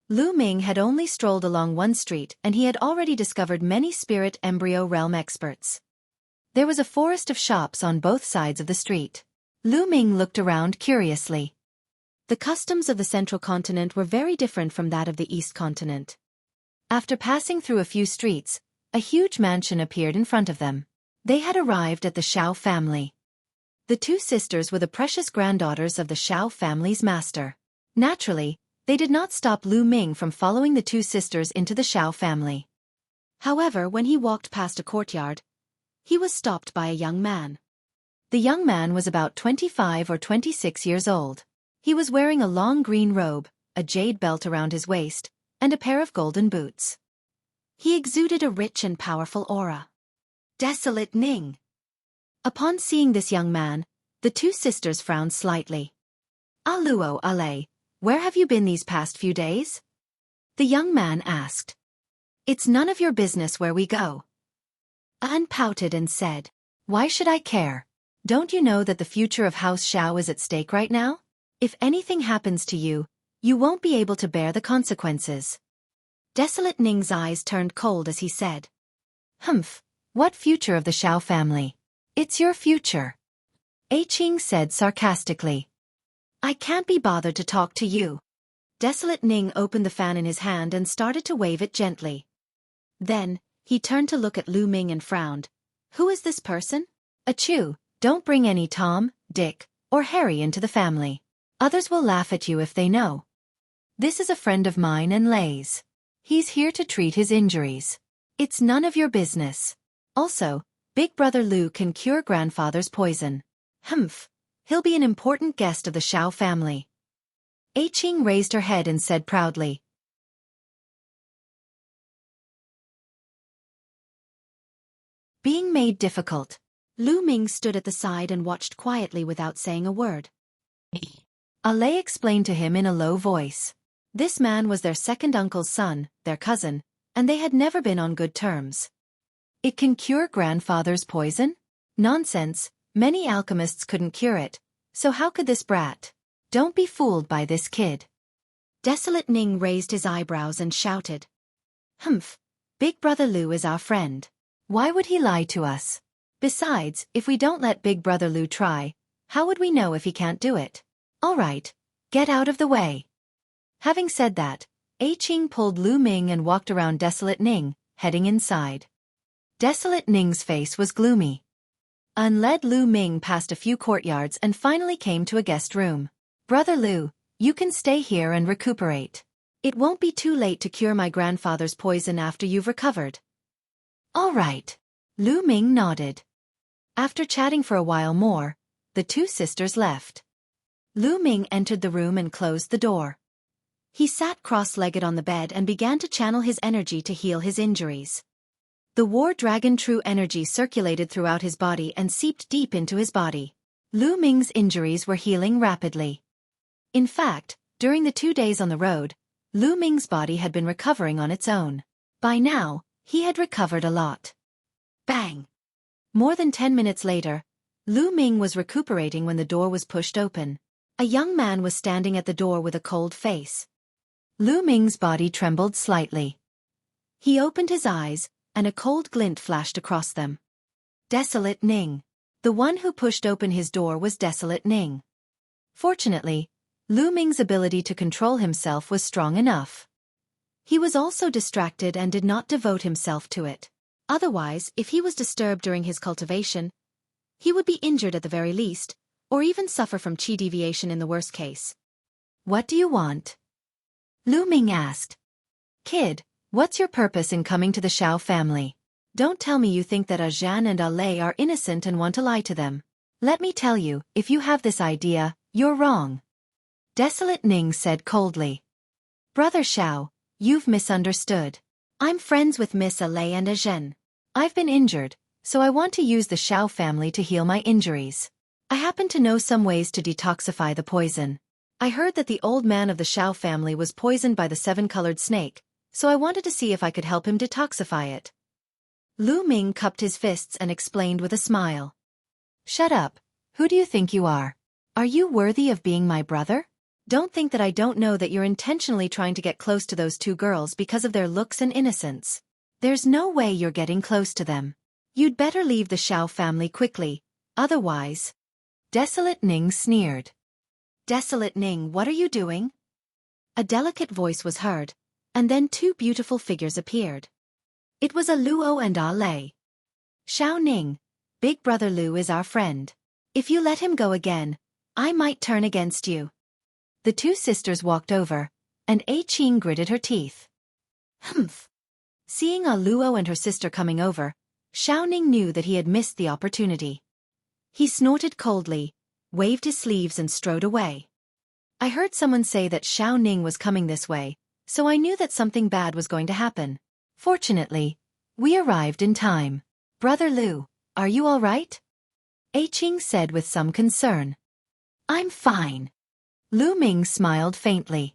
Lu Ming had only strolled along one street and he had already discovered many spirit embryo realm experts. There was a forest of shops on both sides of the street. Lu Ming looked around curiously. The customs of the central continent were very different from that of the east continent. After passing through a few streets, a huge mansion appeared in front of them. They had arrived at the Shao family. The 2 sisters were the precious granddaughters of the Shao family's master. Naturally, they did not stop Lu Ming from following the 2 sisters into the Shao family. However, when he walked past a courtyard, he was stopped by a young man. The young man was about 25 or 26 years old. He was wearing a long green robe, a jade belt around his waist, and a pair of golden boots. He exuded a rich and powerful aura.
Desolate Ning.
Upon seeing this young man, the 2 sisters frowned slightly. Aluo Ale, where have you been these past few days? The young man asked. It's none of your business where we go. Anne pouted and said, why should I care? Don't you know that the future of House Shao is at stake right now? If anything happens to you, you won't be able to bear the consequences. Desolate Ning's eyes turned cold as he said. Humph, what future of the Shao family? It's your future. Qing said sarcastically. I can't be bothered to talk to you. Desolate Ning opened the fan in his hand and started to wave it gently. Then, he turned to look at Lu Ming and frowned. Who is this person? Achoo, don't bring any Tom, Dick, or Harry into the family. Others will laugh at you if they know. This is a friend of mine and Lay's. He's here to treat his injuries. It's none of your business. Also, Big Brother Lu can cure grandfather's poison. Humph, he'll be an important guest of the Shao family. Qing raised her head and said proudly. Being made difficult. Lu Ming stood at the side and watched quietly without saying a word. Ale explained to him in a low voice. This man was their second uncle's son, their cousin, and they had never been on good terms. It can cure grandfather's poison? Nonsense, many alchemists couldn't cure it, so how could this brat? Don't be fooled by this kid. Desolate Ning raised his eyebrows and shouted. Humph, Big Brother Lu is our friend. Why would he lie to us? Besides, if we don't let Big Brother Lu try, how would we know if he can't do it? All right, get out of the way. Having said that, Qing pulled Lu Ming and walked around Desolate Ning, heading inside. Desolate Ning's face was gloomy. An led Lu Ming past a few courtyards and finally came to a guest room. Brother Lu, you can stay here and recuperate. It won't be too late to cure my grandfather's poison after you've recovered. All right. Lu Ming nodded. After chatting for a while more, the 2 sisters left. Lu Ming entered the room and closed the door. He sat cross-legged on the bed and began to channel his energy to heal his injuries. The War Dragon True energy circulated throughout his body and seeped deep into his body. Lu Ming's injuries were healing rapidly. In fact, during the 2 days on the road, Lu Ming's body had been recovering on its own. By now, he had recovered a lot. Bang! More than 10 minutes later, Lu Ming was recuperating when the door was pushed open. A young man was standing at the door with a cold face. Lu Ming's body trembled slightly. He opened his eyes, and a cold glint flashed across them. Desolate Ning. The one who pushed open his door was Desolate Ning. Fortunately, Lu Ming's ability to control himself was strong enough. He was also distracted and did not devote himself to it. Otherwise, if he was disturbed during his cultivation, he would be injured at the very least, or even suffer from chi deviation in the worst case. What do you want?
Lu Ming asked. Kid, what's your purpose in coming to the Xiao family? Don't tell me you think that Zhan and Lei are innocent and want to lie to them. Let me tell you, if you have this idea, you're wrong. Desolate Ning said coldly. Brother Xiao, you've misunderstood. I'm friends with Miss Lei and Zhen. I've been injured, so I want to use the Xiao family to heal my injuries. I happen to know some ways to detoxify the poison. I heard that the old man of the Xiao family was poisoned by the seven-colored snake, so I wanted to see if I could help him detoxify it. Lu Ming cupped his fists and explained with a smile. Shut up. Who do you think you are? Are you worthy of being my brother? Don't think that I don't know that you're intentionally trying to get close to those two girls because of their looks and innocence. There's no way you're getting close to them. You'd better leave the Xiao family quickly, otherwise. Desolate Ning sneered. Desolate Ning, what are you doing? A delicate voice was heard, and then two beautiful figures appeared. It was a Luo and Lei. Xiao Ning, Big Brother Lu is our friend. If you let him go again, I might turn against you. The two sisters walked over, and Qing gritted her teeth. Humph. Seeing Luo and her sister coming over, Xiao Ning knew that he had missed the opportunity. He snorted coldly, waved his sleeves and strode away. I heard someone say that Xiao Ning was coming this way, so I knew that something bad was going to happen. Fortunately, we arrived in time. Brother Lu, are you all right? Qing said with some concern. I'm fine. Lu Ming smiled faintly.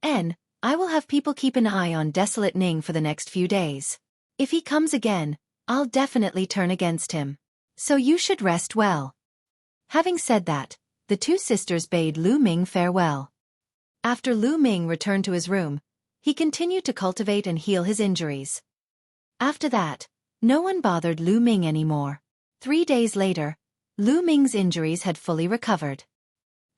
I will have people keep an eye on Desolate Ning for the next few days. If he comes again, I'll definitely turn against him. So you should rest well. Having said that, the two sisters bade Lu Ming farewell. After Lu Ming returned to his room, he continued to cultivate and heal his injuries. After that, no one bothered Lu Ming anymore. 3 days later, Lu Ming's injuries had fully recovered.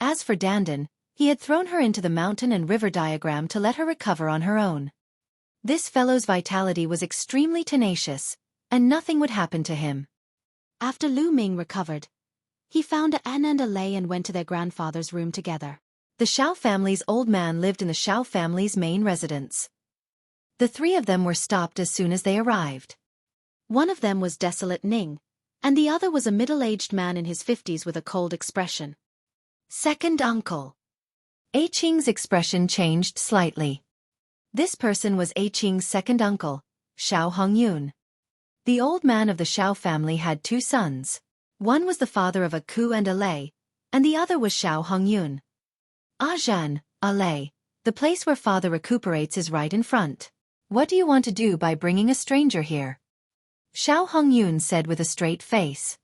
As for Dandan, he had thrown her into the mountain and river diagram to let her recover on her own. This fellow's vitality was extremely tenacious, and nothing would happen to him. After Lu Ming recovered, he found An and Lei and went to their grandfather's room together. The Xiao family's old man lived in the Xiao family's main residence. The three of them were stopped as soon as they arrived. One of them was Desolate Ning, and the other was a middle-aged man in his 50s with a cold expression. Second uncle. Qing's expression changed slightly. This person was Qing's second uncle, Xiao Hongyun. The old man of the Xiao family had 2 sons. One was the father of Ku and Lei, and the other was Xiao Hongyun. Zhan, Lei, the place where father recuperates is right in front. What do you want to do by bringing a stranger here? Xiao Hongyun said with a straight face.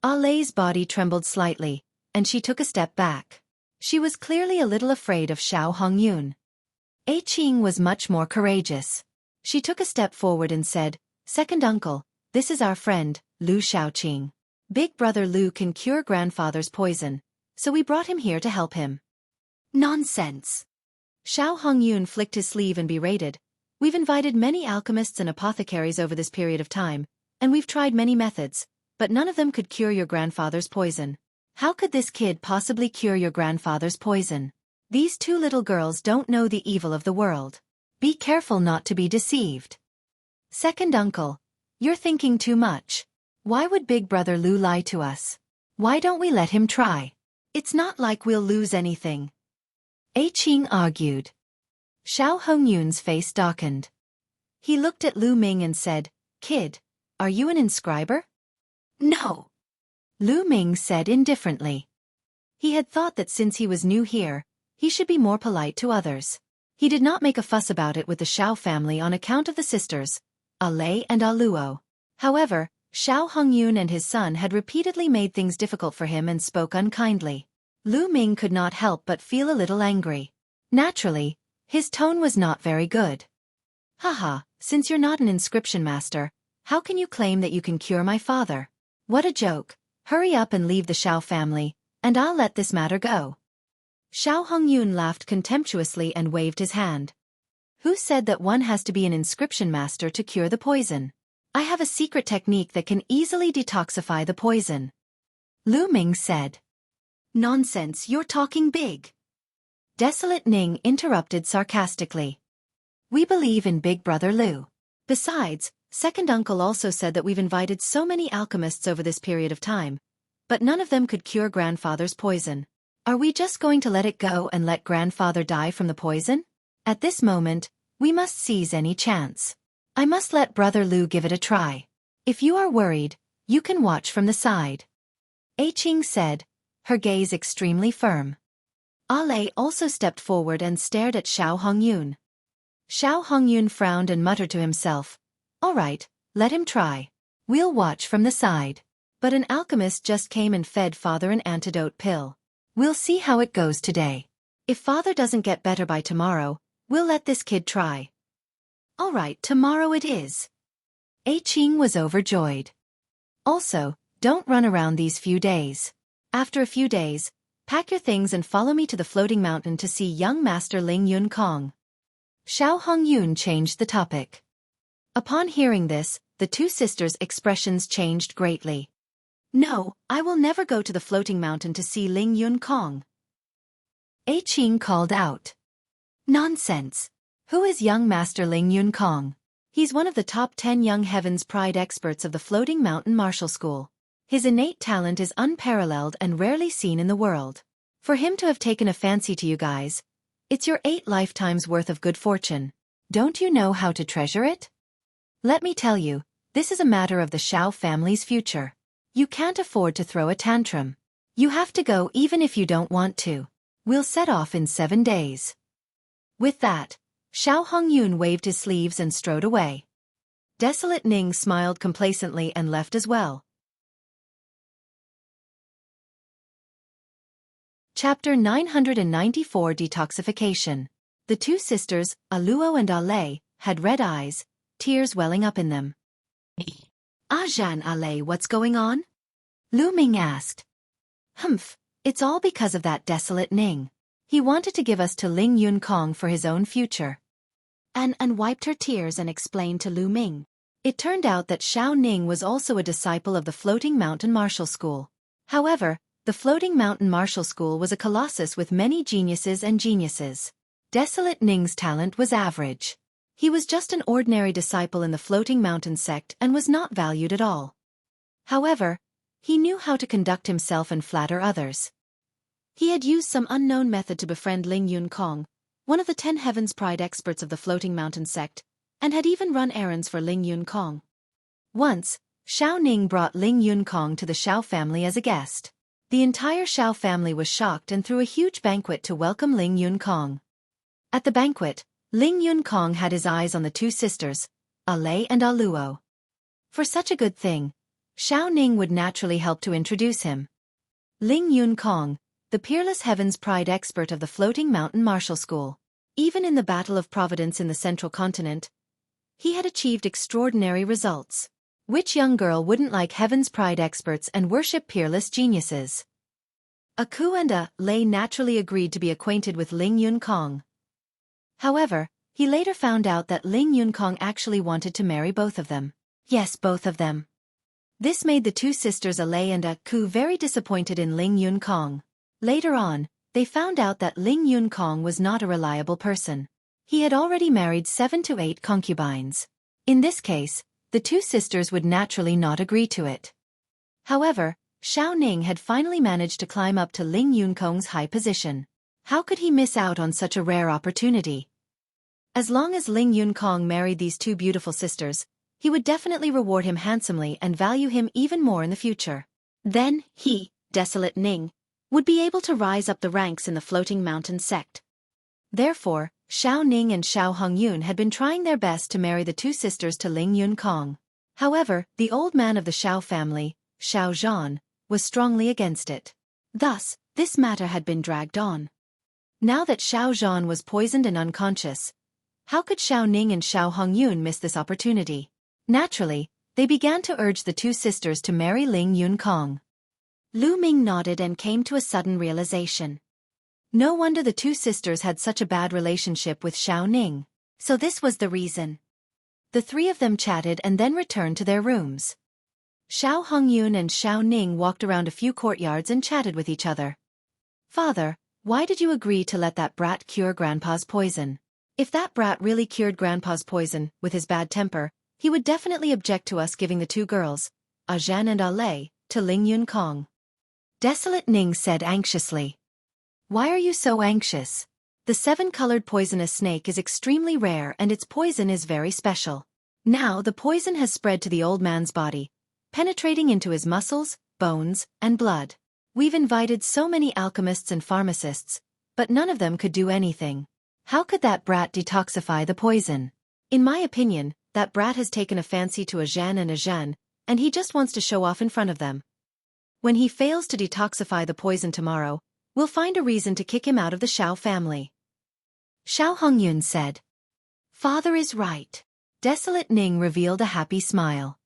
Lei's body trembled slightly, and she took a step back. She was clearly a little afraid of Xiao Hongyun. Qing was much more courageous. She took a step forward and said, Second uncle, this is our friend, Lu Xiaoqing. Big brother Lu can cure grandfather's poison, so we brought him here to help him. Nonsense. Xiao Hongyun flicked his sleeve and berated. We've invited many alchemists and apothecaries over this period of time, and we've tried many methods, but none of them could cure your grandfather's poison. How could this kid possibly cure your grandfather's poison? These 2 little girls don't know the evil of the world. Be careful not to be deceived. Second uncle, you're thinking too much. Why would Big Brother Lu lie to us? Why don't we let him try? It's not like we'll lose anything. Qing argued. Xiao Hongyun's face darkened. He looked at Lu Ming and said, Kid, are you an inscriber? No. Lu Ming said indifferently. He had thought that since he was new here, he should be more polite to others. He did not make a fuss about it with the Xiao family on account of the sisters, Lei and Luo. However, Xiao Hongyun and his son had repeatedly made things difficult for him and spoke unkindly. Lu Ming could not help but feel a little angry. Naturally, his tone was not very good. Haha, since you're not an inscription master, how can you claim that you can cure my father? What a joke. Hurry up and leave the Xiao family, and I'll let this matter go. Xiao Hongyun laughed contemptuously and waved his hand. Who said that one has to be an inscription master to cure the poison? I have a secret technique that can easily detoxify the poison. Lu Ming said. Nonsense, you're talking big.
Desolate Ning interrupted sarcastically. We believe in Big Brother Lu. Besides, second uncle also said that we've invited so many alchemists over this period of time, but none of them could cure grandfather's poison. Are we just going to let it go and let grandfather die from the poison? At this moment, we must seize any chance. I must let Brother Lu give it a try. If you are worried, you can watch from the side. Qing said, her gaze extremely firm. Ale also stepped forward and stared at Xiao Hongyun. Xiao Hongyun frowned and muttered to himself, all right, let him try. We'll watch from the side. But an alchemist just came and fed father an antidote pill. We'll see how it goes today. If father doesn't get better by tomorrow, we'll let this kid try. All right, tomorrow it is. Qing was overjoyed. Also, don't run around these few days. After a few days, pack your things and follow me to the floating mountain to see young Master Ling Yun Kong. Xiao Hongyun changed the topic. Upon hearing this, the two sisters' expressions changed greatly. No, I will never go to the floating mountain to see Ling Yun Kong. Qing called out. Nonsense. Who is young Master Ling Yun Kong? He's one of the top 10 young Heaven's Pride experts of the Floating Mountain Martial School. His innate talent is unparalleled and rarely seen in the world. For him to have taken a fancy to you guys, it's your 8 lifetimes worth of good fortune. Don't you know how to treasure it? Let me tell you, this is a matter of the Xiao family's future. You can't afford to throw a tantrum. You have to go even if you don't want to. We'll set off in 7 days. With that, Xiao Hongyun waved his sleeves and strode away. Desolate Ning smiled complacently and left as well. Chapter 994 Detoxification. The two sisters, Aluo and Ale, had red eyes, tears welling up in them. Ajan Ale, what's going on? Lu Ming asked. Humph, it's all because of that Desolate Ning. He wanted to give us to Ling Yun Kong for his own future. An wiped her tears and explained to Lu Ming. It turned out that Xiao Ning was also a disciple of the Floating Mountain Martial School. However, the Floating Mountain Martial School was a colossus with many geniuses and geniuses. Desolate Ning's talent was average. He was just an ordinary disciple in the Floating Mountain sect and was not valued at all. However, he knew how to conduct himself and flatter others. He had used some unknown method to befriend Ling Yun Kong, one of the 10 Heaven's Pride experts of the Floating Mountain sect, and had even run errands for Ling Yun Kong. Once, Xiao Ning brought Ling Yun Kong to the Xiao family as a guest. The entire Xiao family was shocked and threw a huge banquet to welcome Ling Yun Kong. At the banquet, Ling Yun Kong had his eyes on the two sisters, Ale and Aluo. For such a good thing, Xiao Ning would naturally help to introduce him. Ling Yun Kong, the peerless Heaven's Pride expert of the Floating Mountain Martial School. Even in the Battle of Providence in the Central Continent, he had achieved extraordinary results. Which young girl wouldn't like Heaven's Pride experts and worship peerless geniuses? Aku and Ale naturally agreed to be acquainted with Ling Yun Kong. However, he later found out that Ling Yun Kong actually wanted to marry both of them. Yes, both of them. This made the two sisters Ale and Aku very disappointed in Ling Yun Kong. Later on, they found out that Ling Yun Kong was not a reliable person. He had already married 7 to 8 concubines. In this case, the two sisters would naturally not agree to it. However, Xiao Ning had finally managed to climb up to Ling Yun Kong's high position. How could he miss out on such a rare opportunity? As long as Ling Yun Kong married these two beautiful sisters, he would definitely reward him handsomely and value him even more in the future. Then, he, Desolate Ning, would be able to rise up the ranks in the Floating Mountain sect. Therefore, Xiao Ning and Xiao Hongyun had been trying their best to marry the two sisters to Ling Yun Kong. However, the old man of the Xiao family, Xiao Zhan, was strongly against it. Thus, this matter had been dragged on. Now that Xiao Zhan was poisoned and unconscious, how could Xiao Ning and Xiao Hongyun miss this opportunity? Naturally, they began to urge the two sisters to marry Ling Yun Kong. Lu Ming nodded and came to a sudden realization. No wonder the two sisters had such a bad relationship with Xiao Ning. So this was the reason. The three of them chatted and then returned to their rooms. Xiao Hongyun and Xiao Ning walked around a few courtyards and chatted with each other. Father, Why did you agree to let that brat cure Grandpa's poison? If that brat really cured Grandpa's poison with his bad temper, he would definitely object to us giving the two girls, Zhan and Lei, to Ling Yun Kong. Desolate Ning said anxiously. Why are you so anxious? The seven-colored poisonous snake is extremely rare and its poison is very special. Now the poison has spread to the old man's body, penetrating into his muscles, bones, and blood. We've invited so many alchemists and pharmacists, but none of them could do anything. How could that brat detoxify the poison? In my opinion, that brat has taken a fancy to Zhan, and he just wants to show off in front of them. When he fails to detoxify the poison tomorrow, we'll find a reason to kick him out of the Xiao family. Xiao Hongyun said. Father is right. Desolate Ning revealed a happy smile.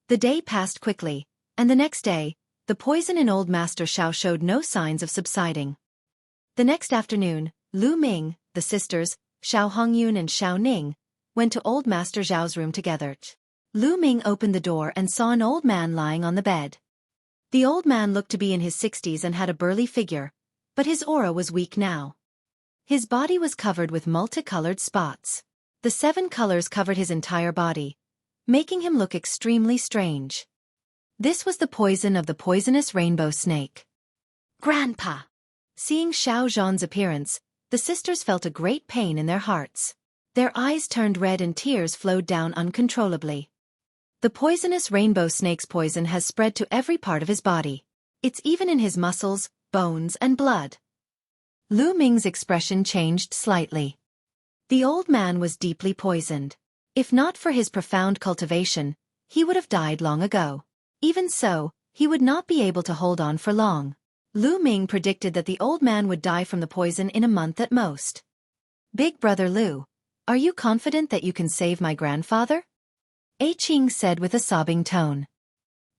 The day passed quickly, and the next day, the poison in Old Master Xiao showed no signs of subsiding. The next afternoon, Lu Ming, the sisters, Xiao Hongyun and Xiao Ning, went to Old Master Zhao's room together. Lu Ming opened the door and saw an old man lying on the bed. The old man looked to be in his 60s and had a burly figure, but his aura was weak now. His body was covered with multicolored spots. The 7 colors covered his entire body, making him look extremely strange. This was the poison of the poisonous rainbow snake. Grandpa! Seeing Xiao Zhan's appearance, the sisters felt a great pain in their hearts. Their eyes turned red and tears flowed down uncontrollably. The poisonous rainbow snake's poison has spread to every part of his body. It's even in his muscles, bones, and blood. Lu Ming's expression changed slightly. The old man was deeply poisoned. If not for his profound cultivation, he would have died long ago. Even so, he would not be able to hold on for long. Lu Ming predicted that the old man would die from the poison in a month at most. Big brother Lu, are you confident that you can save my grandfather? Qing said with a sobbing tone.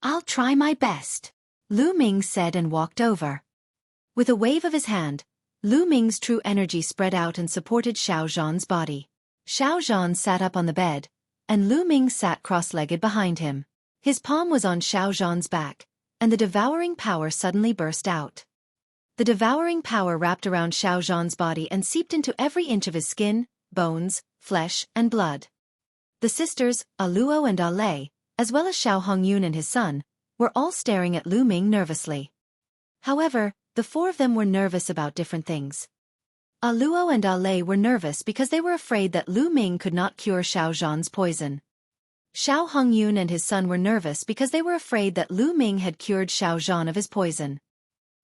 I'll try my best, Lu Ming said and walked over. With a wave of his hand, Lu Ming's true energy spread out and supported Xiao Zhan's body. Xiao Zhan sat up on the bed, and Lu Ming sat cross-legged behind him. His palm was on Xiao Zhan's back, and the devouring power suddenly burst out. The devouring power wrapped around Xiao Zhan's body and seeped into every inch of his skin, bones, flesh, and blood. The sisters, Luo and Lei, as well as Xiao Hongyun and his son, were all staring at Lu Ming nervously. However, the 4 of them were nervous about different things. Luo and Lei were nervous because they were afraid that Lu Ming could not cure Xiao Zhan's poison. Xiao Hongyun and his son were nervous because they were afraid that Lu Ming had cured Xiao Zhan of his poison.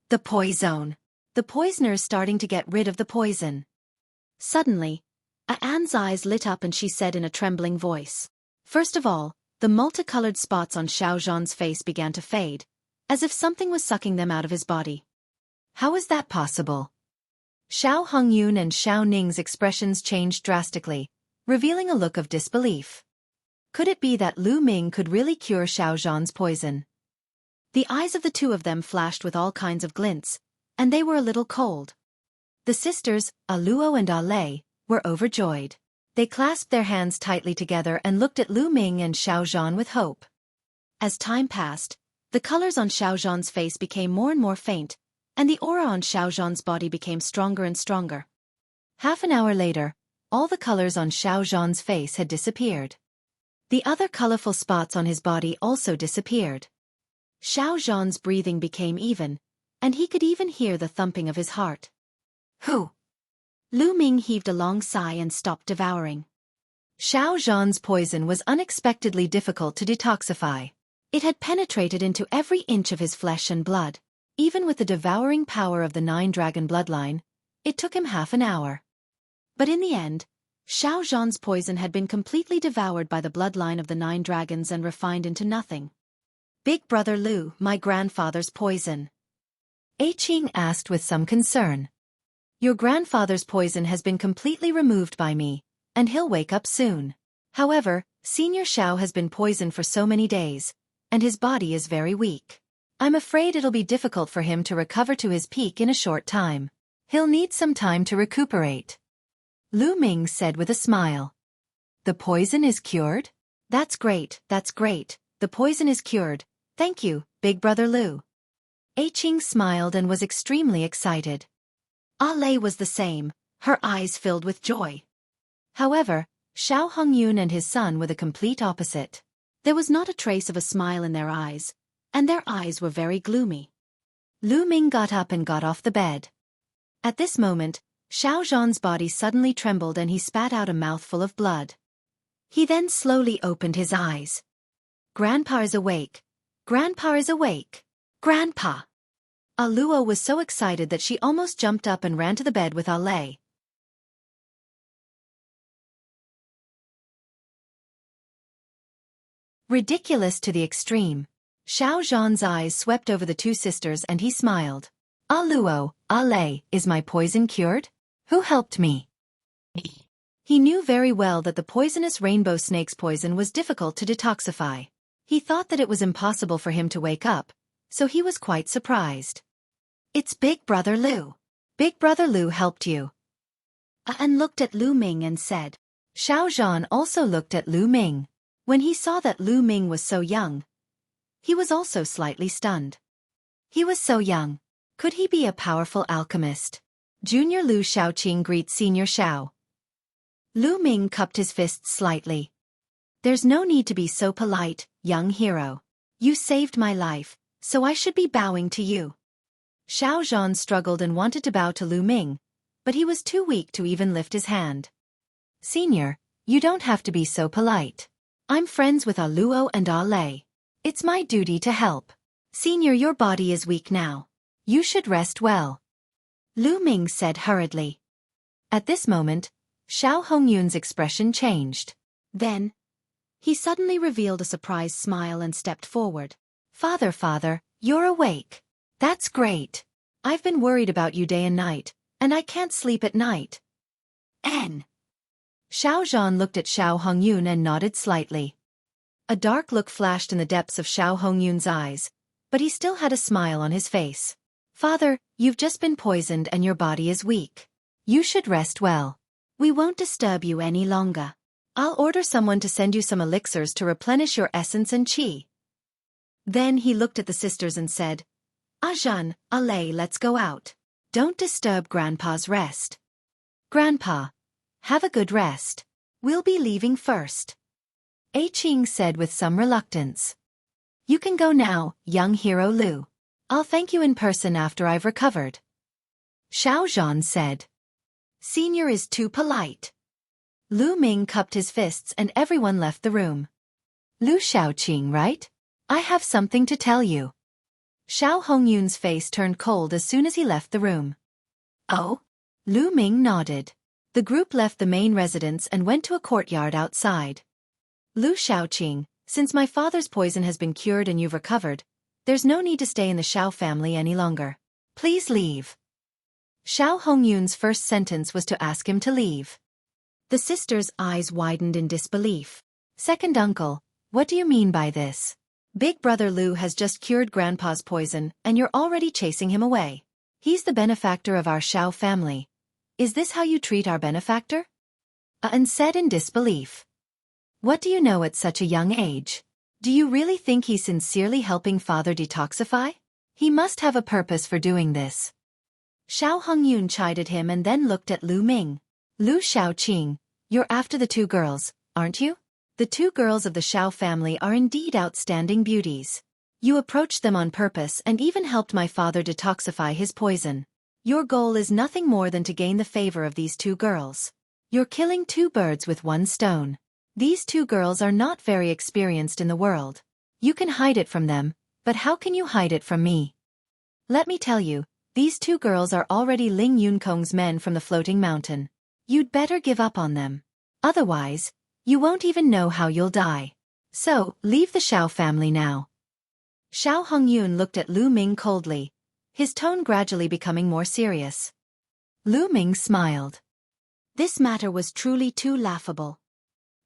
The poison. The poisoner is starting to get rid of the poison. Suddenly, Anne's eyes lit up and she said in a trembling voice. First of all, the multicolored spots on Xiao Zhan's face began to fade, as if something was sucking them out of his body. How is that possible? Xiao Hongyun and Xiao Ning's expressions changed drastically, revealing a look of disbelief. Could it be that Lu Ming could really cure Xiao Zhan's poison? The eyes of the 2 of them flashed with all kinds of glints, and they were a little cold. The sisters, Luo and Lei, were overjoyed. They clasped their hands tightly together and looked at Lu Ming and Xiao Zhan with hope. As time passed, the colors on Xiao Zhan's face became more and more faint, and the aura on Xiao Zhan's body became stronger and stronger. Half an hour later, all the colors on Xiao Zhan's face had disappeared. The other colorful spots on his body also disappeared. Xiao Zhan's breathing became even, and he could even hear the thumping of his heart. Whew! Lu Ming heaved a long sigh and stopped devouring. Xiao Zhan's poison was unexpectedly difficult to detoxify. It had penetrated into every inch of his flesh and blood. Even with the devouring power of the 9-dragon bloodline, it took him half an hour. But in the end, Xiao Zhan's poison had been completely devoured by the bloodline of the 9 dragons and refined into nothing. Big brother Lu, my grandfather's poison. Qing asked with some concern. Your grandfather's poison has been completely removed by me, and he'll wake up soon. However, Senior Xiao has been poisoned for so many days, and his body is very weak. I'm afraid it'll be difficult for him to recover to his peak in a short time. He'll need some time to recuperate. Lu Ming said with a smile. The poison is cured? That's great, that's great. The poison is cured. Thank you, Big Brother Lu. Qing smiled and was extremely excited. Lei was the same, her eyes filled with joy. However, Xiao Hongyun and his son were the complete opposite. There was not a trace of a smile in their eyes, and their eyes were very gloomy. Lu Ming got up and got off the bed. At this moment, Xiao Zhan's body suddenly trembled and he spat out a mouthful of blood. He then slowly opened his eyes. Grandpa is awake. Grandpa is awake. Grandpa! Luo was so excited that she almost jumped up and ran to the bed with Lei. Ridiculous to the extreme. Xiao Zhan's eyes swept over the two sisters and he smiled. Luo, Lei, is my poison cured? Who helped me? He knew very well that the poisonous rainbow snake's poison was difficult to detoxify. He thought that it was impossible for him to wake up, so he was quite surprised. It's Big Brother Lu. Big Brother Lu helped you. And looked at Lu Ming and said. Xiao Zhan also looked at Lu Ming. When he saw that Lu Ming was so young, he was also slightly stunned. He was so young. Could he be a powerful alchemist? Junior Lu Shaoqing greets Senior Xiao. Lu Ming cupped his fists slightly. There's no need to be so polite, young hero. You saved my life, so I should be bowing to you. Xiao Zhan struggled and wanted to bow to Lu Ming, but he was too weak to even lift his hand. Senior, you don't have to be so polite. I'm friends with Luo and Lei. It's my duty to help. Senior, your body is weak now. You should rest well. Lu Ming said hurriedly. At this moment, Xiao Hongyun's expression changed. Then, he suddenly revealed a surprised smile and stepped forward. Father, you're awake. That's great. I've been worried about you day and night, and I can't sleep at night. Xiao Zhan looked at Xiao Hongyun and nodded slightly. A dark look flashed in the depths of Xiao Hongyun's eyes, but he still had a smile on his face. Father, you've just been poisoned and your body is weak. You should rest well. We won't disturb you any longer. I'll order someone to send you some elixirs to replenish your essence and qi. Then he looked at the sisters and said, Zhan, Lei, let's go out. Don't disturb Grandpa's rest. Grandpa, have a good rest. We'll be leaving first. Qing said with some reluctance. You can go now, young hero Lu. I'll thank you in person after I've recovered. Xiao Zhan said. Senior is too polite. Lu Ming cupped his fists and everyone left the room. Lu Shaoqing, right? I have something to tell you. Xiao Hongyun's face turned cold as soon as he left the room. Oh? Lu Ming nodded. The group left the main residence and went to a courtyard outside. Lu Shaoqing, since my father's poison has been cured and you've recovered, there's no need to stay in the Xiao family any longer. Please leave. Xiao Hongyun's first sentence was to ask him to leave. The sisters' eyes widened in disbelief. Second uncle, what do you mean by this? Big Brother Lu has just cured Grandpa's poison and you're already chasing him away. He's the benefactor of our Xiao family. Is this how you treat our benefactor? And said in disbelief. What do you know at such a young age? Do you really think he's sincerely helping Father detoxify? He must have a purpose for doing this. Xiao Hongyun chided him and then looked at Lu Ming. Lu Shaoqing, you're after the two girls, aren't you? The two girls of the Xiao family are indeed outstanding beauties. You approached them on purpose and even helped my father detoxify his poison. Your goal is nothing more than to gain the favor of these two girls. You're killing two birds with one stone. These two girls are not very experienced in the world. You can hide it from them, but how can you hide it from me? Let me tell you, these two girls are already Ling Yunkong's men from the floating mountain. You'd better give up on them. Otherwise, you won't even know how you'll die. So, leave the Xiao family now. Xiao Hongyun looked at Lu Ming coldly, his tone gradually becoming more serious. Lu Ming smiled. This matter was truly too laughable.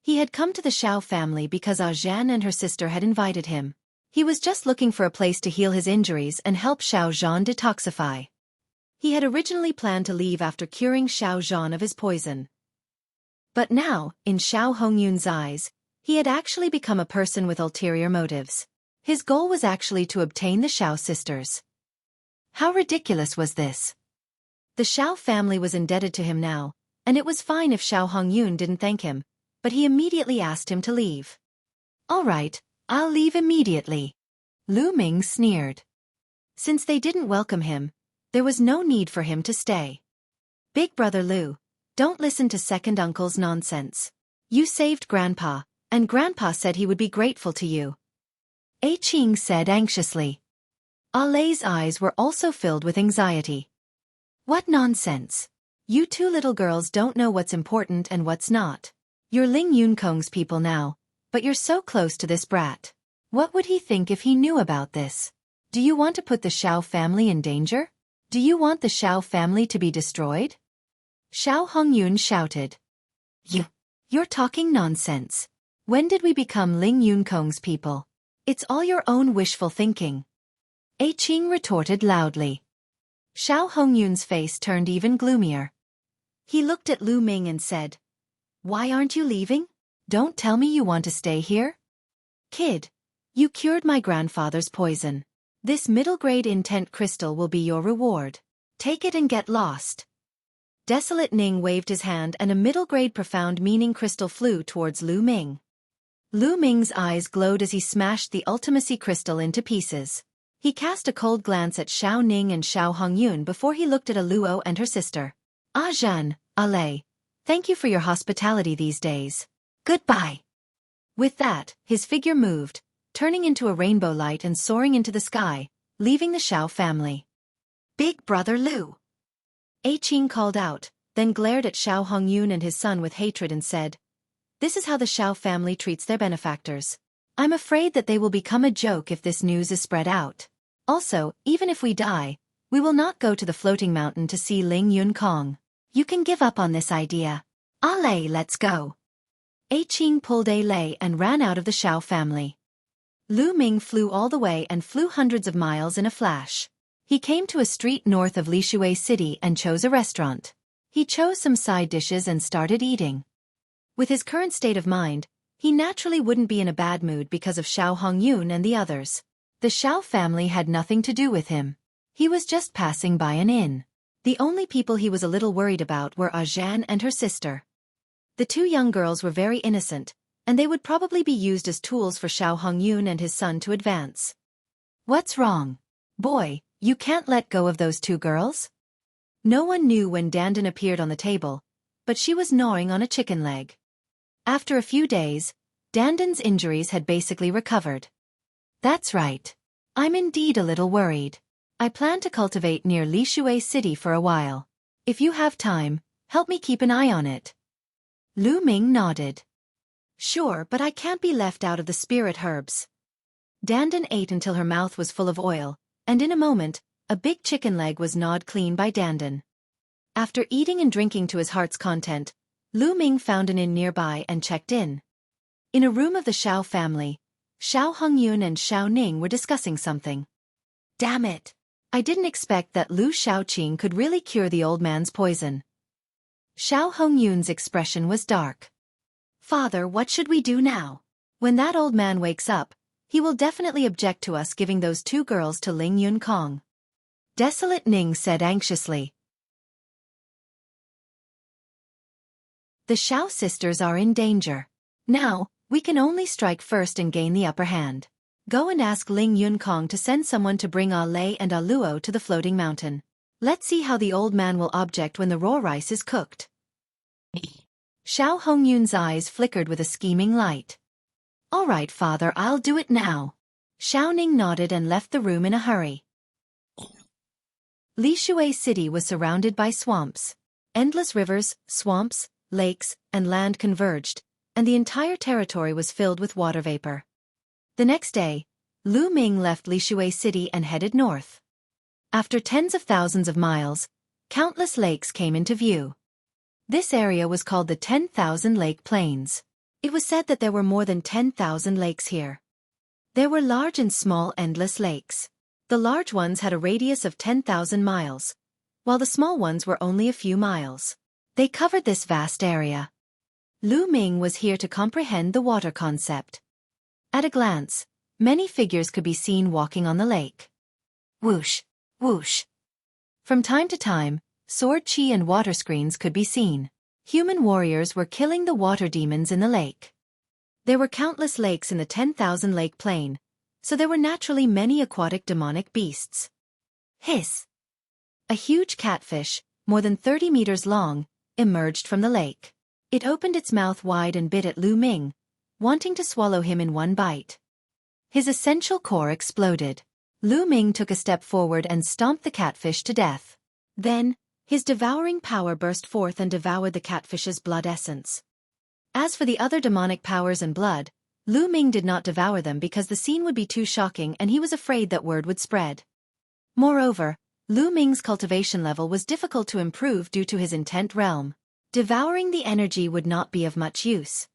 He had come to the Xiao family because Zhan and her sister had invited him. He was just looking for a place to heal his injuries and help Xiao Zhan detoxify. He had originally planned to leave after curing Xiao Zhan of his poison. But now, in Xiao Hongyun's eyes, he had actually become a person with ulterior motives. His goal was actually to obtain the Xiao sisters. How ridiculous was this? The Xiao family was indebted to him now, and it was fine if Xiao Hongyun didn't thank him, but he immediately asked him to leave. All right, I'll leave immediately. Lu Ming sneered. Since they didn't welcome him, there was no need for him to stay. Big brother Lu, don't listen to second uncle's nonsense. You saved Grandpa, and Grandpa said he would be grateful to you. A Qing said anxiously. Alei's eyes were also filled with anxiety. What nonsense. You two little girls don't know what's important and what's not. You're Ling Yunkong's people now, but you're so close to this brat. What would he think if he knew about this? Do you want to put the Xiao family in danger? Do you want the Xiao family to be destroyed? Xiao Hongyun shouted. You're talking nonsense. When did we become Ling Yunkong's people? It's all your own wishful thinking. A Qing retorted loudly. Xiao Hongyun's face turned even gloomier. He looked at Lu Ming and said, Why aren't you leaving? Don't tell me you want to stay here? Kid, you cured my grandfather's poison. This middle-grade intent crystal will be your reward. Take it and get lost. Desolate Ning waved his hand and a middle-grade profound meaning crystal flew towards Lu Ming. Lu Ming's eyes glowed as he smashed the ultimacy crystal into pieces. He cast a cold glance at Xiao Ning and Xiao Hongyun before he looked at Aluo and her sister. Ah Zhan, Alei, thank you for your hospitality these days. Goodbye. With that, his figure moved, turning into a rainbow light and soaring into the sky, leaving the Xiao family. Big brother Lu. A Qing called out, then glared at Xiao Hongyun and his son with hatred and said, This is how the Xiao family treats their benefactors. I'm afraid that they will become a joke if this news is spread out. Also, even if we die, we will not go to the floating mountain to see Ling Yunkong. You can give up on this idea. Alei, let's go. A Qing pulled A Lei and ran out of the Xiao family. Lu Ming flew all the way and flew hundreds of miles in a flash. He came to a street north of Xueqi City and chose a restaurant. He chose some side dishes and started eating. With his current state of mind, he naturally wouldn't be in a bad mood because of Xiao Hongyun and the others. The Xiao family had nothing to do with him. He was just passing by an inn. The only people he was a little worried about were Ah Zhan and her sister. The two young girls were very innocent, and they would probably be used as tools for Xiao Hongyun and his son to advance. What's wrong? Boy, you can't let go of those two girls? No one knew when Dandan appeared on the table, but she was gnawing on a chicken leg. After a few days, Dandan's injuries had basically recovered. That's right. I'm indeed a little worried. I plan to cultivate near Xueqi City for a while. If you have time, help me keep an eye on it. Lu Ming nodded. Sure, but I can't be left out of the spirit herbs. Dandan ate until her mouth was full of oil, and in a moment, a big chicken leg was gnawed clean by Dandan. After eating and drinking to his heart's content, Lu Ming found an inn nearby and checked in. In a room of the Xiao family, Xiao Hongyun and Xiao Ning were discussing something. Damn it! I didn't expect that Lu Xiaoqing could really cure the old man's poison. Xiao Hongyun's expression was dark. Father, what should we do now? When that old man wakes up, he will definitely object to us giving those two girls to Ling Yunkong. Desolate Ning said anxiously. The Xiao sisters are in danger. Now, we can only strike first and gain the upper hand. Go and ask Ling Yunkong to send someone to bring Ah Lei and Ah Luo to the floating mountain. Let's see how the old man will object when the raw rice is cooked. Xiao Hongyun's eyes flickered with a scheming light. All right, father, I'll do it now. Xiao Ning nodded and left the room in a hurry. Xueqi City was surrounded by swamps. Endless rivers, swamps, lakes, and land converged, and the entire territory was filled with water vapor. The next day, Lu Ming left Xueqi City and headed north. After tens of thousands of miles, countless lakes came into view. This area was called the 10,000 Lake Plains. It was said that there were more than 10,000 lakes here. There were large and small endless lakes. The large ones had a radius of 10,000 miles, while the small ones were only a few miles. They covered this vast area. Lu Ming was here to comprehend the water concept. At a glance, many figures could be seen walking on the lake. Whoosh,
Whoosh. From time to time, sword chi and water screens could be seen. Human warriors were killing the water demons in the lake. There were countless lakes in the 10,000 lake plain, so there were naturally many aquatic demonic beasts. Hiss! A huge catfish, more than 30 meters long, emerged from the lake. It opened its mouth wide and bit at Lu Ming, wanting to swallow him in one bite. His essential core exploded. Lu Ming took a step forward and stomped the catfish to death. Then, his devouring power burst forth and devoured the catfish's blood essence. As for the other demonic powers and blood, Lu Ming did not devour them because the scene would be too shocking and he was afraid that word would spread. Moreover, Lu Ming's cultivation level was difficult to improve due to his intent realm. Devouring the energy would not be of much use.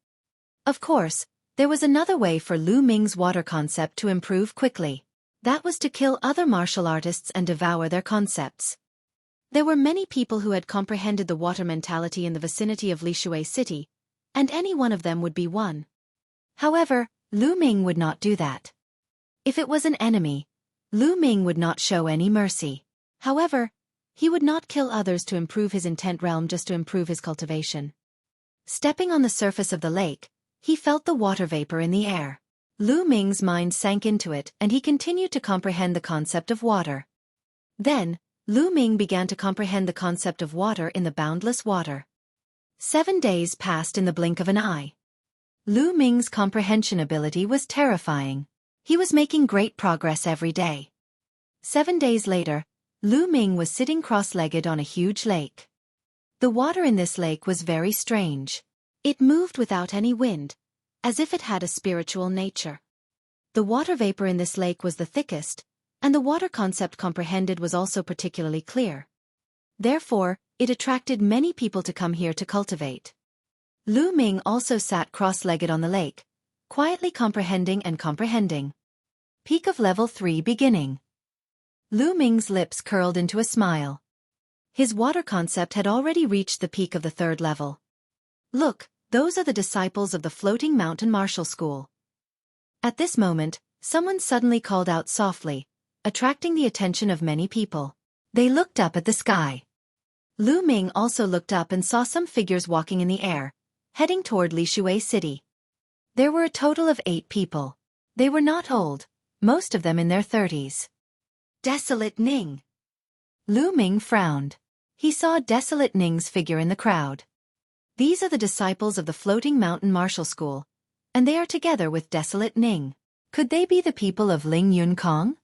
Of course, there was another way for Lu Ming's water concept to improve quickly. That was to kill other martial artists and devour their concepts. There were many people who had comprehended the water mentality in the vicinity of Xueqi City, and any one of them would be one. However, Lu Ming would not do that. If it was an enemy, Lu Ming would not show any mercy. However, he would not kill others to improve his intent realm just to improve his cultivation. Stepping on the surface of the lake, he felt the water vapor in the air. Lu Ming's mind sank into it and he continued to comprehend the concept of water. Then, Lu Ming began to comprehend the concept of water in the boundless water. 7 days passed in the blink of an eye. Lu Ming's comprehension ability was terrifying. He was making great progress every day. 7 days later, Lu Ming was sitting cross-legged on a huge lake. The water in this lake was very strange. It moved without any wind, as if it had a spiritual nature. The water vapor in this lake was the thickest, and the water concept comprehended was also particularly clear. Therefore, it attracted many people to come here to cultivate. Lu Ming also sat cross-legged on the lake, quietly comprehending and comprehending. Peak of level 3 beginning. Lu Ming's lips curled into a smile. His water concept had already reached the peak of the 3rd level. Look, those are the disciples of the Floating Mountain Martial School. At this moment, someone suddenly called out softly, attracting the attention of many people. They looked up at the sky. Lu Ming also looked up and saw some figures walking in the air, heading toward Xueqi City. There were a total of 8 people. They were not old, most of them in their 30s. Desolate Ning. Lu Ming frowned. He saw Desolate Ning's figure in the crowd. These are the disciples of the Floating Mountain Martial School, and they are together with Desolate Ning. Could they be the people of Ling Yun Kong?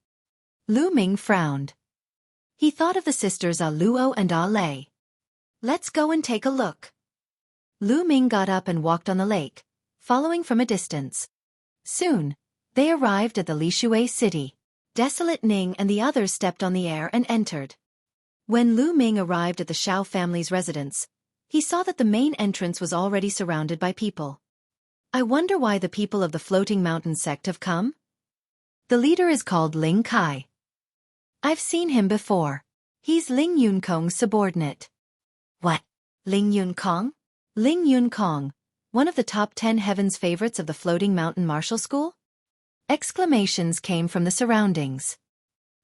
Lu Ming frowned. He thought of the sisters Ah Luo and Ah Lei. Let's go and take a look. Lu Ming got up and walked on the lake, following from a distance. Soon, they arrived at the Xueqi City. Desolate Ning and the others stepped on the air and entered. When Lu Ming arrived at the Shao family's residence, he saw that the main entrance was already surrounded by people. I wonder why the people of the Floating Mountain sect have come? The leader is called Ling Kai. I've seen him before. He's Ling Yun Kong's subordinate. What? Ling Yun Kong? Ling Yun Kong, one of the top 10 heavens favorites of the Floating Mountain Martial School? Exclamations came from the surroundings.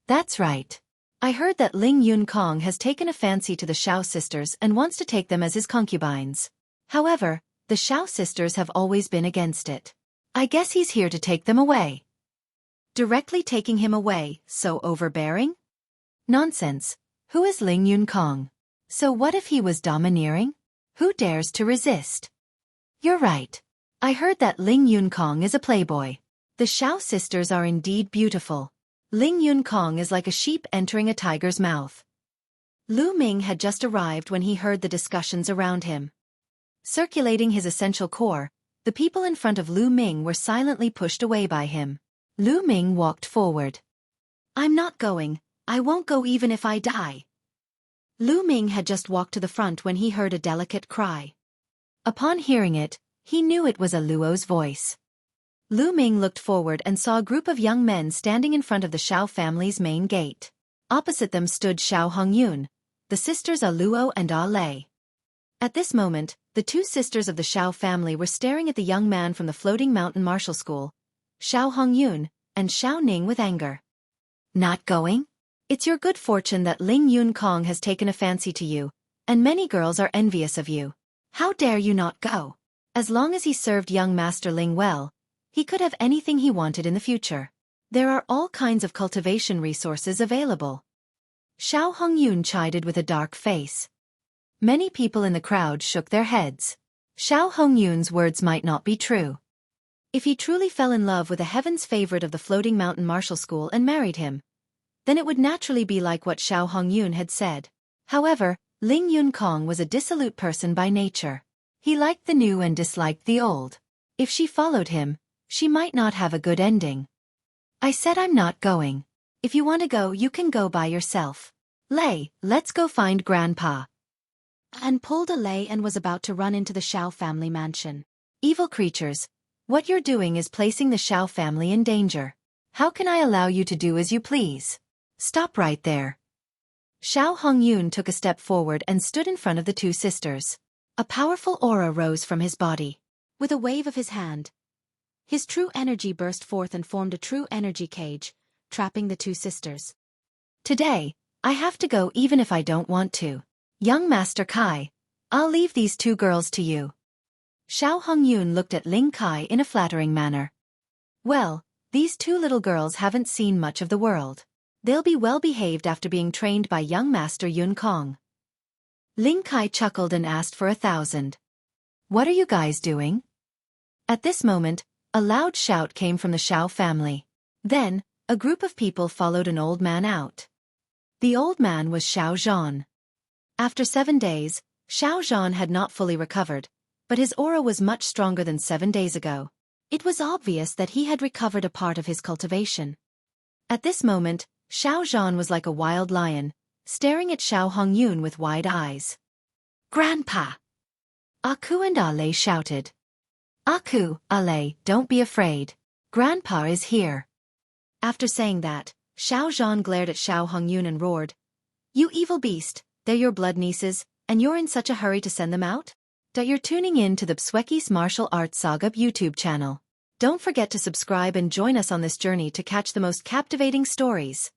That's right. I heard that Ling Yun Kong has taken a fancy to the Shao sisters and wants to take them as his concubines. However, the Shao sisters have always been against it. I guess he's here to take them away. Directly taking him away, so overbearing? Nonsense. Who is Ling Yun Kong? So what if he was domineering? Who dares to resist? You're right. I heard that Ling Yun Kong is a playboy. The Shao sisters are indeed beautiful. Ling Yun Kong is like a sheep entering a tiger's mouth. Lu Ming had just arrived when he heard the discussions around him. Circulating his essential core, the people in front of Lu Ming were silently pushed away by him. Lu Ming walked forward. I'm not going. I won't go even if I die. Lu Ming had just walked to the front when he heard a delicate cry. Upon hearing it, he knew it was a Luo's voice. Lu Ming looked forward and saw a group of young men standing in front of the Shao family's main gate. Opposite them stood Shao Hongyun, the sisters Ah Luo and Ah Lei. At this moment, the 2 sisters of the Shao family were staring at the young man from the Floating Mountain Martial School, Shao Hongyun, and Shao Ning with anger. Not going?
It's your good fortune that Ling Yun Kong has taken a fancy to you, and many girls are envious of you. How dare you not go? As long as he served young Master Ling well, he could have anything he wanted in the future. There are all kinds of cultivation resources available. Xiao Hongyun chided with a dark face. Many people in the crowd shook their heads. Xiao Hongyun's words might not be true. If he truly fell in love with a heaven's favorite of the Floating Mountain Martial School and married him, then it would naturally be like what Xiao Hongyun had said. However, Ling Yun Kong was a dissolute person by nature. He liked the new and disliked the old. If she followed him, she might not have a good ending. I said I'm not going. If you want to go, you can go by yourself. Lei, let's go find Grandpa. An pulled a Lei and was about to run into the Xiao family mansion. Evil creatures, what you're doing is placing the Xiao family in danger. How can I allow you to do as you please? Stop right there. Xiao Hongyun took a step forward and stood in front of the two sisters. A powerful aura rose from his body. With a wave of his hand, his true energy burst forth and formed a true energy cage, trapping the two sisters. Today, I have to go even if I don't want to. Young Master Kai, I'll leave these two girls to you. Xiao Hongyun looked at Ling Kai in a flattering manner. Well, these two little girls haven't seen much of the world. They'll be well behaved after being trained by young Master Yun Kong. Ling Kai chuckled and asked for 1,000. What are you guys doing? At this moment, a loud shout came from the Xiao family. Then, a group of people followed an old man out. The old man was Xiao Zhan. After 7 days, Xiao Zhan had not fully recovered, but his aura was much stronger than 7 days ago. It was obvious that he had recovered a part of his cultivation. At this moment, Xiao Zhan was like a wild lion, staring at Xiao Hongyun with wide eyes. Grandpa! Aku and Ale shouted. Aku, Ale, don't be afraid. Grandpa is here. After saying that, Xiao Zhan glared at Xiao Hongyun and roared, You evil beast, they're your blood nieces, and you're in such a hurry to send them out? You're tuning in to the Xueqi's Martial Arts Saga YouTube channel. Don't forget to subscribe and join us on this journey to catch the most captivating stories.